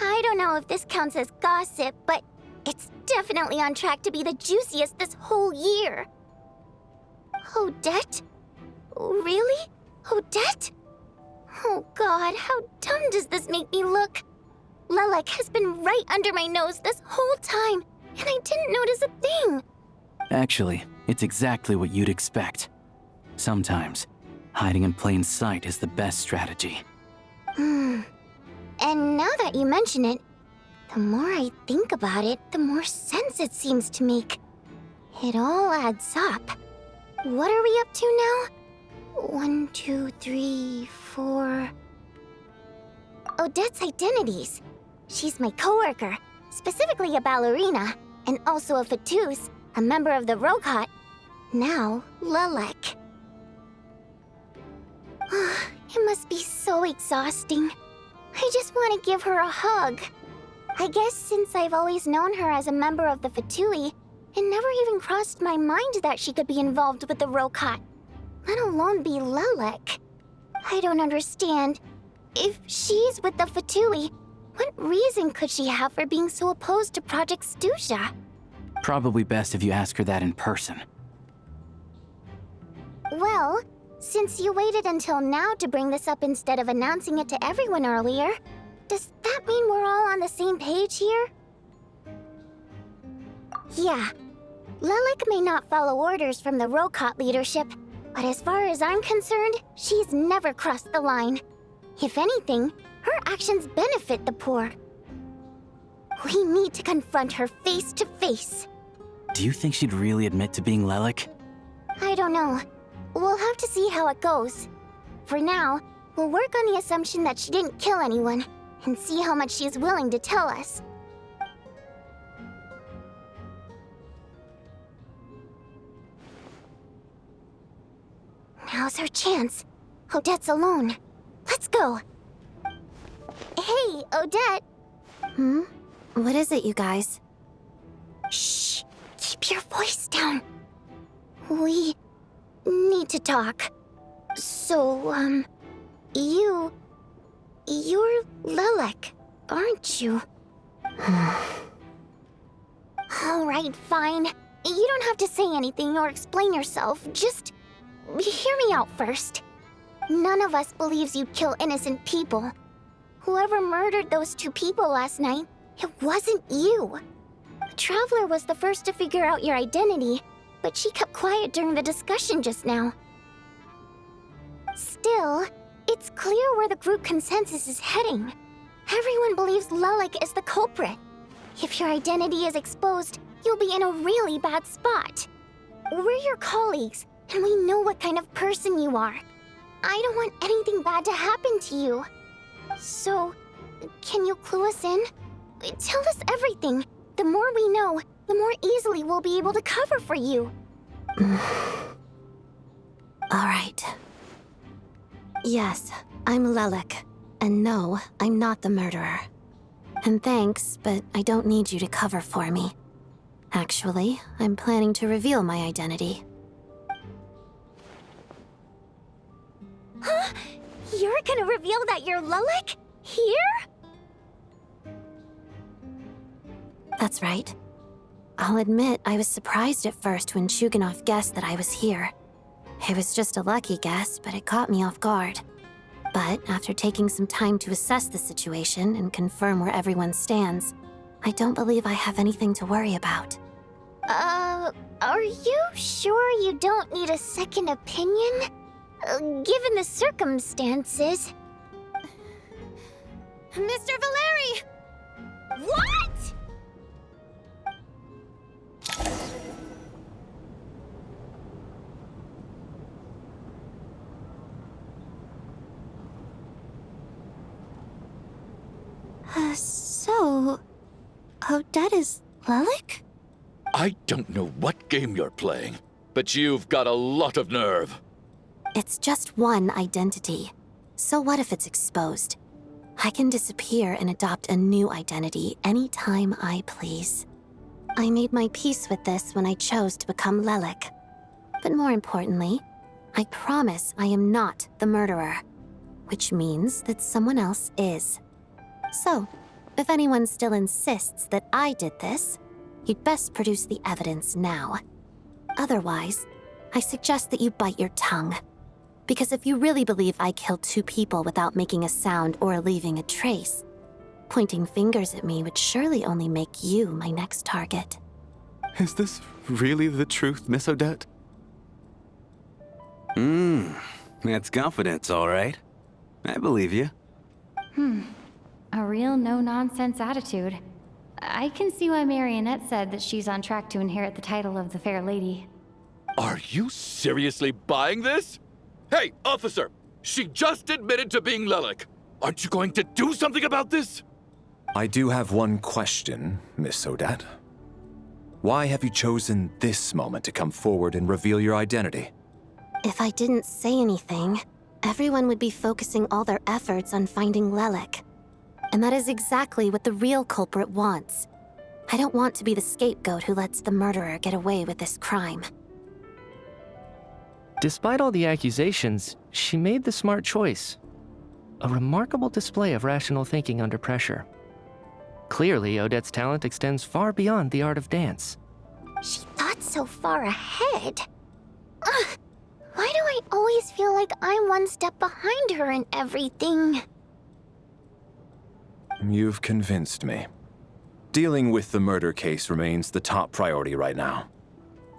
I don't know if this counts as gossip, but it's definitely on track to be the juiciest this whole year. Odette? Really? Odette? Oh god, how dumb does this make me look? Lelek has been right under my nose this whole time, and I didn't notice a thing. Actually, it's exactly what you'd expect. Sometimes, hiding in plain sight is the best strategy. And now that you mention it, the more I think about it, the more sense it seems to make. It all adds up. What are we up to now? 1, 2, 3, 4... Odette's identities. She's my coworker, specifically a ballerina, and also a Fatus, a member of the Rokot. Now, Lelek. It must be so exhausting. I just want to give her a hug. I guess since I've always known her as a member of the Fatui, it never even crossed my mind that she could be involved with the Rokot, let alone be Lelek. I don't understand. If she's with the Fatui, what reason could she have for being so opposed to Project Stuzha? Probably best if you ask her that in person. Well, since you waited until now to bring this up instead of announcing it to everyone earlier, does that mean we're all on the same page here? Yeah. Lelek may not follow orders from the Rokot leadership, but as far as I'm concerned, she's never crossed the line. If anything, her actions benefit the poor. We need to confront her face to face. Do you think she'd really admit to being Lelek? I don't know. We'll have to see how it goes. For now, we'll work on the assumption that she didn't kill anyone, and see how much she's willing to tell us. Now's her chance. Odette's alone. Let's go. Hey, Odette. What is it, you guys? Shh. Keep your voice down. We need to talk. So, you're Lelek, aren't you? Alright, fine. You don't have to say anything or explain yourself. Just hear me out first. None of us believes you'd kill innocent people. Whoever murdered those 2 people last night, it wasn't you. The Traveler was the first to figure out your identity, but she kept quiet during the discussion just now. Still, it's clear where the group consensus is heading. Everyone believes Lelek is the culprit. If your identity is exposed, you'll be in a really bad spot. We're your colleagues, and we know what kind of person you are. I don't want anything bad to happen to you. So, can you clue us in? Tell us everything. The more we know, the more easily we'll be able to cover for you. Alright. Yes, I'm Lelek. And no, I'm not the murderer. And thanks, but I don't need you to cover for me. Actually, I'm planning to reveal my identity. Huh? You're gonna reveal that you're Lelek? Here? That's right. I'll admit I was surprised at first when Chuganov guessed that I was here. It was just a lucky guess, but it caught me off guard. But after taking some time to assess the situation and confirm where everyone stands, I don't believe I have anything to worry about. Are you sure you don't need a second opinion? Given the circumstances... Mr. Valeri! What?! So... Odette is Lelik? I don't know what game you're playing, but you've got a lot of nerve. It's just one identity. So what if it's exposed? I can disappear and adopt a new identity anytime I please. I made my peace with this when I chose to become Lelik. But more importantly, I promise I am not the murderer, which means that someone else is. So, if anyone still insists that I did this, you'd best produce the evidence now. Otherwise, I suggest that you bite your tongue. Because if you really believe I killed 2 people without making a sound or leaving a trace, pointing fingers at me would surely only make you my next target. Is this really the truth, Miss Odette? That's confidence, all right. I believe you. A real no-nonsense attitude. I can see why Marionette said that she's on track to inherit the title of the Fair Lady. Are you seriously buying this? Hey, officer! She just admitted to being Lelik. Aren't you going to do something about this? I do have one question, Miss Odette. Why have you chosen this moment to come forward and reveal your identity? If I didn't say anything, everyone would be focusing all their efforts on finding Lelik. And that is exactly what the real culprit wants. I don't want to be the scapegoat who lets the murderer get away with this crime. Despite all the accusations, she made the smart choice. A remarkable display of rational thinking under pressure. Clearly, Odette's talent extends far beyond the art of dance. She thought so far ahead. Ugh, why do I always feel like I'm one step behind her in everything? You've convinced me. Dealing with the murder case remains the top priority right now.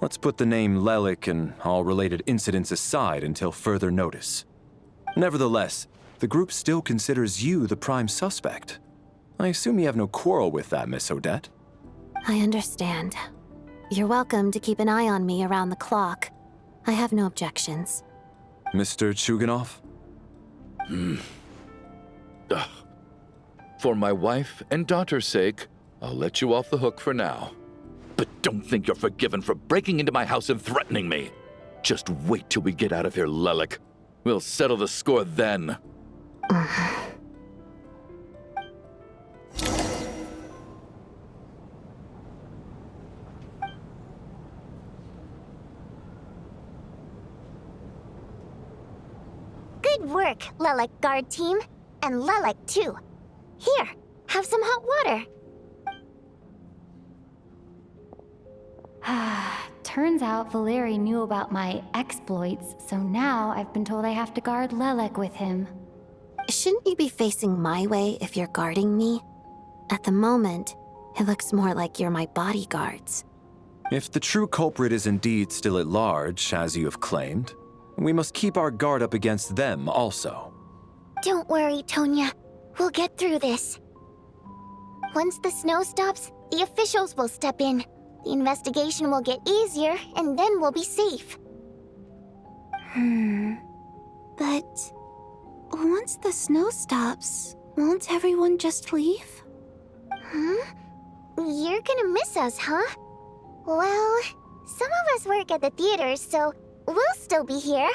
Let's put the name Lelik and all related incidents aside until further notice. Nevertheless, the group still considers you the prime suspect. I assume you have no quarrel with that, Miss Odette? I understand. You're welcome to keep an eye on me around the clock. I have no objections. Mr. Chuganov? For my wife and daughter's sake, I'll let you off the hook for now. But don't think you're forgiven for breaking into my house and threatening me. Just wait till we get out of here, Lelik. We'll settle the score then. Good work, Lelik guard team. And Lelik too. Here, have some hot water. Turns out Valeri knew about my exploits, so now I've been told I have to guard Lelik with him. Shouldn't you be facing my way if you're guarding me? At the moment, it looks more like you're my bodyguards. If the true culprit is indeed still at large, as you have claimed, we must keep our guard up against them also. Don't worry, Tonya. We'll get through this. Once the snow stops, the officials will step in. The investigation will get easier, and then we'll be safe. But once the snow stops, won't everyone just leave? You're gonna miss us, huh? Well, some of us work at the theaters, so we'll still be here.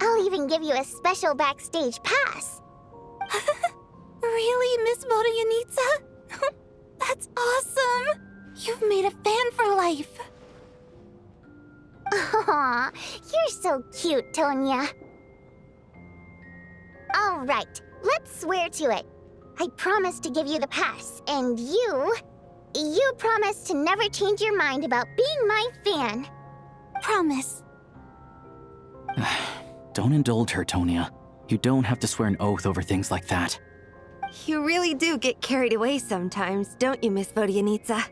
I'll even give you a special backstage pass. Really, Miss Vodyanitsa? That's awesome! You've made a fan for life. Aw, you're so cute, Tonya. All right, let's swear to it. I promise to give you the pass, and you promise to never change your mind about being my fan. Promise. Don't indulge her, Tonya. You don't have to swear an oath over things like that. You really do get carried away sometimes, don't you, Miss Vodyanitsa?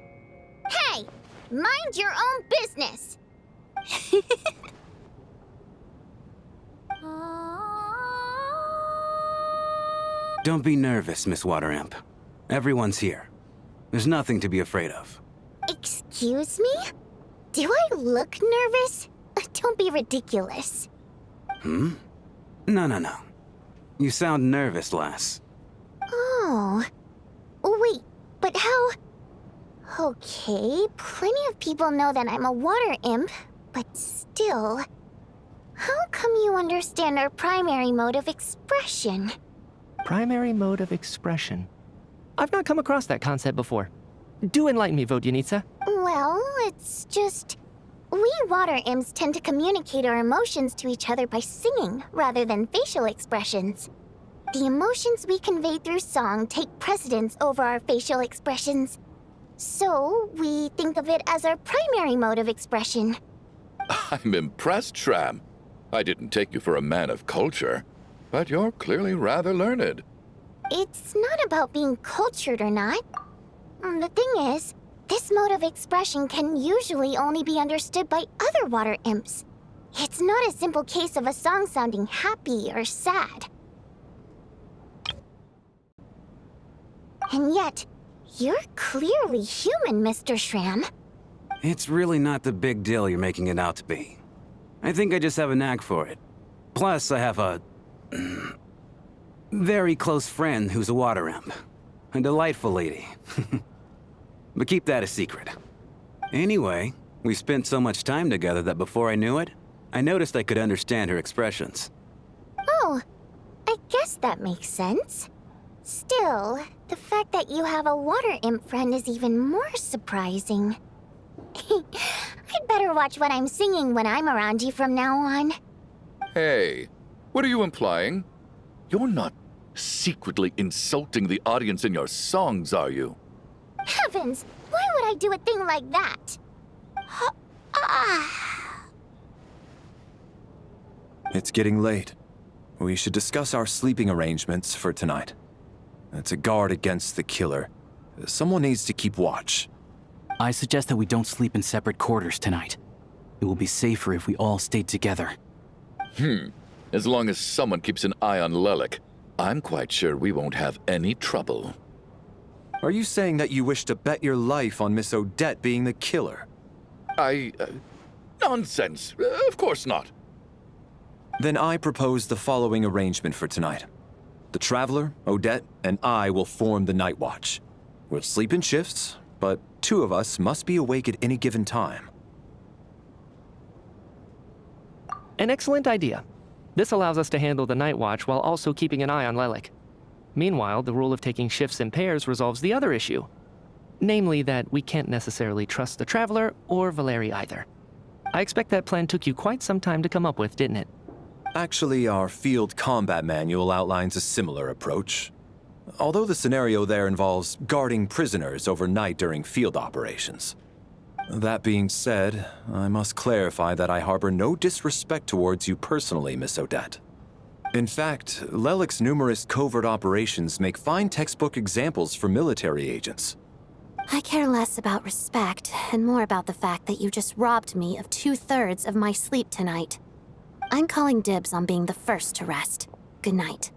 Hey! Mind your own business! Don't be nervous, Miss Wateramp. Everyone's here. There's nothing to be afraid of. Excuse me? Do I look nervous? Don't be ridiculous. No. You sound nervous, lass. Oh. Okay, plenty of people know that I'm a water imp, but still... How come you understand our primary mode of expression? Primary mode of expression. I've not come across that concept before. Do enlighten me, Vodyanitsa. Well, it's just... We water imps tend to communicate our emotions to each other by singing, rather than facial expressions. The emotions we convey through song take precedence over our facial expressions. So, we think of it as our primary mode of expression. I'm impressed, Shram. I didn't take you for a man of culture, but you're clearly rather learned. It's not about being cultured or not. The thing is, this mode of expression can usually only be understood by other water imps. It's not a simple case of a song sounding happy or sad. And yet, you're clearly human, Mr. Shram. It's really not the big deal you're making it out to be. I think I just have a knack for it. Plus, I have a... very close friend who's a water imp. A delightful lady. But keep that a secret. Anyway, we spent so much time together that before I knew it, I noticed I could understand her expressions. Oh, I guess that makes sense. Still, the fact that you have a water imp friend is even more surprising. I'd better watch what I'm singing when I'm around you from now on. Hey, what are you implying? You're not secretly insulting the audience in your songs, are you? Heavens! Why would I do a thing like that? It's getting late. We should discuss our sleeping arrangements for tonight. To guard against the killer, someone needs to keep watch. I suggest that we don't sleep in separate quarters tonight. It will be safer if we all stayed together. As long as someone keeps an eye on Lelik, I'm quite sure we won't have any trouble. Are you saying that you wish to bet your life on Miss Odette being the killer? Nonsense. Of course not. Then I propose the following arrangement for tonight. The Traveler, Odette, and I will form the Night Watch. We'll sleep in shifts, but 2 of us must be awake at any given time. An excellent idea. This allows us to handle the Night Watch while also keeping an eye on Lelik. Meanwhile, the rule of taking shifts in pairs resolves the other issue. Namely that we can't necessarily trust the Traveler or Valeri either. I expect that plan took you quite some time to come up with, didn't it? Actually, our field combat manual outlines a similar approach. Although the scenario there involves guarding prisoners overnight during field operations. That being said, I must clarify that I harbor no disrespect towards you personally, Miss Odette. In fact, Lelik's numerous covert operations make fine textbook examples for military agents. I care less about respect and more about the fact that you just robbed me of 2/3 of my sleep tonight. I'm calling dibs on being the first to rest. Good night.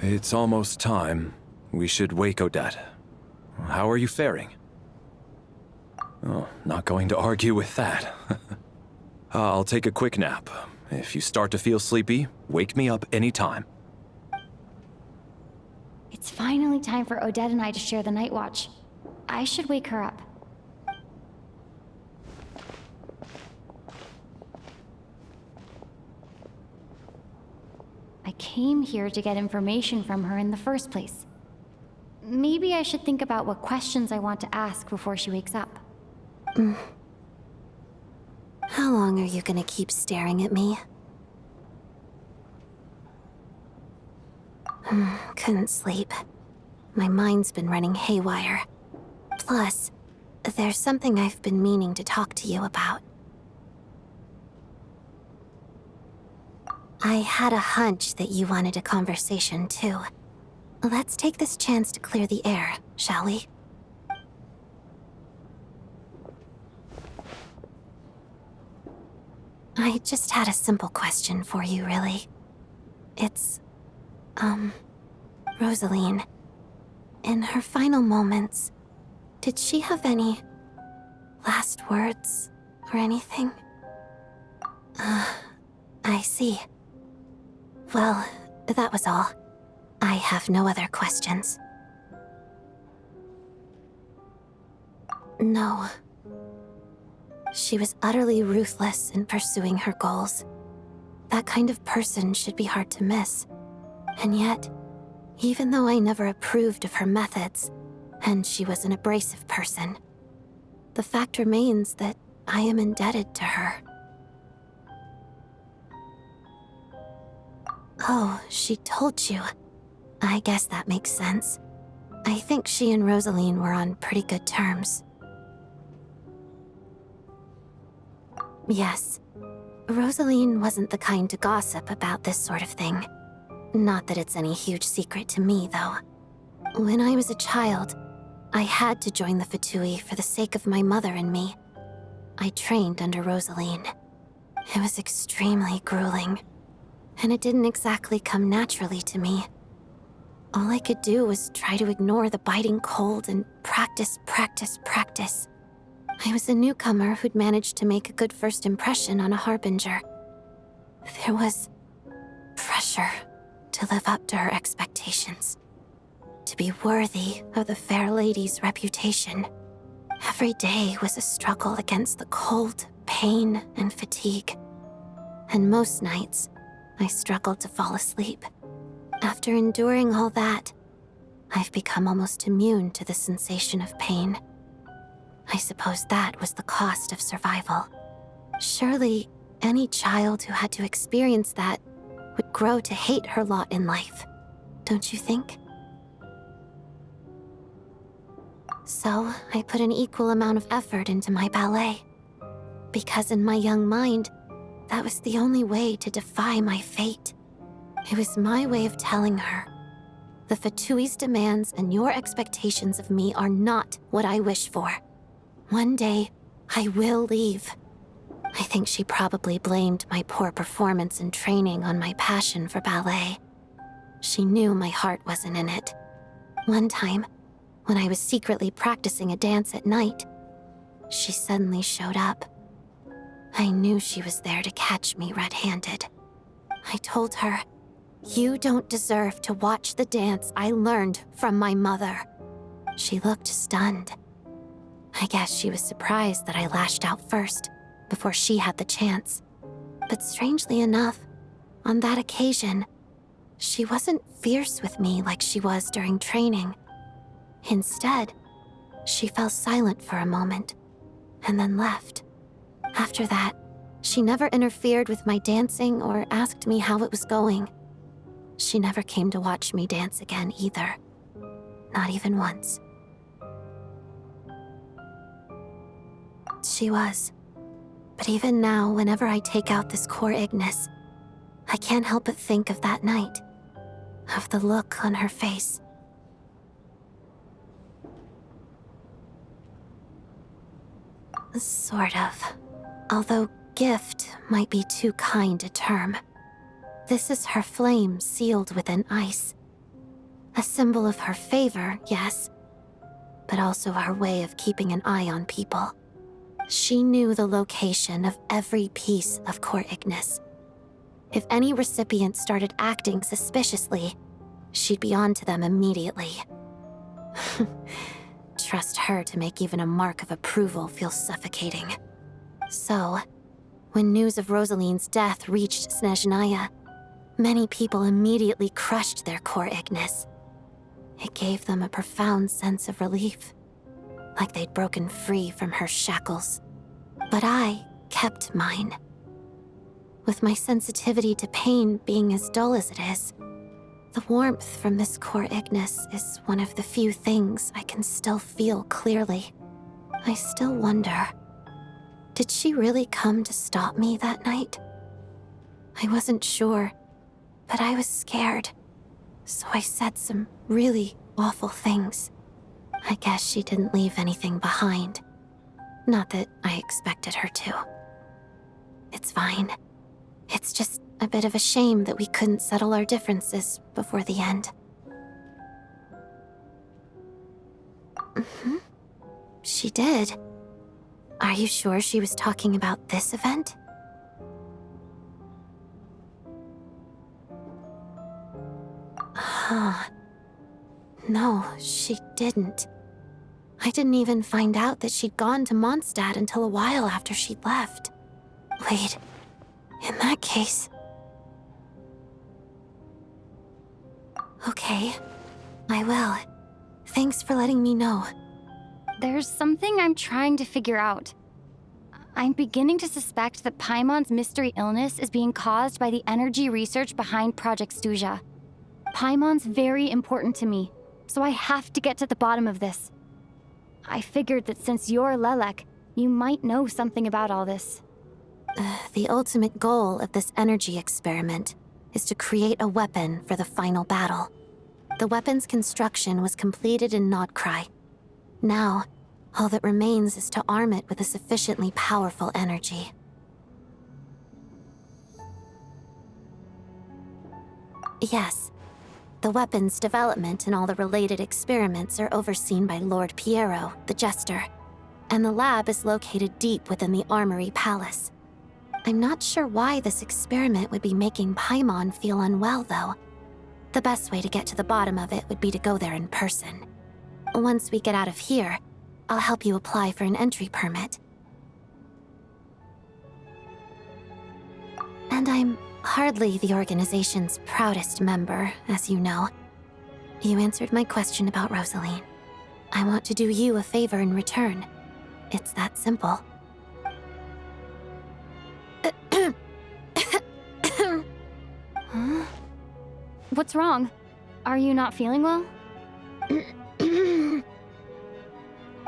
It's almost time. We should wake Odette. How are you faring? Oh, not going to argue with that. I'll take a quick nap. If you start to feel sleepy, wake me up anytime. It's finally time for Odette and I to share the night watch. I should wake her up. I came here to get information from her in the first place. Maybe I should think about what questions I want to ask before she wakes up. How long are you gonna keep staring at me? Couldn't sleep. My mind's been running haywire. Plus, there's something I've been meaning to talk to you about. I had a hunch that you wanted a conversation, too. Let's take this chance to clear the air, shall we? I just had a simple question for you, really. It's, Rosaline. in her final moments, did she have any last words or anything? I see. Well, that was all. I have no other questions. No. She was utterly ruthless in pursuing her goals. That kind of person should be hard to miss. And yet, even though I never approved of her methods, and she was an abrasive person, the fact remains that I am indebted to her. Oh, she told you. I guess that makes sense. I think she and Rosaline were on pretty good terms. Yes. Rosaline wasn't the kind to gossip about this sort of thing. Not that it's any huge secret to me, though. When I was a child, I had to join the Fatui for the sake of my mother and me. I trained under Rosaline. It was extremely grueling, and it didn't exactly come naturally to me. All I could do was try to ignore the biting cold and practice. I was a newcomer who'd managed to make a good first impression on a harbinger. There was pressure to live up to her expectations, to be worthy of the fair lady's reputation. Every day was a struggle against the cold, pain, and fatigue. And most nights, I struggled to fall asleep. After enduring all that, I've become almost immune to the sensation of pain. I suppose that was the cost of survival. Surely, any child who had to experience that would grow to hate her lot in life, don't you think? So, I put an equal amount of effort into my ballet. Because in my young mind, that was the only way to defy my fate. It was my way of telling her, the Fatui's demands and your expectations of me are not what I wish for. One day, I will leave. I think she probably blamed my poor performance in training on my passion for ballet. She knew my heart wasn't in it. One time, when I was secretly practicing a dance at night, she suddenly showed up. I knew she was there to catch me red-handed. I told her, "You don't deserve to watch the dance I learned from my mother." She looked stunned. I guess she was surprised that I lashed out first, before she had the chance. But strangely enough, on that occasion, she wasn't fierce with me like she was during training. Instead, she fell silent for a moment, and then left. After that, she never interfered with my dancing or asked me how it was going. She never came to watch me dance again either. Not even once. She was. But even now, whenever I take out this core Ignis, I can't help but think of that night. Of the look on her face. Sort of. Although gift might be too kind a term. This is her flame sealed within ice. A symbol of her favor, yes, but also her way of keeping an eye on people. She knew the location of every piece of core Ignis. If any recipient started acting suspiciously, she'd be on to them immediately. Trust her to make even a mark of approval feel suffocating. So, when news of Rosaline's death reached Snezhnaya, many people immediately crushed their core Ignis. It gave them a profound sense of relief, like they'd broken free from her shackles. But I kept mine. With my sensitivity to pain being as dull as it is, the warmth from this core Ignis is one of the few things I can still feel clearly. I still wonder, did she really come to stop me that night? I wasn't sure, but I was scared, so I said some really awful things. I guess she didn't leave anything behind. Not that I expected her to. It's fine. It's just a bit of a shame that we couldn't settle our differences before the end. She did. Are you sure she was talking about this event? Huh. No, she didn't. I didn't even find out that she'd gone to Mondstadt until a while after she'd left. Wait, in that case... Okay, I will. Thanks for letting me know. There's something I'm trying to figure out. I'm beginning to suspect that Paimon's mystery illness is being caused by the energy research behind Project Stuzha. Paimon's very important to me, so I have to get to the bottom of this. I figured that since you're Lelek, you might know something about all this. The ultimate goal of this energy experiment is to create a weapon for the final battle. The weapon's construction was completed in Nodkrai. Now, all that remains is to arm it with a sufficiently powerful energy. Yes, the weapon's development and all the related experiments are overseen by Lord Piero, the Jester, and the lab is located deep within the Armory Palace. I'm not sure why this experiment would be making Paimon feel unwell, though. The best way to get to the bottom of it would be to go there in person. Once we get out of here, I'll help you apply for an entry permit. And I'm hardly the organization's proudest member, as you know. You answered my question about Rosaline. I want to do you a favor in return. It's that simple. Huh? What's wrong? Are you not feeling well?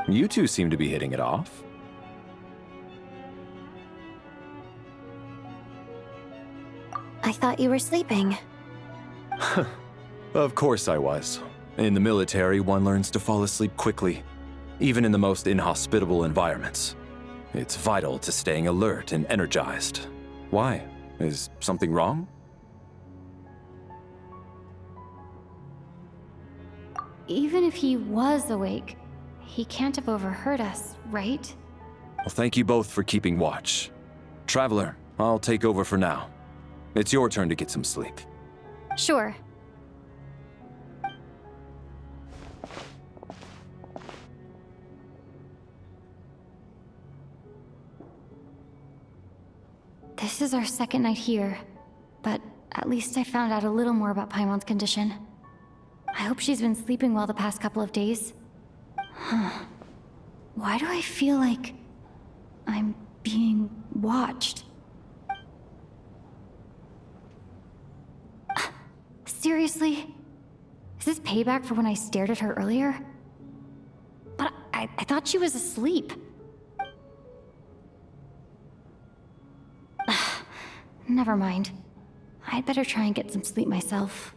You two seem to be hitting it off. I thought you were sleeping. Of course I was. In the military, one learns to fall asleep quickly, even in the most inhospitable environments. It's vital to staying alert and energized. Why? Is something wrong? Even if he was awake, he can't have overheard us, right? Well, thank you both for keeping watch. Traveler, I'll take over for now. It's your turn to get some sleep. Sure. This is our second night here, but at least I found out a little more about Paimon's condition. I hope she's been sleeping well the past couple of days. Huh. Why do I feel like I'm being watched? Seriously? Is this payback for when I stared at her earlier? But I thought she was asleep. Never mind. I'd better try and get some sleep myself.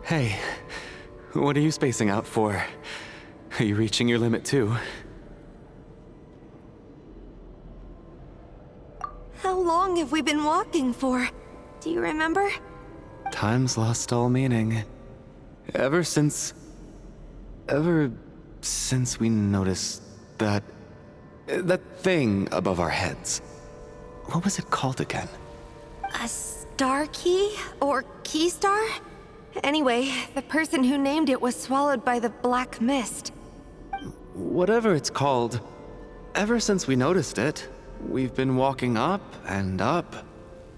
Hey, what are you spacing out for? Are you reaching your limit too? How long have we been walking for? Do you remember? Time's lost all meaning. Ever since we noticed that thing above our heads. What was it called again? A star key? Or key star? Anyway, the person who named it was swallowed by the black mist. Whatever it's called, ever since we noticed it, we've been walking up and up,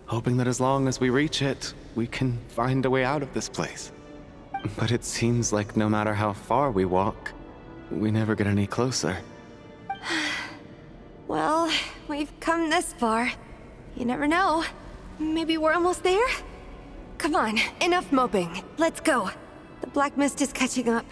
hoping that as long as we reach it, we can find a way out of this place. But it seems like no matter how far we walk, we never get any closer. Well, we've come this far. You never know. Maybe we're almost there? Come on, enough moping. Let's go. The black mist is catching up.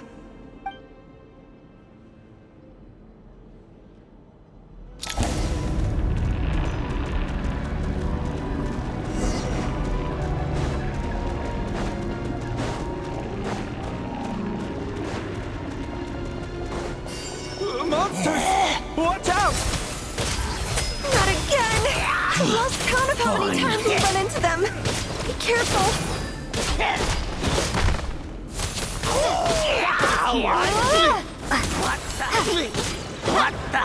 Monsters! Watch out! Not again! I've lost count of how many times we've run into them. Be careful. What the?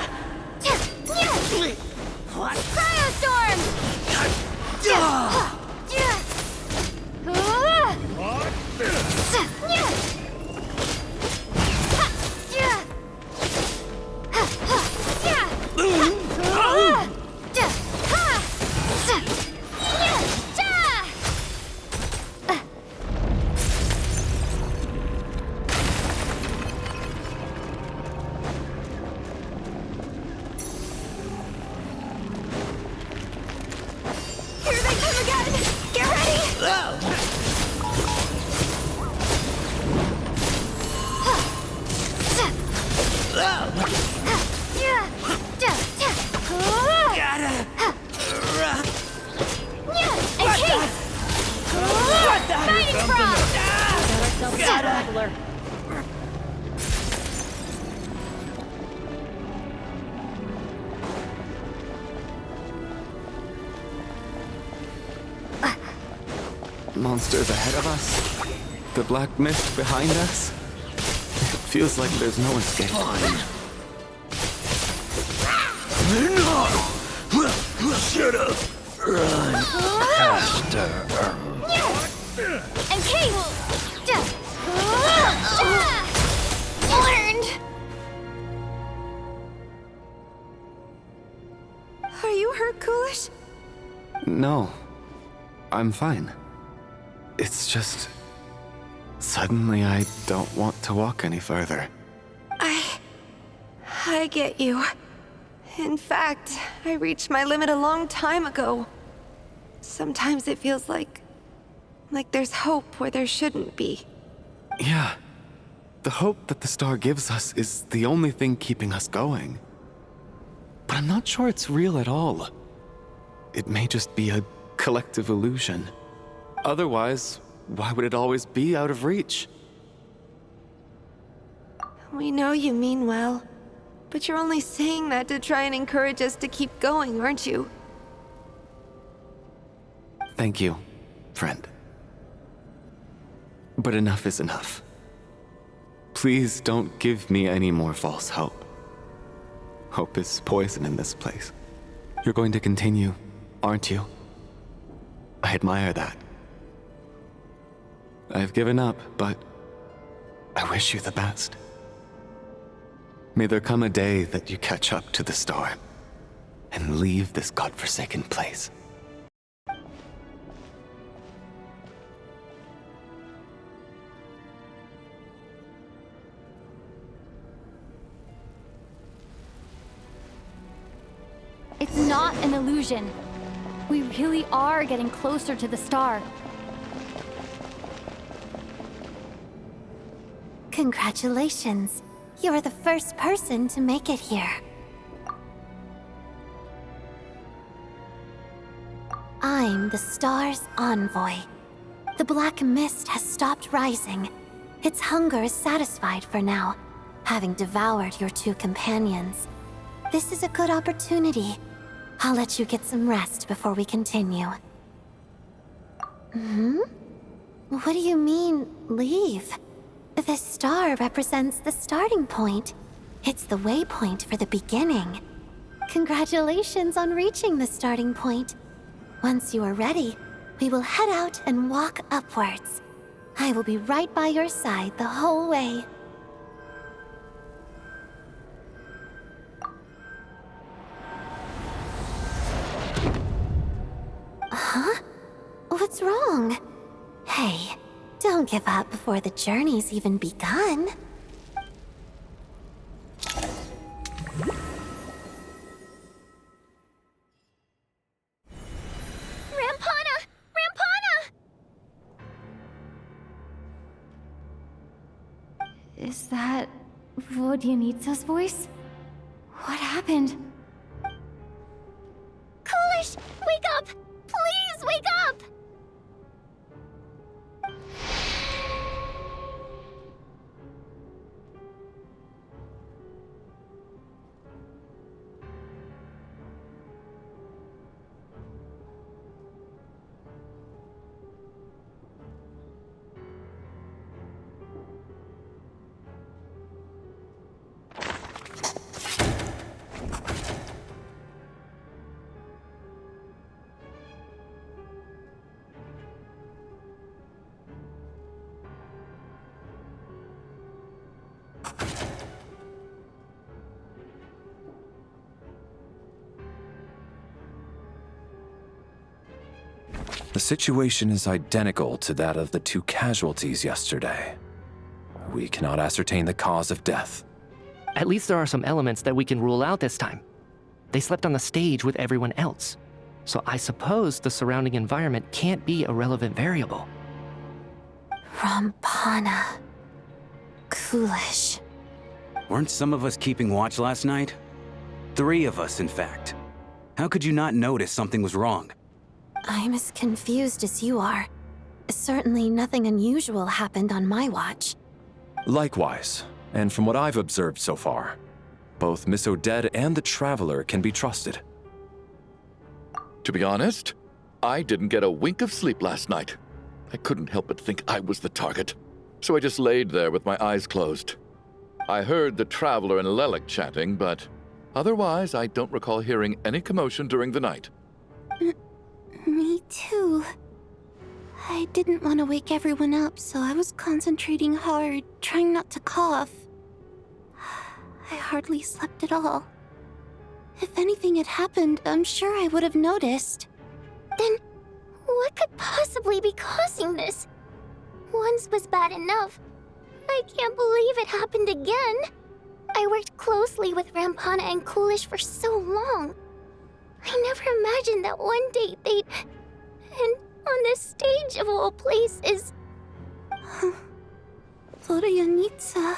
Cryostorm! Here they come again! Get ready! Monsters ahead of us? The black mist behind us? It feels like there's no escape. Shut up! Run faster! And Kate! Learned! Are you hurt, Coolish? No. I'm fine. It's just... Suddenly I don't want to walk any further. I get you. In fact, I reached my limit a long time ago. Sometimes it feels like there's hope where there shouldn't be. Yeah. The hope that the star gives us is the only thing keeping us going. But I'm not sure it's real at all. It may just be a collective illusion. Otherwise, why would it always be out of reach? We know you mean well, but you're only saying that to try and encourage us to keep going, aren't you? Thank you, friend. But enough is enough. Please don't give me any more false hope. Hope is poison in this place. You're going to continue, aren't you? I admire that. I've given up, but I wish you the best. May there come a day that you catch up to the star and leave this godforsaken place. It's not an illusion. We really are getting closer to the star. Congratulations. You're the first person to make it here. I'm the star's envoy. The black mist has stopped rising. Its hunger is satisfied for now, having devoured your two companions. This is a good opportunity. I'll let you get some rest before we continue. What do you mean, leave? The star represents the starting point. It's the waypoint for the beginning. Congratulations on reaching the starting point. Once you are ready, we will head out and walk upwards. I will be right by your side the whole way. Huh? What's wrong? Hey, don't give up before the journey's even begun. Rampana! Rampana! Is that Vodyanitsa's voice? What happened? Coolish, wake up! Please wake up! The situation is identical to that of the 2 casualties yesterday. We cannot ascertain the cause of death. At least there are some elements that we can rule out this time. They slept on the stage with everyone else, so I suppose the surrounding environment can't be a relevant variable. Rampana. Coolish. Weren't some of us keeping watch last night? 3 of us, in fact. How could you not notice something was wrong? I'm as confused as you are. Certainly nothing unusual happened on my watch. Likewise, and from what I've observed so far, both Miss Odette and the Traveler can be trusted. To be honest, I didn't get a wink of sleep last night. I couldn't help but think I was the target, so I just laid there with my eyes closed. I heard the Traveler and Lelik chatting, but otherwise I don't recall hearing any commotion during the night. Me too. I didn't want to wake everyone up, so I was concentrating hard, trying not to cough. I hardly slept at all. If anything had happened, I'm sure I would have noticed. Then, what could possibly be causing this? Once was bad enough. I can't believe it happened again. I worked closely with Rampana and Coolish for so long. I never imagined that one day they'd... And on the stage of all places... Florianitsa...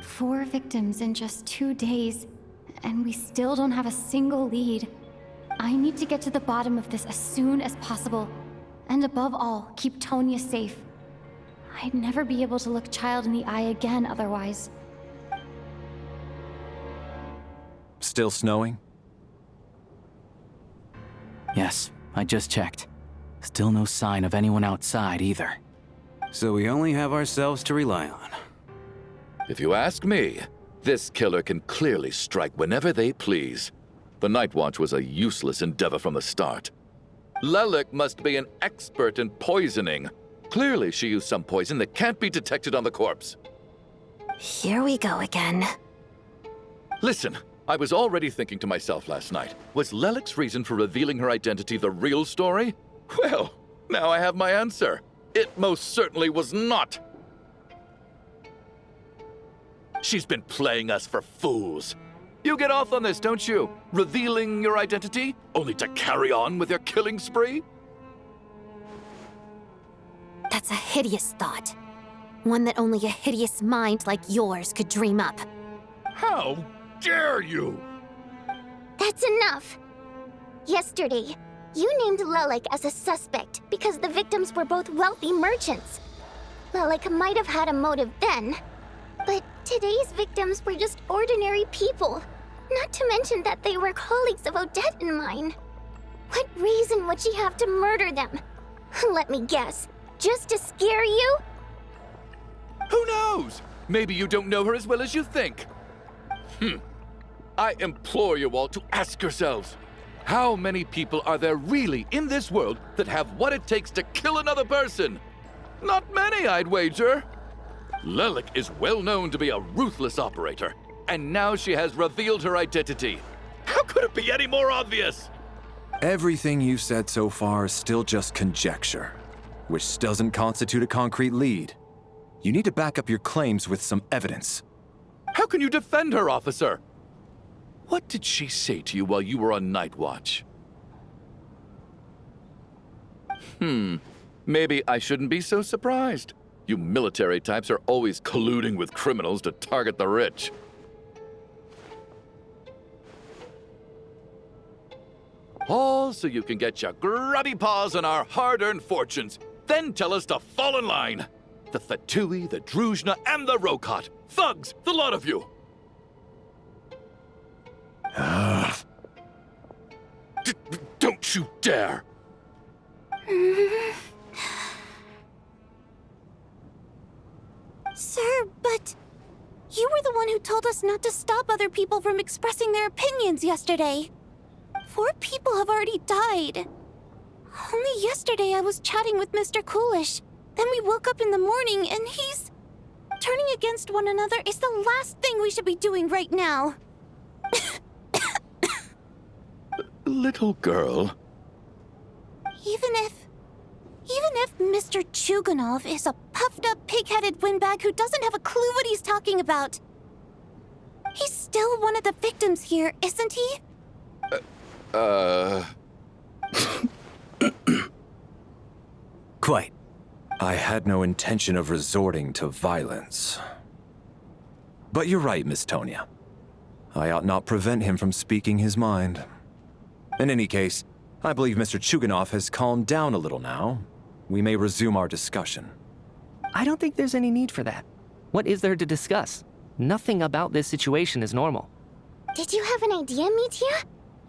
4 victims in just 2 days, and we still don't have a single lead. I need to get to the bottom of this as soon as possible. And above all, keep Tonya safe. I'd never be able to look Child in the eye again otherwise. Still snowing? Yes, I just checked. Still no sign of anyone outside either. So we only have ourselves to rely on. If you ask me, this killer can clearly strike whenever they please. The Night Watch was a useless endeavor from the start. Lelik must be an expert in poisoning. Clearly she used some poison that can't be detected on the corpse. Here we go again. Listen, I was already thinking to myself last night, was Lelik's reason for revealing her identity the real story? Well, now I have my answer. It most certainly was not. She's been playing us for fools. You get off on this, don't you? Revealing your identity, only to carry on with your killing spree? That's a hideous thought. One that only a hideous mind like yours could dream up. How dare you? That's enough. Yesterday, you named Lelik as a suspect because the victims were both wealthy merchants. Lelik might have had a motive then, but today's victims were just ordinary people. Not to mention that they were colleagues of Odette and mine. What reason would she have to murder them? Let me guess. Just to scare you? Who knows? Maybe you don't know her as well as you think. I implore you all to ask yourselves, how many people are there really in this world that have what it takes to kill another person? Not many, I'd wager. Lelik is well known to be a ruthless operator, and now she has revealed her identity. How could it be any more obvious? Everything you've said so far is still just conjecture, which doesn't constitute a concrete lead. You need to back up your claims with some evidence. How can you defend her, officer? What did she say to you while you were on Night Watch? Maybe I shouldn't be so surprised. You military types are always colluding with criminals to target the rich. All so you can get your grubby paws on our hard-earned fortunes, then tell us to fall in line. The Fatui, the Druzhna, and the Rokot. Thugs, the lot of you! Don't you dare! Sir, but... You were the one who told us not to stop other people from expressing their opinions yesterday. 4 people have already died. Only yesterday I was chatting with Mr. Coolish. Then we woke up in the morning and he's... Turning against one another is the last thing we should be doing right now. Little girl. Even if Even if Mr. Chuganov is a puffed-up, pig-headed windbag who doesn't have a clue what he's talking about, he's still one of the victims here, isn't he? Quite. I had no intention of resorting to violence. But you're right, Miss Tonya. I ought not prevent him from speaking his mind. In any case, I believe Mr. Chuganov has calmed down a little now. We may resume our discussion. I don't think there's any need for that. What is there to discuss? Nothing about this situation is normal. Did you have an idea, Mitya?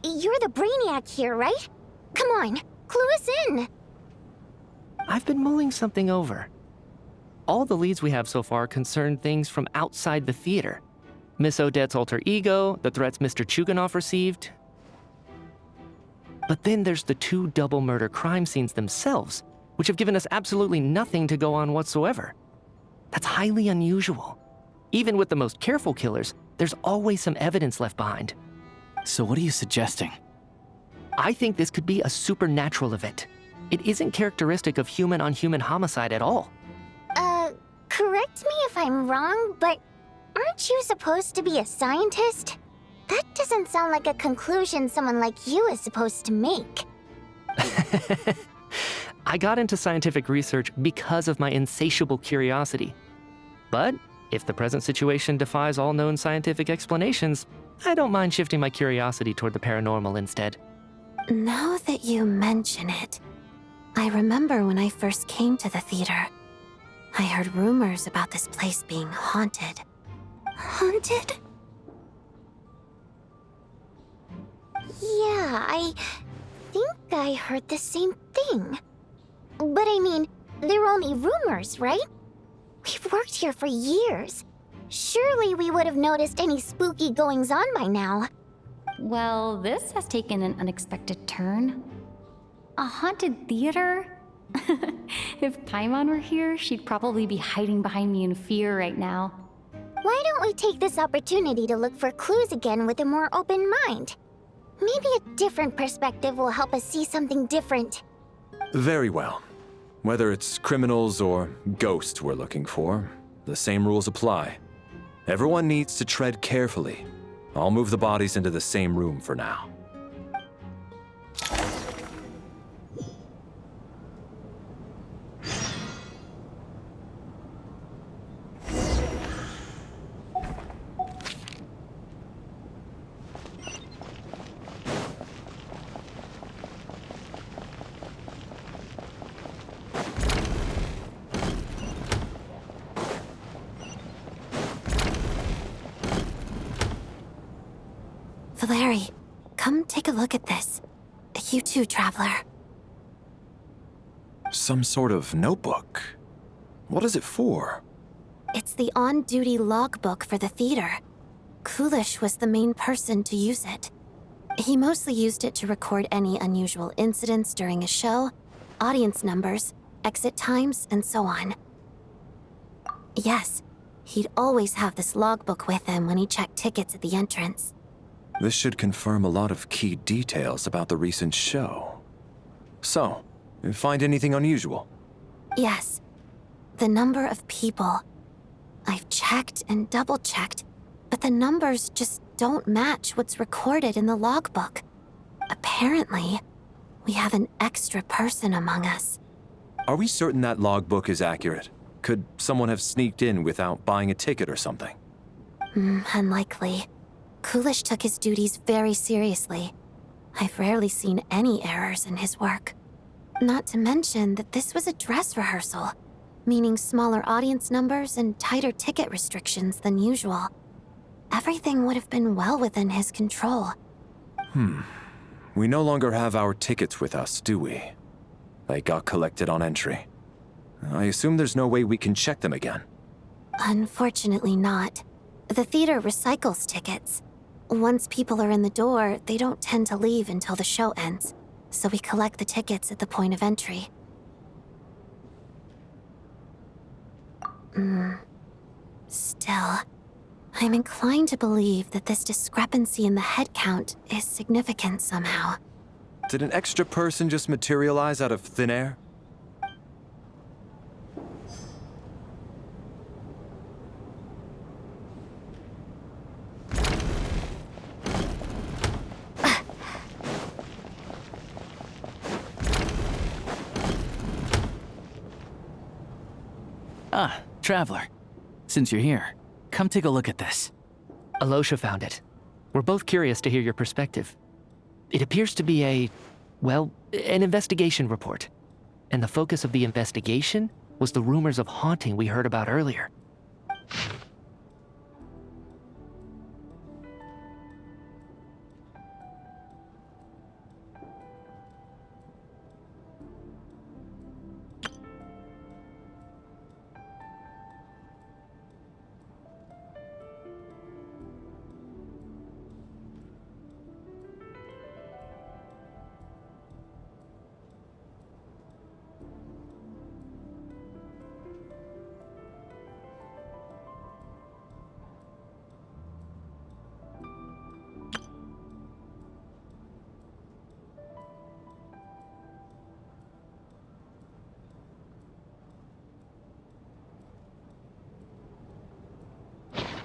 You're the brainiac here, right? Come on, clue us in. I've been mulling something over. All the leads we have so far concern things from outside the theater. Miss Odette's alter ego, the threats Mr. Chuganov received. But then there's the 2 double murder crime scenes themselves, which have given us absolutely nothing to go on whatsoever. That's highly unusual. Even with the most careful killers, there's always some evidence left behind. So what are you suggesting? I think this could be a supernatural event. It isn't characteristic of human-on-human homicide at all. Correct me if I'm wrong, but aren't you supposed to be a scientist? That doesn't sound like a conclusion someone like you is supposed to make. I got into scientific research because of my insatiable curiosity. But if the present situation defies all known scientific explanations, I don't mind shifting my curiosity toward the paranormal instead. Now that you mention it, I remember when I first came to the theater. I heard rumors about this place being haunted. Haunted? Yeah, I think I heard the same thing. But I mean, they're only rumors, right? We've worked here for years. Surely we would have noticed any spooky goings-on by now. Well, this has taken an unexpected turn. A haunted theater? If Paimon were here, she'd probably be hiding behind me in fear right now. Why don't we take this opportunity to look for clues again with a more open mind? Maybe a different perspective will help us see something different. Very well. Whether it's criminals or ghosts we're looking for, the same rules apply. Everyone needs to tread carefully. I'll move the bodies into the same room for now. Valeri, come take a look at this. You too, Traveler. Some sort of notebook. What is it for? It's the on-duty logbook for the theater. Kulish was the main person to use it. He mostly used it to record any unusual incidents during a show, audience numbers, exit times, and so on. Yes, he'd always have this logbook with him when he checked tickets at the entrance. This should confirm a lot of key details about the recent show. So, you find anything unusual? Yes. The number of people. I've checked and double-checked, but the numbers just don't match what's recorded in the logbook. Apparently, we have an extra person among us. Are we certain that logbook is accurate? Could someone have sneaked in without buying a ticket or something? Unlikely. Kulish took his duties very seriously. I've rarely seen any errors in his work. Not to mention that this was a dress rehearsal, meaning smaller audience numbers and tighter ticket restrictions than usual. Everything would have been well within his control. We no longer have our tickets with us, do we? They got collected on entry. I assume there's no way we can check them again. Unfortunately not. The theater recycles tickets. Once people are in the door, they don't tend to leave until the show ends, so we collect the tickets at the point of entry. Still, I'm inclined to believe that this discrepancy in the head count is significant somehow. Did an extra person just materialize out of thin air? Ah, Traveler. Since you're here, come take a look at this. Alosha found it. We're both curious to hear your perspective. It appears to be an investigation report. And the focus of the investigation was the rumors of haunting we heard about earlier.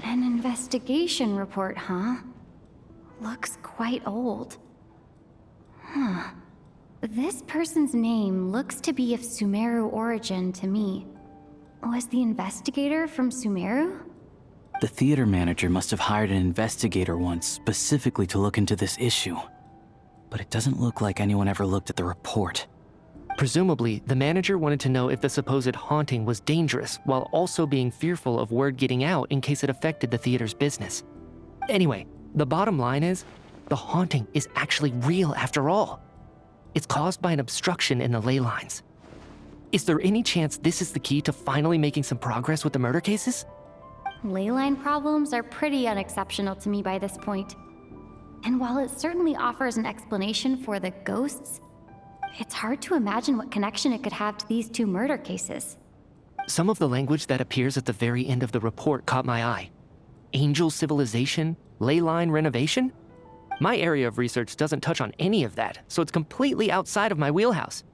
An investigation report, huh? Looks quite old. Huh. This person's name looks to be of Sumeru origin to me. Was the investigator from Sumeru? The theater manager must have hired an investigator once specifically to look into this issue. But it doesn't look like anyone ever looked at the report. Presumably, the manager wanted to know if the supposed haunting was dangerous, while also being fearful of word getting out in case it affected the theater's business. Anyway, the bottom line is, the haunting is actually real after all. It's caused by an obstruction in the ley lines. Is there any chance this is the key to finally making some progress with the murder cases? Ley line problems are pretty unexceptional to me by this point. And while it certainly offers an explanation for the ghosts, it's hard to imagine what connection it could have to these two murder cases. Some of the language that appears at the very end of the report caught my eye. Angel civilization, ley line renovation? My area of research doesn't touch on any of that, so it's completely outside of my wheelhouse.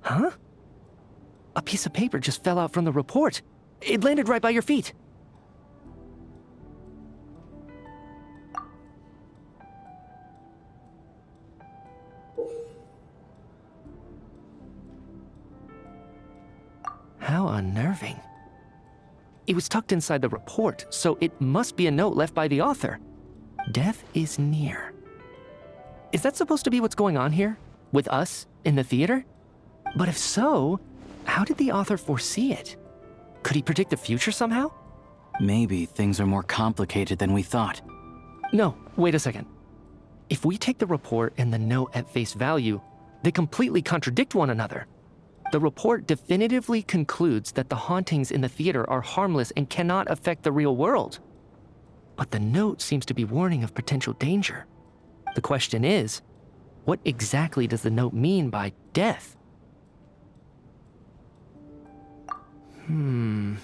Huh? A piece of paper just fell out from the report. It landed right by your feet. How unnerving. It was tucked inside the report, so it must be a note left by the author. Death is near. Is that supposed to be what's going on here? With us, in the theater? But if so, how did the author foresee it? Could he predict the future somehow? Maybe things are more complicated than we thought. No, wait a second. If we take the report and the note at face value, they completely contradict one another. The report definitively concludes that the hauntings in the theater are harmless and cannot affect the real world. But the note seems to be warning of potential danger. The question is, what exactly does the note mean by death? The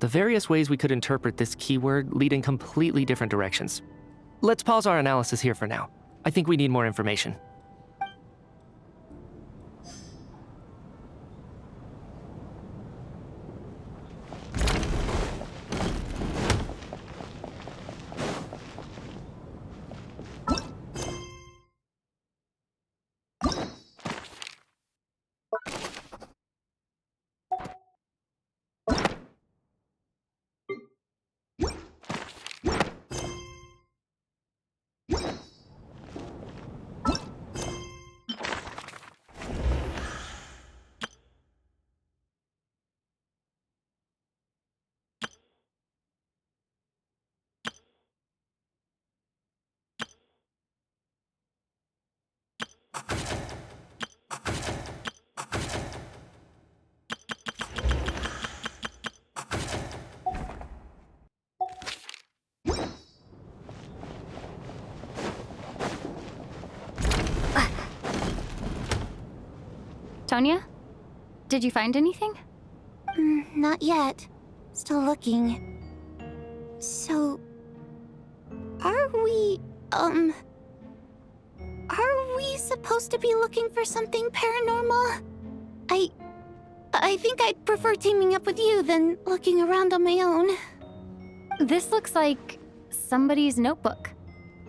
various ways we could interpret this keyword lead in completely different directions. Let's pause our analysis here for now. I think we need more information. Tonya? Did you find anything? Not yet. Still looking. So... Are we supposed to be looking for something paranormal? I think I'd prefer teaming up with you than looking around on my own. This looks like somebody's notebook.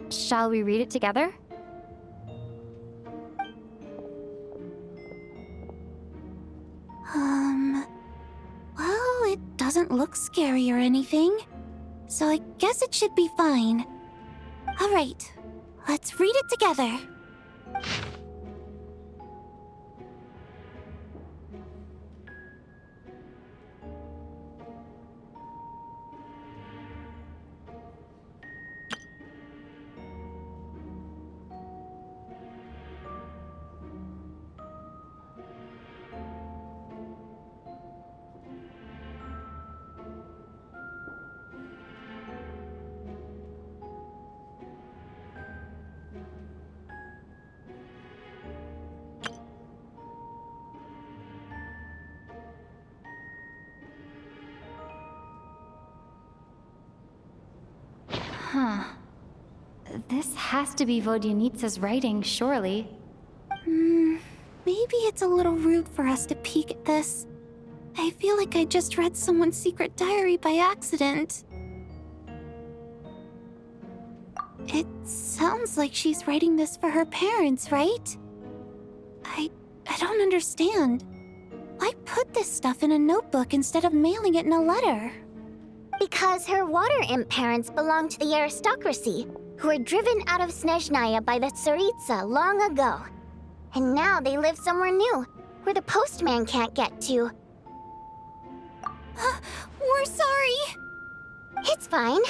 Shall we read it together? doesn't look scary or anything, so I guess it should be fine. Alright, let's read it together. Huh. This has to be Vodyanitsa's writing, surely. Maybe it's a little rude for us to peek at this. I feel like I just read someone's secret diary by accident. It sounds like she's writing this for her parents, right? I don't understand. Why put this stuff in a notebook instead of mailing it in a letter? Because her water imp parents belonged to the aristocracy, who were driven out of Snezhnaya by the Tsaritsa long ago. And now they live somewhere new, where the postman can't get to. We're sorry. It's fine.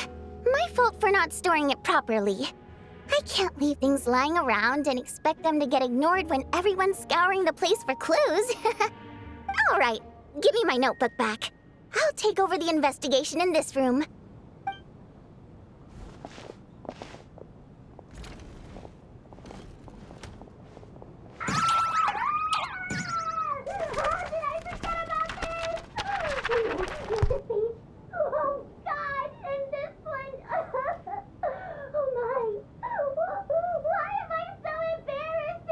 My fault for not storing it properly. I can't leave things lying around and expect them to get ignored when everyone's scouring the place for clues. All right, give me my notebook back. I'll take over the investigation in this room. Oh God, and this one. Oh my. Why am I so embarrassing?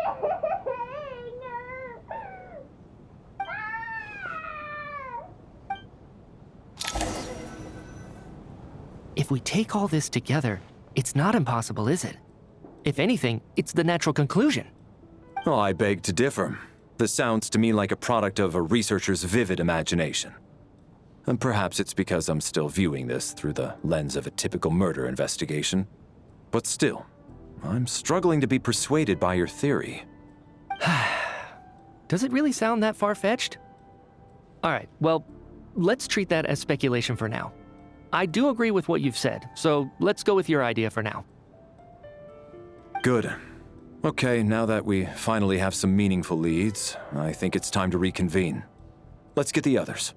If we take all this together, it's not impossible, is it? If anything, it's the natural conclusion. Oh, I beg to differ. This sounds to me like a product of a researcher's vivid imagination. And perhaps it's because I'm still viewing this through the lens of a typical murder investigation. But still, I'm struggling to be persuaded by your theory. Does it really sound that far-fetched? All right, well, let's treat that as speculation for now. I do agree with what you've said, so let's go with your idea for now. Good. Okay, now that we finally have some meaningful leads, I think it's time to reconvene. Let's get the others.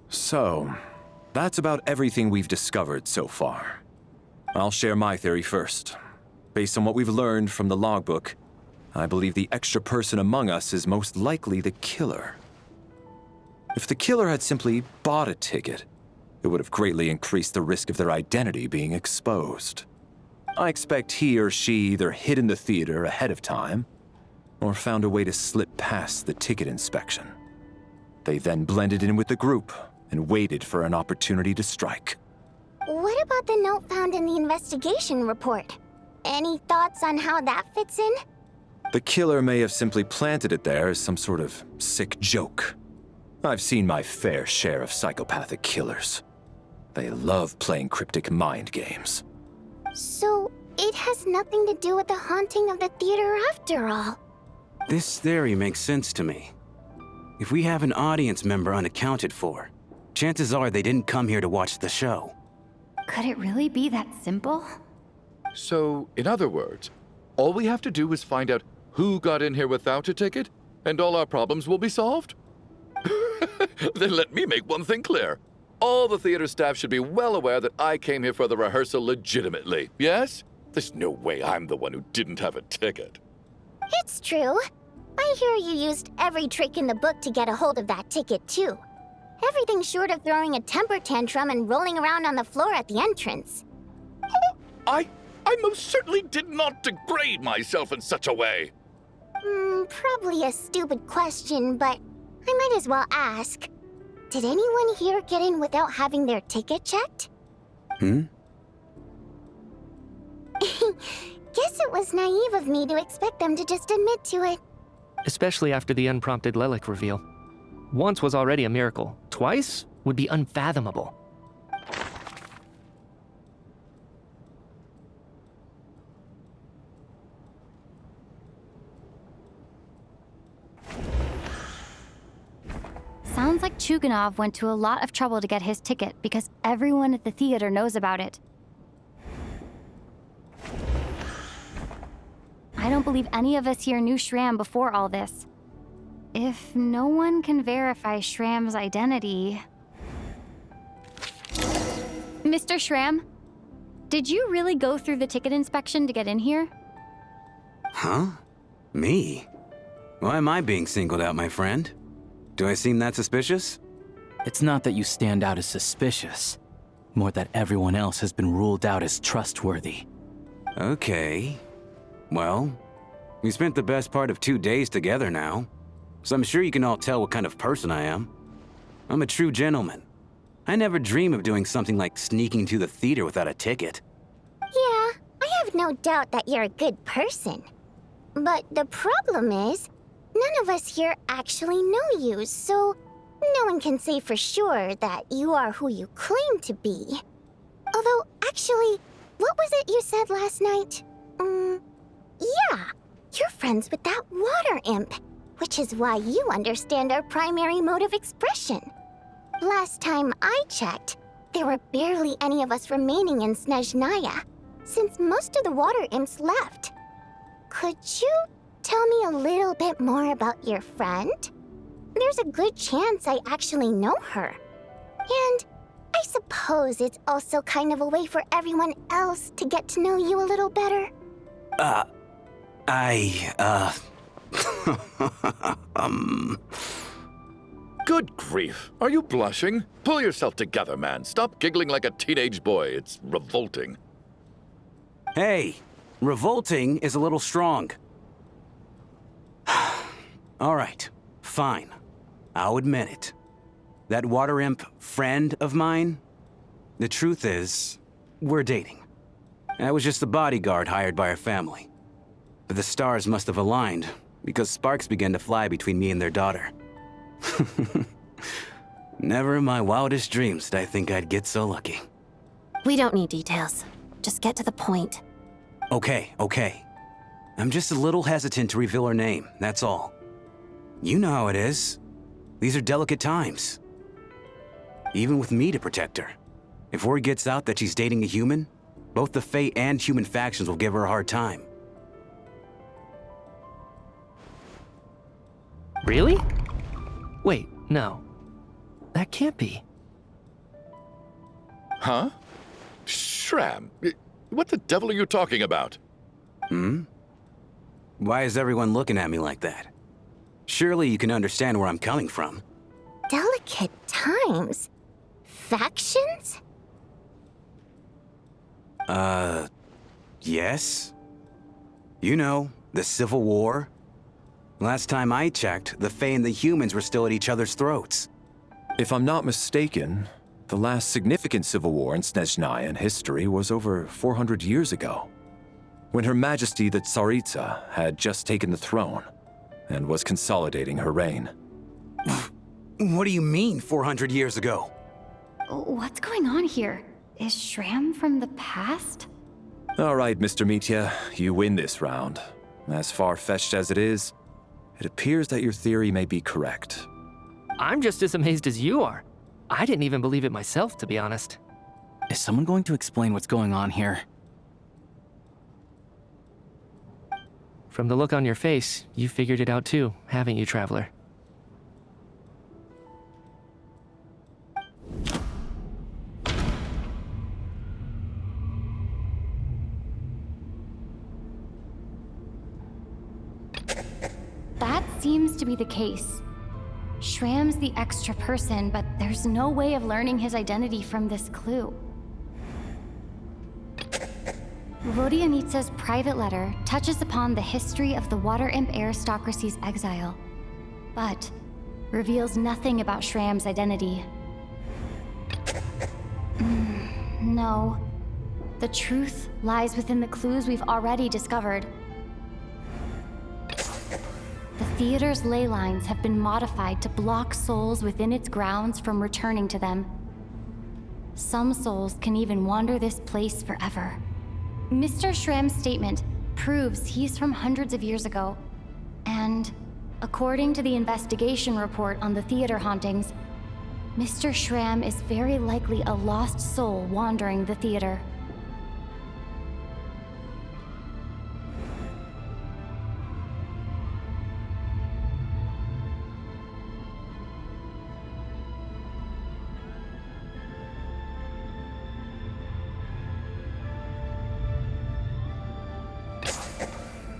So, that's about everything we've discovered so far. I'll share my theory first. Based on what we've learned from the logbook, I believe the extra person among us is most likely the killer. If the killer had simply bought a ticket, it would have greatly increased the risk of their identity being exposed. I expect he or she either hid in the theater ahead of time, or found a way to slip past the ticket inspection. They then blended in with the group and waited for an opportunity to strike. What about the note found in the investigation report? Any thoughts on how that fits in? The killer may have simply planted it there as some sort of sick joke. I've seen my fair share of psychopathic killers. They love playing cryptic mind games. So, it has nothing to do with the haunting of the theater after all. This theory makes sense to me. If we have an audience member unaccounted for, chances are they didn't come here to watch the show. Could it really be that simple? So, in other words, all we have to do is find out who got in here without a ticket, and all our problems will be solved? Then let me make one thing clear. All the theater staff should be well aware that I came here for the rehearsal legitimately, yes? There's no way I'm the one who didn't have a ticket. It's true. I hear you used every trick in the book to get a hold of that ticket, too. Everything short of throwing a temper tantrum and rolling around on the floor at the entrance. I most certainly did not degrade myself in such a way. Probably a stupid question, but I might as well ask. Did anyone here get in without having their ticket checked? guess it was naive of me to expect them to just admit to it. Especially after the unprompted Lelik reveal. Once was already a miracle. Twice would be unfathomable. Sounds like Chuganov went to a lot of trouble to get his ticket because everyone at the theater knows about it. I don't believe any of us here knew Shram before all this. If no one can verify Shram's identity... Mr. Shram, did you really go through the ticket inspection to get in here? Huh? Me? Why am I being singled out, my friend? Do I seem that suspicious? It's not that you stand out as suspicious, more that everyone else has been ruled out as trustworthy. Okay. Well, we spent the best part of 2 days together now, so I'm sure you can all tell what kind of person I am. I'm a true gentleman. I never dream of doing something like sneaking to the theater without a ticket. Yeah, I have no doubt that you're a good person. But the problem is, none of us here actually know you, so no one can say for sure that you are who you claim to be. Although, actually, what was it you said last night? Yeah, you're friends with that water imp, which is why you understand our primary mode of expression. Last time I checked, there were barely any of us remaining in Snezhnaya, since most of the water imps left. Could you tell me a little bit more about your friend? There's a good chance I actually know her. And I suppose it's also kind of a way for everyone else to get to know you a little better. Good grief. Are you blushing? Pull yourself together, man. Stop giggling like a teenage boy. It's revolting. Hey, revolting is a little strong. All right, fine. I'll admit it. That water imp friend of mine, the truth is, we're dating. I was just the bodyguard hired by our family. But the stars must have aligned, because sparks began to fly between me and their daughter. Never in my wildest dreams did I think I'd get so lucky. We don't need details. Just get to the point. Okay. I'm just a little hesitant to reveal her name, that's all. You know how it is. These are delicate times. Even with me to protect her. If word gets out that she's dating a human, both the Fae and human factions will give her a hard time. Really? Wait, no. That can't be. Huh? Shram, what the devil are you talking about? Why is everyone looking at me like that? Surely you can understand where I'm coming from. Delicate times? Factions? Yes. You know, the Civil War. Last time I checked, the Fae and the humans were still at each other's throats. If I'm not mistaken, the last significant civil war in Snezhnayan history was over 400 years ago, when Her Majesty the Tsaritsa had just taken the throne and was consolidating her reign. What do you mean, 400 years ago? What's going on here? Is Shram from the past? All right, Mr. Mitya, you win this round. As far-fetched as it is, it appears that your theory may be correct. I'm just as amazed as you are. I didn't even believe it myself, to be honest. Is someone going to explain what's going on here? From the look on your face, you figured it out too, haven't you, Traveler? That seems to be the case. Shram's the extra person, but there's no way of learning his identity from this clue. Vodyanitsa's private letter touches upon the history of the Water Imp aristocracy's exile, but reveals nothing about Shram's identity. No. The truth lies within the clues we've already discovered. The theater's ley lines have been modified to block souls within its grounds from returning to them. Some souls can even wander this place forever. Mr. Shram's statement proves he's from hundreds of years ago. And according to the investigation report on the theater hauntings, Mr. Shram is very likely a lost soul wandering the theater.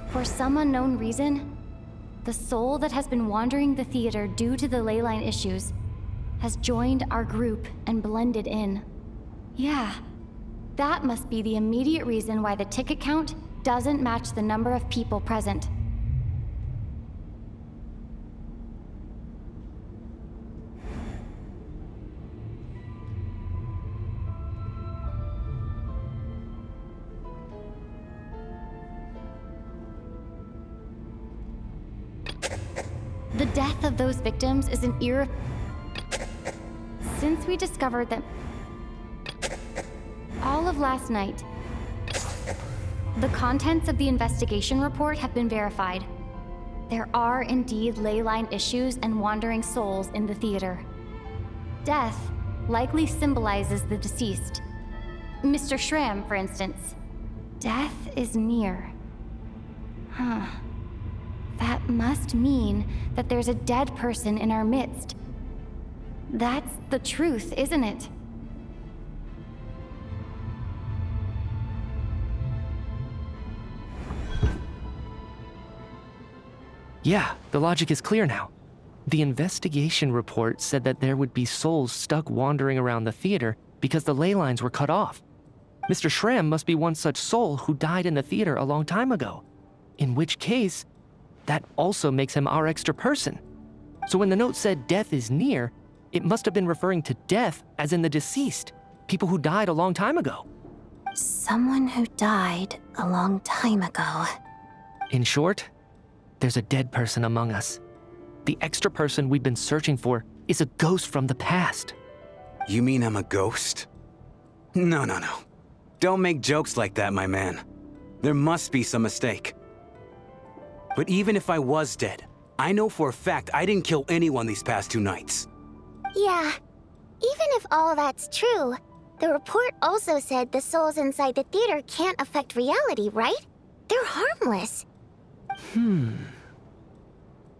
For some unknown reason, the soul that has been wandering the theater due to the ley line issues has joined our group and blended in. Yeah, that must be the immediate reason why the ticket count doesn't match the number of people present. The death of those victims is an Since we discovered them all of last night, the contents of the investigation report have been verified. There are indeed ley line issues and wandering souls in the theater. Death likely symbolizes the deceased. Mr. Shram, for instance. Death is near. Huh. That must mean that there's a dead person in our midst. That's the truth, isn't it? Yeah, the logic is clear now. The investigation report said that there would be souls stuck wandering around the theater because the ley lines were cut off. Mr. Shram must be one such soul who died in the theater a long time ago. In which case, that also makes him our extra person. So when the note said death is near, it must have been referring to death as in the deceased, people who died a long time ago. Someone who died a long time ago. In short, there's a dead person among us. The extra person we've been searching for is a ghost from the past. You mean I'm a ghost? No. Don't make jokes like that, my man. There must be some mistake. But even if I was dead, I know for a fact I didn't kill anyone these past 2 nights. Yeah. Even if all that's true, the report also said the souls inside the theater can't affect reality, right? They're harmless.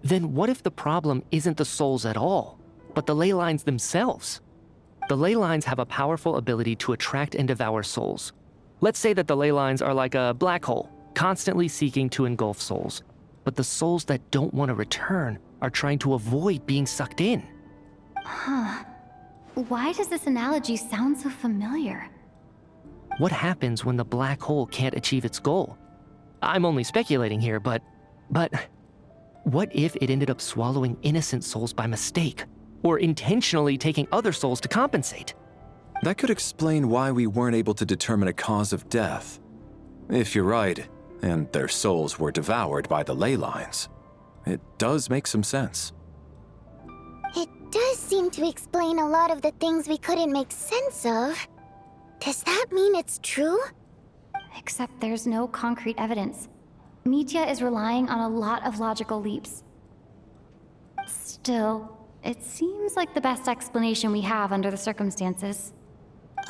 Then what if the problem isn't the souls at all, but the ley lines themselves? The ley lines have a powerful ability to attract and devour souls. Let's say that the ley lines are like a black hole, constantly seeking to engulf souls. But the souls that don't want to return are trying to avoid being sucked in. Huh. Why does this analogy sound so familiar? What happens when the black hole can't achieve its goal? I'm only speculating here, but what if it ended up swallowing innocent souls by mistake, or intentionally taking other souls to compensate? That could explain why we weren't able to determine a cause of death. If you're right, and their souls were devoured by the ley lines, it does make some sense. It does seem to explain a lot of the things we couldn't make sense of. Does that mean it's true? Except there's no concrete evidence. Mitya is relying on a lot of logical leaps. Still, it seems like the best explanation we have under the circumstances.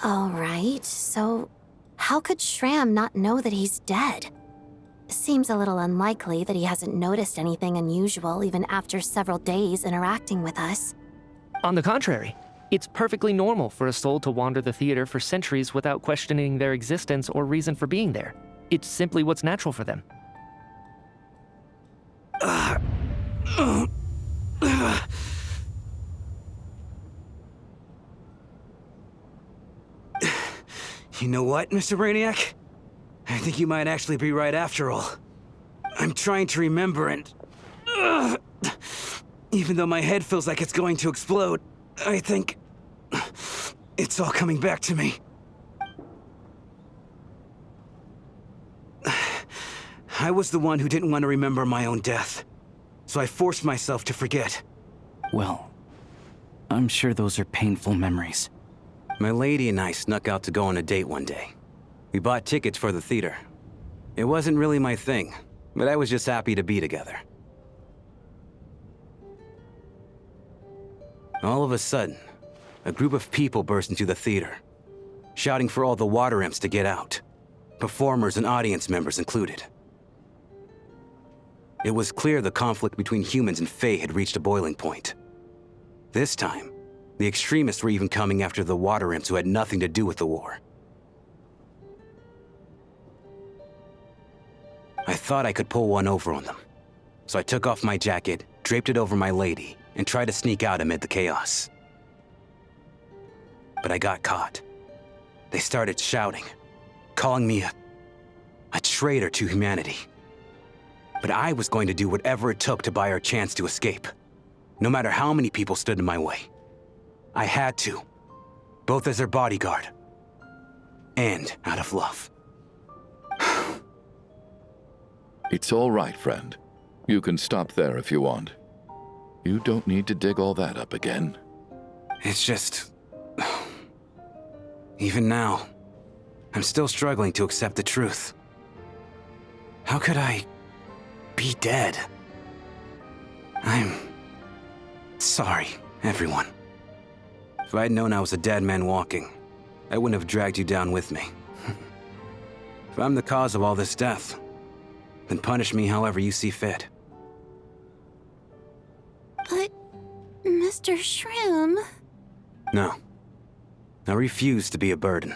All right, so how could Shram not know that he's dead? Seems a little unlikely that he hasn't noticed anything unusual even after several days interacting with us. On the contrary, it's perfectly normal for a soul to wander the theater for centuries without questioning their existence or reason for being there. It's simply what's natural for them. You know what, Mr. Brainiac? I think you might actually be right after all. I'm trying to remember and... even though my head feels like it's going to explode, I think... it's all coming back to me. I was the one who didn't want to remember my own death. So I forced myself to forget. Well, I'm sure those are painful memories. My lady and I snuck out to go on a date one day. We bought tickets for the theater. It wasn't really my thing, but I was just happy to be together. All of a sudden, a group of people burst into the theater, shouting for all the water imps to get out, performers and audience members included. It was clear the conflict between humans and Fae had reached a boiling point. This time, the extremists were even coming after the water imps who had nothing to do with the war. I thought I could pull one over on them, so I took off my jacket, draped it over my lady, and tried to sneak out amid the chaos. But I got caught. They started shouting, calling me a traitor to humanity. But I was going to do whatever it took to buy her a chance to escape, no matter how many people stood in my way. I had to, both as their bodyguard and out of love. It's all right, friend. You can stop there if you want. You don't need to dig all that up again. It's just... Even now, I'm still struggling to accept the truth. How could I be dead? I'm sorry, everyone. If I'd known I was a dead man walking, I wouldn't have dragged you down with me. If I'm the cause of all this death, then punish me however you see fit. But, Mr. Shroom... No. I refuse to be a burden.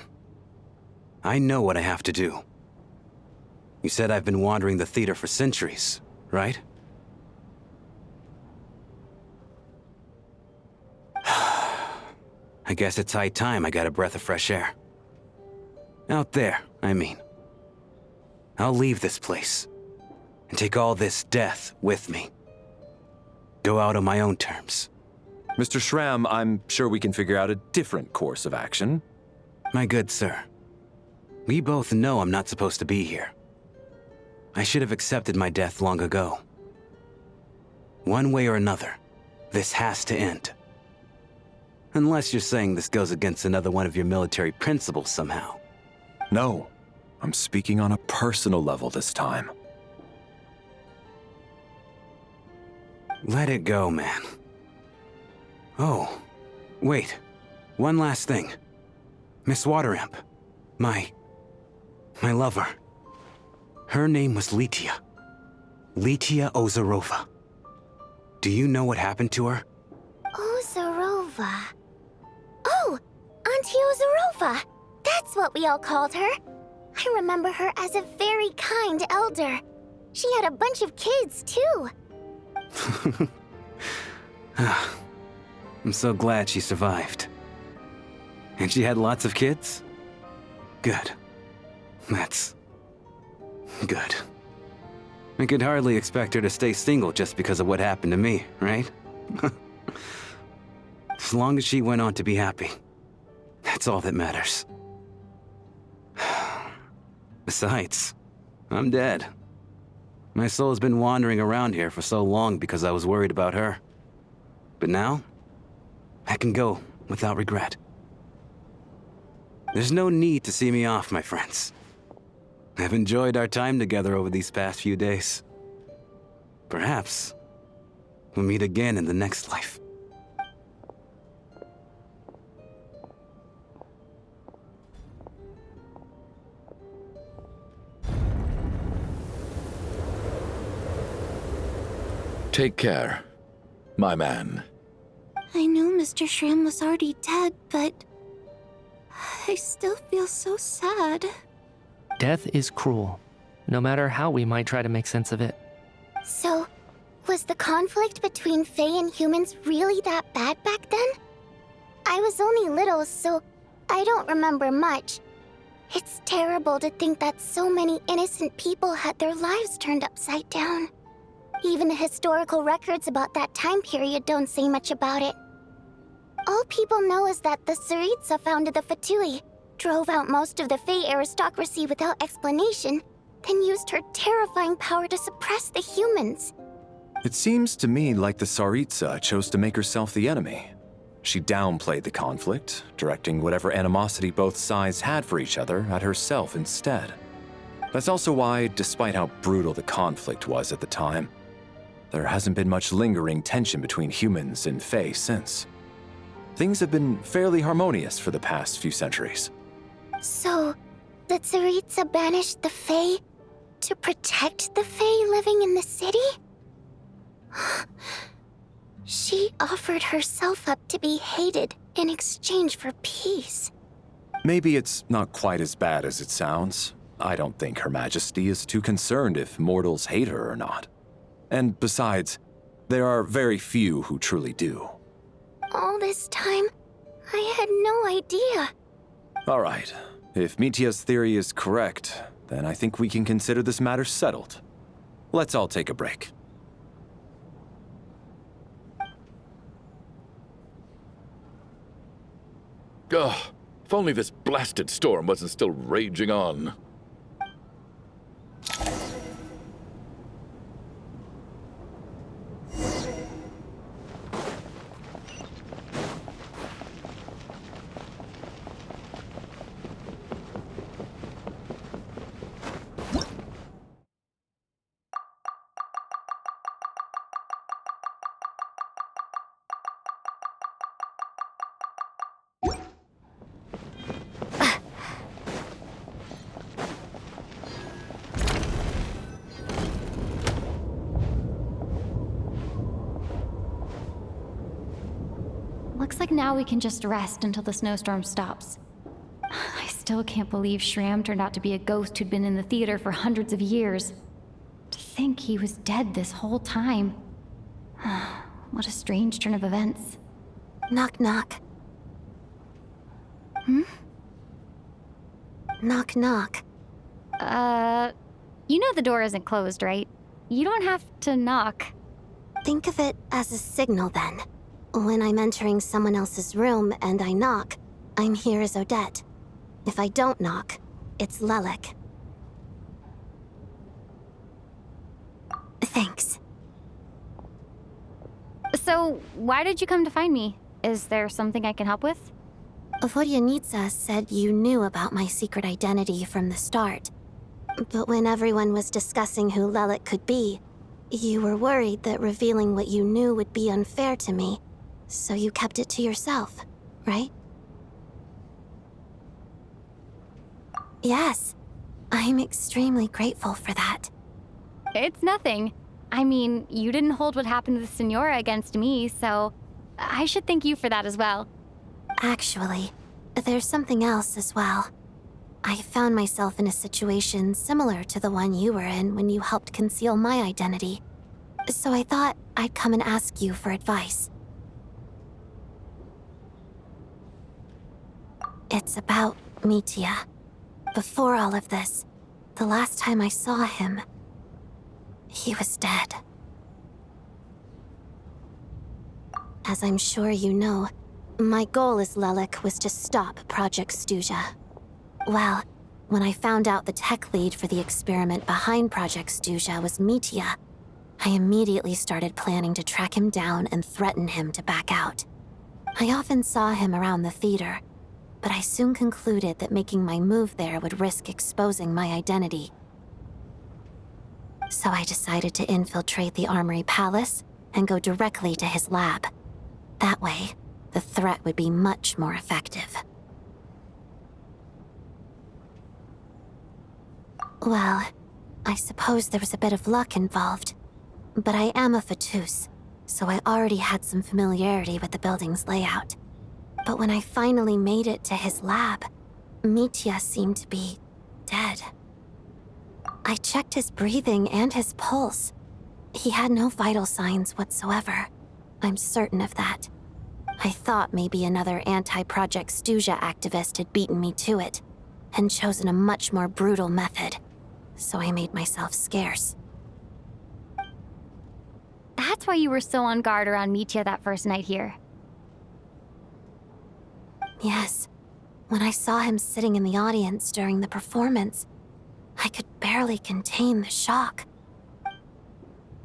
I know what I have to do. You said I've been wandering the theater for centuries, right? I guess it's high time I got a breath of fresh air. Out there, I mean. I'll leave this place and take all this death with me. Go out on my own terms. Mr. Shram, I'm sure we can figure out a different course of action. My good sir, we both know I'm not supposed to be here. I should have accepted my death long ago. One way or another, this has to end. Unless you're saying this goes against another one of your military principles somehow. No, I'm speaking on a personal level this time. Let it go, man. Oh, wait. One last thing. Miss Waterimp. My lover. Her name was Litia. Litia Ozarova. Do you know what happened to her? Ozarova. Oh, Auntie Ozarova. That's what we all called her. I remember her as a very kind elder. She had a bunch of kids, too. I'm so glad she survived. And she had lots of kids? Good. That's... good. I could hardly expect her to stay single just because of what happened to me, right? As long as she went on to be happy, that's all that matters. Besides, I'm dead. My soul's been wandering around here for so long because I was worried about her. But now, I can go without regret. There's no need to see me off, my friends. I've enjoyed our time together over these past few days. Perhaps we'll meet again in the next life. Take care, my man. I knew Mr. Shrim was already dead, but... I still feel so sad. Death is cruel, no matter how we might try to make sense of it. So, was the conflict between Fae and humans really that bad back then? I was only little, so I don't remember much. It's terrible to think that so many innocent people had their lives turned upside down. Even the historical records about that time period don't say much about it. All people know is that the Tsaritsa founded the Fatui, drove out most of the Fae aristocracy without explanation, then used her terrifying power to suppress the humans. It seems to me like the Tsaritsa chose to make herself the enemy. She downplayed the conflict, directing whatever animosity both sides had for each other at herself instead. That's also why, despite how brutal the conflict was at the time, there hasn't been much lingering tension between humans and Fae since. Things have been fairly harmonious for the past few centuries. So, the Tsaritsa banished the Fae to protect the Fae living in the city? She offered herself up to be hated in exchange for peace. Maybe it's not quite as bad as it sounds. I don't think Her Majesty is too concerned if mortals hate her or not. And besides, there are very few who truly do. All this time, I had no idea. All right. If Mitia's theory is correct, then I think we can consider this matter settled. Let's all take a break. Ugh, if only this blasted storm wasn't still raging on. Looks like now we can just rest until the snowstorm stops. I still can't believe Shram turned out to be a ghost who'd been in the theater for hundreds of years. To think he was dead this whole time. What a strange turn of events. Knock knock. Hmm? Knock knock. You know the door isn't closed, right? You don't have to knock. Think of it as a signal then. When I'm entering someone else's room and I knock, I'm here as Odette. If I don't knock, it's Lelik. Thanks. So, why did you come to find me? Is there something I can help with? Vodyanitsa said you knew about my secret identity from the start. But when everyone was discussing who Lelik could be, you were worried that revealing what you knew would be unfair to me. So you kept it to yourself, right? Yes. I'm extremely grateful for that. It's nothing. I mean, you didn't hold what happened to the Senora against me, so I should thank you for that as well. Actually, there's something else as well. I found myself in a situation similar to the one you were in when you helped conceal my identity. So I thought I'd come and ask you for advice. It's about Mitia. Before all of this, the last time I saw him, he was dead. As I'm sure you know, my goal as Lelik was to stop Project Stuzha. Well, when I found out the tech lead for the experiment behind Project Stuzha was Mitia, I immediately started planning to track him down and threaten him to back out. I often saw him around the theater, but I soon concluded that making my move there would risk exposing my identity. So I decided to infiltrate the Armory Palace and go directly to his lab. That way, the threat would be much more effective. Well, I suppose there was a bit of luck involved, but I am a Fatus, so I already had some familiarity with the building's layout. But when I finally made it to his lab, Mitia seemed to be dead. I checked his breathing and his pulse. He had no vital signs whatsoever. I'm certain of that. I thought maybe another anti-Project Stuzha activist had beaten me to it, and chosen a much more brutal method, so I made myself scarce. That's why you were so on guard around Mitia that first night here. Yes. When I saw him sitting in the audience during the performance, I could barely contain the shock.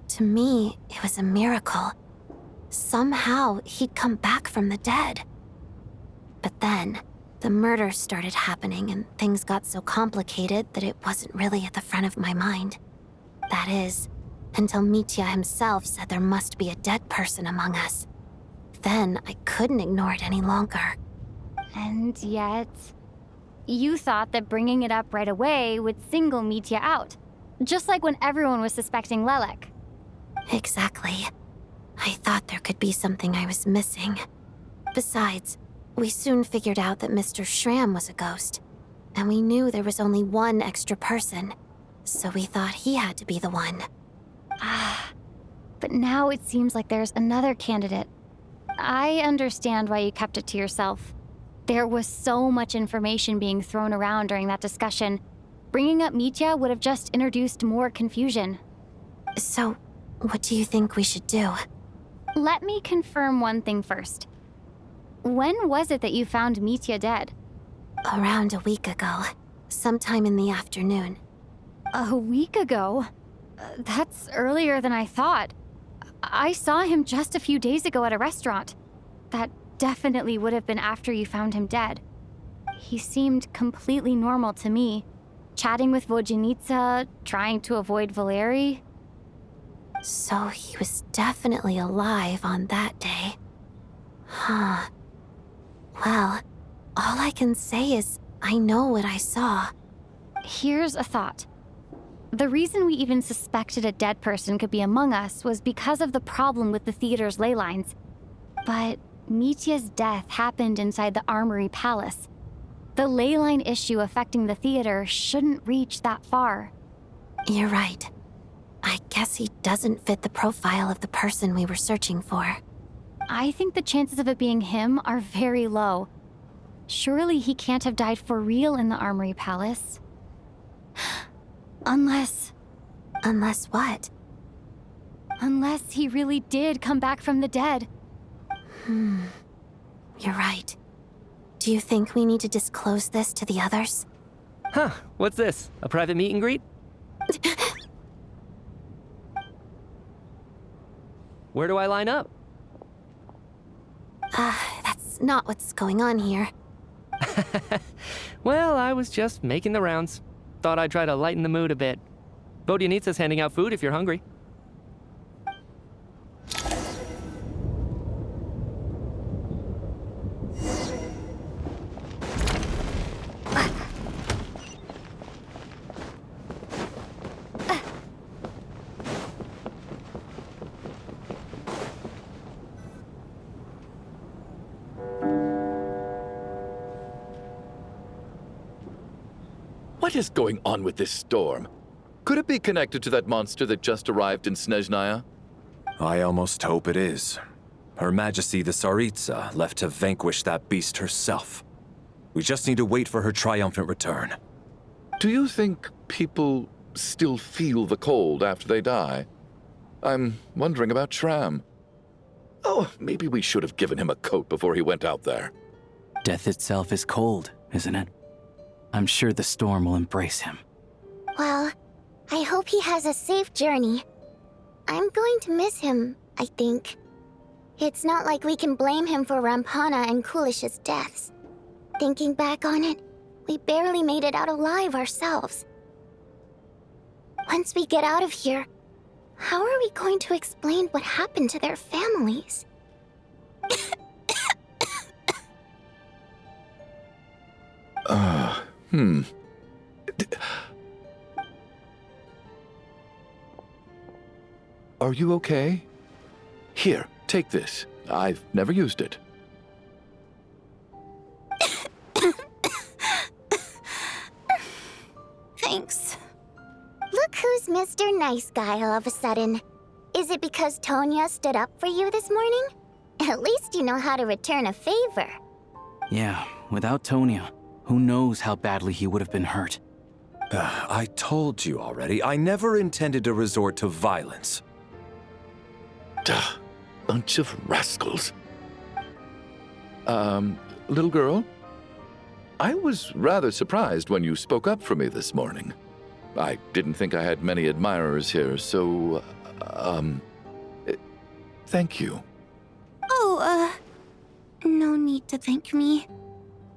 To me, it was a miracle. Somehow, he'd come back from the dead. But then, the murders started happening and things got so complicated that it wasn't really at the front of my mind. That is, until Mitya himself said there must be a dead person among us. Then, I couldn't ignore it any longer. And yet, you thought that bringing it up right away would single Mitya out. Just like when everyone was suspecting Lelek. Exactly. I thought there could be something I was missing. Besides, we soon figured out that Mr. Schramm was a ghost. And we knew there was only one extra person. So we thought he had to be the one. But now it seems like there's another candidate. I understand why you kept it to yourself. There was so much information being thrown around during that discussion. Bringing up Mitya would have just introduced more confusion. So, what do you think we should do? Let me confirm one thing first. When was it that you found Mitya dead? Around a week ago. Sometime in the afternoon. A week ago? That's earlier than I thought. I saw him just a few days ago at a restaurant. That definitely would have been after you found him dead. He seemed completely normal to me. Chatting with Vodjanitsa, trying to avoid Valeri. So he was definitely alive on that day. Huh. Well, all I can say is I know what I saw. Here's a thought. The reason we even suspected a dead person could be among us was because of the problem with the theater's ley lines. But Mitya's death happened inside the Armory Palace. The ley line issue affecting the theater shouldn't reach that far. You're right. I guess he doesn't fit the profile of the person we were searching for. I think the chances of it being him are very low. Surely he can't have died for real in the Armory Palace. Unless... Unless what? Unless he really did come back from the dead. You're right. Do you think we need to disclose this to the others? Huh, what's this? A private meet and greet? Where do I line up? That's not what's going on here. Well, I was just making the rounds. Thought I'd try to lighten the mood a bit. Vodjanitsa's handing out food if you're hungry. What is going on with this storm? Could it be connected to that monster that just arrived in Snezhnaya? I almost hope it is. Her Majesty the Tsaritsa left to vanquish that beast herself. We just need to wait for her triumphant return. Do you think people still feel the cold after they die? I'm wondering about Schramm. Oh, maybe we should have given him a coat before he went out there. Death itself is cold, isn't it? I'm sure the storm will embrace him. Well, I hope he has a safe journey. I'm going to miss him, I think. It's not like we can blame him for Rampana and Kulish's deaths. Thinking back on it, we barely made it out alive ourselves. Once we get out of here, how are we going to explain what happened to their families? Are you okay? Here, take this. I've never used it. Thanks. Look who's Mr. Nice Guy all of a sudden. Is it because Tonya stood up for you this morning? At least you know how to return a favor. Yeah, without Tonya, who knows how badly he would have been hurt. I told you already, I never intended to resort to violence. Duh, bunch of rascals. Little girl? I was rather surprised when you spoke up for me this morning. I didn't think I had many admirers here, so, thank you. Oh, no need to thank me.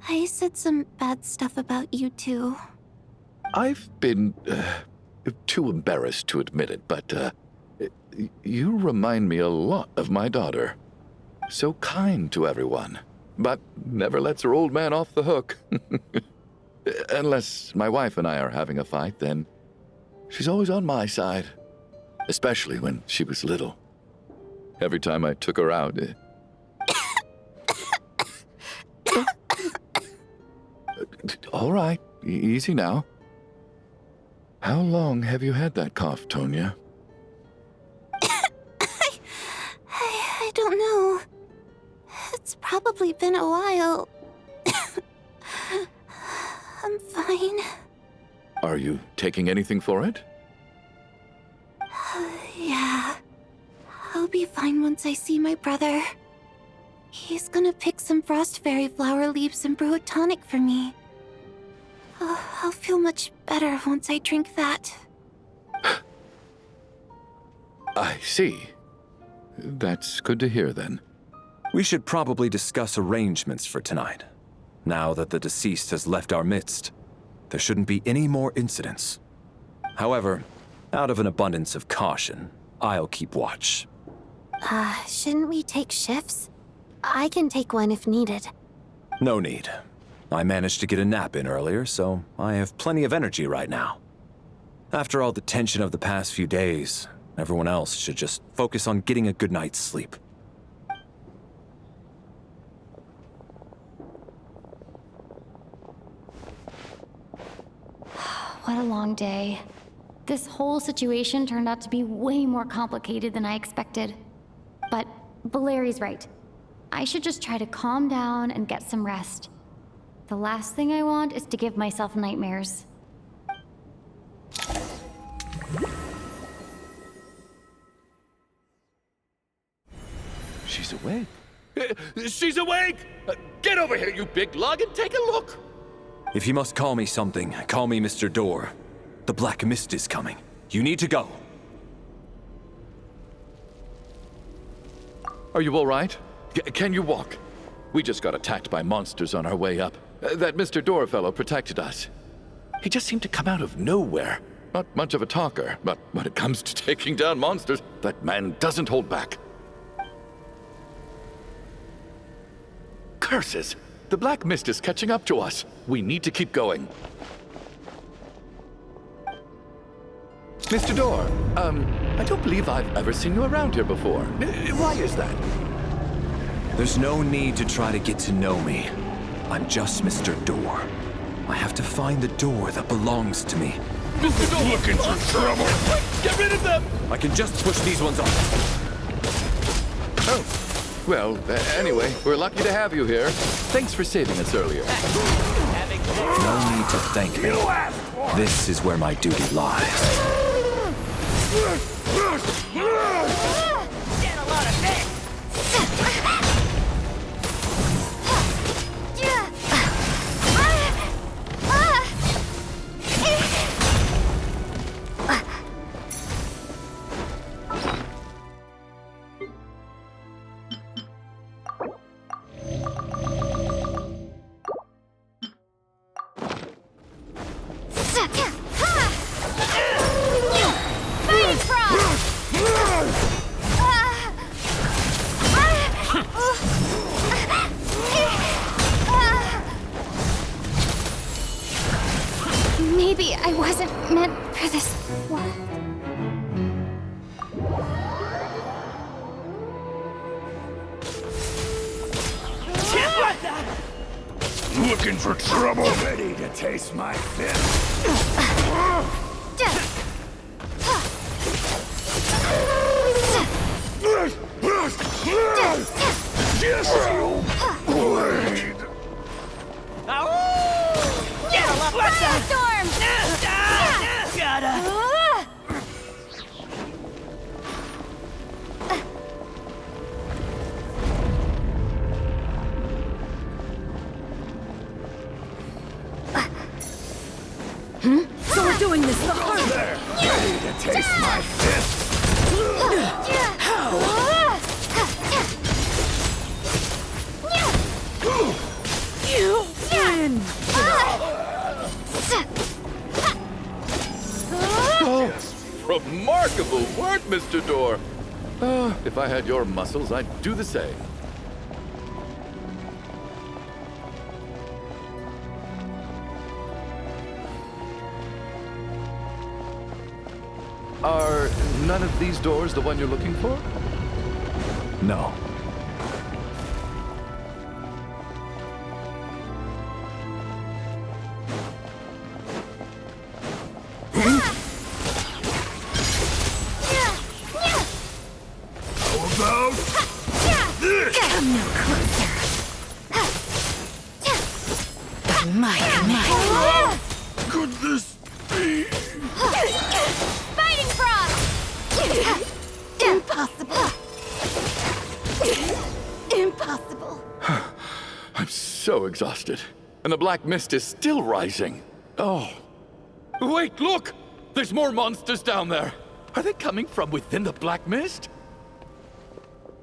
I said some bad stuff about you too. I've been, too embarrassed to admit it, but, you remind me a lot of my daughter. So kind to everyone, but never lets her old man off the hook. Unless my wife and I are having a fight, then she's always on my side. Especially when she was little. Every time I took her out... All right, easy now. How long have you had that cough, Tonya? I don't know. It's probably been a while. I'm fine. Are you taking anything for it? Yeah. I'll be fine once I see my brother. He's gonna pick some frost fairy flower leaves and brew a tonic for me. I'll feel much better once I drink that. I see. That's good to hear, then. We should probably discuss arrangements for tonight. Now that the deceased has left our midst, there shouldn't be any more incidents. However, out of an abundance of caution, I'll keep watch. Shouldn't we take shifts? I can take one if needed. No need. I managed to get a nap in earlier, so I have plenty of energy right now. After all the tension of the past few days, everyone else should just focus on getting a good night's sleep. What a long day. This whole situation turned out to be way more complicated than I expected. But Valeri's right. I should just try to calm down and get some rest. The last thing I want is to give myself nightmares. She's awake. She's awake! Get over here, you big lug, and take a look! If you must call me something, call me Mr. Door. The Black Mist is coming. You need to go. Are you all right? Can you walk? We just got attacked by monsters on our way up. That Mr. Door fellow protected us. He just seemed to come out of nowhere. Not much of a talker, but when it comes to taking down monsters, that man doesn't hold back. Curses! The Black Mist is catching up to us. We need to keep going. Mr. Door, I don't believe I've ever seen you around here before. Why is that? There's no need to try to get to know me. I'm just Mr. Door. I have to find the door that belongs to me. Mr. Door! Looking for trouble! Get rid of them! I can just push these ones off. Oh. Well, anyway, we're lucky to have you here. Thanks for saving us earlier. No need to thank me. This is where my duty lies. Get a lot of this! Maybe I wasn't meant for this world. Looking for trouble? Ready to taste my fist? Just you blade! Get a lot of Firestorm! Gotta. So we're doing this the hard way. There! Ready to taste my fist? You win! Oh, remarkable work, Mr. Door. If I had your muscles, I'd do the same. Are none of these doors the one you're looking for? No. Come no closer. Could this be? Fighting frog! Impossible. Impossible. I'm so exhausted. And the black mist is still rising. Oh. Wait, look! There's more monsters down there. Are they coming from within the black mist?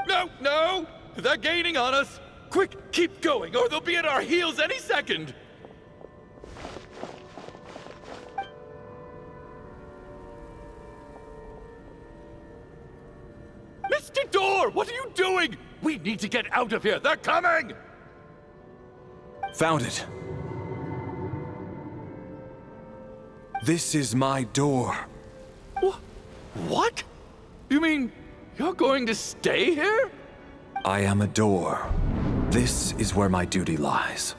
No, no! They're gaining on us! Quick, keep going, or they'll be at our heels any second! Mr. Door, what are you doing? We need to get out of here. They're coming! Found it. This is my door. What? You mean you're going to stay here? I am a door. This is where my duty lies.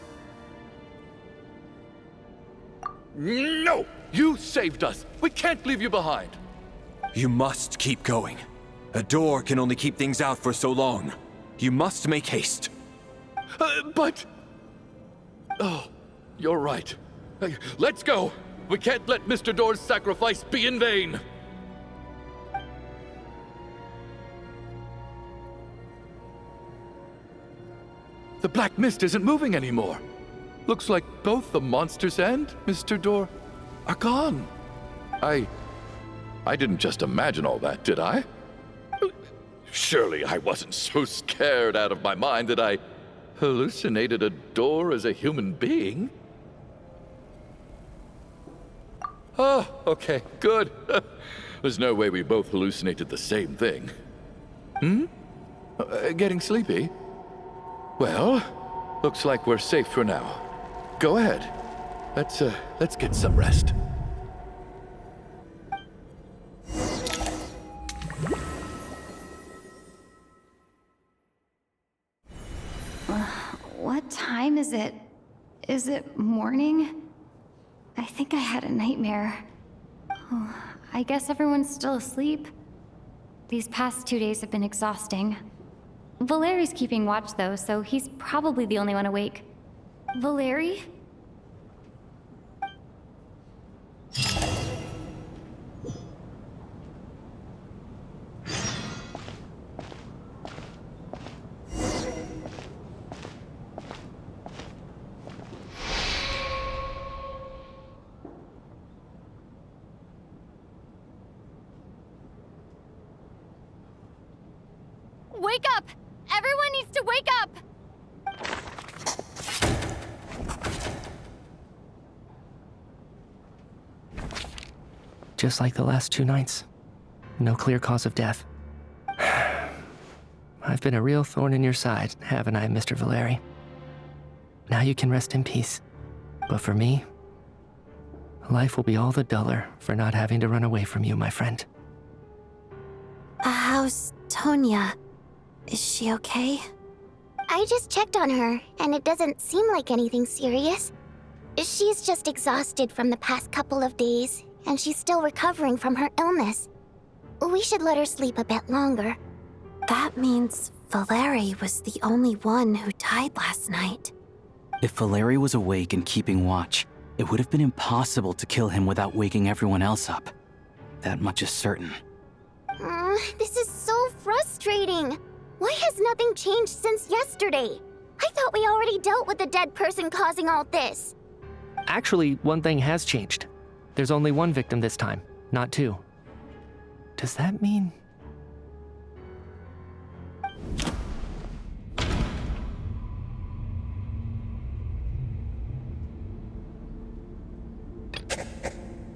No! You saved us. We can't leave you behind. You must keep going. A door can only keep things out for so long. You must make haste. But... Oh, you're right. Let's go. We can't let Mr. Door's sacrifice be in vain. The black mist isn't moving anymore. Looks like both the monsters and Mr. Door are gone. I didn't just imagine all that, did I? Surely I wasn't so scared out of my mind that I hallucinated a door as a human being. Oh, okay, good. There's no way we both hallucinated the same thing. Getting sleepy? Well, looks like we're safe for now. Go ahead. Let's get some rest. What time is it? Is it morning? I think I had a nightmare. Oh, I guess everyone's still asleep. These past 2 days have been exhausting. Valeri's keeping watch though, so he's probably the only one awake. Valeri? Wake up! Everyone needs to wake up! Just like the last 2 nights. No clear cause of death. I've been a real thorn in your side, haven't I, Mr. Valeri? Now you can rest in peace. But for me, life will be all the duller for not having to run away from you, my friend. How's Tonya? Is she okay? I just checked on her, and it doesn't seem like anything serious. She's just exhausted from the past couple of days, and she's still recovering from her illness. We should let her sleep a bit longer. That means Valeri was the only one who died last night. If Valeri was awake and keeping watch, it would have been impossible to kill him without waking everyone else up. That much is certain. This is so frustrating. Why has nothing changed since yesterday? I thought we already dealt with the dead person causing all this. Actually, one thing has changed. there's only one victim this time, not two. Does that mean...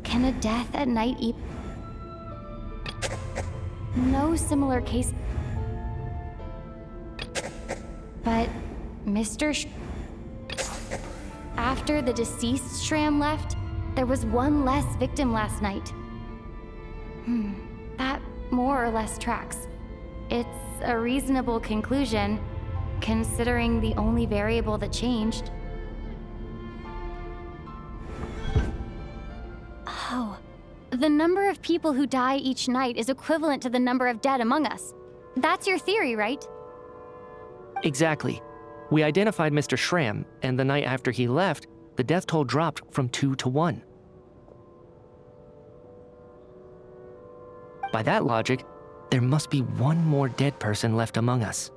Can a death at night No similar case. But Mr. After the deceased Shram left, there was one less victim last night. That more or less tracks. It's a reasonable conclusion, considering the only variable that changed. Oh, the number of people who die each night is equivalent to the number of dead among us. That's your theory, right? Exactly. We identified Mr. Shram, and the night after he left, the death toll dropped from 2 to 1. By that logic, there must be one more dead person left among us.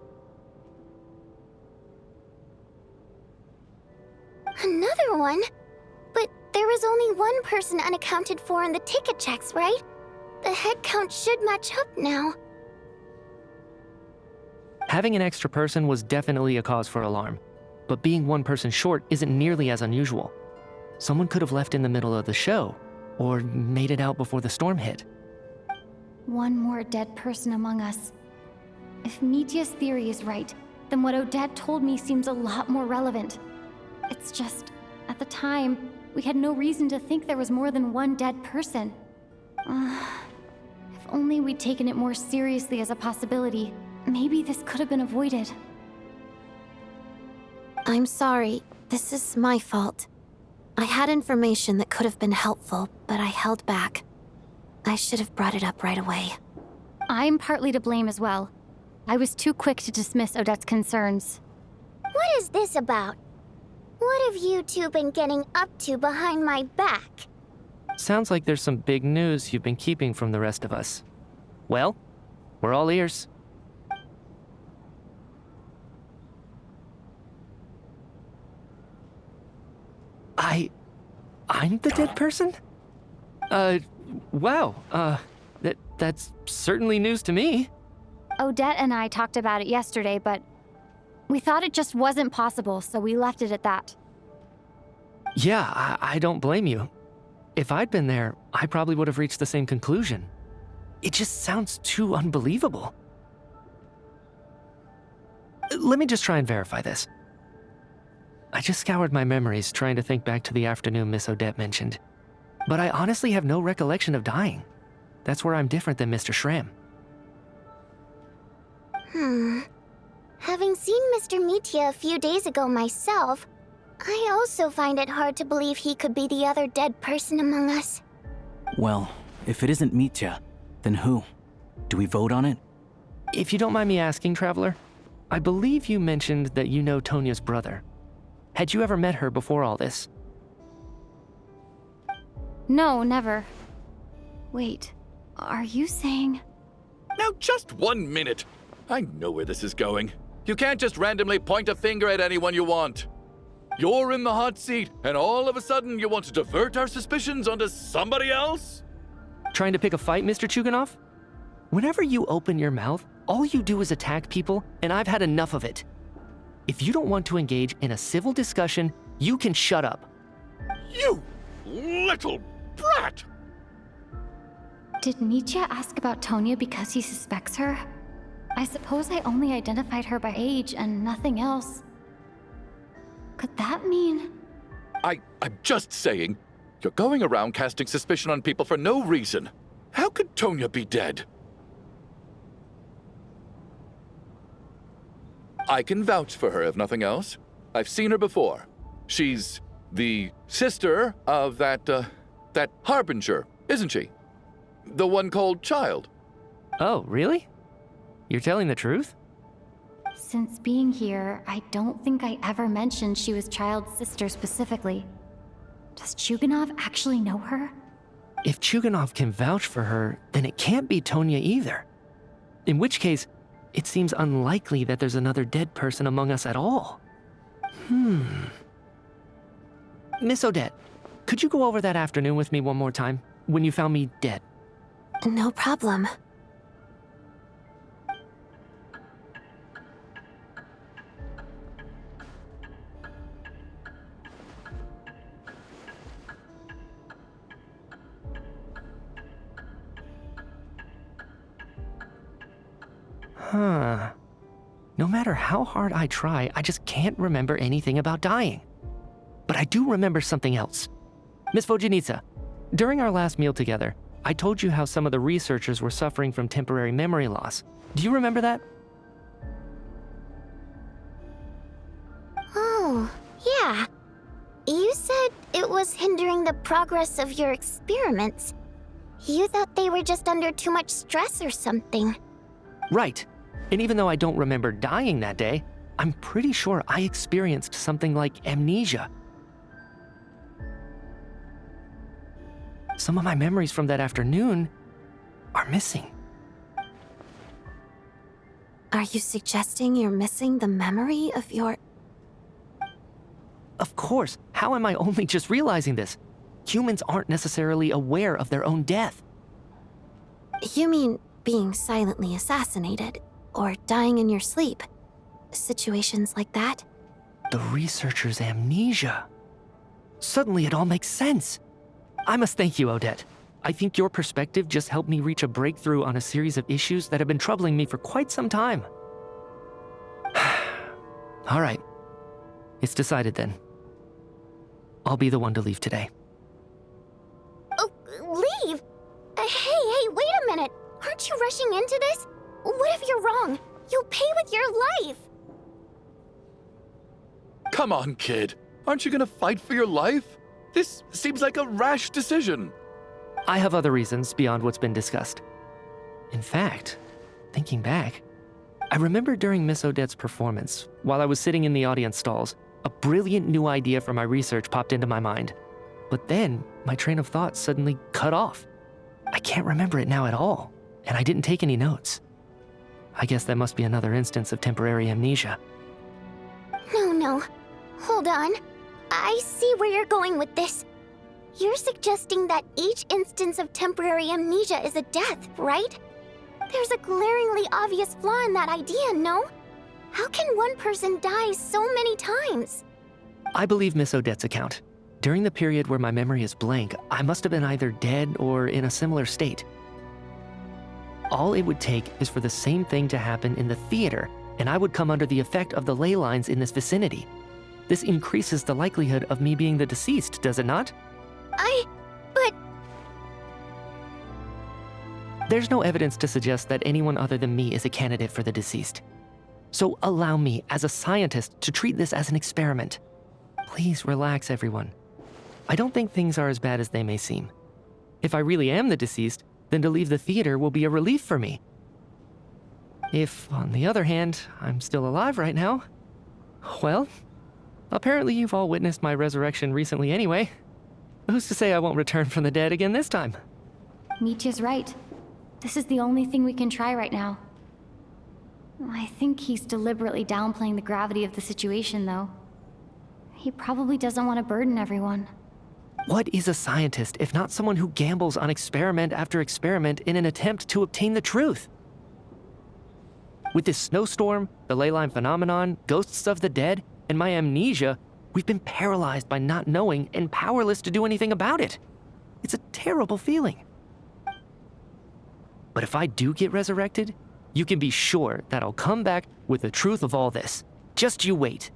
Another one? But there was only one person unaccounted for in the ticket checks, right? The head count should match up now. Having an extra person was definitely a cause for alarm, but being one person short isn't nearly as unusual. Someone could have left in the middle of the show, or made it out before the storm hit. One more dead person among us. If Mitya's theory is right, then what Odette told me seems a lot more relevant. It's just, at the time, we had no reason to think there was more than one dead person. If only we'd taken it more seriously as a possibility, maybe this could have been avoided. I'm sorry. This is my fault. I had information that could have been helpful, but I held back. I should have brought it up right away. I'm partly to blame as well. I was too quick to dismiss Odette's concerns. What is this about? What have you two been getting up to behind my back? Sounds like there's some big news you've been keeping from the rest of us. Well, we're all ears. I'm the dead person? Wow, that's certainly news to me. Odette and I talked about it yesterday, but we thought it just wasn't possible, so we left it at that. Yeah, I don't blame you. If I'd been there, I probably would have reached the same conclusion. It just sounds too unbelievable. Let me just try and verify this. I just scoured my memories trying to think back to the afternoon Miss Odette mentioned. But I honestly have no recollection of dying. That's where I'm different than Mr. Shram. Having seen Mr. Mitya a few days ago myself, I also find it hard to believe he could be the other dead person among us. Well, if it isn't Mitya, then who? Do we vote on it? If you don't mind me asking, Traveler, I believe you mentioned that you know Tonya's brother. Had you ever met her before all this? No, never. Wait, are you saying... Now just 1 minute. I know where this is going. You can't just randomly point a finger at anyone you want. You're in the hot seat, and all of a sudden you want to divert our suspicions onto somebody else? Trying to pick a fight, Mr. Chuganov? Whenever you open your mouth, all you do is attack people, and I've had enough of it. If you don't want to engage in a civil discussion, you can shut up. You little brat! Did Mitya ask about Tonya because he suspects her? I suppose I only identified her by age and nothing else. Could that mean... I'm just saying, you're going around casting suspicion on people for no reason. How could Tonya be dead? I can vouch for her, if nothing else. I've seen her before. She's the sister of that Harbinger, isn't she? The one called Child. Oh, really? You're telling the truth? Since being here, I don't think I ever mentioned she was Child's sister specifically. Does Chuganov actually know her? If Chuganov can vouch for her, then it can't be Tonya either. In which case, it seems unlikely that there's another dead person among us at all. Miss Odette, could you go over that afternoon with me one more time, when you found me dead? No problem. Huh. No matter how hard I try, I just can't remember anything about dying. But I do remember something else. Miss Vojanitsa, during our last meal together, I told you how some of the researchers were suffering from temporary memory loss. Do you remember that? Oh, yeah. You said it was hindering the progress of your experiments. You thought they were just under too much stress or something. Right. And even though I don't remember dying that day, I'm pretty sure I experienced something like amnesia. Some of my memories from that afternoon are missing. Are you suggesting you're missing the memory of your... Of course. How am I only just realizing this? Humans aren't necessarily aware of their own death. You mean being silently assassinated, or dying in your sleep? Situations like that? The researcher's amnesia. Suddenly it all makes sense. I must thank you, Odette. I think your perspective just helped me reach a breakthrough on a series of issues that have been troubling me for quite some time. All right. It's decided then. I'll be the one to leave today. Oh, leave? Hey, wait a minute. Aren't you rushing into this? What if you're wrong? You'll pay with your life. Come on, kid. Aren't you gonna fight for your life? This seems like a rash decision. I have other reasons beyond what's been discussed. In fact, thinking back, I remember during Miss Odette's performance, while I was sitting in the audience stalls, a brilliant new idea for my research popped into my mind. But then, my train of thought suddenly cut off. I can't remember it now at all, and I didn't take any notes. I guess that must be another instance of temporary amnesia. No. Hold on. I see where you're going with this. You're suggesting that each instance of temporary amnesia is a death, right? There's a glaringly obvious flaw in that idea, no? How can one person die so many times? I believe Miss Odette's account. During the period where my memory is blank, I must have been either dead or in a similar state. All it would take is for the same thing to happen in the theater, and I would come under the effect of the ley lines in this vicinity. This increases the likelihood of me being the deceased, does it not? But... There's no evidence to suggest that anyone other than me is a candidate for the deceased. So allow me, as a scientist, to treat this as an experiment. Please relax, everyone. I don't think things are as bad as they may seem. If I really am the deceased, then to leave the theater will be a relief for me. If, on the other hand, I'm still alive right now, well, apparently you've all witnessed my resurrection recently anyway. Who's to say I won't return from the dead again this time? Mitya's right. This is the only thing we can try right now. I think he's deliberately downplaying the gravity of the situation, though. He probably doesn't want to burden everyone. What is a scientist if not someone who gambles on experiment after experiment in an attempt to obtain the truth? With this snowstorm, the ley line phenomenon, ghosts of the dead, and my amnesia, we've been paralyzed by not knowing and powerless to do anything about it. It's a terrible feeling. But if I do get resurrected, you can be sure that I'll come back with the truth of all this. Just you wait.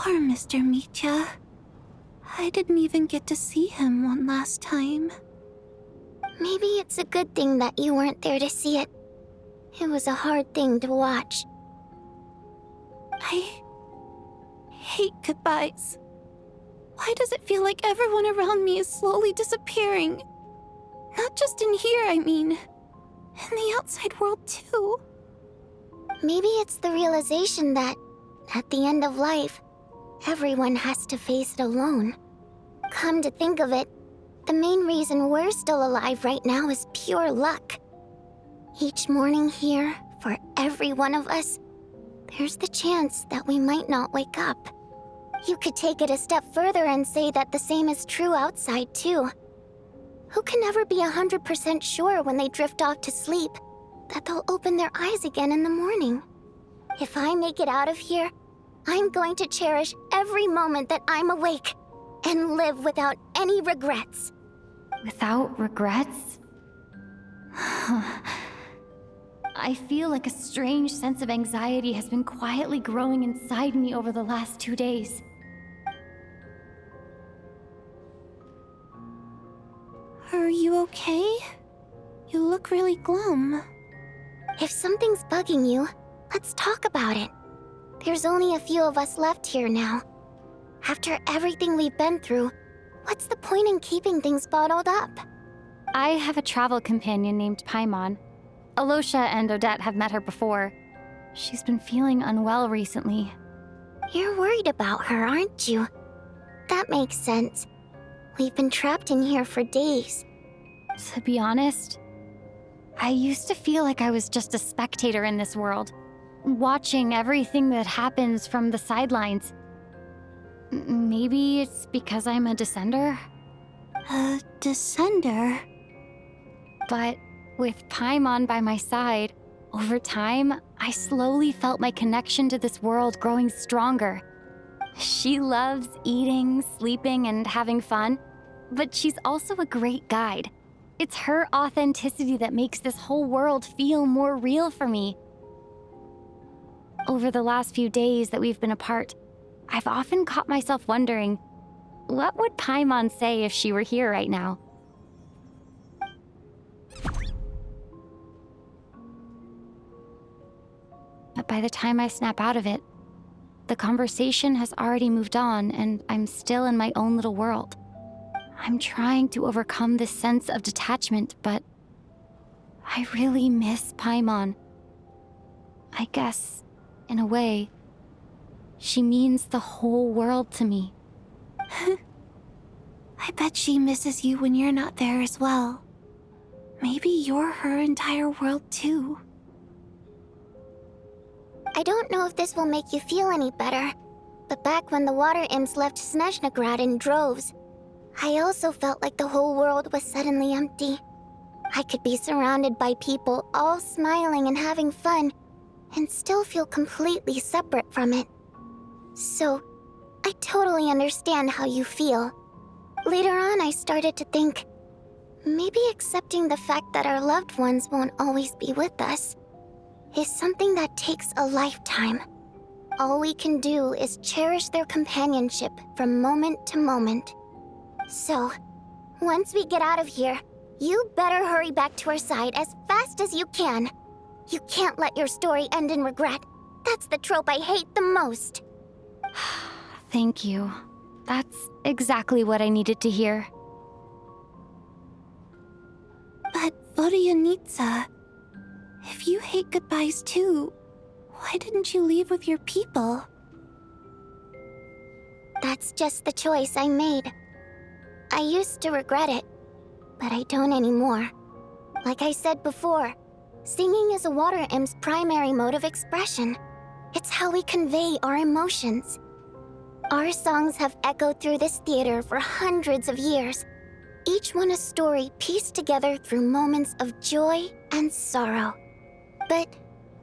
Poor Mr. Mitya. I didn't even get to see him one last time. Maybe it's a good thing that you weren't there to see it. It was a hard thing to watch. I hate goodbyes. Why does it feel like everyone around me is slowly disappearing? Not just in here, I mean. In the outside world, too. Maybe it's the realization that, at the end of life, everyone has to face it alone. Come to think of it, the main reason we're still alive right now is pure luck. Each morning here, for every one of us, there's the chance that we might not wake up. You could take it a step further and say that the same is true outside, too. Who can never be 100% sure when they drift off to sleep that they'll open their eyes again in the morning? If I make it out of here, I'm going to cherish every moment that I'm awake and live without any regrets. Without regrets? I feel like a strange sense of anxiety has been quietly growing inside me over the last 2 days. Are you okay? You look really glum. If something's bugging you, let's talk about it. There's only a few of us left here now. After everything we've been through, what's the point in keeping things bottled up? I have a travel companion named Paimon. Alosha and Odette have met her before. She's been feeling unwell recently. You're worried about her, aren't you? That makes sense. We've been trapped in here for days. To be honest, I used to feel like I was just a spectator in this world, watching everything that happens from the sidelines. Maybe it's because I'm a descender? A descender? But with Paimon by my side, over time, I slowly felt my connection to this world growing stronger. She loves eating, sleeping, and having fun, but she's also a great guide. It's her authenticity that makes this whole world feel more real for me. Over the last few days that we've been apart, I've often caught myself wondering, what would Paimon say if she were here right now? But by the time I snap out of it, the conversation has already moved on and I'm still in my own little world. I'm trying to overcome this sense of detachment, but I really miss Paimon. I guess, in a way, she means the whole world to me. I bet she misses you when you're not there as well. Maybe you're her entire world too. I don't know if this will make you feel any better, but back when the water imps left Snezhnaya in droves, I also felt like the whole world was suddenly empty. I could be surrounded by people all smiling and having fun, and still feel completely separate from it. So, I totally understand how you feel. Later on, I started to think, maybe accepting the fact that our loved ones won't always be with us is something that takes a lifetime. All we can do is cherish their companionship from moment to moment. So, once we get out of here, you better hurry back to our side as fast as you can. You can't let your story end in regret. That's the trope I hate the most. Thank you. That's exactly what I needed to hear. But Vodyanitsa, if you hate goodbyes too, why didn't you leave with your people? That's just the choice I made. I used to regret it, but I don't anymore. Like I said before, singing is a water imp's primary mode of expression. It's how we convey our emotions. Our songs have echoed through this theater for hundreds of years, each one a story pieced together through moments of joy and sorrow. But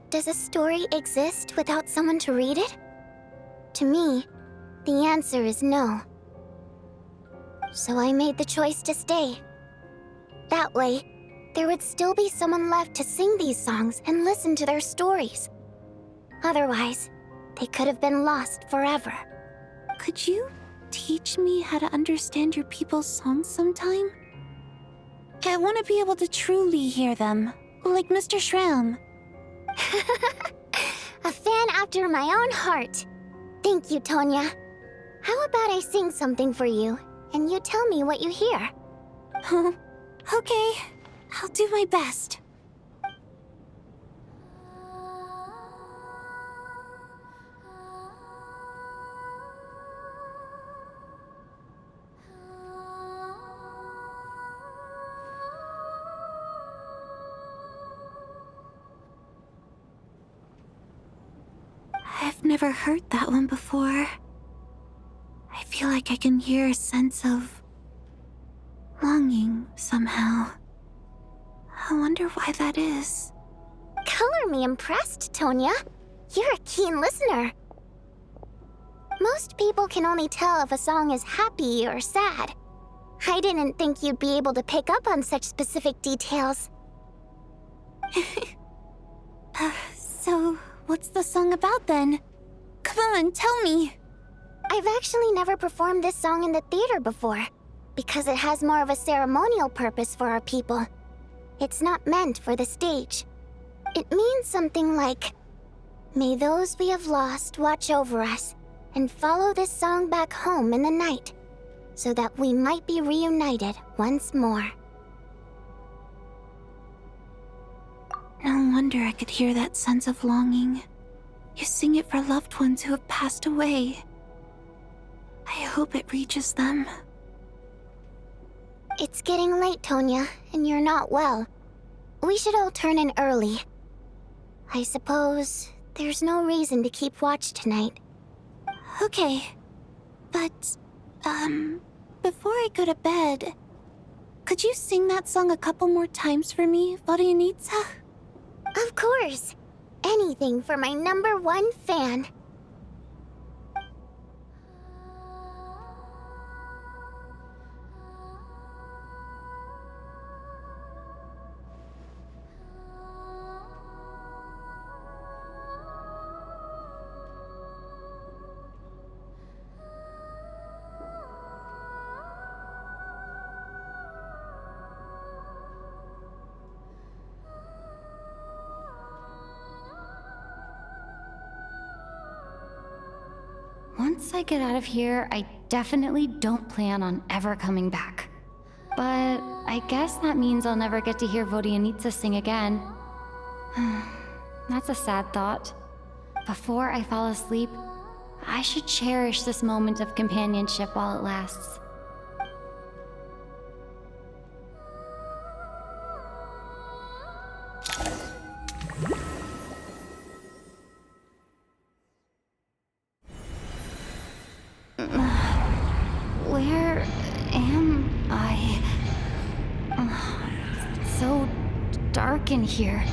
does a story exist without someone to read it? To me, the answer is no. So I made the choice to stay. That way, there would still be someone left to sing these songs and listen to their stories. Otherwise, they could have been lost forever. Could you teach me how to understand your people's songs sometime? I want to be able to truly hear them, like Mr. Shram. A fan after my own heart. Thank you, Tonya. How about I sing something for you, and you tell me what you hear? Okay, I'll do my best. I've never heard that one before. I feel like I can hear a sense of longing somehow. I wonder why that is. Color me impressed, Tonya. You're a keen listener. Most people can only tell if a song is happy or sad. I didn't think you'd be able to pick up on such specific details. So, what's the song about then? Come on, tell me! I've actually never performed this song in the theater before, because it has more of a ceremonial purpose for our people. It's not meant for the stage. It means something like, "May those we have lost watch over us, and follow this song back home in the night, so that we might be reunited once more." No wonder I could hear that sense of longing. You sing it for loved ones who have passed away. I hope it reaches them. It's getting late, Tonya, and you're not well. We should all turn in early. I suppose there's no reason to keep watch tonight. Okay, but, before I go to bed, could you sing that song a couple more times for me, Vodyanitsa? Of course. Anything for my #1 fan. Once I get out of here, I definitely don't plan on ever coming back. But I guess that means I'll never get to hear Vodyanitsa sing again. That's a sad thought. Before I fall asleep, I should cherish this moment of companionship while it lasts. Where am I? It's so dark in here,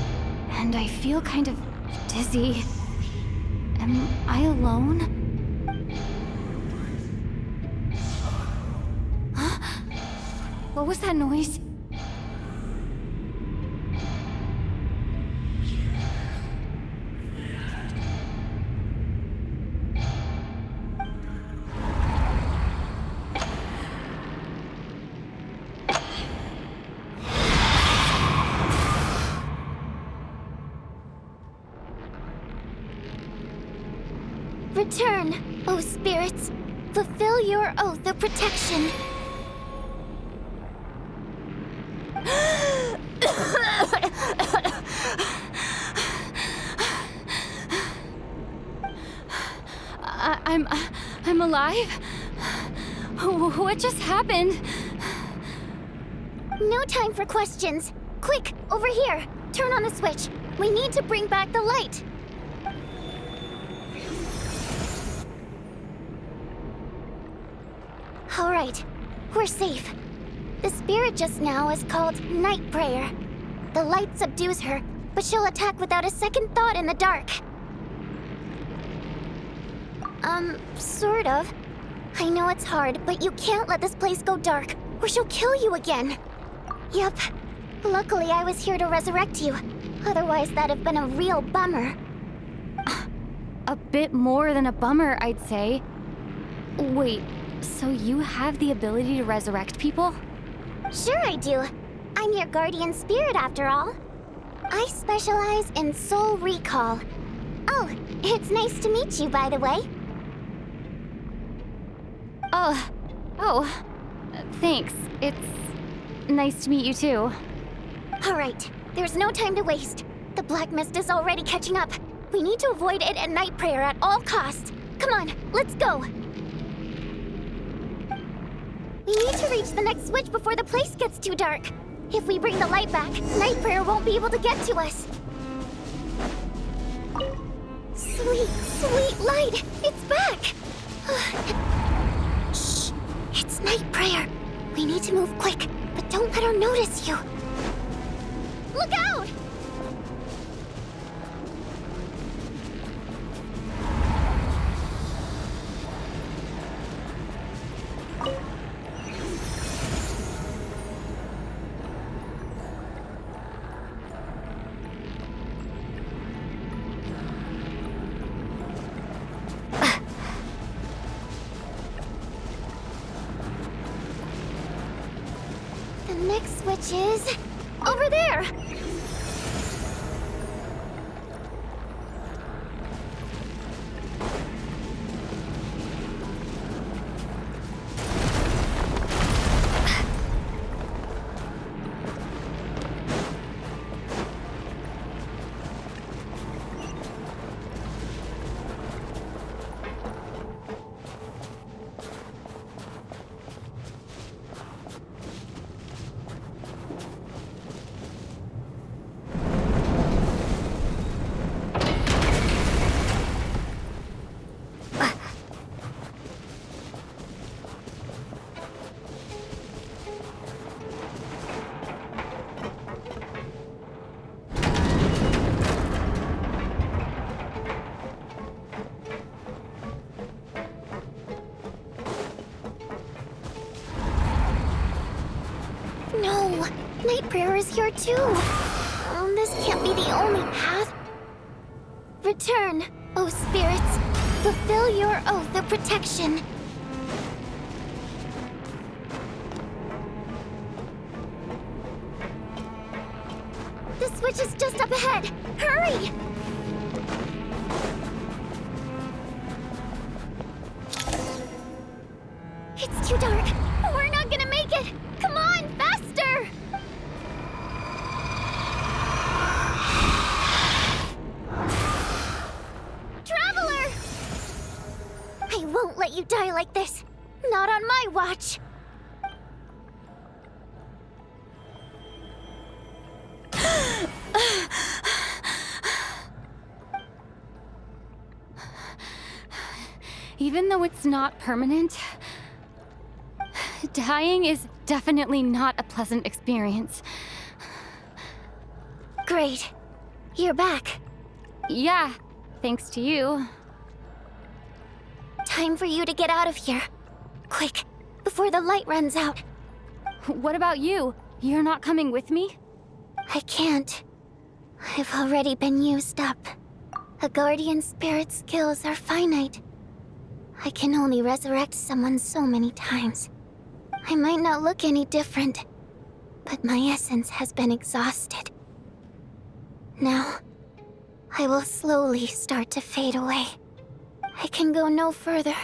and I feel kind of dizzy. Am I alone? Huh? What was that noise? Return, O spirits. Fulfill your oath of protection. I'm alive? What just happened? No time for questions. Quick, over here. Turn on the switch. We need to bring back the light. All right, we're safe. The spirit just now is called Night Prayer. The light subdues her, but she'll attack without a second thought in the dark. Sort of. I know it's hard, but you can't let this place go dark, or she'll kill you again. Yep. Luckily, I was here to resurrect you. Otherwise, that'd have been a real bummer. A bit more than a bummer, I'd say. Wait, so you have the ability to resurrect people? Sure I do. I'm your guardian spirit, after all. I specialize in soul recall. Oh, it's nice to meet you, by the way. Thanks. It's nice to meet you too. All right, there's no time to waste. The black mist is already catching up. We need to avoid it at night prayer at all costs. Come on, let's go. We need to reach the next switch before the place gets too dark. If we bring the light back, night prayer won't be able to get to us. Sweet, sweet light! It's back! Shh! It's night prayer. We need to move quick, but don't let her notice you. Look out! The next switch is over there. No, night prayer is here too. This can't be the only path. Return, O spirits. Fulfill your oath of protection. The switch is just up ahead. Hurry! It's too dark. We're not gonna make it. Come on, faster! Traveler! I won't let you die like this. Not on my watch. Even though it's not permanent, dying is definitely not a pleasant experience. Great. You're back. Yeah, thanks to you. Time for you to get out of here. Quick, before the light runs out. What about you? You're not coming with me? I can't. I've already been used up. A guardian spirit's skills are finite. I can only resurrect someone so many times. I might not look any different, but my essence has been exhausted. Now, I will slowly start to fade away. I can go no further.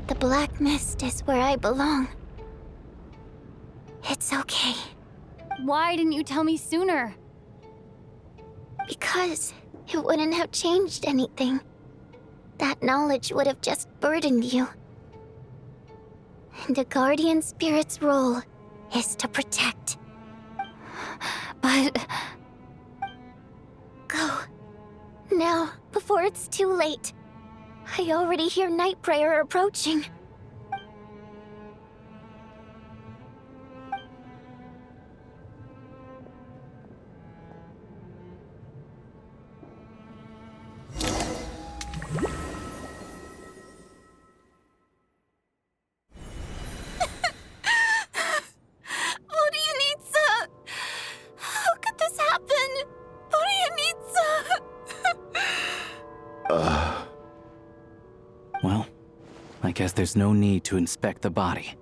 The black mist is where I belong. It's okay. Why didn't you tell me sooner? Because it wouldn't have changed anything. That knowledge would have just burdened you. And a guardian spirit's role is to protect. But... Go. Now, before it's too late. I already hear night prayer approaching. Well, I guess there's no need to inspect the body.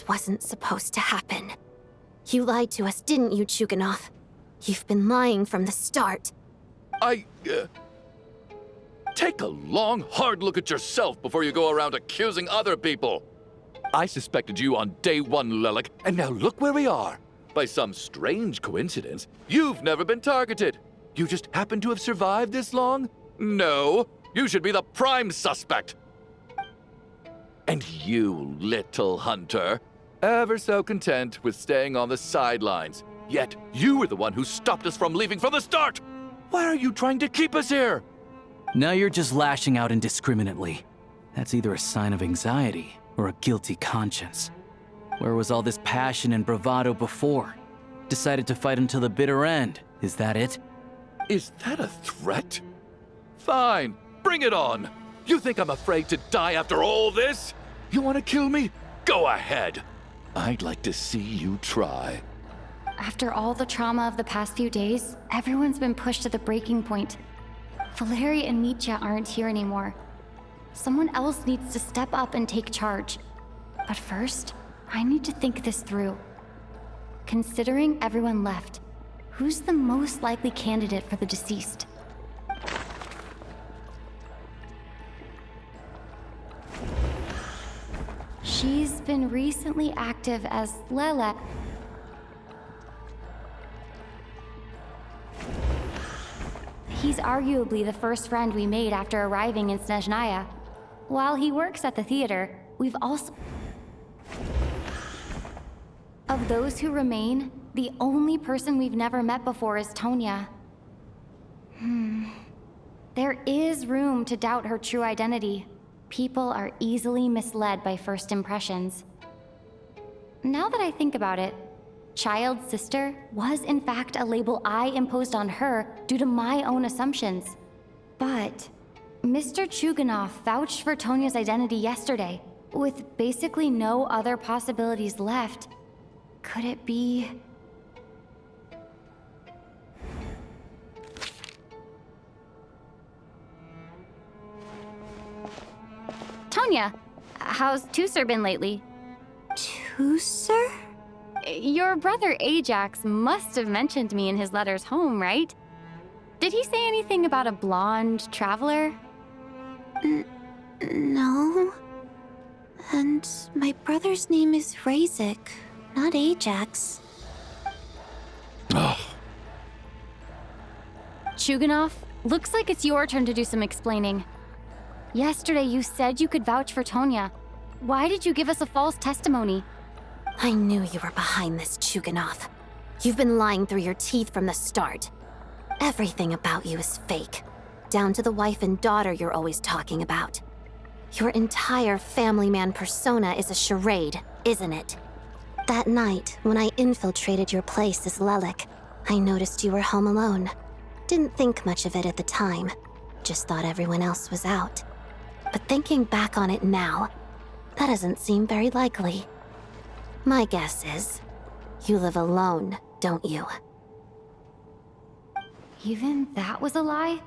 This wasn't supposed to happen. You lied to us, didn't you, Chuganov? You've been lying from the start. Take a long, hard look at yourself before you go around accusing other people. I suspected you on day one, Lelik, and now look where we are. By some strange coincidence, you've never been targeted. You just happen to have survived this long? No, you should be the prime suspect. And you, little hunter, ever so content with staying on the sidelines. Yet you were the one who stopped us from leaving from the start. Why are you trying to keep us here? Now you're just lashing out indiscriminately. That's either a sign of anxiety or a guilty conscience. Where was all this passion and bravado before? Decided to fight until the bitter end. Is that it? Is that a threat? Fine, bring it on. You think I'm afraid to die after all this? You want to kill me? Go ahead. I'd like to see you try. After all the trauma of the past few days, everyone's been pushed to the breaking point. Valeri and Mitya aren't here anymore. Someone else needs to step up and take charge. But first, I need to think this through. Considering everyone left, who's the most likely candidate for the deceased? She's been recently active as Lele. He's arguably the first friend we made after arriving in Snezhnaya. While he works at the theater, we've also... Of those who remain, the only person we've never met before is Tonya. There is room to doubt her true identity. People are easily misled by first impressions. Now that I think about it, Child's sister was in fact a label I imposed on her due to my own assumptions. But Mr. Chuganov vouched for Tonya's identity yesterday, with basically no other possibilities left. Could it be... Tonya, how's Tusser been lately? Tusser? Your brother Ajax must have mentioned me in his letters home, right? Did he say anything about a blonde traveler? No. And my brother's name is Razik, not Ajax. Chuganov, looks like it's your turn to do some explaining. Yesterday you said you could vouch for Tonya. Why did you give us a false testimony? I knew you were behind this, Chuganov. You've been lying through your teeth from the start. Everything about you is fake, down to the wife and daughter you're always talking about. Your entire family man persona is a charade, isn't it? That night, when I infiltrated your place as Lelik, I noticed you were home alone. Didn't think much of it at the time, just thought everyone else was out. But thinking back on it now, that doesn't seem very likely. My guess is, you live alone, don't you? Even that was a lie?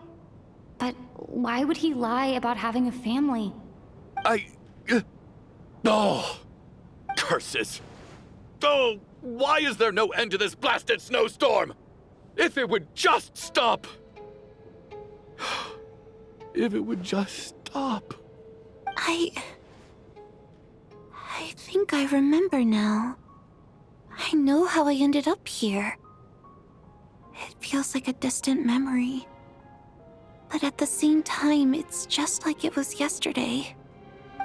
But why would he lie about having a family? Curses! Oh, why is there no end to this blasted snowstorm? If it would just stop! If it would just stop. I think I remember now. I know how I ended up here. It feels like a distant memory. But at the same time, it's just like it was yesterday.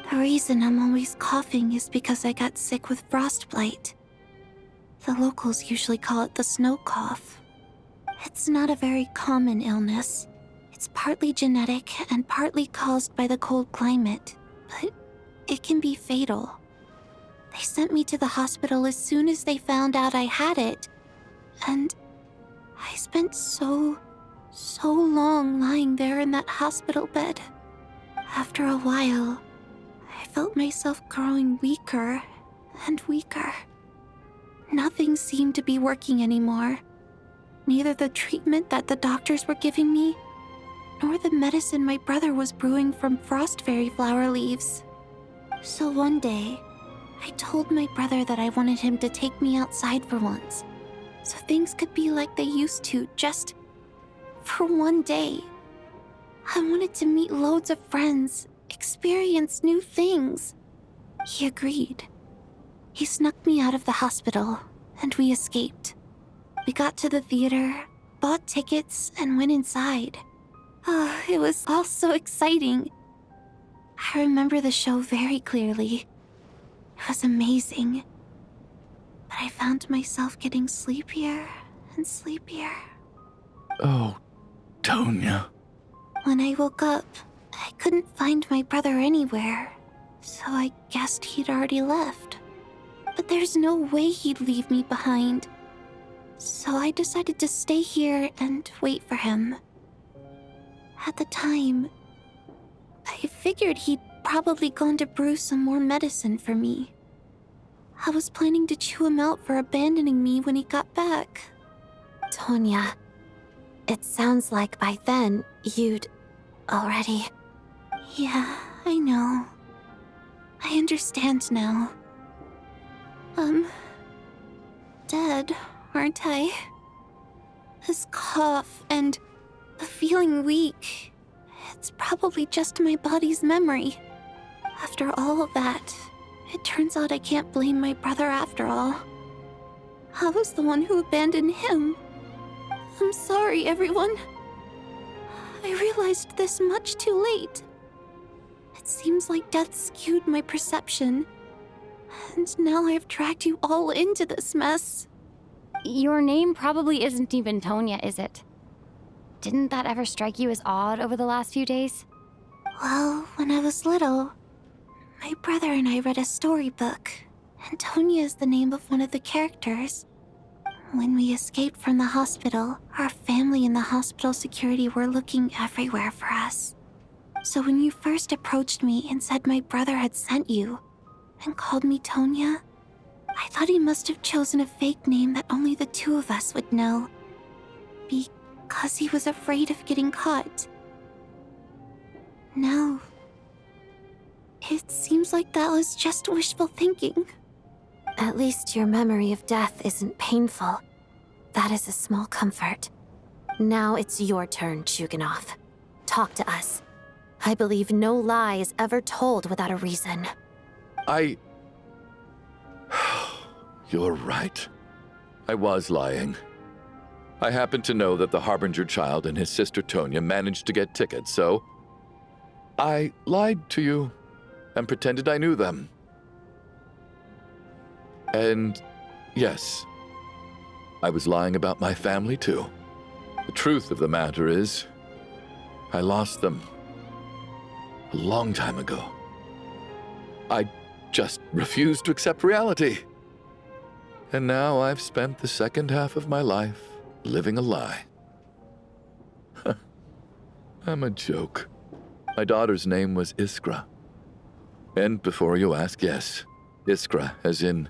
The reason I'm always coughing is because I got sick with frostbite. The locals usually call it the snow cough. It's not a very common illness. It's partly genetic and partly caused by the cold climate, but it can be fatal. They sent me to the hospital as soon as they found out I had it. And I spent so long lying there in that hospital bed. After a while, I felt myself growing weaker and weaker. Nothing seemed to be working anymore. Neither the treatment that the doctors were giving me, nor the medicine my brother was brewing from frost fairy flower leaves. So one day, I told my brother that I wanted him to take me outside for once, so things could be like they used to, just for one day. I wanted to meet loads of friends, experience new things. He agreed. He snuck me out of the hospital, and we escaped. We got to the theater, bought tickets, and went inside. Oh, it was all so exciting. I remember the show very clearly. It was amazing. But I found myself getting sleepier and sleepier. Oh, Tonya. When I woke up, I couldn't find my brother anywhere, so I guessed he'd already left. But there's no way he'd leave me behind. So I decided to stay here and wait for him. At the time, I figured he'd probably gone to brew some more medicine for me. I was planning to chew him out for abandoning me when he got back. Tonya, it sounds like by then you'd already... Yeah, I know. I understand now. Dead, aren't I? This cough and the feeling weak, it's probably just my body's memory. After all of that, it turns out I can't blame my brother after all. I was the one who abandoned him. I'm sorry, everyone. I realized this much too late. It seems like death skewed my perception. And now I've dragged you all into this mess. Your name probably isn't even Tonya, is it? Didn't that ever strike you as odd over the last few days? Well, when I was little, my brother and I read a storybook, and Tonya is the name of one of the characters. When we escaped from the hospital, our family and the hospital security were looking everywhere for us. So when you first approached me and said my brother had sent you, and called me Tonya, I thought he must have chosen a fake name that only the two of us would know. Because he was afraid of getting caught. Now, it seems like that was just wishful thinking. At least your memory of death isn't painful. That is a small comfort. Now it's your turn, Chuganov. Talk to us. I believe no lie is ever told without a reason. You're right. I was lying. I happened to know that the Harbinger child and his sister Tonya managed to get tickets, so I lied to you and pretended I knew them. And yes, I was lying about my family too. The truth of the matter is, I lost them a long time ago. I just refused to accept reality. And now I've spent the second half of my life living a lie. I'm a joke. My daughter's name was Iskra. And before you ask, yes, Iskra, as in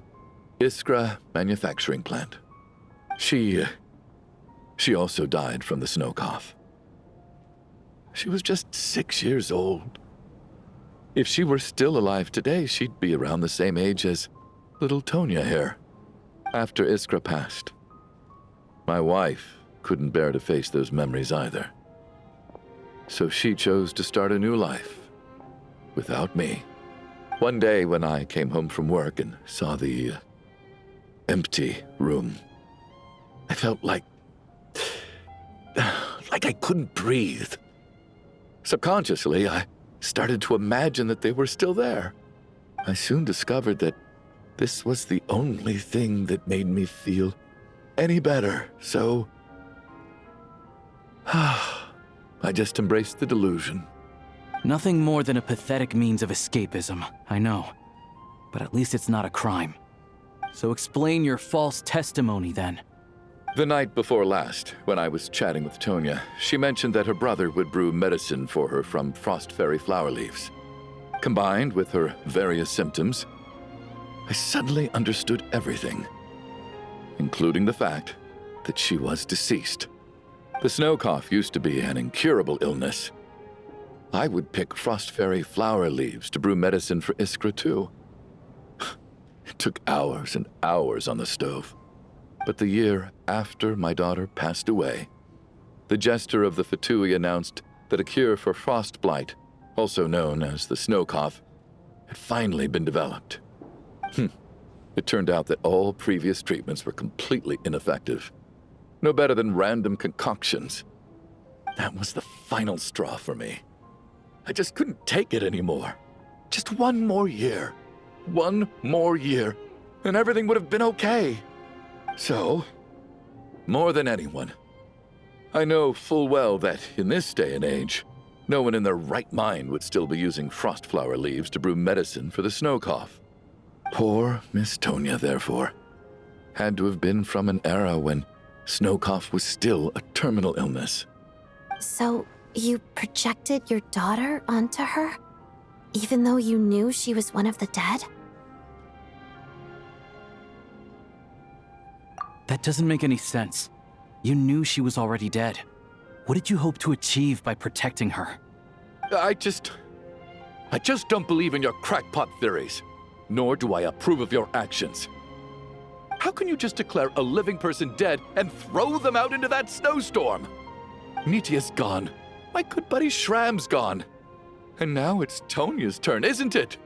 Iskra Manufacturing Plant. She also died from the snow cough. She was just 6 years old. If she were still alive today, she'd be around the same age as little Tonya here. After Iskra passed, my wife couldn't bear to face those memories either. So she chose to start a new life without me. One day when I came home from work and saw the empty room, I felt like I couldn't breathe. Subconsciously, I started to imagine that they were still there. I soon discovered that this was the only thing that made me feel any better, so I just embraced the delusion. Nothing more than a pathetic means of escapism, I know. But at least it's not a crime. So explain your false testimony then. The night before last, when I was chatting with Tonya, she mentioned that her brother would brew medicine for her from frost fairy flower leaves. Combined with her various symptoms, I suddenly understood everything, including the fact that she was deceased. The snow cough used to be an incurable illness. I would pick frost fairy flower leaves to brew medicine for Iskra too. took hours and hours on the stove. But the year after my daughter passed away, the jester of the Fatui announced that a cure for frostblight, also known as the snow cough, had finally been developed. It turned out that all previous treatments were completely ineffective. No better than random concoctions. That was the final straw for me. I just couldn't take it anymore. Just one more year. One more year, and everything would have been okay. So, more than anyone, I know full well that in this day and age, no one in their right mind would still be using frostflower leaves to brew medicine for the snow cough. Poor Miss Tonya, therefore, had to have been from an era when snow cough was still a terminal illness. So, you projected your daughter onto her? Even though you knew she was one of the dead? That doesn't make any sense. You knew she was already dead. What did you hope to achieve by protecting her? I just don't believe in your crackpot theories, nor do I approve of your actions. How can you just declare a living person dead and throw them out into that snowstorm? Nitya's gone. My good buddy Shram's gone. And now it's Tonya's turn, isn't it?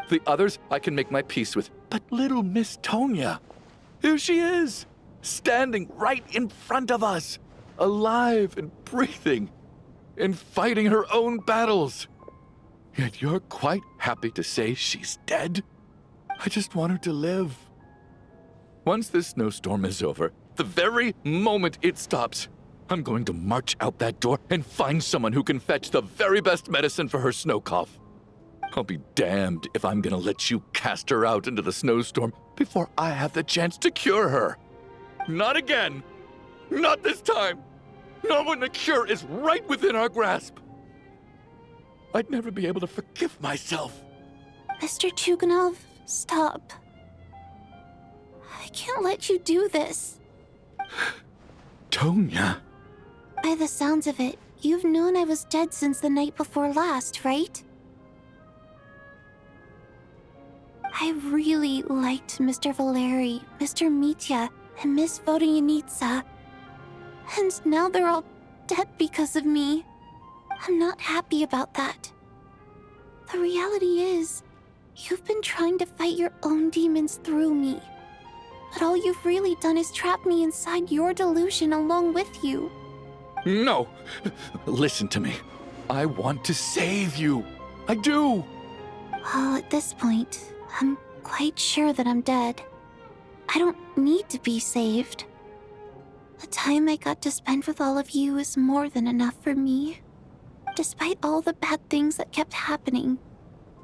The others I can make my peace with, but little Miss Tonya, here she is, standing right in front of us, alive and breathing, and fighting her own battles. Yet you're quite happy to say she's dead? I just want her to live. Once this snowstorm is over, the very moment it stops, I'm going to march out that door and find someone who can fetch the very best medicine for her snow cough. I'll be damned if I'm gonna let you cast her out into the snowstorm before I have the chance to cure her. Not again. Not this time. Not when the cure is right within our grasp. I'd never be able to forgive myself. Mr. Chuganov, stop. I can't let you do this. Tonya. By the sounds of it, you've known I was dead since the night before last, right? I really liked Mr. Valeri, Mr. Mitya, and Miss Vodyanitsa. And now they're all dead because of me. I'm not happy about that. The reality is, you've been trying to fight your own demons through me. But all you've really done is trap me inside your delusion along with you. No! Listen to me. I want to save you. I do! Well, at this point, I'm quite sure that I'm dead. I don't need to be saved. The time I got to spend with all of you is more than enough for me. Despite all the bad things that kept happening,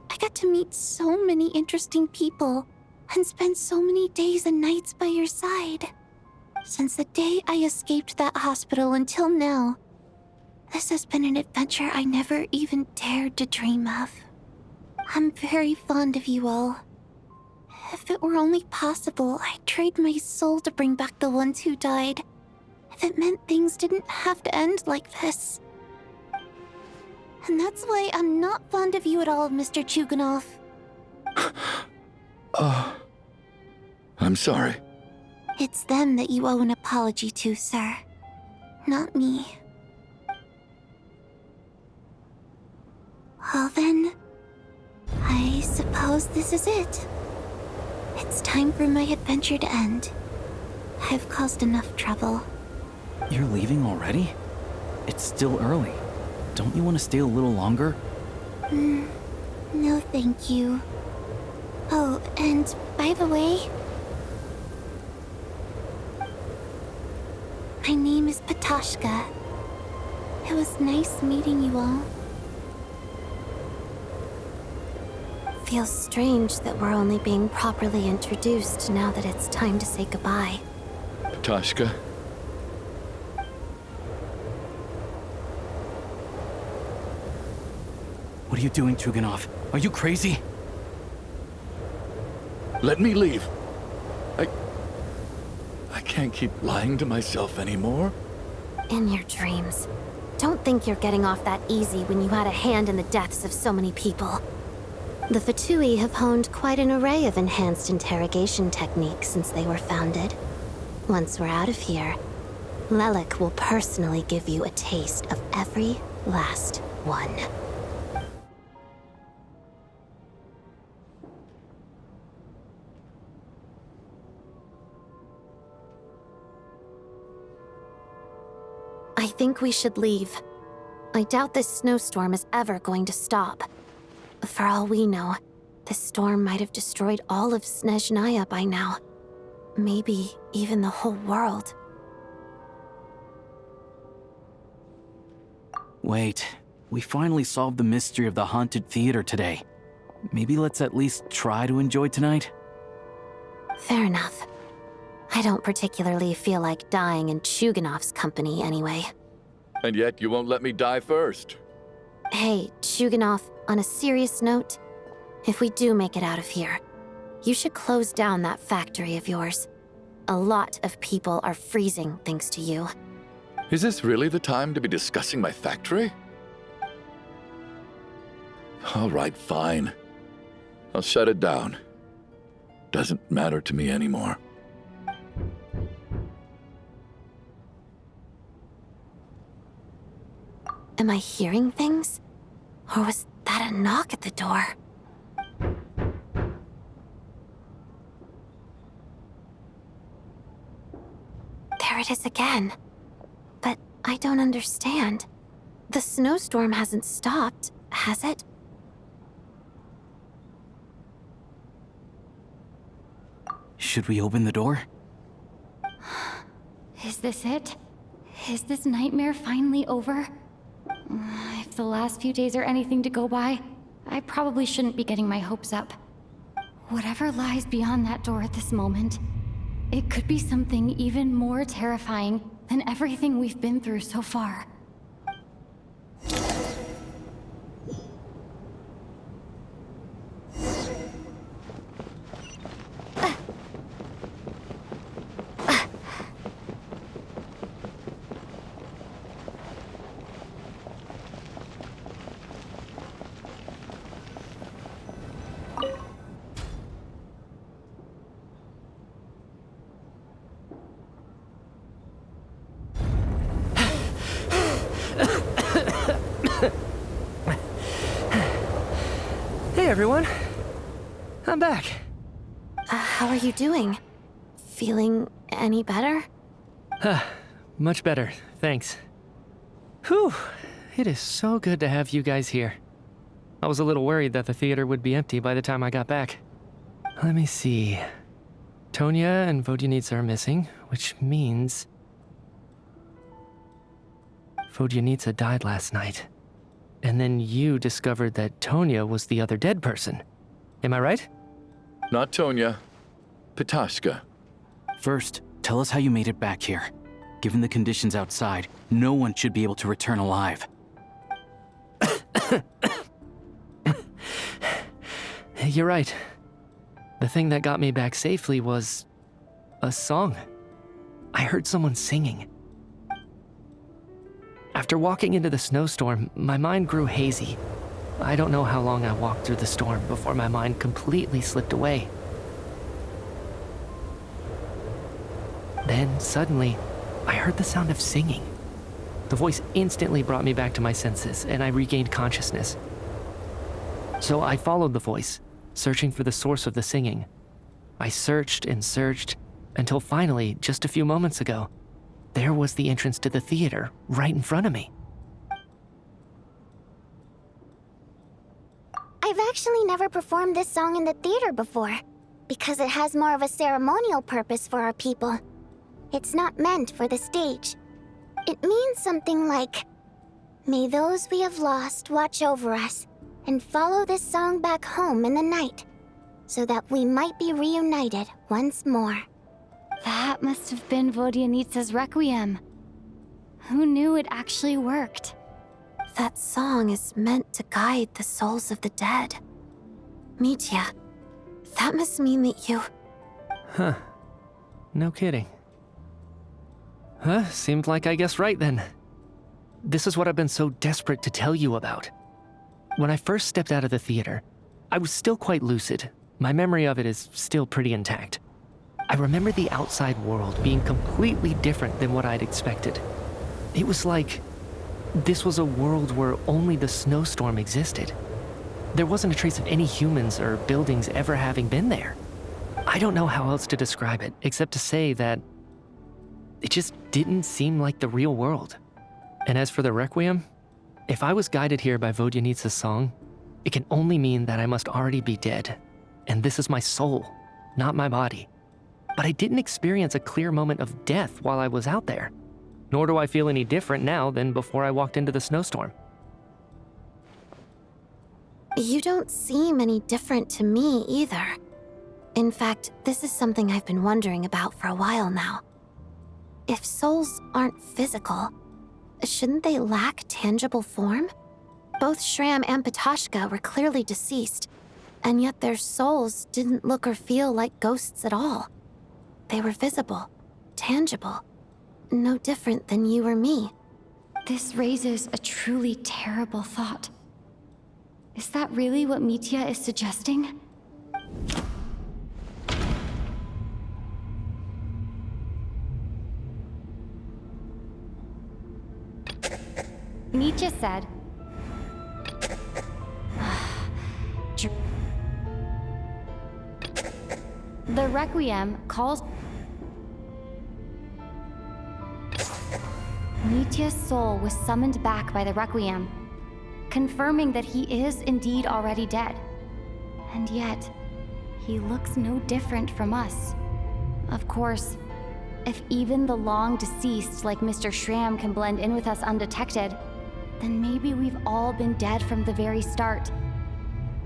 I got to meet so many interesting people and spend so many days and nights by your side. Since the day I escaped that hospital until now, this has been an adventure I never even dared to dream of. I'm very fond of you all. If it were only possible, I'd trade my soul to bring back the ones who died. If it meant things didn't have to end like this. And that's why I'm not fond of you at all, Mr. Chuganov. I'm sorry. It's them that you owe an apology to, sir. Not me. Well then, I suppose this is it. It's time for my adventure to end. I've caused enough trouble. You're leaving already? It's still early. Don't you want to stay a little longer? No thank you. Oh, and by the way, my name is Patashka. It was nice meeting you all. Feels strange that we're only being properly introduced now that it's time to say goodbye. Patashka. What are you doing, Chuganov? Are you crazy? Let me leave. I can't keep lying to myself anymore. In your dreams. Don't think you're getting off that easy when you had a hand in the deaths of so many people. The Fatui have honed quite an array of enhanced interrogation techniques since they were founded. Once we're out of here, Lelik will personally give you a taste of every last one. I think we should leave. I doubt this snowstorm is ever going to stop. For all we know, this storm might have destroyed all of Snezhnaya by now. Maybe even the whole world. Wait, we finally solved the mystery of the haunted theater today. Maybe let's at least try to enjoy tonight? Fair enough. I don't particularly feel like dying in Chuganov's company anyway. And yet you won't let me die first. Hey, Chuganov, on a serious note, if we do make it out of here, you should close down that factory of yours. A lot of people are freezing thanks to you. Is this really the time to be discussing my factory? All right, fine. I'll shut it down. Doesn't matter to me anymore. Am I hearing things? Or was that a knock at the door? There it is again. But I don't understand. The snowstorm hasn't stopped, has it? Should we open the door? Is this it? Is this nightmare finally over? If the last few days are anything to go by, I probably shouldn't be getting my hopes up. Whatever lies beyond that door at this moment, it could be something even more terrifying than everything we've been through so far. Hey everyone, I'm back. How are you doing? Feeling any better? Much better, thanks. Whew, it is so good to have you guys here. I was a little worried that the theater would be empty by the time I got back. Let me see. Tonya and Vodyanitsa are missing, which means Vodyanitsa died last night. And then you discovered that Tonya was the other dead person. Am I right? Not Tonya. Petashka. First, tell us how you made it back here. Given the conditions outside, no one should be able to return alive. You're right. The thing that got me back safely was a song. I heard someone singing. After walking into the snowstorm, my mind grew hazy. I don't know how long I walked through the storm before my mind completely slipped away. Then, suddenly, I heard the sound of singing. The voice instantly brought me back to my senses, and I regained consciousness. So I followed the voice, searching for the source of the singing. I searched and searched, until finally, just a few moments ago, there was the entrance to the theater, right in front of me. I've actually never performed this song in the theater before, because it has more of a ceremonial purpose for our people. It's not meant for the stage. It means something like, "May those we have lost watch over us, and follow this song back home in the night, so that we might be reunited once more." That must have been Vodyanitsa's Requiem. Who knew it actually worked? That song is meant to guide the souls of the dead. Mitya, that must mean that you... Huh. No kidding. Seemed like I guessed right then. This is what I've been so desperate to tell you about. When I first stepped out of the theater, I was still quite lucid. My memory of it is still pretty intact. I remember the outside world being completely different than what I'd expected. It was like this was a world where only the snowstorm existed. There wasn't a trace of any humans or buildings ever having been there. I don't know how else to describe it, except to say that it just didn't seem like the real world. And as for the Requiem, if I was guided here by Vodyanitsa's song, it can only mean that I must already be dead. And this is my soul, not my body. But I didn't experience a clear moment of death while I was out there. Nor do I feel any different now than before I walked into the snowstorm. You don't seem any different to me either. In fact, this is something I've been wondering about for a while now. If souls aren't physical, shouldn't they lack tangible form? Both Shram and Patoshka were clearly deceased, and yet their souls didn't look or feel like ghosts at all. They were visible, tangible, no different than you or me. This raises a truly terrible thought. Is that really what Mitya is suggesting? Mitya said, the Requiem calls... Mitya's soul was summoned back by the Requiem, confirming that he is indeed already dead. And yet, he looks no different from us. Of course, if even the long deceased like Mr. Shram can blend in with us undetected, then maybe we've all been dead from the very start.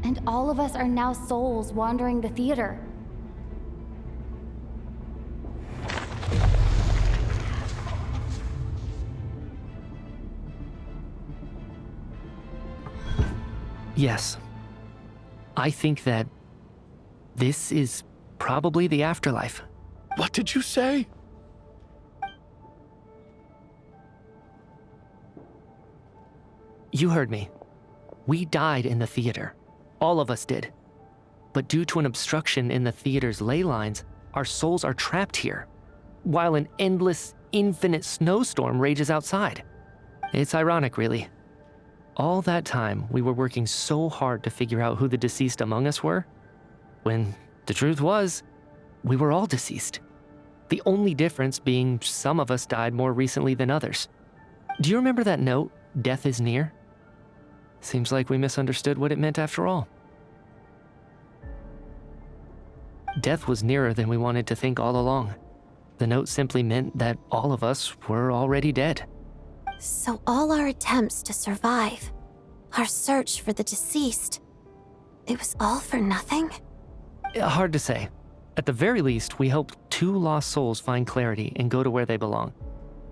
And all of us are now souls wandering the theater. Yes. I think that this is probably the afterlife. What did you say? You heard me. We died in the theater. All of us did. But due to an obstruction in the theater's ley lines, our souls are trapped here, while an endless, infinite snowstorm rages outside. It's ironic, really. All that time, we were working so hard to figure out who the deceased among us were, when the truth was, we were all deceased. The only difference being some of us died more recently than others. Do you remember that note, "Death is near"? Seems like we misunderstood what it meant after all. Death was nearer than we wanted to think all along. The note simply meant that all of us were already dead. So all our attempts to survive, our search for the deceased, it was all for nothing? Hard to say. At the very least, we helped 2 lost souls find clarity and go to where they belong.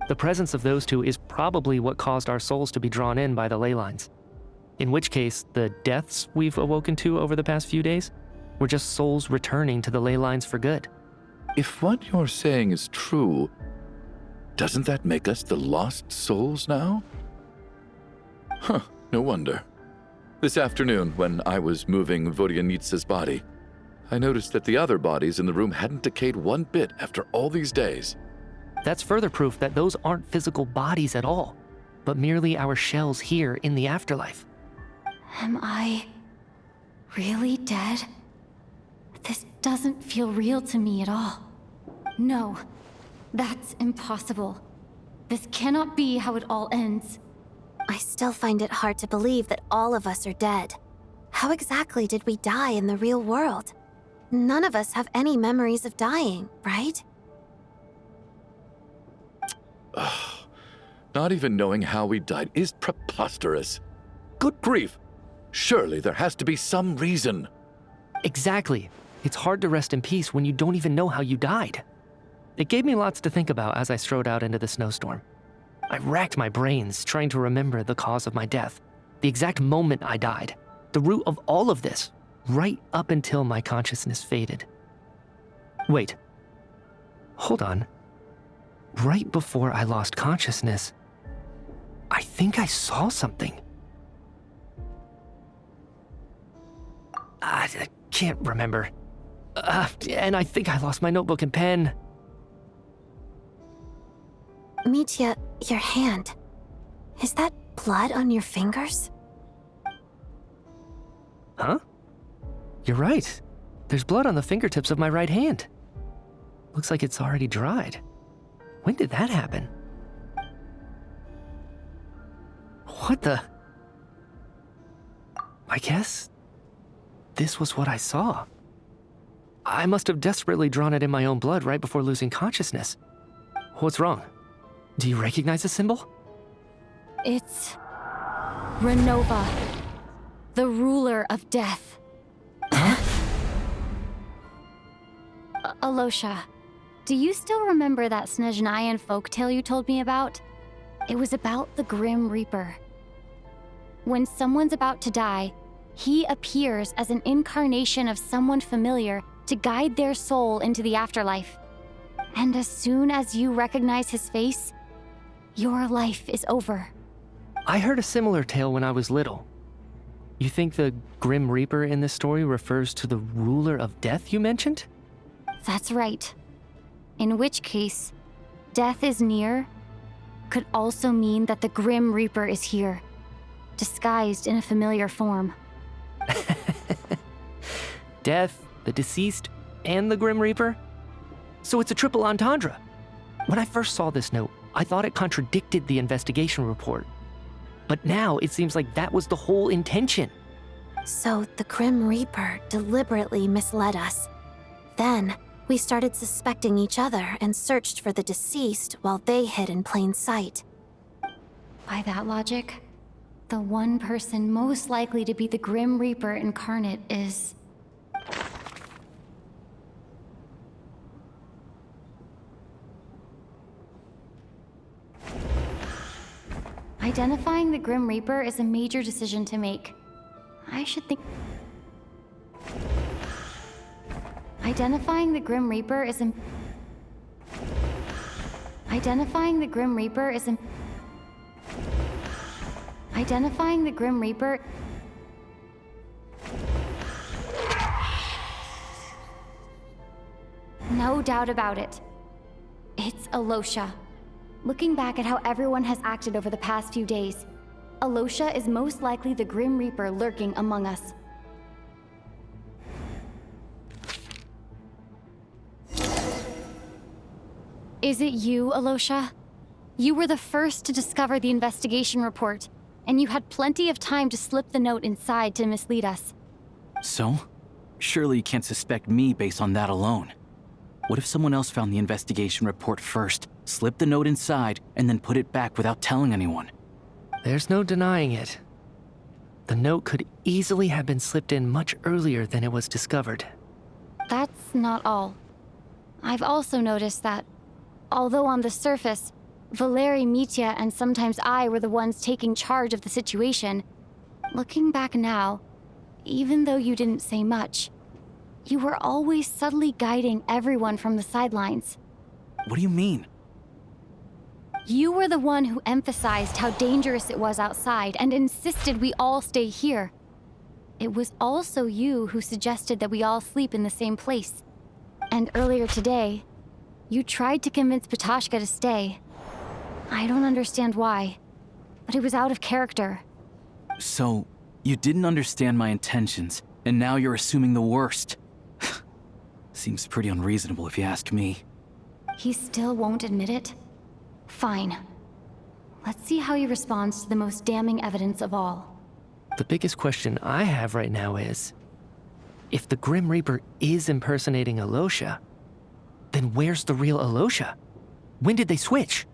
The presence of those 2 is probably what caused our souls to be drawn in by the ley lines. In which case, the deaths we've awoken to over the past few days were just souls returning to the ley lines for good. If what you're saying is true, doesn't that make us the lost souls now? Huh, no wonder. This afternoon, when I was moving Vodyanitsa's body, I noticed that the other bodies in the room hadn't decayed one bit after all these days. That's further proof that those aren't physical bodies at all, but merely our shells here in the afterlife. Am I really dead? This doesn't feel real to me at all. No, that's impossible. This cannot be how it all ends. I still find it hard to believe that all of us are dead. How exactly did we die in the real world? None of us have any memories of dying, right? Not even knowing how we died is preposterous. Good grief! Surely there has to be some reason. Exactly. It's hard to rest in peace when you don't even know how you died. It gave me lots to think about as I strode out into the snowstorm. I racked my brains trying to remember the cause of my death, the exact moment I died, the root of all of this, right up until my consciousness faded. Wait. Hold on. Right before I lost consciousness, I think I saw something. I can't remember. And I think I lost my notebook and pen. Mitya, your hand. Is that blood on your fingers? Huh? You're right. There's blood on the fingertips of my right hand. Looks like it's already dried. When did that happen? What the? I guess this was what I saw. I must have desperately drawn it in my own blood right before losing consciousness. What's wrong? Do you recognize the symbol? It's Renova, the ruler of death. Alosha, do you still remember that Snezhnayan folktale you told me about? It was about the Grim Reaper. When someone's about to die, he appears as an incarnation of someone familiar to guide their soul into the afterlife. And as soon as you recognize his face, your life is over. I heard a similar tale when I was little. You think the Grim Reaper in this story refers to the ruler of death you mentioned? That's right. In which case, death is near could also mean that the Grim Reaper is here, disguised in a familiar form. Death, the deceased, and the Grim Reaper? So it's a triple entendre. When I first saw this note, I thought it contradicted the investigation report. But now it seems like that was the whole intention. So the Grim Reaper deliberately misled us. Then, we started suspecting each other and searched for the deceased while they hid in plain sight. By that logic, the one person most likely to be the Grim Reaper incarnate is... Identifying the Grim Reaper is a major decision to make. I should think... Identifying the Grim Reaper is Identifying the Grim Reaper is Identifying the Grim Reaper... No doubt about it. It's Alosha. Looking back at how everyone has acted over the past few days, Alosha is most likely the Grim Reaper lurking among us. Is it you, Alosha? You were the first to discover the investigation report, and you had plenty of time to slip the note inside to mislead us. So? Surely you can't suspect me based on that alone. What if someone else found the investigation report first, slipped the note inside, and then put it back without telling anyone? There's no denying it. The note could easily have been slipped in much earlier than it was discovered. That's not all. I've also noticed that, although on the surface, Valeri, Mitya, and sometimes I were the ones taking charge of the situation, looking back now, even though you didn't say much, you were always subtly guiding everyone from the sidelines. What do you mean? You were the one who emphasized how dangerous it was outside and insisted we all stay here. It was also you who suggested that we all sleep in the same place. And earlier today, you tried to convince Petoshka to stay. I don't understand why, but it was out of character. So, you didn't understand my intentions, and now you're assuming the worst. Seems pretty unreasonable if you ask me. He still won't admit it? Fine. Let's see how he responds to the most damning evidence of all. The biggest question I have right now is, if the Grim Reaper is impersonating Alosha, then where's the real Alosha? When did they switch?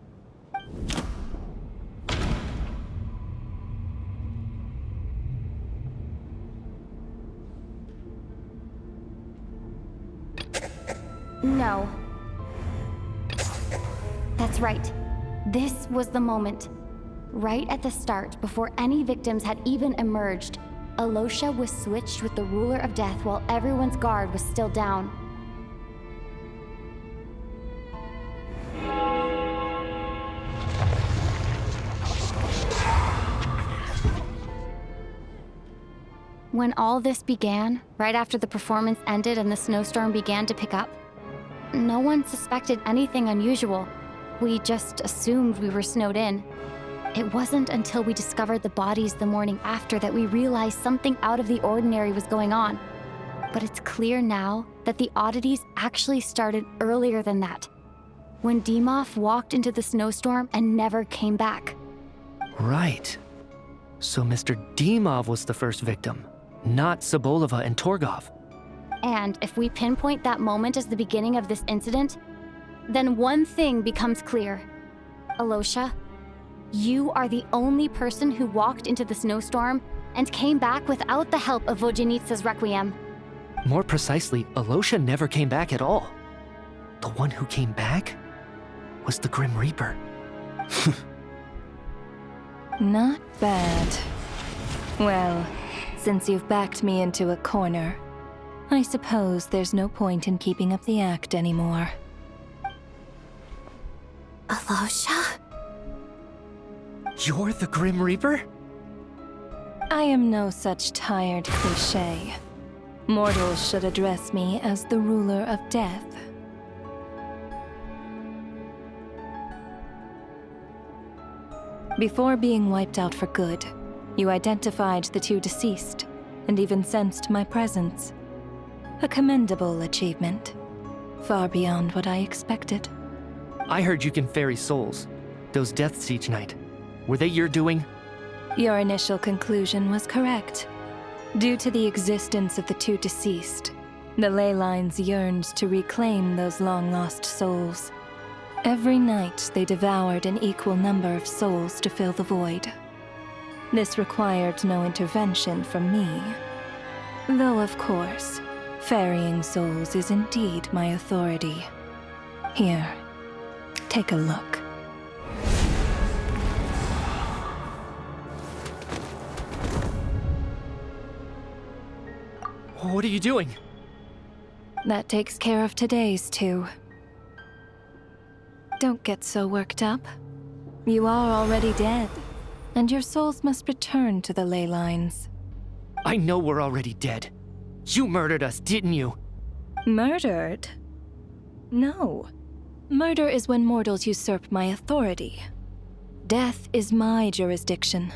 No. That's right. This was the moment. Right at the start, before any victims had even emerged, Alosha was switched with the ruler of death while everyone's guard was still down. When all this began, right after the performance ended and the snowstorm began to pick up, no one suspected anything unusual. We just assumed we were snowed in. It wasn't until we discovered the bodies the morning after that we realized something out of the ordinary was going on. But it's clear now that the oddities actually started earlier than that, when Dimov walked into the snowstorm and never came back. Right. So Mr. Dimov was the first victim, not Sobolova and Torgov. And if we pinpoint that moment as the beginning of this incident, then one thing becomes clear. Alosha, you are the only person who walked into the snowstorm and came back without the help of Vojanitsa's Requiem. More precisely, Alosha never came back at all. The one who came back was the Grim Reaper. Not bad. Well, since you've backed me into a corner, I suppose there's no point in keeping up the act anymore. Alosha? You're the Grim Reaper? I am no such tired cliché. Mortals should address me as the ruler of death. Before being wiped out for good, you identified the two deceased, and even sensed my presence. A commendable achievement. Far beyond what I expected. I heard you can ferry souls. Those deaths each night. Were they your doing? Your initial conclusion was correct. Due to the existence of the two deceased, the ley lines yearned to reclaim those long-lost souls. Every night, they devoured an equal number of souls to fill the void. This required no intervention from me. Though, of course, ferrying souls is indeed my authority. Here, take a look. What are you doing? That takes care of today's too. Don't get so worked up. You are already dead, and your souls must return to the ley lines. I know we're already dead. You murdered us, didn't you? Murdered? No. Murder is when mortals usurp my authority. Death is my jurisdiction.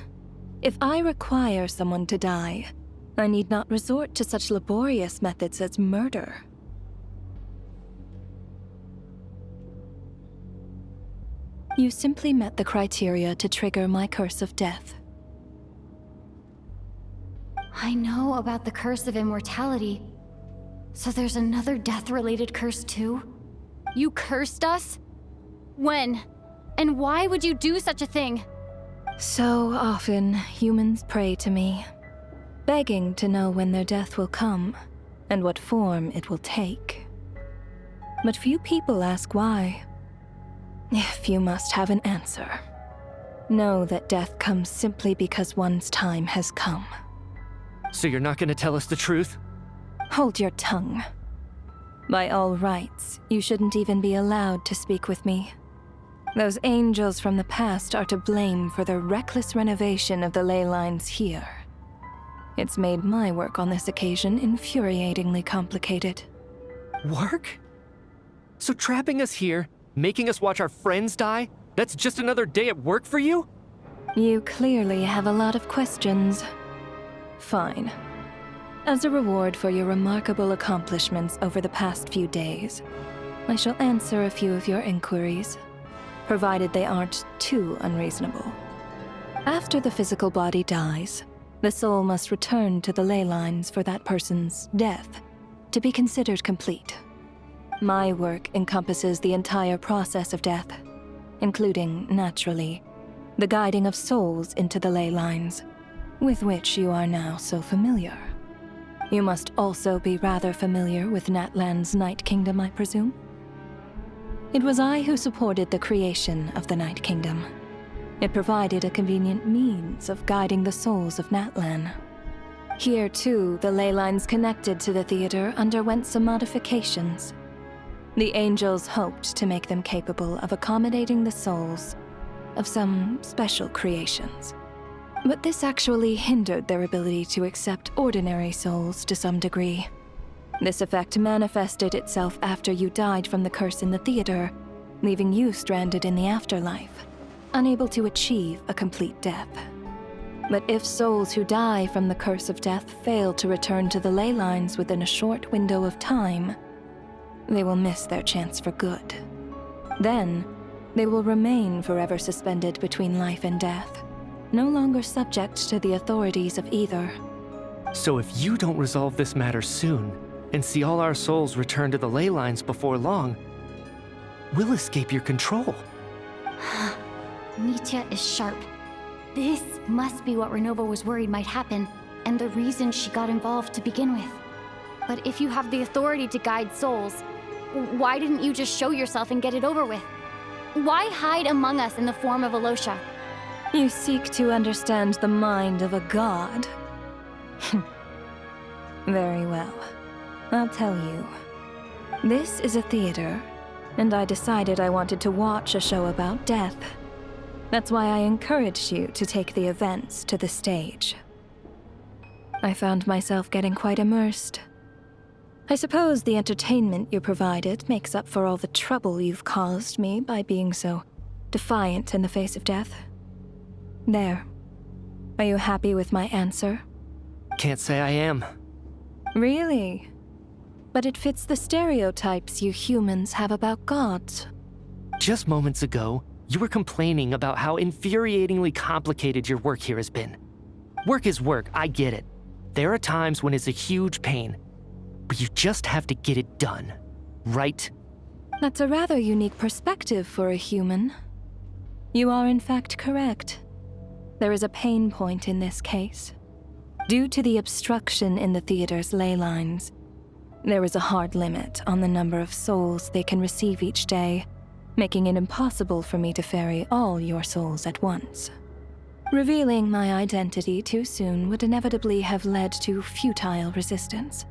If I require someone to die, I need not resort to such laborious methods as murder. You simply met the criteria to trigger my curse of death. I know about the curse of immortality. So there's another death-related curse too? You cursed us? When? And why would you do such a thing? So often, humans pray to me, begging to know when their death will come, and what form it will take. But few people ask why. If you must have an answer, know that death comes simply because one's time has come. So you're not gonna tell us the truth? Hold your tongue. By all rights, you shouldn't even be allowed to speak with me. Those angels from the past are to blame for the reckless renovation of the ley lines here. It's made my work on this occasion infuriatingly complicated. Work? So trapping us here, making us watch our friends die, that's just another day at work for you? You clearly have a lot of questions. Fine. As a reward for your remarkable accomplishments over the past few days, I shall answer a few of your inquiries, provided they aren't too unreasonable. After the physical body dies, the soul must return to the ley lines for that person's death to be considered complete. My work encompasses the entire process of death, including, naturally, the guiding of souls into the ley lines, with which you are now so familiar. You must also be rather familiar with Natlan's Night Kingdom, I presume? It was I who supported the creation of the Night Kingdom. It provided a convenient means of guiding the souls of Natlan. Here, too, the ley lines connected to the theater underwent some modifications. The angels hoped to make them capable of accommodating the souls of some special creations. But this actually hindered their ability to accept ordinary souls to some degree. This effect manifested itself after you died from the curse in the theater, leaving you stranded in the afterlife, unable to achieve a complete death. But if souls who die from the curse of death fail to return to the ley lines within a short window of time, they will miss their chance for good. Then, they will remain forever suspended between life and death, no longer subject to the authorities of either. So if you don't resolve this matter soon, and see all our souls return to the ley lines before long, we'll escape your control. Mitya is sharp. This must be what Renova was worried might happen, and the reason she got involved to begin with. But if you have the authority to guide souls, why didn't you just show yourself and get it over with? Why hide among us in the form of Alosha? You seek to understand the mind of a god. Very well. I'll tell you. This is a theater, and I decided I wanted to watch a show about death. That's why I encouraged you to take the events to the stage. I found myself getting quite immersed. I suppose the entertainment you provided makes up for all the trouble you've caused me by being so defiant in the face of death. There. Are you happy with my answer? Can't say I am. Really? But it fits the stereotypes you humans have about gods. Just moments ago, you were complaining about how infuriatingly complicated your work here has been. Work is work, I get it. There are times when it's a huge pain, but you just have to get it done, right? That's a rather unique perspective for a human. You are in fact correct. There is a pain point in this case. Due to the obstruction in the theater's ley lines, there is a hard limit on the number of souls they can receive each day, making it impossible for me to ferry all your souls at once. Revealing my identity too soon would inevitably have led to futile resistance,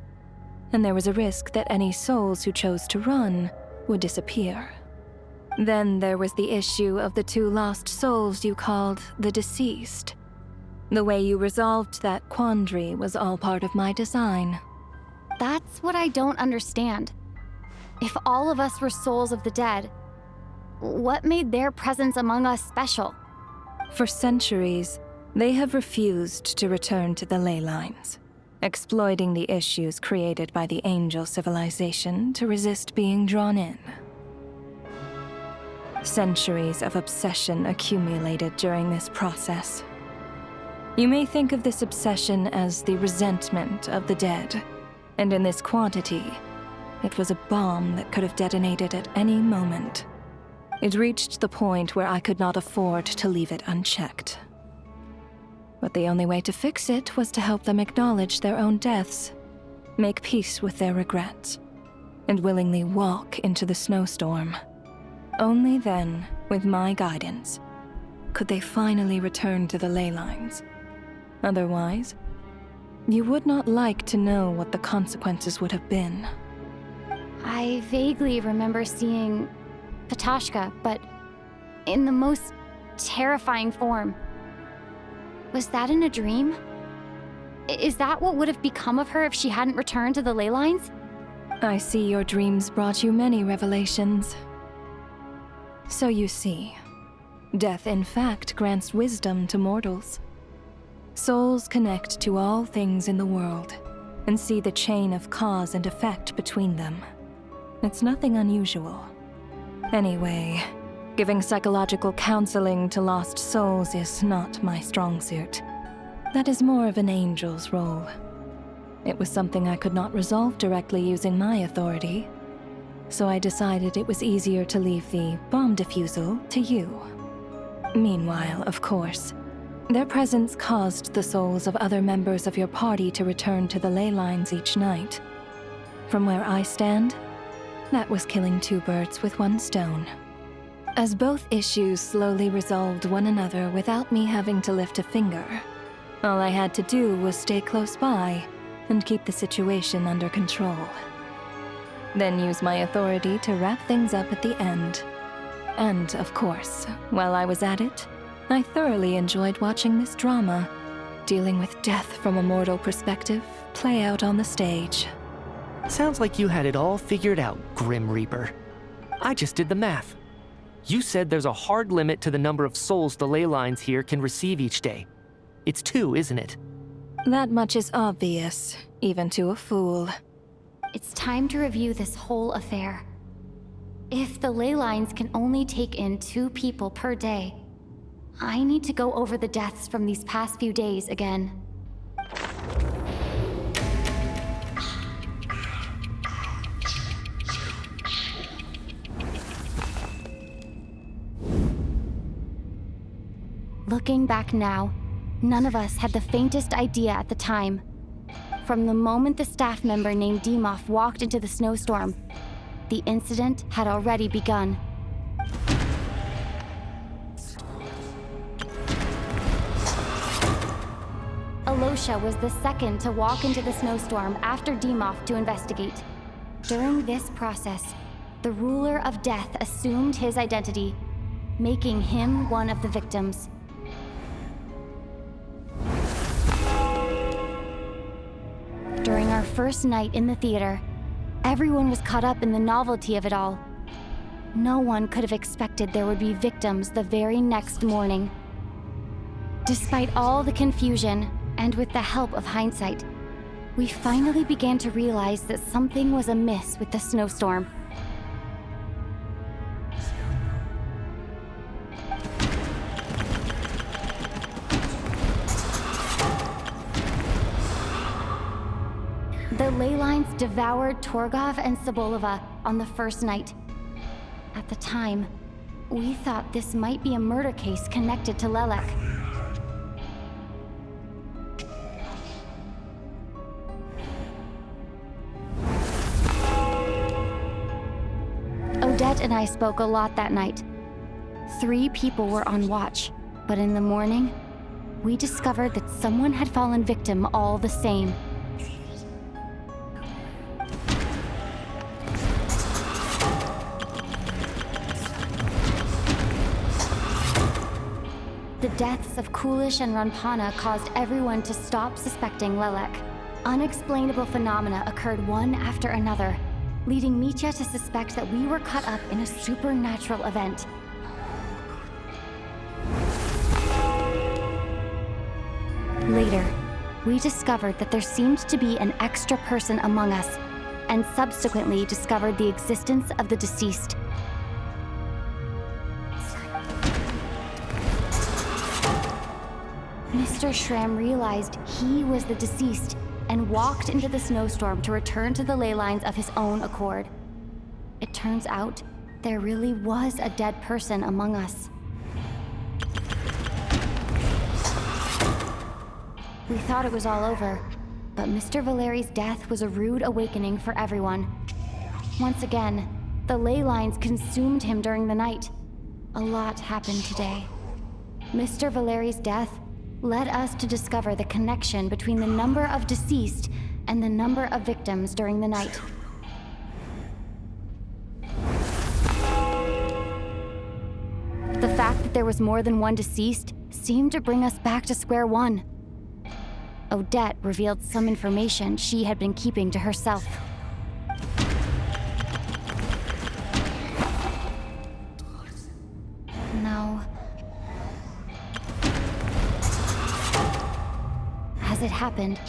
and there was a risk that any souls who chose to run would disappear. Then there was the issue of the 2 lost souls you called the deceased. The way you resolved that quandary was all part of my design. That's what I don't understand. If all of us were souls of the dead, what made their presence among us special? For centuries, they have refused to return to the ley lines, exploiting the issues created by the angel civilization to resist being drawn in. Centuries of obsession accumulated during this process. You may think of this obsession as the resentment of the dead, and in this quantity, it was a bomb that could have detonated at any moment. It reached the point where I could not afford to leave it unchecked. But the only way to fix it was to help them acknowledge their own deaths, make peace with their regrets, and willingly walk into the snowstorm. Only then, with my guidance, could they finally return to the ley lines. Otherwise, you would not like to know what the consequences would have been. I vaguely remember seeing Patashka, but in the most terrifying form. Was that in a dream? Is that what would have become of her if she hadn't returned to the ley lines? I see your dreams brought you many revelations. So you see, death in fact grants wisdom to mortals. Souls connect to all things in the world and see the chain of cause and effect between them. It's nothing unusual. Anyway, giving psychological counseling to lost souls is not my strong suit. That is more of an angel's role. It was something I could not resolve directly using my authority, so I decided it was easier to leave the bomb defusal to you. Meanwhile, of course, their presence caused the souls of other members of your party to return to the ley lines each night. From where I stand, that was killing 2 birds with 1 stone. As both issues slowly resolved one another without me having to lift a finger, all I had to do was stay close by and keep the situation under control. Then use my authority to wrap things up at the end. And, of course, while I was at it, I thoroughly enjoyed watching this drama, dealing with death from a mortal perspective, play out on the stage. Sounds like you had it all figured out, Grim Reaper. I just did the math. You said there's a hard limit to the number of souls the ley lines here can receive each day. It's 2, isn't it? That much is obvious, even to a fool. It's time to review this whole affair. If the ley lines can only take in 2 people per day, I need to go over the deaths from these past few days again. Looking back now, none of us had the faintest idea at the time. From the moment the staff member named Demoff walked into the snowstorm, the incident had already begun. Alosha was the second to walk into the snowstorm after Demoff to investigate. During this process, the ruler of death assumed his identity, making him one of the victims. During our first night in the theater, everyone was caught up in the novelty of it all. No one could have expected there would be victims the very next morning. Despite all the confusion, and with the help of hindsight, we finally began to realize that something was amiss with the snowstorm. The ley lines devoured Torgov and Sobolova on the first night. At the time, we thought this might be a murder case connected to Lelek. Odette and I spoke a lot that night. 3 people were on watch, but in the morning, we discovered that someone had fallen victim all the same. The deaths of Kulish and Ranpana caused everyone to stop suspecting Lelek. Unexplainable phenomena occurred one after another, leading Mitya to suspect that we were caught up in a supernatural event. Later, we discovered that there seemed to be an extra person among us, and subsequently discovered the existence of the deceased. Mr. Schramm realized he was the deceased and walked into the snowstorm to return to the ley lines of his own accord. It turns out there really was a dead person among us. We thought it was all over, but Mr. Valeri's death was a rude awakening for everyone. Once again, the ley lines consumed him during the night. A lot happened today. Mr. Valeri's death led us to discover the connection between the number of deceased and the number of victims during the night. The fact that there was more than one deceased seemed to bring us back to square one. Odette revealed some information she had been keeping to herself. No. As it happened,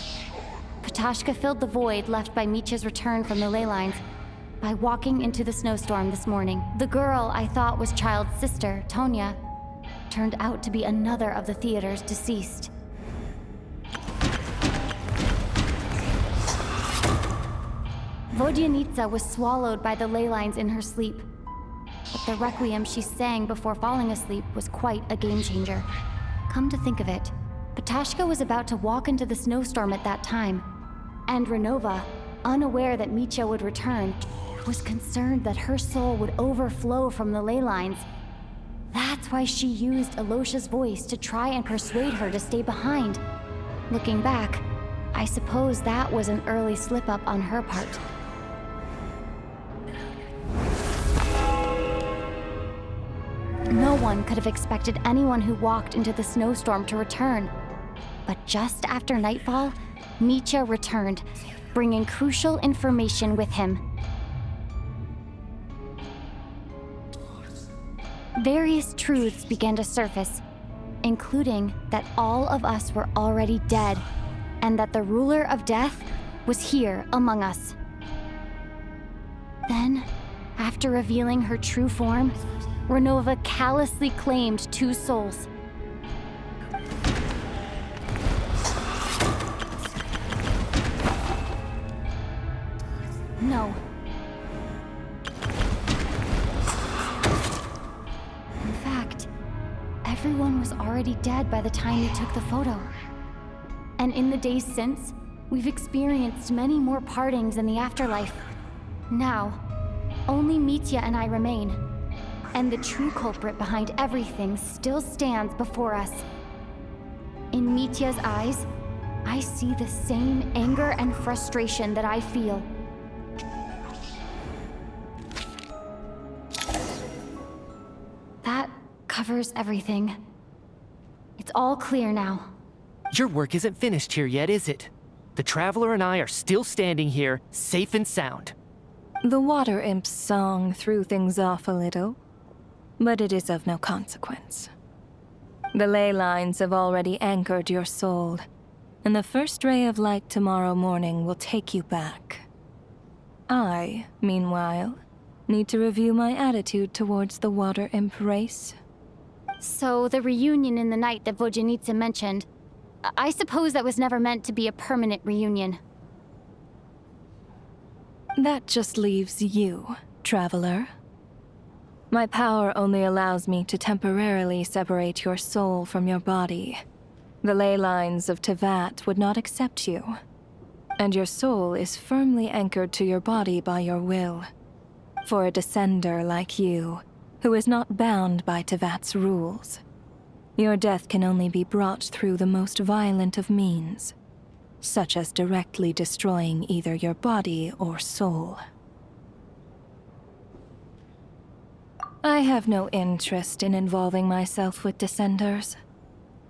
Patashka filled the void left by Mitya's return from the ley lines by walking into the snowstorm this morning. The girl I thought was Child's sister, Tonya, turned out to be another of the theater's deceased. Vodyanitsa was swallowed by the ley lines in her sleep, but the requiem she sang before falling asleep was quite a game changer. Come to think of it, Patashka was about to walk into the snowstorm at that time, and Renova, unaware that Mitya would return, was concerned that her soul would overflow from the ley lines. That's why she used Alosha's voice to try and persuade her to stay behind. Looking back, I suppose that was an early slip-up on her part. No one could have expected anyone who walked into the snowstorm to return. But just after nightfall, Mitya returned, bringing crucial information with him. Various truths began to surface, including that all of us were already dead, and that the ruler of death was here among us. Then, after revealing her true form, Renova callously claimed 2 souls. No. In fact, everyone was already dead by the time we took the photo. And in the days since, we've experienced many more partings in the afterlife. Now, only Mitya and I remain. And the true culprit behind everything still stands before us. In Mitya's eyes, I see the same anger and frustration that I feel. That covers everything. It's all clear now. Your work isn't finished here yet, is it? The Traveler and I are still standing here, safe and sound. The Water Imp's song threw things off a little, but it is of no consequence. The ley lines have already anchored your soul, and the first ray of light tomorrow morning will take you back. I, meanwhile, need to review my attitude towards the Water Imp race. So the reunion in the night that Vojanitsa mentioned, I suppose that was never meant to be a permanent reunion. That just leaves you, Traveler. My power only allows me to temporarily separate your soul from your body. The ley lines of Tevat would not accept you, and your soul is firmly anchored to your body by your will. For a descender like you, who is not bound by Tevat's rules, your death can only be brought through the most violent of means, such as directly destroying either your body or soul. I have no interest in involving myself with Descenders,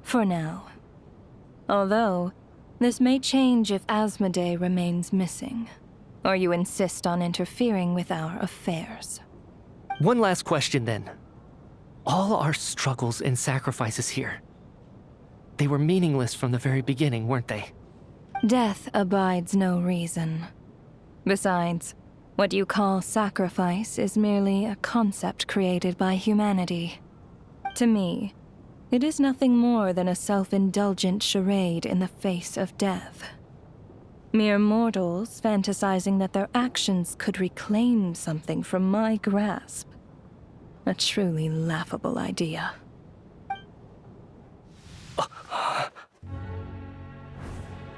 for now. Although, this may change if Asmodee remains missing, or you insist on interfering with our affairs. One last question then. All our struggles and sacrifices here, they were meaningless from the very beginning, weren't they? Death abides no reason. Besides, what you call sacrifice is merely a concept created by humanity. To me, it is nothing more than a self-indulgent charade in the face of death. Mere mortals fantasizing that their actions could reclaim something from my grasp. A truly laughable idea.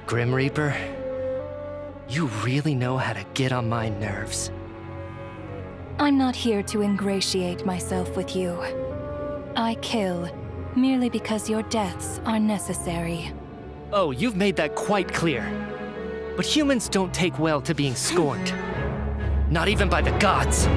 Grim Reaper, you really know how to get on my nerves. I'm not here to ingratiate myself with you. I kill merely because your deaths are necessary. Oh, you've made that quite clear. But humans don't take well to being scorned. Not even by the gods.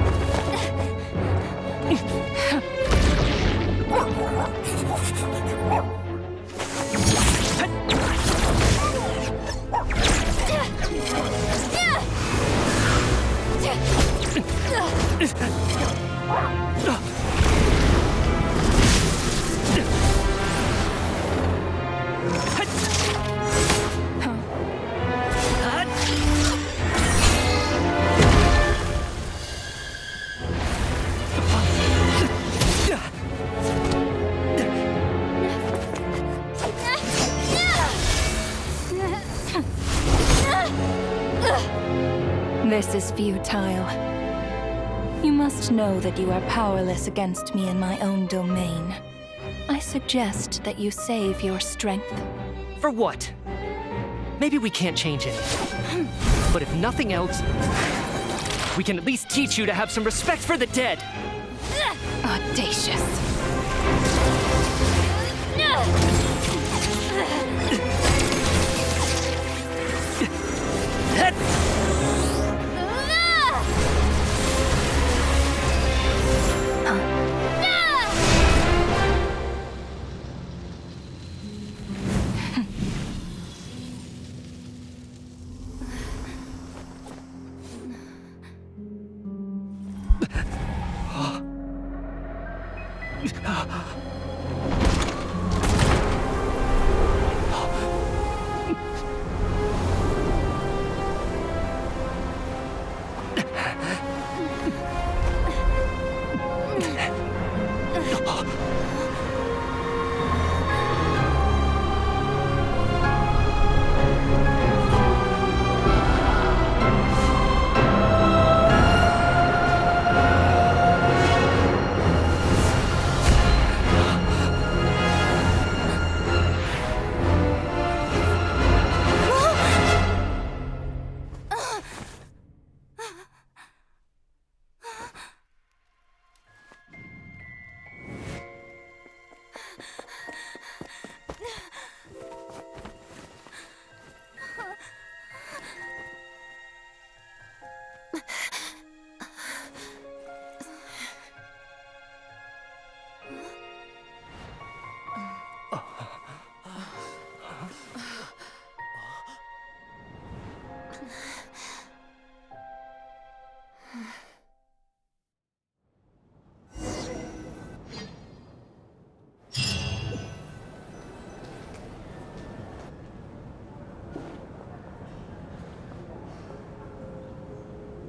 This is futile. You must know that you are powerless against me in my own domain. I suggest that you save your strength. For what? Maybe we can't change it. But if nothing else, we can at least teach you to have some respect for the dead. Audacious.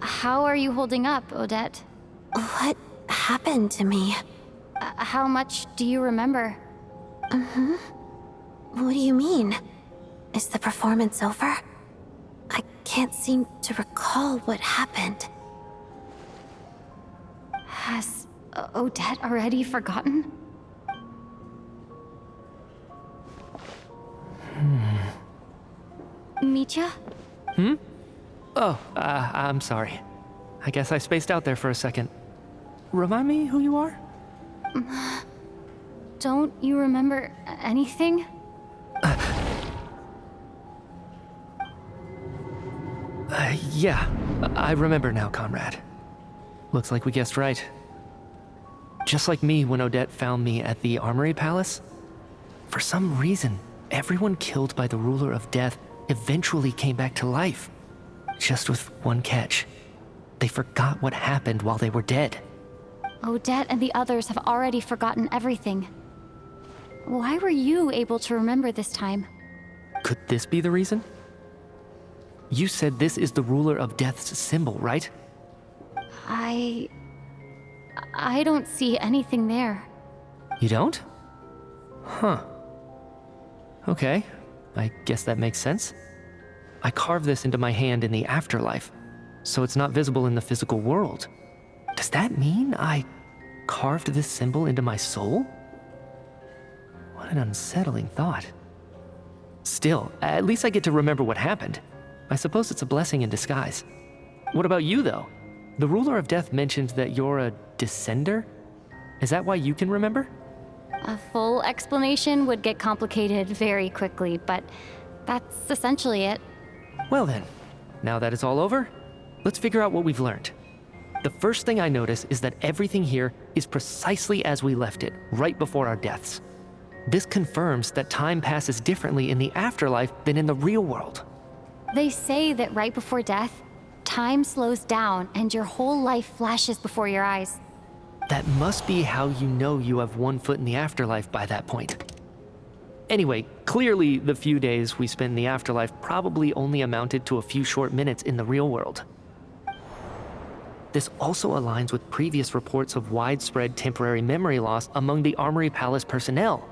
How are you holding up, Odette? What happened to me? How much do you remember? What do you mean? Is the performance over? I can't seem to recall what happened. Has Odette already forgotten? Mitya? Oh, I'm sorry. I guess I spaced out there for a second. Remind me who you are? Don't you remember anything? Yeah, I remember now, comrade. Looks like we guessed right. Just like me when Odette found me at the Armory Palace, for some reason, everyone killed by the Ruler of Death eventually came back to life. Just with one catch. They forgot what happened while they were dead. Odette and the others have already forgotten everything. Why were you able to remember this time? Could this be the reason? You said this is the Ruler of Death's symbol, right? I don't see anything there. You don't? Huh. Okay, I guess that makes sense. I carved this into my hand in the afterlife, so it's not visible in the physical world. Does that mean I carved this symbol into my soul? What an unsettling thought. Still, at least I get to remember what happened. I suppose it's a blessing in disguise. What about you, though? The Ruler of Death mentioned that you're a descender? Is that why you can remember? A full explanation would get complicated very quickly, but that's essentially it. Well then, now that it's all over, let's figure out what we've learned. The first thing I notice is that everything here is precisely as we left it, right before our deaths. This confirms that time passes differently in the afterlife than in the real world. They say that right before death, time slows down and your whole life flashes before your eyes. That must be how you know you have one foot in the afterlife by that point. Anyway, clearly the few days we spent in the afterlife probably only amounted to a few short minutes in the real world. This also aligns with previous reports of widespread temporary memory loss among the Armory Palace personnel.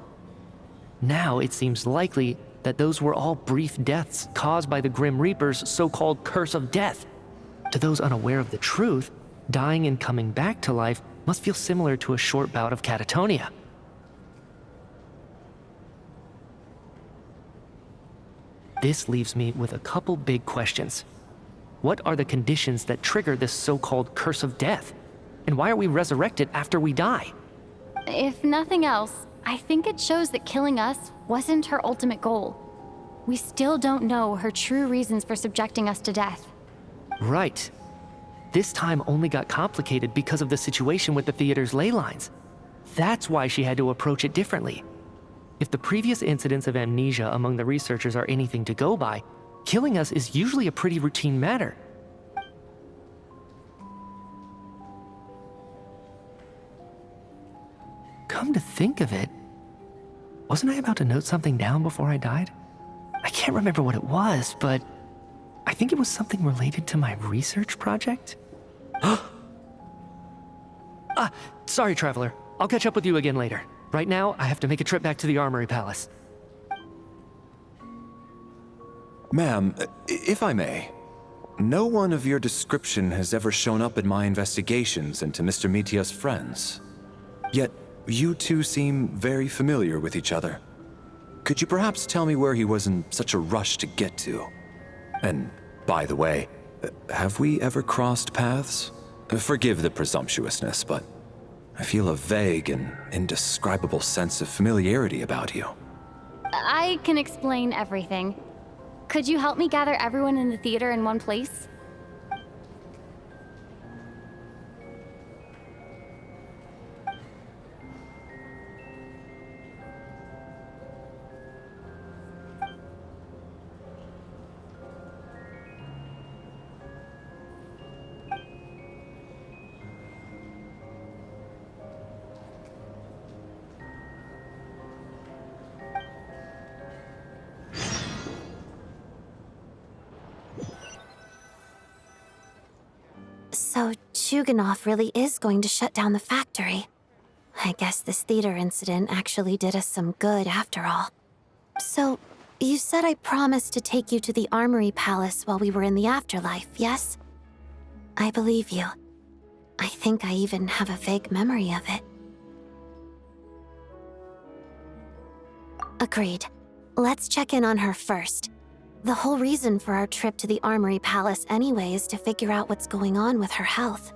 Now it seems likely that those were all brief deaths caused by the Grim Reaper's so-called curse of death. To those unaware of the truth, dying and coming back to life must feel similar to a short bout of catatonia. This leaves me with a couple big questions. What are the conditions that trigger this so-called curse of death? And why are we resurrected after we die? If nothing else, I think it shows that killing us wasn't her ultimate goal. We still don't know her true reasons for subjecting us to death. Right. This time only got complicated because of the situation with the theater's ley lines. That's why she had to approach it differently. If the previous incidents of amnesia among the researchers are anything to go by, killing us is usually a pretty routine matter. come to think of it, wasn't I about to note something down before I died? I can't remember what it was, but I think it was something related to my research project. Sorry, Traveler. I'll catch up with you again later. Right now, I have to make a trip back to the Armory Palace. Ma'am, if I may, no one of your description has ever shown up in my investigations into Mr. Mitia's friends. Yet, you two seem very familiar with each other. Could you perhaps tell me where he was in such a rush to get to? And, by the way, have we ever crossed paths? Forgive the presumptuousness, but I feel a vague and indescribable sense of familiarity about you. I can explain everything. Could you help me gather everyone in the theater in one place? So, Chuganov really is going to shut down the factory. I guess this theater incident actually did us some good after all. So, you said I promised to take you to the Armory Palace while we were in the afterlife, yes? I believe you. I think I even have a vague memory of it. Agreed. Let's check in on her first. The whole reason for our trip to the Armory Palace anyway is to figure out what's going on with her health.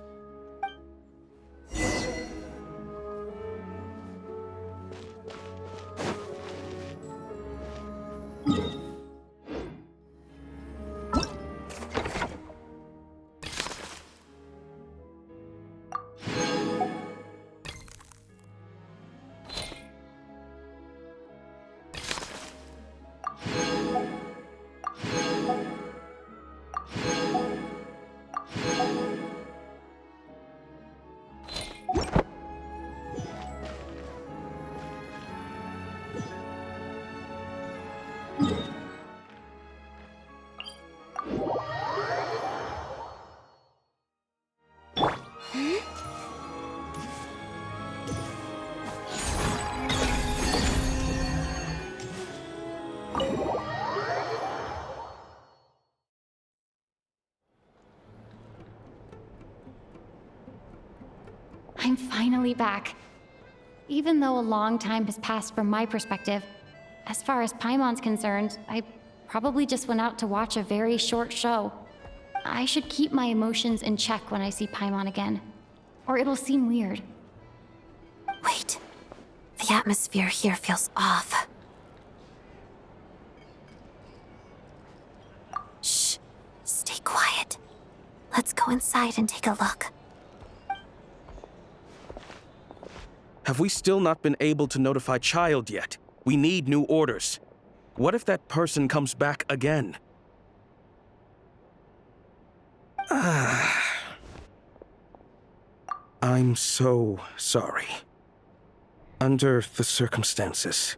I'm finally back. Even though a long time has passed from my perspective, as far as Paimon's concerned, I probably just went out to watch a very short show. I should keep my emotions in check when I see Paimon again, or it'll seem weird. Wait. The atmosphere here feels off. Shh. Stay quiet. Let's go inside and take a look. Have we still not been able to notify Child yet? We need new orders. What if that person comes back again? I'm so sorry. Under the circumstances,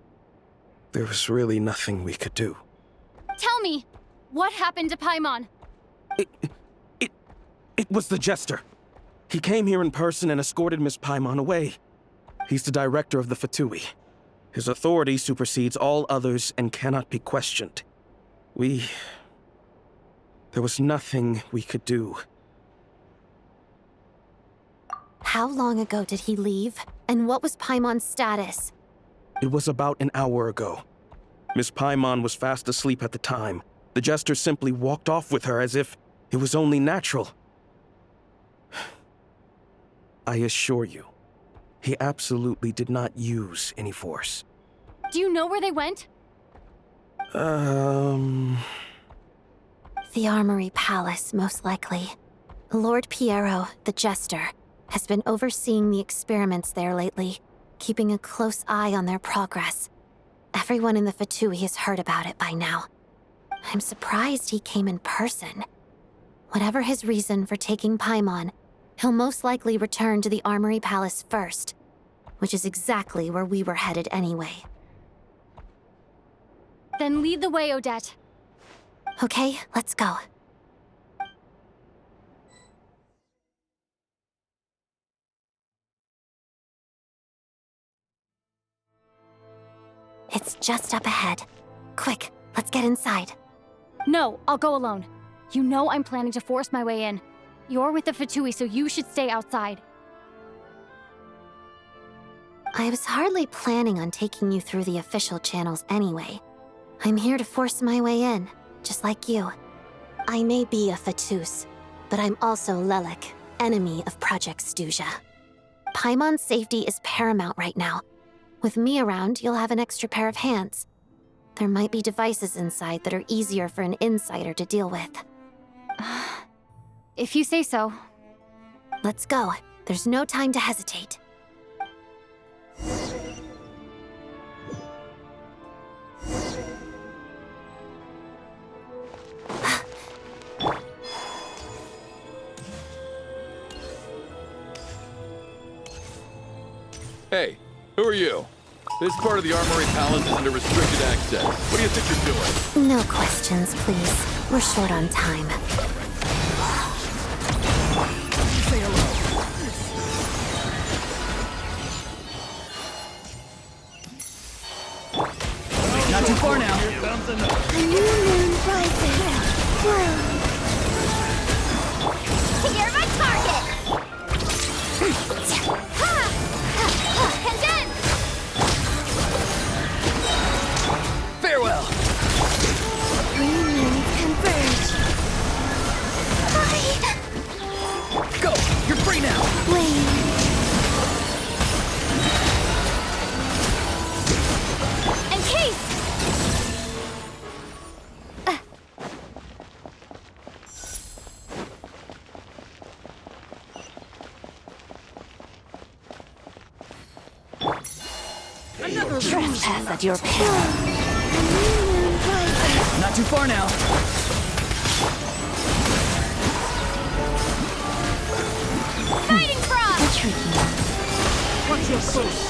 there was really nothing we could do. Tell me, what happened to Paimon? It was the Jester. He came here in person and escorted Miss Paimon away. He's the director of the Fatui. His authority supersedes all others and cannot be questioned. There was nothing we could do. How long ago did he leave? And what was Paimon's status? It was about an hour ago. Miss Paimon was fast asleep at the time. The Jester simply walked off with her as if it was only natural. I assure you, he absolutely did not use any force. Do you know where they went? The Armory Palace, most likely. Lord Piero, the Jester, has been overseeing the experiments there lately, keeping a close eye on their progress. Everyone in the Fatui has heard about it by now. I'm surprised he came in person. Whatever his reason for taking Paimon, he'll most likely return to the Armory Palace first. which is exactly where we were headed anyway. Then lead the way, Odette. Okay, let's go. It's just up ahead. Quick, let's get inside. No, I'll go alone. You know I'm planning to force my way in. You're with the Fatui, so you should stay outside. I was hardly planning on taking you through the official channels anyway. I'm here to force my way in, just like you. I may be a Fatus, but I'm also Lelik, enemy of Project Stuzha. Paimon's safety is paramount right now. With me around, you'll have an extra pair of hands. There might be devices inside that are easier for an insider to deal with. If you say so. Let's go. There's no time to hesitate. Hey, who are you? This part of the Armory Palace is under restricted access. What do you think you're doing? No questions, please. We're short on time. Say hello. Not too far now. A new moon rises. You're my target! Condense! Farewell. Green moons converge. Go! You're free now! Flame. Encase! Another Trespass at your peril. Not too far now. Fighting frog! A tricky one. Watch your close.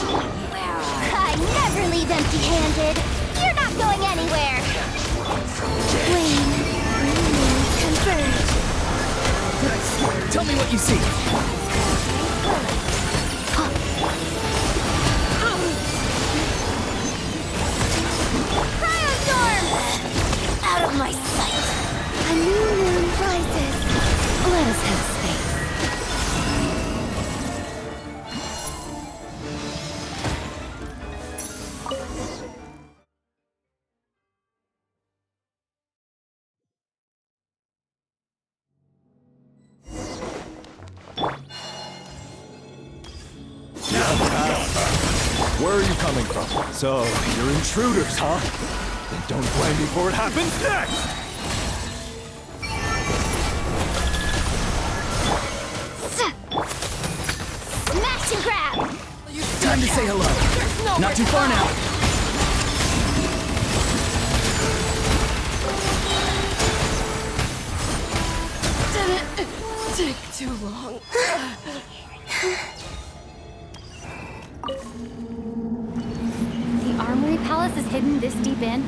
I never leave empty-handed. You're not going anywhere. Flame. Green moons converge. Tell me what you see. Cryostorm! Out of my sight. A new moon rises. Let us have space. Where are you coming from? So, you're intruders, huh? Then don't blame me for what happens next! Smash and grab! Time to say hello. Not too far now. Didn't take too long. The Armory Palace is hidden this deep in?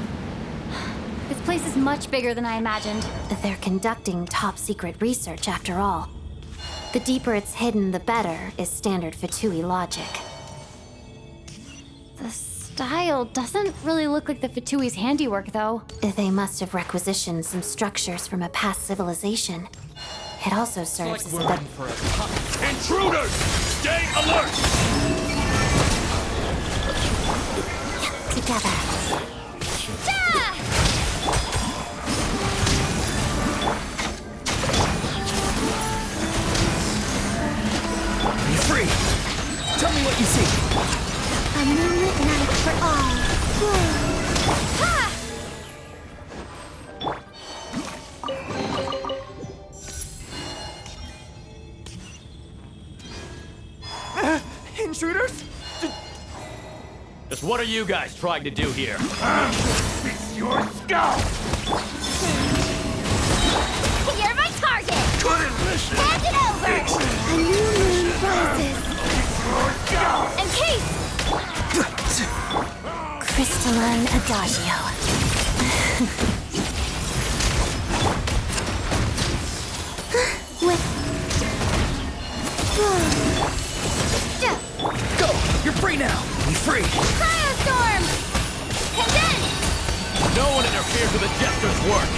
This place is much bigger than I imagined. They're conducting top-secret research, after all. The deeper it's hidden, the better, is standard Fatui logic. The style doesn't really look like the Fatui's handiwork, though. They must have requisitioned some structures from a past civilization. It also serves as a Intruders! Stay alert! together. You're free. Tell me what you see. A moonlit night for all. Ha! Intruders? Just what are you guys trying to do here? It's your skull! You're my target! Couldn't listen! Hand it over! A new moon rises. Your skull! Encase! to learn Adagio. Go! You're free now! Be free! Firestorm! Condense! No one interferes with the Jester's work!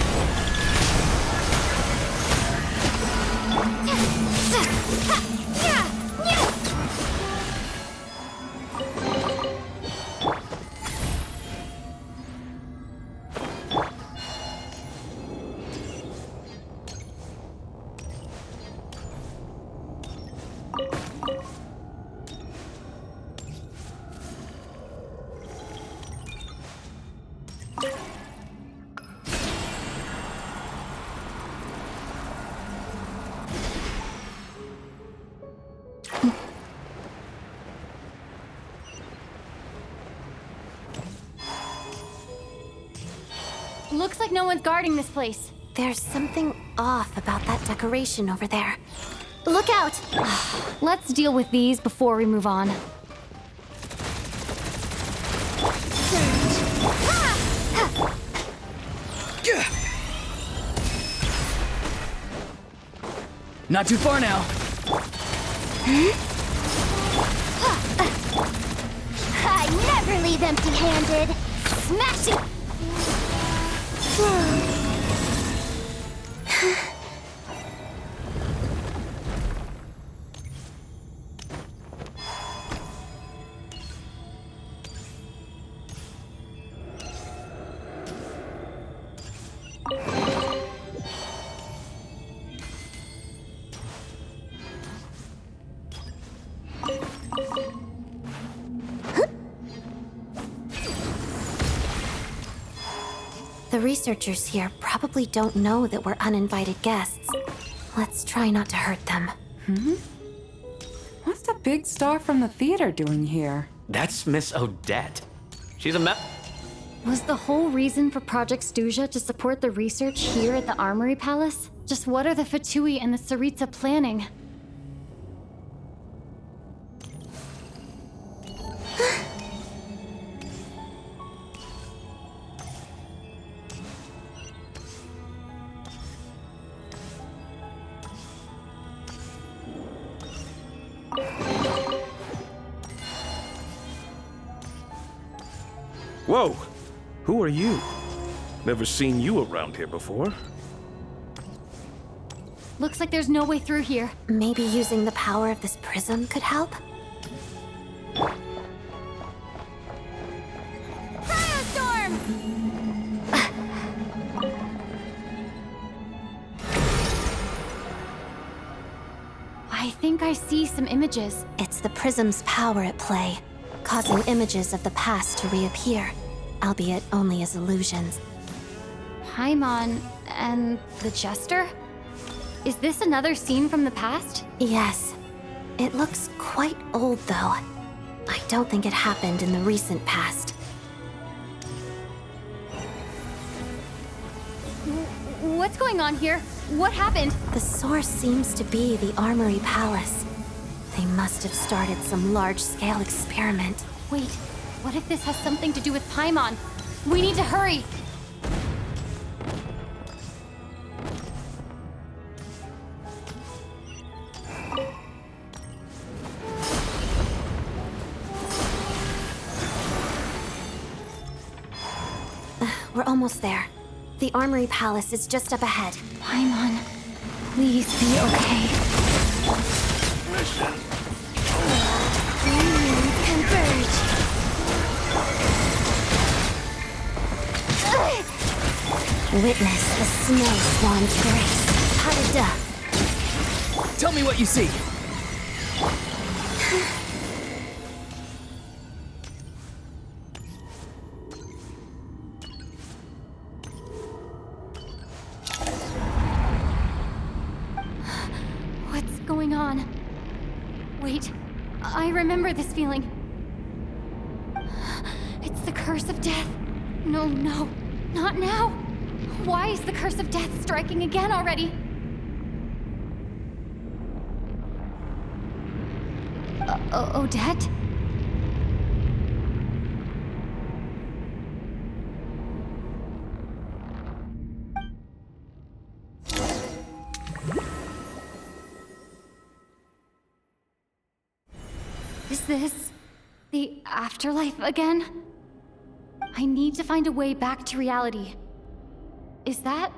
Looks like no one's guarding this place. There's something off about that decoration over there. Look out! Let's deal with these before we move on. Not too far now. I never leave empty-handed. Smash it! The researchers here probably don't know that we're uninvited guests. Let's try not to hurt them. What's the big star from the theater doing here? That's Miss Odette. She's a Was the whole reason for Project Stuzha to support the research here at the Armory Palace? Just what are the Fatui and the Tsaritsa planning? Whoa! Who are you? Never seen you around here before. Looks like there's no way through here. Maybe using the power of this prism could help? Firestorm! I think I see some images. It's the prism's power at play, causing images of the past to reappear, albeit only as illusions. Paimon and the Jester? Is this another scene from the past? Yes. It looks quite old, though. I don't think it happened in the recent past. What's going on here? What happened? The source seems to be the Armory Palace. They must have started some large-scale experiment. Wait, what if this has something to do with Paimon? We need to hurry! We're almost there. The Armory Palace is just up ahead. Paimon, please be okay. Listen. Converge. Witness the snow swan's grace. Parada. Tell me what you see. What's going on? Wait, I remember this feeling. It's the curse of death. No, not now. Why is the curse of death striking again already? Odette? Is this the afterlife again? I need to find a way back to reality. Is that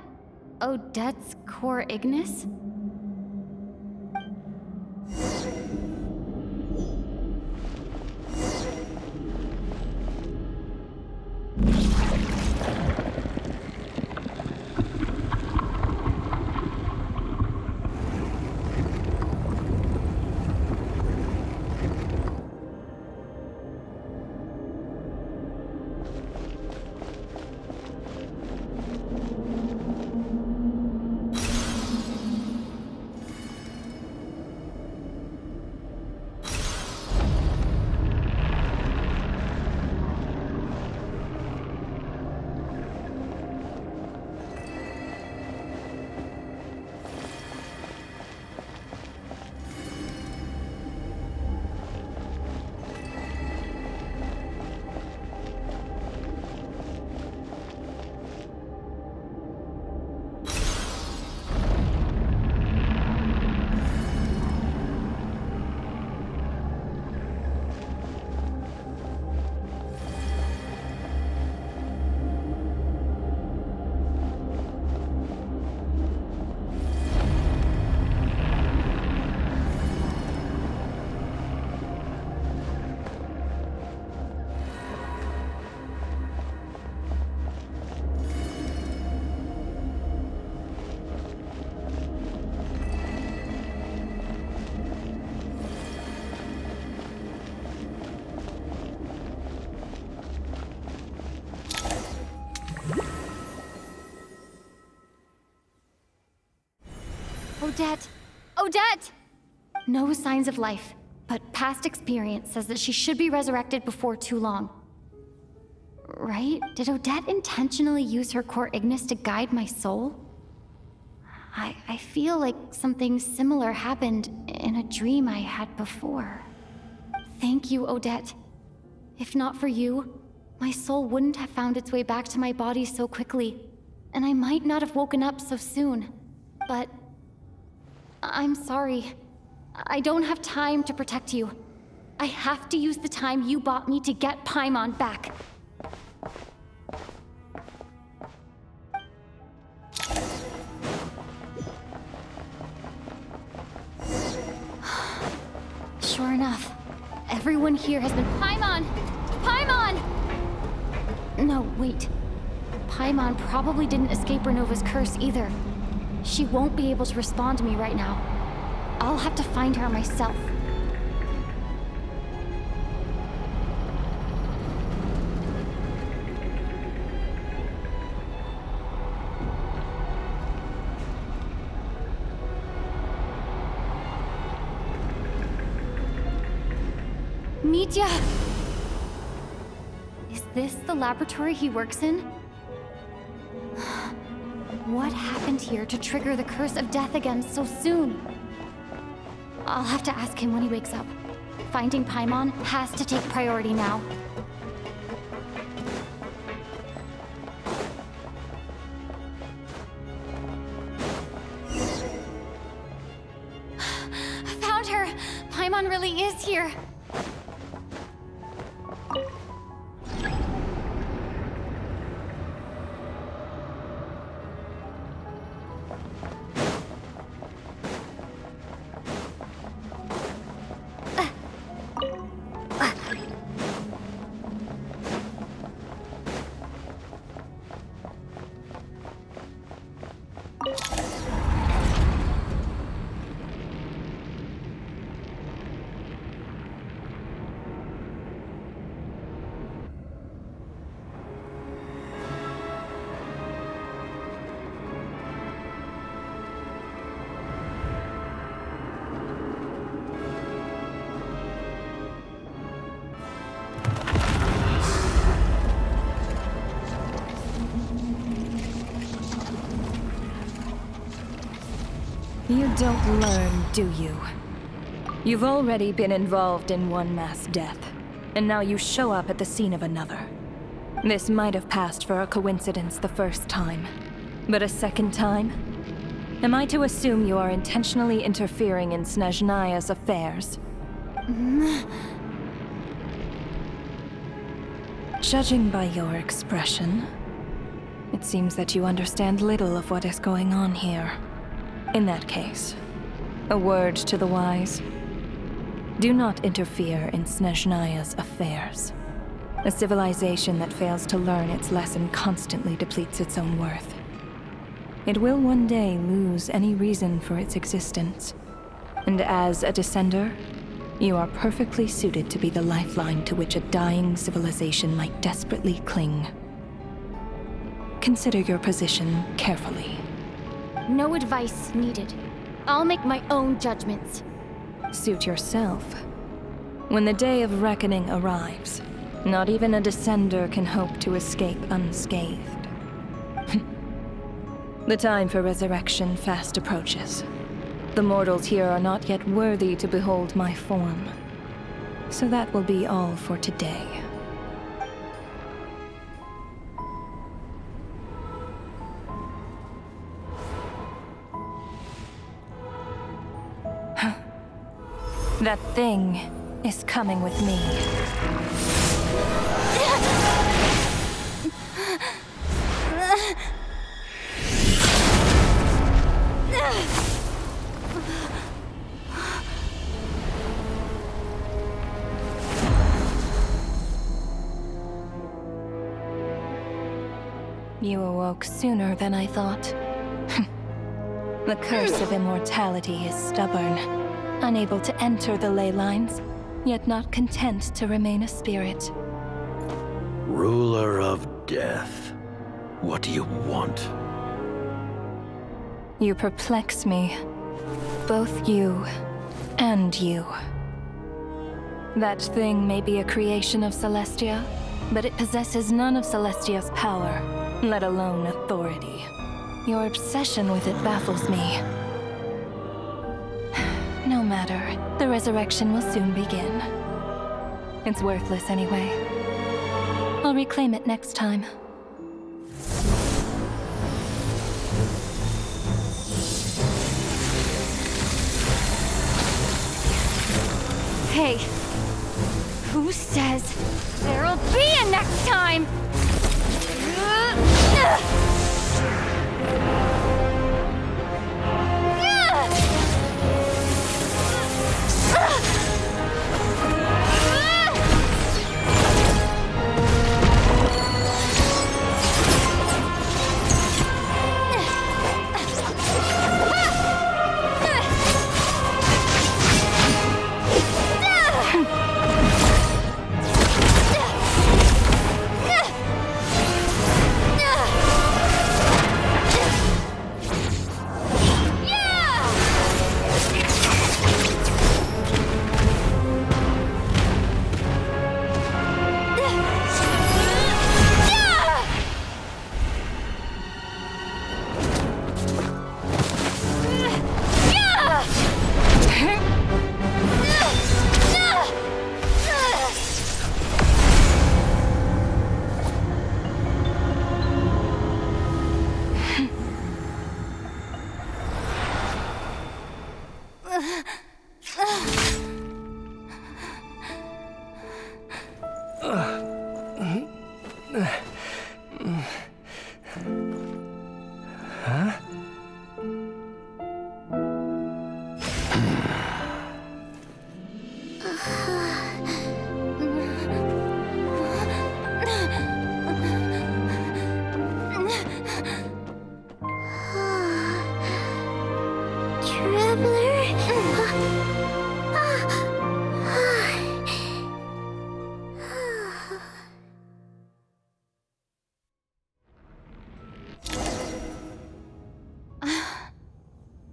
Odette's core Ignis? Odette! Odette! No signs of life, but past experience says that she should be resurrected before too long. Right? Did Odette intentionally use her core Ignis to guide my soul? I feel like something similar happened in a dream I had before. Thank you, Odette. If not for you, my soul wouldn't have found its way back to my body so quickly, and I might not have woken up so soon. But I'm sorry. I don't have time to protect you. I have to use the time you bought me to get Paimon back. Sure enough, everyone here has been Paimon! Paimon! No, wait. Paimon probably didn't escape Renova's curse either. She won't be able to respond to me right now. I'll have to find her myself. Mitya! Is this the laboratory he works in? What happened here to trigger the curse of death again so soon? I'll have to ask him when he wakes up. Finding Paimon has to take priority now. Found her! Paimon really is here! You don't learn, do you? You've already been involved in one mass death, and now you show up at the scene of another. This might have passed for a coincidence the first time, but a second time? Am I to assume you are intentionally interfering in Snezhnaya's affairs? Judging by your expression, it seems that you understand little of what is going on here. In that case, a word to the wise. Do not interfere in Snezhnaya's affairs. A civilization that fails to learn its lesson constantly depletes its own worth. It will one day lose any reason for its existence. And as a descender, you are perfectly suited to be the lifeline to which a dying civilization might desperately cling. Consider your position carefully. No advice needed. I'll make my own judgments. Suit yourself. When the day of reckoning arrives, not even a descender can hope to escape unscathed. The time for resurrection fast approaches. The mortals here are not yet worthy to behold my form. So that will be all for today. That thing is coming with me. You awoke sooner than I thought. The curse of immortality is stubborn, unable to enter the ley lines, yet not content to remain a spirit. Ruler of death, what do you want? You perplex me. Both you and you. That thing may be a creation of Celestia, but it possesses none of Celestia's power, let alone authority. Your obsession with it baffles me. No matter, the resurrection will soon begin. It's worthless anyway. I'll reclaim it next time. Hey, who says there'll be a next time?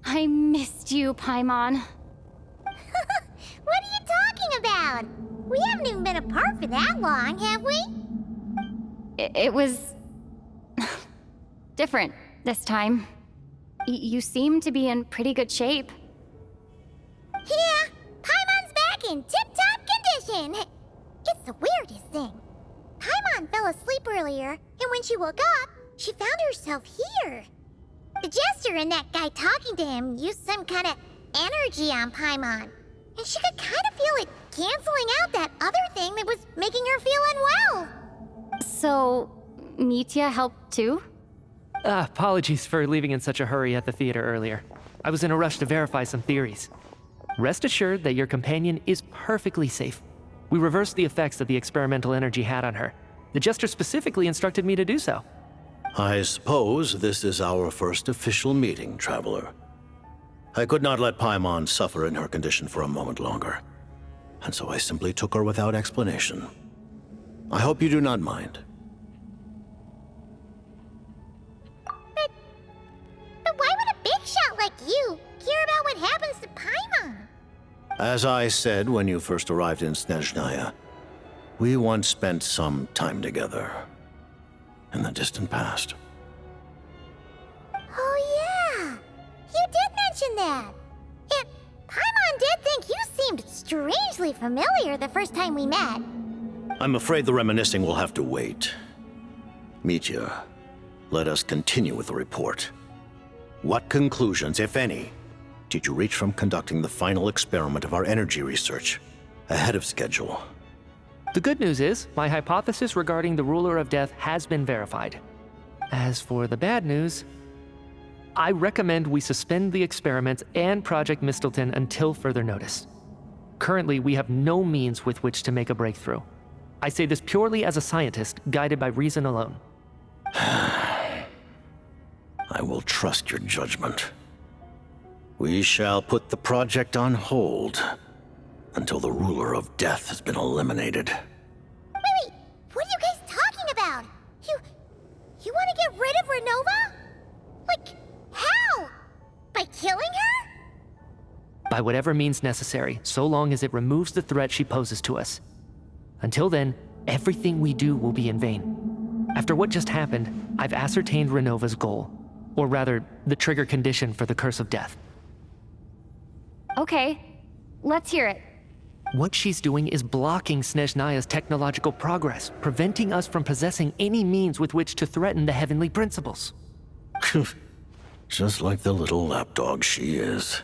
I missed you, Paimon. What are you talking about? We haven't even been apart for that long, have we? It was... different this time. You seem to be in pretty good shape. Yeah, Paimon's back in tip-top condition. It's the weirdest thing. Paimon fell asleep earlier, and when she woke up, she found herself here. The jester and that guy talking to him used some kind of energy on Paimon, and she could kind of feel it canceling out that other thing that was making her feel unwell. So, Mitya helped too? Apologies for leaving in such a hurry at the theater earlier. I was in a rush to verify some theories. Rest assured that your companion is perfectly safe. We reversed the effects that the experimental energy had on her. The Jester specifically instructed me to do so. I suppose this is our first official meeting, Traveler. I could not let Paimon suffer in her condition for a moment longer, and so I simply took her without explanation. I hope you do not mind. But why would a big shot like you care about what happens to Paimon? As I said when you first arrived in Snezhnaya, we once spent some time together in the distant past. Oh yeah, you did mention that. And Paimon did think you seemed strangely familiar the first time we met. I'm afraid the reminiscing will have to wait. Mitya, let us continue with the report. What conclusions, if any, did you reach from conducting the final experiment of our energy research ahead of schedule? The good news is, my hypothesis regarding the Ruler of Death has been verified. As for the bad news, I recommend we suspend the experiments and Project Mistelton until further notice. Currently, we have no means with which to make a breakthrough. I say this purely as a scientist, guided by reason alone. I will trust your judgment. We shall put the project on hold until the Ruler of Death has been eliminated. Wait, what are you guys talking about? You want to get rid of Renova? Like, how? By killing her? By whatever means necessary, so long as it removes the threat she poses to us. Until then, everything we do will be in vain. After what just happened, I've ascertained Renova's goal. Or rather, the trigger condition for the Curse of Death. Okay, let's hear it. What she's doing is blocking Snezhnaya's technological progress, preventing us from possessing any means with which to threaten the heavenly principles. Just like the little lapdog she is.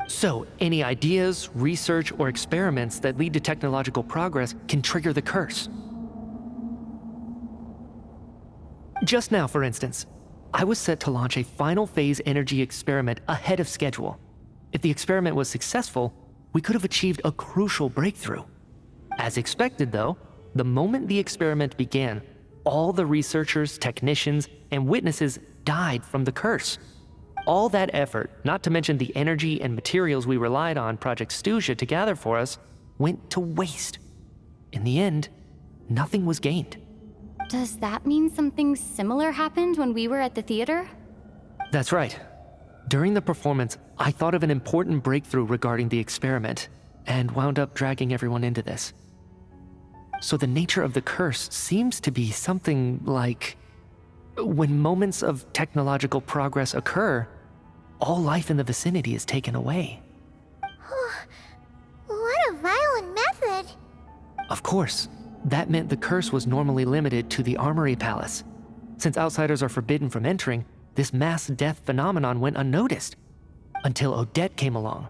So, any ideas, research, or experiments that lead to technological progress can trigger the curse. Just now, for instance, I was set to launch a final phase energy experiment ahead of schedule. If the experiment was successful, we could have achieved a crucial breakthrough. As expected, though, the moment the experiment began, all the researchers, technicians, and witnesses died from the curse. All that effort, not to mention the energy and materials we relied on Project Stuzha to gather for us, went to waste. In the end, nothing was gained. Does that mean something similar happened when we were at the theater? That's right. During the performance, I thought of an important breakthrough regarding the experiment, and wound up dragging everyone into this. So the nature of the curse seems to be something like, when moments of technological progress occur, all life in the vicinity is taken away. What a violent method. Of course, that meant the curse was normally limited to the Armory Palace. Since outsiders are forbidden from entering, this mass death phenomenon went unnoticed. Until Odette came along.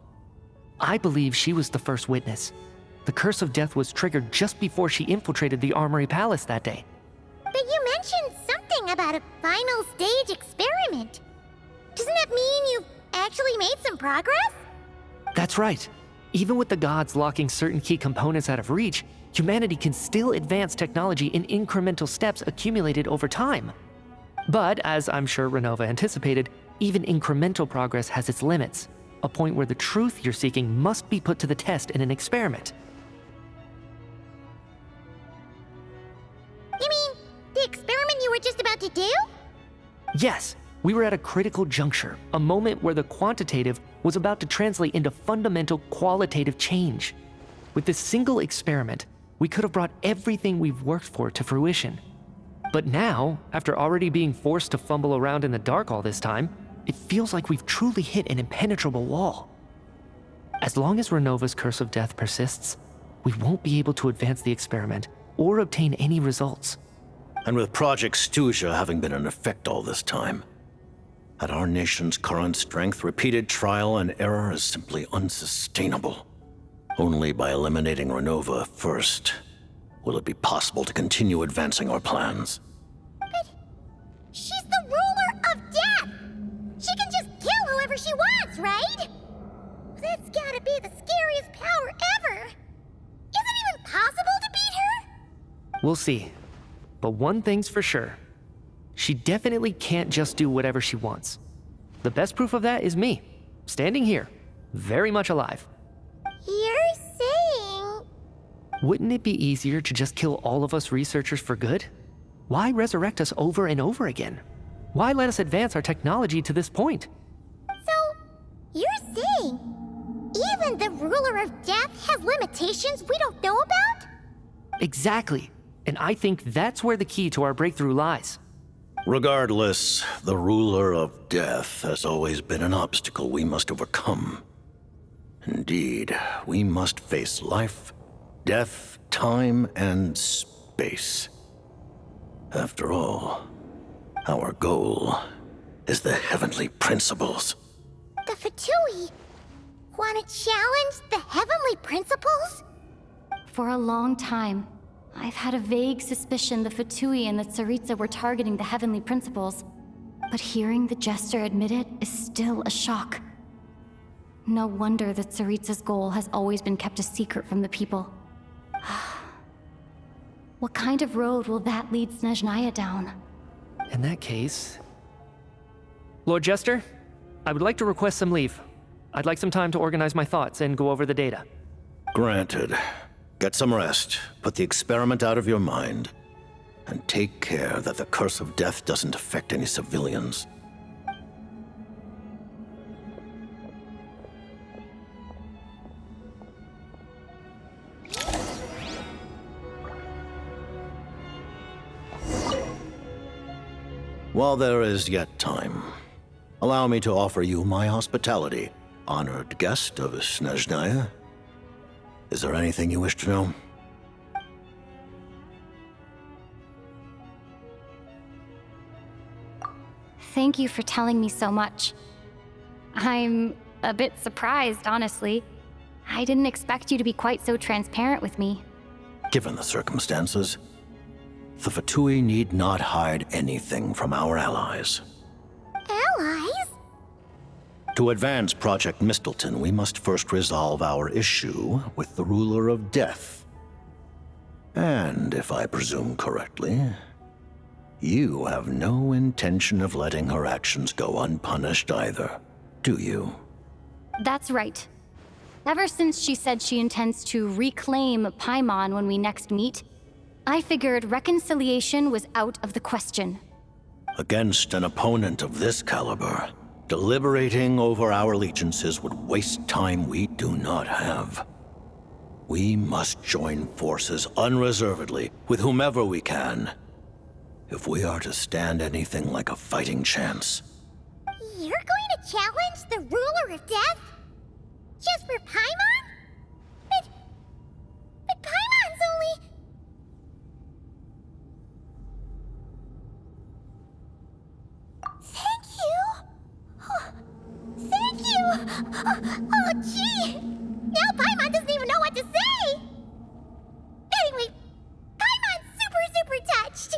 I believe she was the first witness. The Curse of Death was triggered just before she infiltrated the Armory Palace that day. But you mentioned something about a final stage experiment. Doesn't that mean you've actually made some progress? That's right. Even with the gods locking certain key components out of reach, humanity can still advance technology in incremental steps accumulated over time. But, as I'm sure Renova anticipated, even incremental progress has its limits, a point where the truth you're seeking must be put to the test in an experiment. You mean the experiment you were just about to do? Yes, we were at a critical juncture, a moment where the quantitative was about to translate into fundamental qualitative change. With this single experiment, we could have brought everything we've worked for to fruition. But now, after already being forced to fumble around in the dark all this time, it feels like we've truly hit an impenetrable wall. As long as Renova's Curse of Death persists, we won't be able to advance the experiment or obtain any results. And with Project Stuzha having been in effect all this time, at our nation's current strength, repeated trial and error is simply unsustainable. Only by eliminating Renova first will it be possible to continue advancing our plans. But she's the ruler of death! She can just kill whoever she wants, right? That's gotta be the scariest power ever! Is it even possible to beat her? We'll see. But one thing's for sure. She definitely can't just do whatever she wants. The best proof of that is me, standing here, very much alive. You're saying... Wouldn't it be easier to just kill all of us researchers for good? Why resurrect us over and over again? Why let us advance our technology to this point? So, you're saying even the ruler of death has limitations we don't know about? Exactly. And I think that's where the key to our breakthrough lies. Regardless, the ruler of death has always been an obstacle we must overcome. Indeed, we must face life, death, time, and space. After all, our goal is the heavenly principles. The Fatui want to challenge the heavenly principles? For a long time, I've had a vague suspicion the Fatui and the Tsaritsa were targeting the heavenly principles. But hearing the Jester admit it is still a shock. No wonder the Tsaritsa's goal has always been kept a secret from the people. What kind of road will that lead Snezhnaya down? In that case... Lord Jester, I would like to request some leave. I'd like some time to organize my thoughts and go over the data. Granted. Get some rest, put the experiment out of your mind, and take care that the curse of death doesn't affect any civilians. While there is yet time, allow me to offer you my hospitality, honored guest of Snezhnaya. Is there anything you wish to know? Thank you for telling me so much. I'm a bit surprised, honestly. I didn't expect you to be quite so transparent with me. Given the circumstances, the Fatui need not hide anything from our allies. Allies? To advance Project Mistleton, we must first resolve our issue with the ruler of death. And if I presume correctly, you have no intention of letting her actions go unpunished either, do you? That's right. Ever since she said she intends to reclaim Paimon when we next meet, I figured reconciliation was out of the question. Against an opponent of this caliber, deliberating over our allegiances would waste time we do not have. We must join forces unreservedly with whomever we can, if we are to stand anything like a fighting chance. You're going to challenge the ruler of death? Just for Paimon? But Paimon's only... Thank you! Thank you! Oh, gee! Now Paimon doesn't even know what to say! Anyway, Paimon's super touched!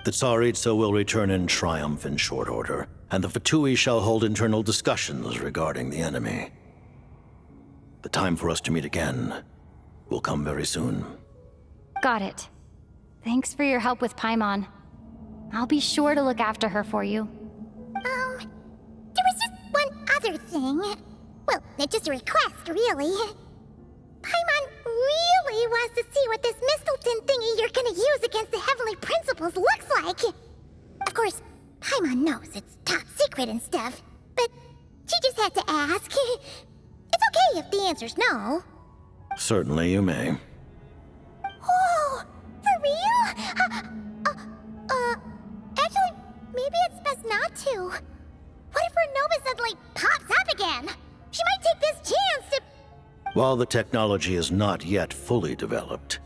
The Tsaritsa will return in triumph in short order, and the Fatui shall hold internal discussions regarding the enemy. The time for us to meet again will come very soon. Got it. Thanks for your help with Paimon. I'll be sure to look after her for you. There was just one other thing. Well, it's just a request, really. Paimon really wants to see what this Mistleton thingy you're gonna use against the Heavenly Principles looks like. Of course, Paimon knows it's top secret and stuff, but she just had to ask. It's okay if the answer's no. Certainly you may. Oh, for real? Actually, maybe it's best not to. What if Renova suddenly pops up again? She might take this chance to... While the technology is not yet fully developed,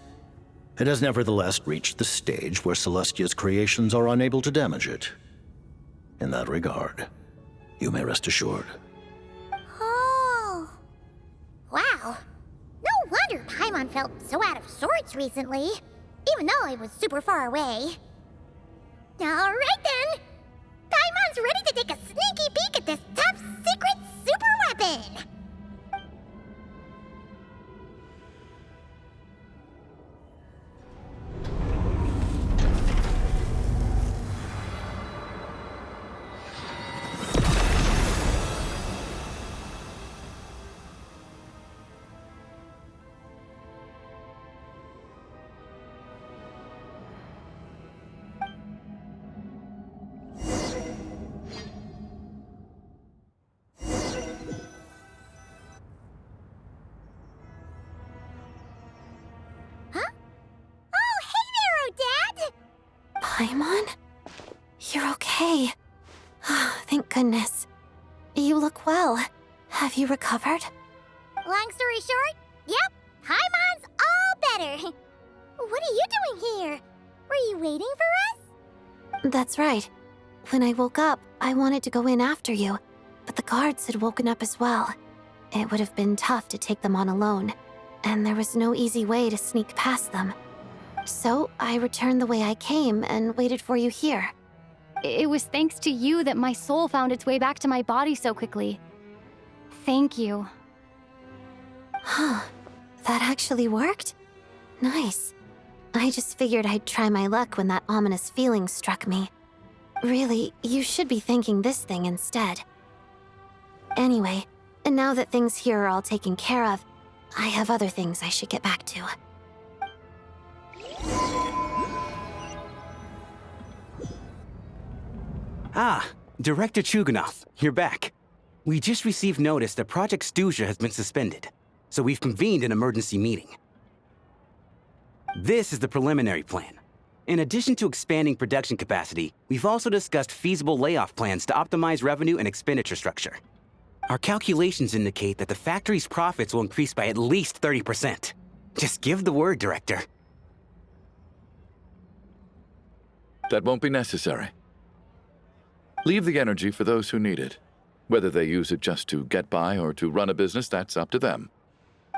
it has nevertheless reached the stage where Celestia's creations are unable to damage it. In that regard, you may rest assured. Oh. Wow. No Paimon felt so out of sorts recently, even though I was super far away. Alright then! Paimon's ready to take a sneaky peek at this top secret super weapon! Paimon? You're okay. Thank goodness. You look well. Have you recovered? Long story short, yep, Paimon's all better. What are you doing here? Were you waiting for us? That's right. When I woke up, I wanted to go in after you, but the guards had woken up as well. It would have been tough to take them on alone, and there was no easy way to sneak past them. So I returned the way I came and waited for you here. It was thanks to you that my soul found its way back to my body so quickly. Thank you. Huh. That actually worked? Nice. I just figured I'd try my luck when that ominous feeling struck me. Really, you should be thanking this thing instead. Anyway, and now that things here are all taken care of, I have other things I should get back to. Ah, Director Chuganov, you're back. We just received notice that Project Stuzha has been suspended, so we've convened an emergency meeting. This is the preliminary plan. In addition to expanding production capacity, we've also discussed feasible layoff plans to optimize revenue and expenditure structure. Our calculations indicate that the factory's profits will increase by at least 30%. Just give the word, Director. That won't be necessary. Leave the energy for those who need it. Whether they use it just to get by or to run a business, that's up to them.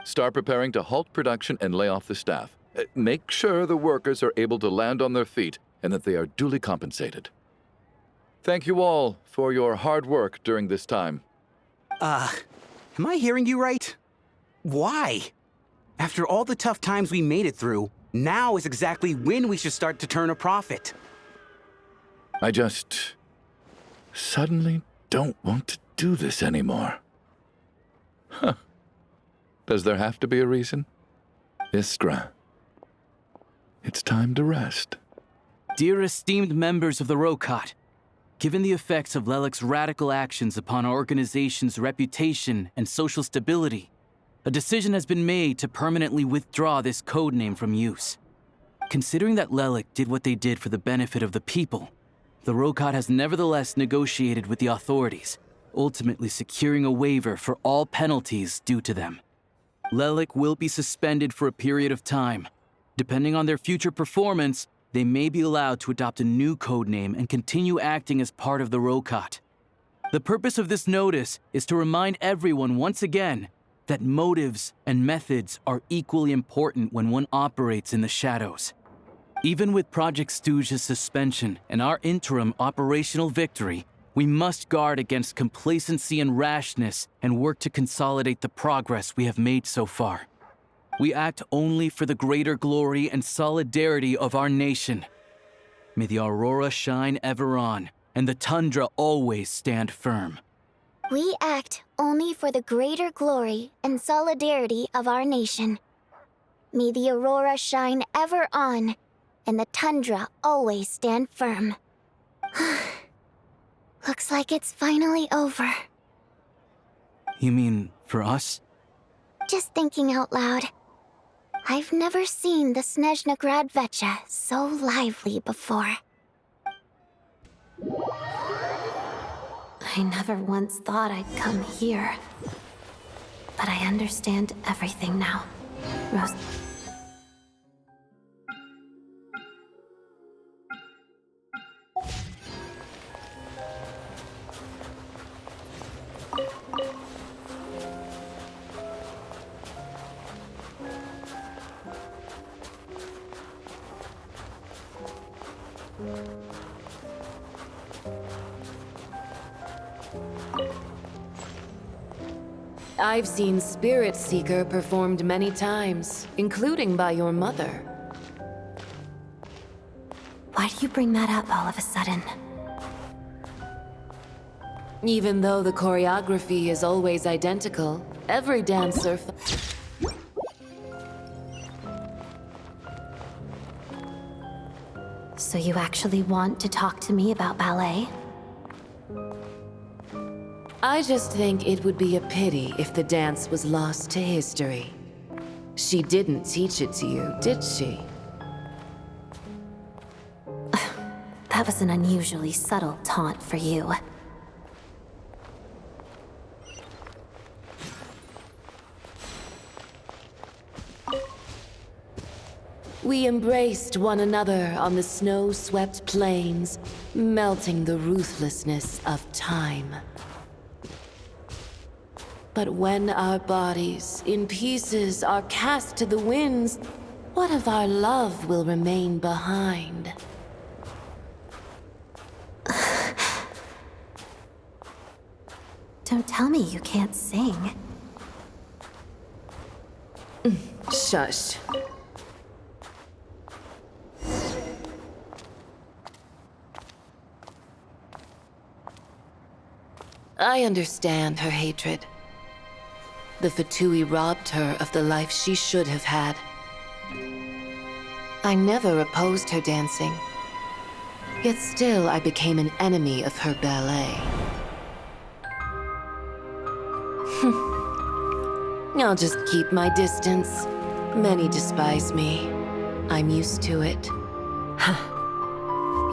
Start preparing to halt production and lay off the staff. Make sure the workers are able to land on their feet and that they are duly compensated. Thank you all for your hard work during this time. Am I hearing you right? Why? After all the tough times we made it through, now is exactly when we should start to turn a profit. I just suddenly don't want to do this anymore. Huh. Does there have to be a reason? Iskra, it's time to rest. Dear esteemed members of the Rokot, given the effects of Lelik's radical actions upon our organization's reputation and social stability, a decision has been made to permanently withdraw this codename from use. Considering that Lelik did what they did for the benefit of the people, the Rokot has nevertheless negotiated with the authorities, ultimately securing a waiver for all penalties due to them. Lelik will be suspended for a period of time. Depending on their future performance, they may be allowed to adopt a new codename and continue acting as part of the Rokot. The purpose of this notice is to remind everyone once again that motives and methods are equally important when one operates in the shadows. Even with Project Stuzha's suspension and our interim operational victory, we must guard against complacency and rashness and work to consolidate the progress we have made so far. We act only for the greater glory and solidarity of our nation. May the aurora shine ever on, and the tundra always stand firm. We act only for the greater glory and solidarity of our nation. May the aurora shine ever on, and the tundra always stand firm. Looks like it's finally over. You mean for us? Just thinking out loud. I've never seen the Snezhnaya Vecha so lively before. I never once thought I'd come here. But I understand everything now. Rose... I've seen Spirit Seeker performed many times, including by your mother. Why do you bring that up all of a sudden? Even though the choreography is always identical, every dancer... So you actually want to talk to me about ballet? I just think it would be a pity if the dance was lost to history. She didn't teach it to you, did she? That was an unusually subtle taunt for you. We embraced one another on the snow-swept plains, melting the ruthlessness of time. But when our bodies, in pieces, are cast to the winds, what of our love will remain behind? Don't tell me you can't sing. Shush. I understand her hatred. The Fatui robbed her of the life she should have had. I never opposed her dancing. Yet still I became an enemy of her ballet. I'll just keep my distance. Many despise me. I'm used to it.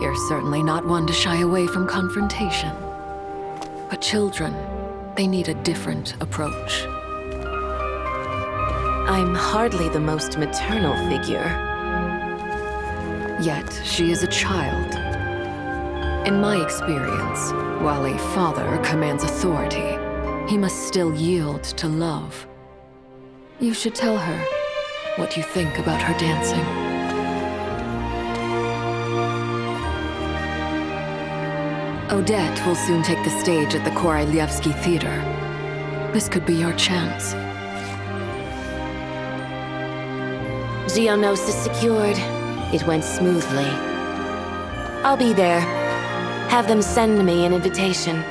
You're certainly not one to shy away from confrontation. But children, they need a different approach. I'm hardly the most maternal figure. Yet, she is a child. In my experience, while a father commands authority, he must still yield to love. You should tell her what you think about her dancing. Odette will soon take the stage at the Kari-Pekka Theater. This could be your chance. Geonosis secured. It went smoothly. I'll be there. Have them send me an invitation.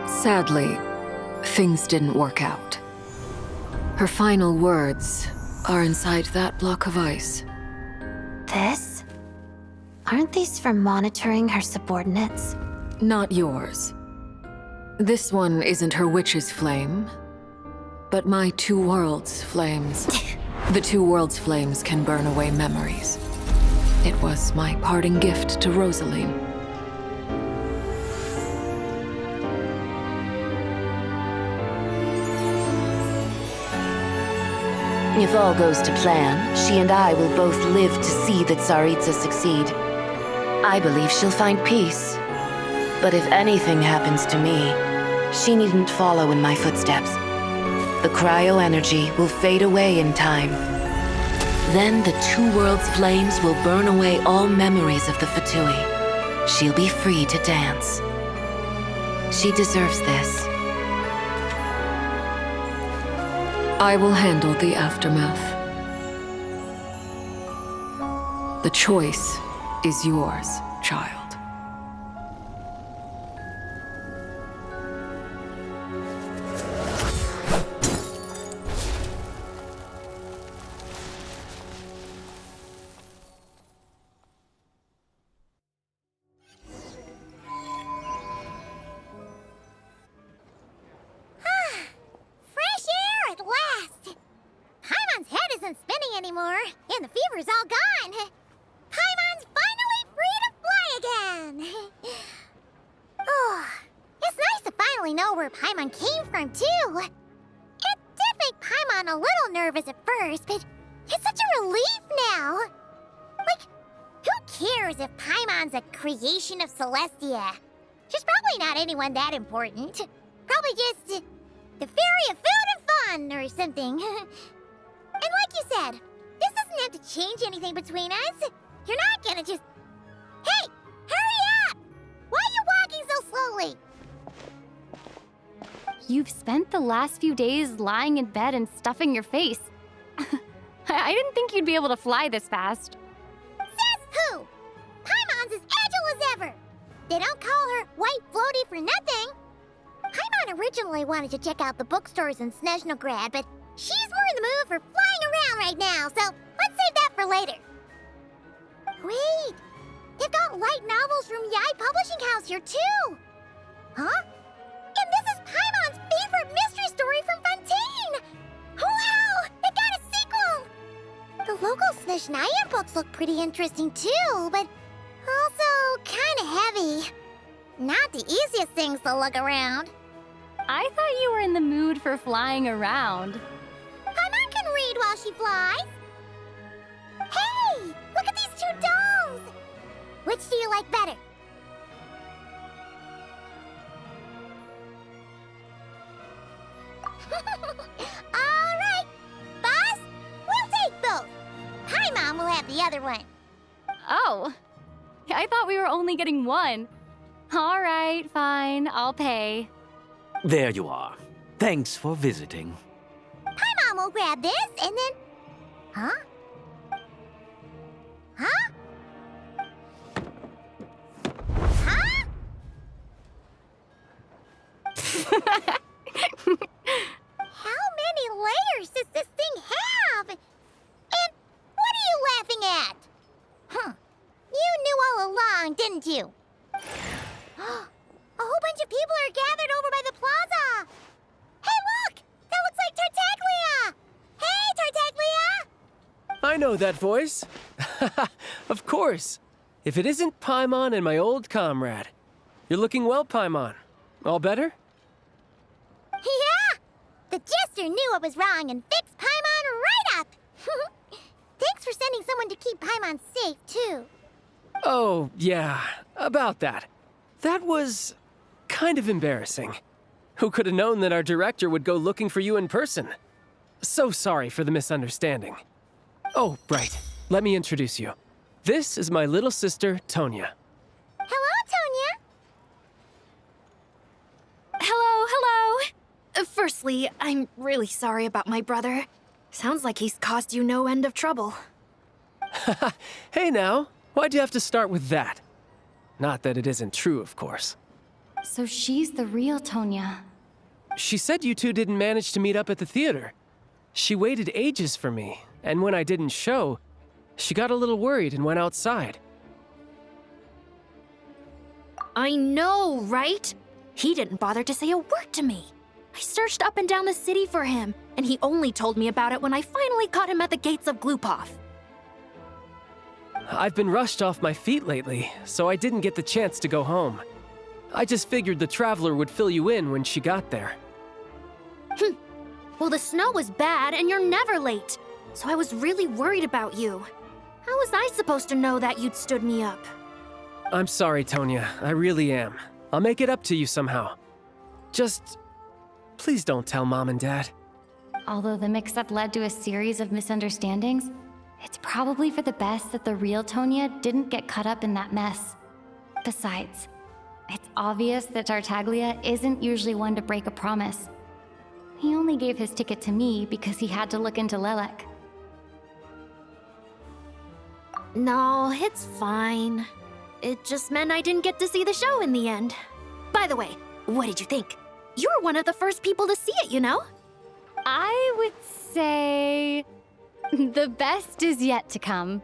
Sadly, things didn't work out. Her final words are inside that block of ice. This? Aren't these for monitoring her subordinates? Not yours. This one isn't her witch's flame, but my two worlds' flames. The two worlds' flames can burn away memories. It was my parting gift to Rosaline. If all goes to plan, she and I will both live to see the Tsaritsa succeed. I believe she'll find peace. But if anything happens to me, she needn't follow in my footsteps. The cryo-energy will fade away in time. Then the two worlds' flames will burn away all memories of the Fatui. She'll be free to dance. She deserves this. I will handle the aftermath. The choice is yours, child. Anymore, and the fever's all gone. Paimon's finally free to fly again. Oh, it's nice to finally know where Paimon came from, too. It did make Paimon a little nervous at first, but it's such a relief now. Like, who cares if Paimon's a creation of Celestia? She's probably not anyone that important. Probably just the fairy of food and on or something. And like you said, this doesn't have to change anything between us. You're not gonna just... Hey! Hurry up! Why are you walking so slowly? You've spent the last few days lying in bed and stuffing your face. I didn't think you'd be able to fly this fast. Says who? Paimon's as agile as ever. They don't call her White Floaty for nothing. Paimon originally wanted to check out the bookstores in Snezhnaya, but she's more in the mood for flying around right now, so let's save that for later. Wait, they've got light novels from Yai Publishing House here too. Huh? And this is Paimon's favorite mystery story from Fontaine! Wow! It got a sequel! The local Snezhnaya books look pretty interesting too, but also kinda heavy. Not the easiest things to look around. I thought you were in the mood for flying around. Paimon can read while she flies. Hey! Look at these two domes! Which do you like better? Alright! Boss, we'll take both. Paimon will have the other one. Oh, I thought we were only getting one. All right, fine, I'll pay. There you are. Thanks for visiting. Paimon will grab this and then... Huh? Huh? Huh? How many layers does this thing have? And what are you laughing at? Huh. You knew all along, didn't you? A whole bunch of people are gathered over by the plaza. Hey, look! That looks like Tartaglia! Hey, Tartaglia! I know that voice. Of course. If it isn't Paimon and my old comrade. You're looking well, Paimon. All better? Yeah! The jester knew I was wrong and fixed Paimon right up! Thanks for sending someone to keep Paimon safe, too. Oh, yeah. About that. That was kind of embarrassing. Who could have known that our director would go looking for you in person? So sorry for the misunderstanding. Oh, right. Let me introduce you. This is my little sister, Tonya. Hello, Tonya. Hello. Firstly, I'm really sorry about my brother. Sounds like he's caused you no end of trouble. Hey now, why'd you have to start with that? Not that it isn't true, of course. So she's the real Tonya. She said you two didn't manage to meet up at the theater. She waited ages for me, and when I didn't show, she got a little worried and went outside. I know, right? He didn't bother to say a word to me. I searched up and down the city for him, and he only told me about it when I finally caught him at the gates of Glupov. I've been rushed off my feet lately, so I didn't get the chance to go home. I just figured the Traveler would fill you in when she got there. Well, the snow was bad, and you're never late. So I was really worried about you. How was I supposed to know that you'd stood me up? I'm sorry, Tonya. I really am. I'll make it up to you somehow. Just... please don't tell Mom and Dad. Although the mix-up led to a series of misunderstandings, it's probably for the best that the real Tonya didn't get caught up in that mess. Besides, it's obvious that Tartaglia isn't usually one to break a promise. He only gave his ticket to me because he had to look into Lelek. No, it's fine. It just meant I didn't get to see the show in the end. By the way, what did you think? You were one of the first people to see it, you know? I would say... the best is yet to come.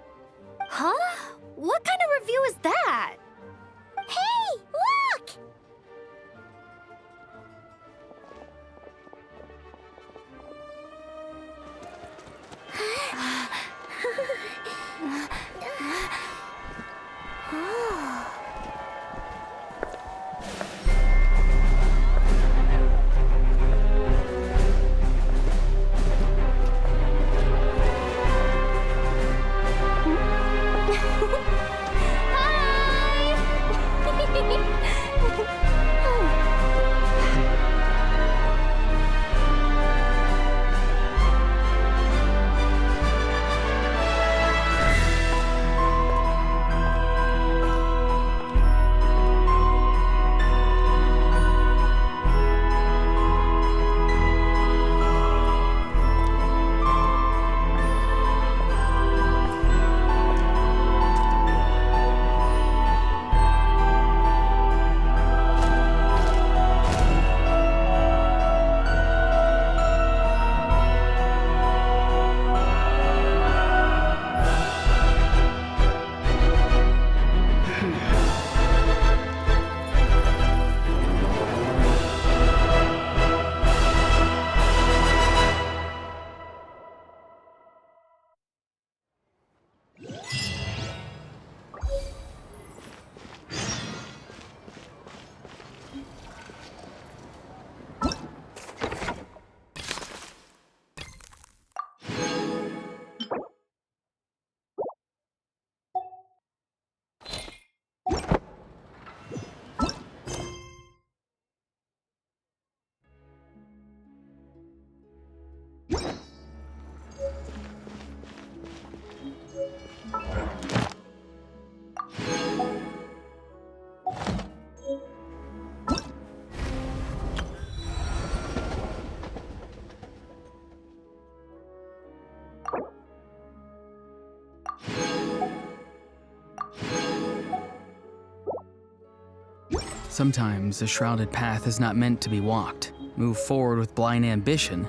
Huh? What kind of review is that? Hey, look! Sometimes a shrouded path is not meant to be walked. Move forward with blind ambition,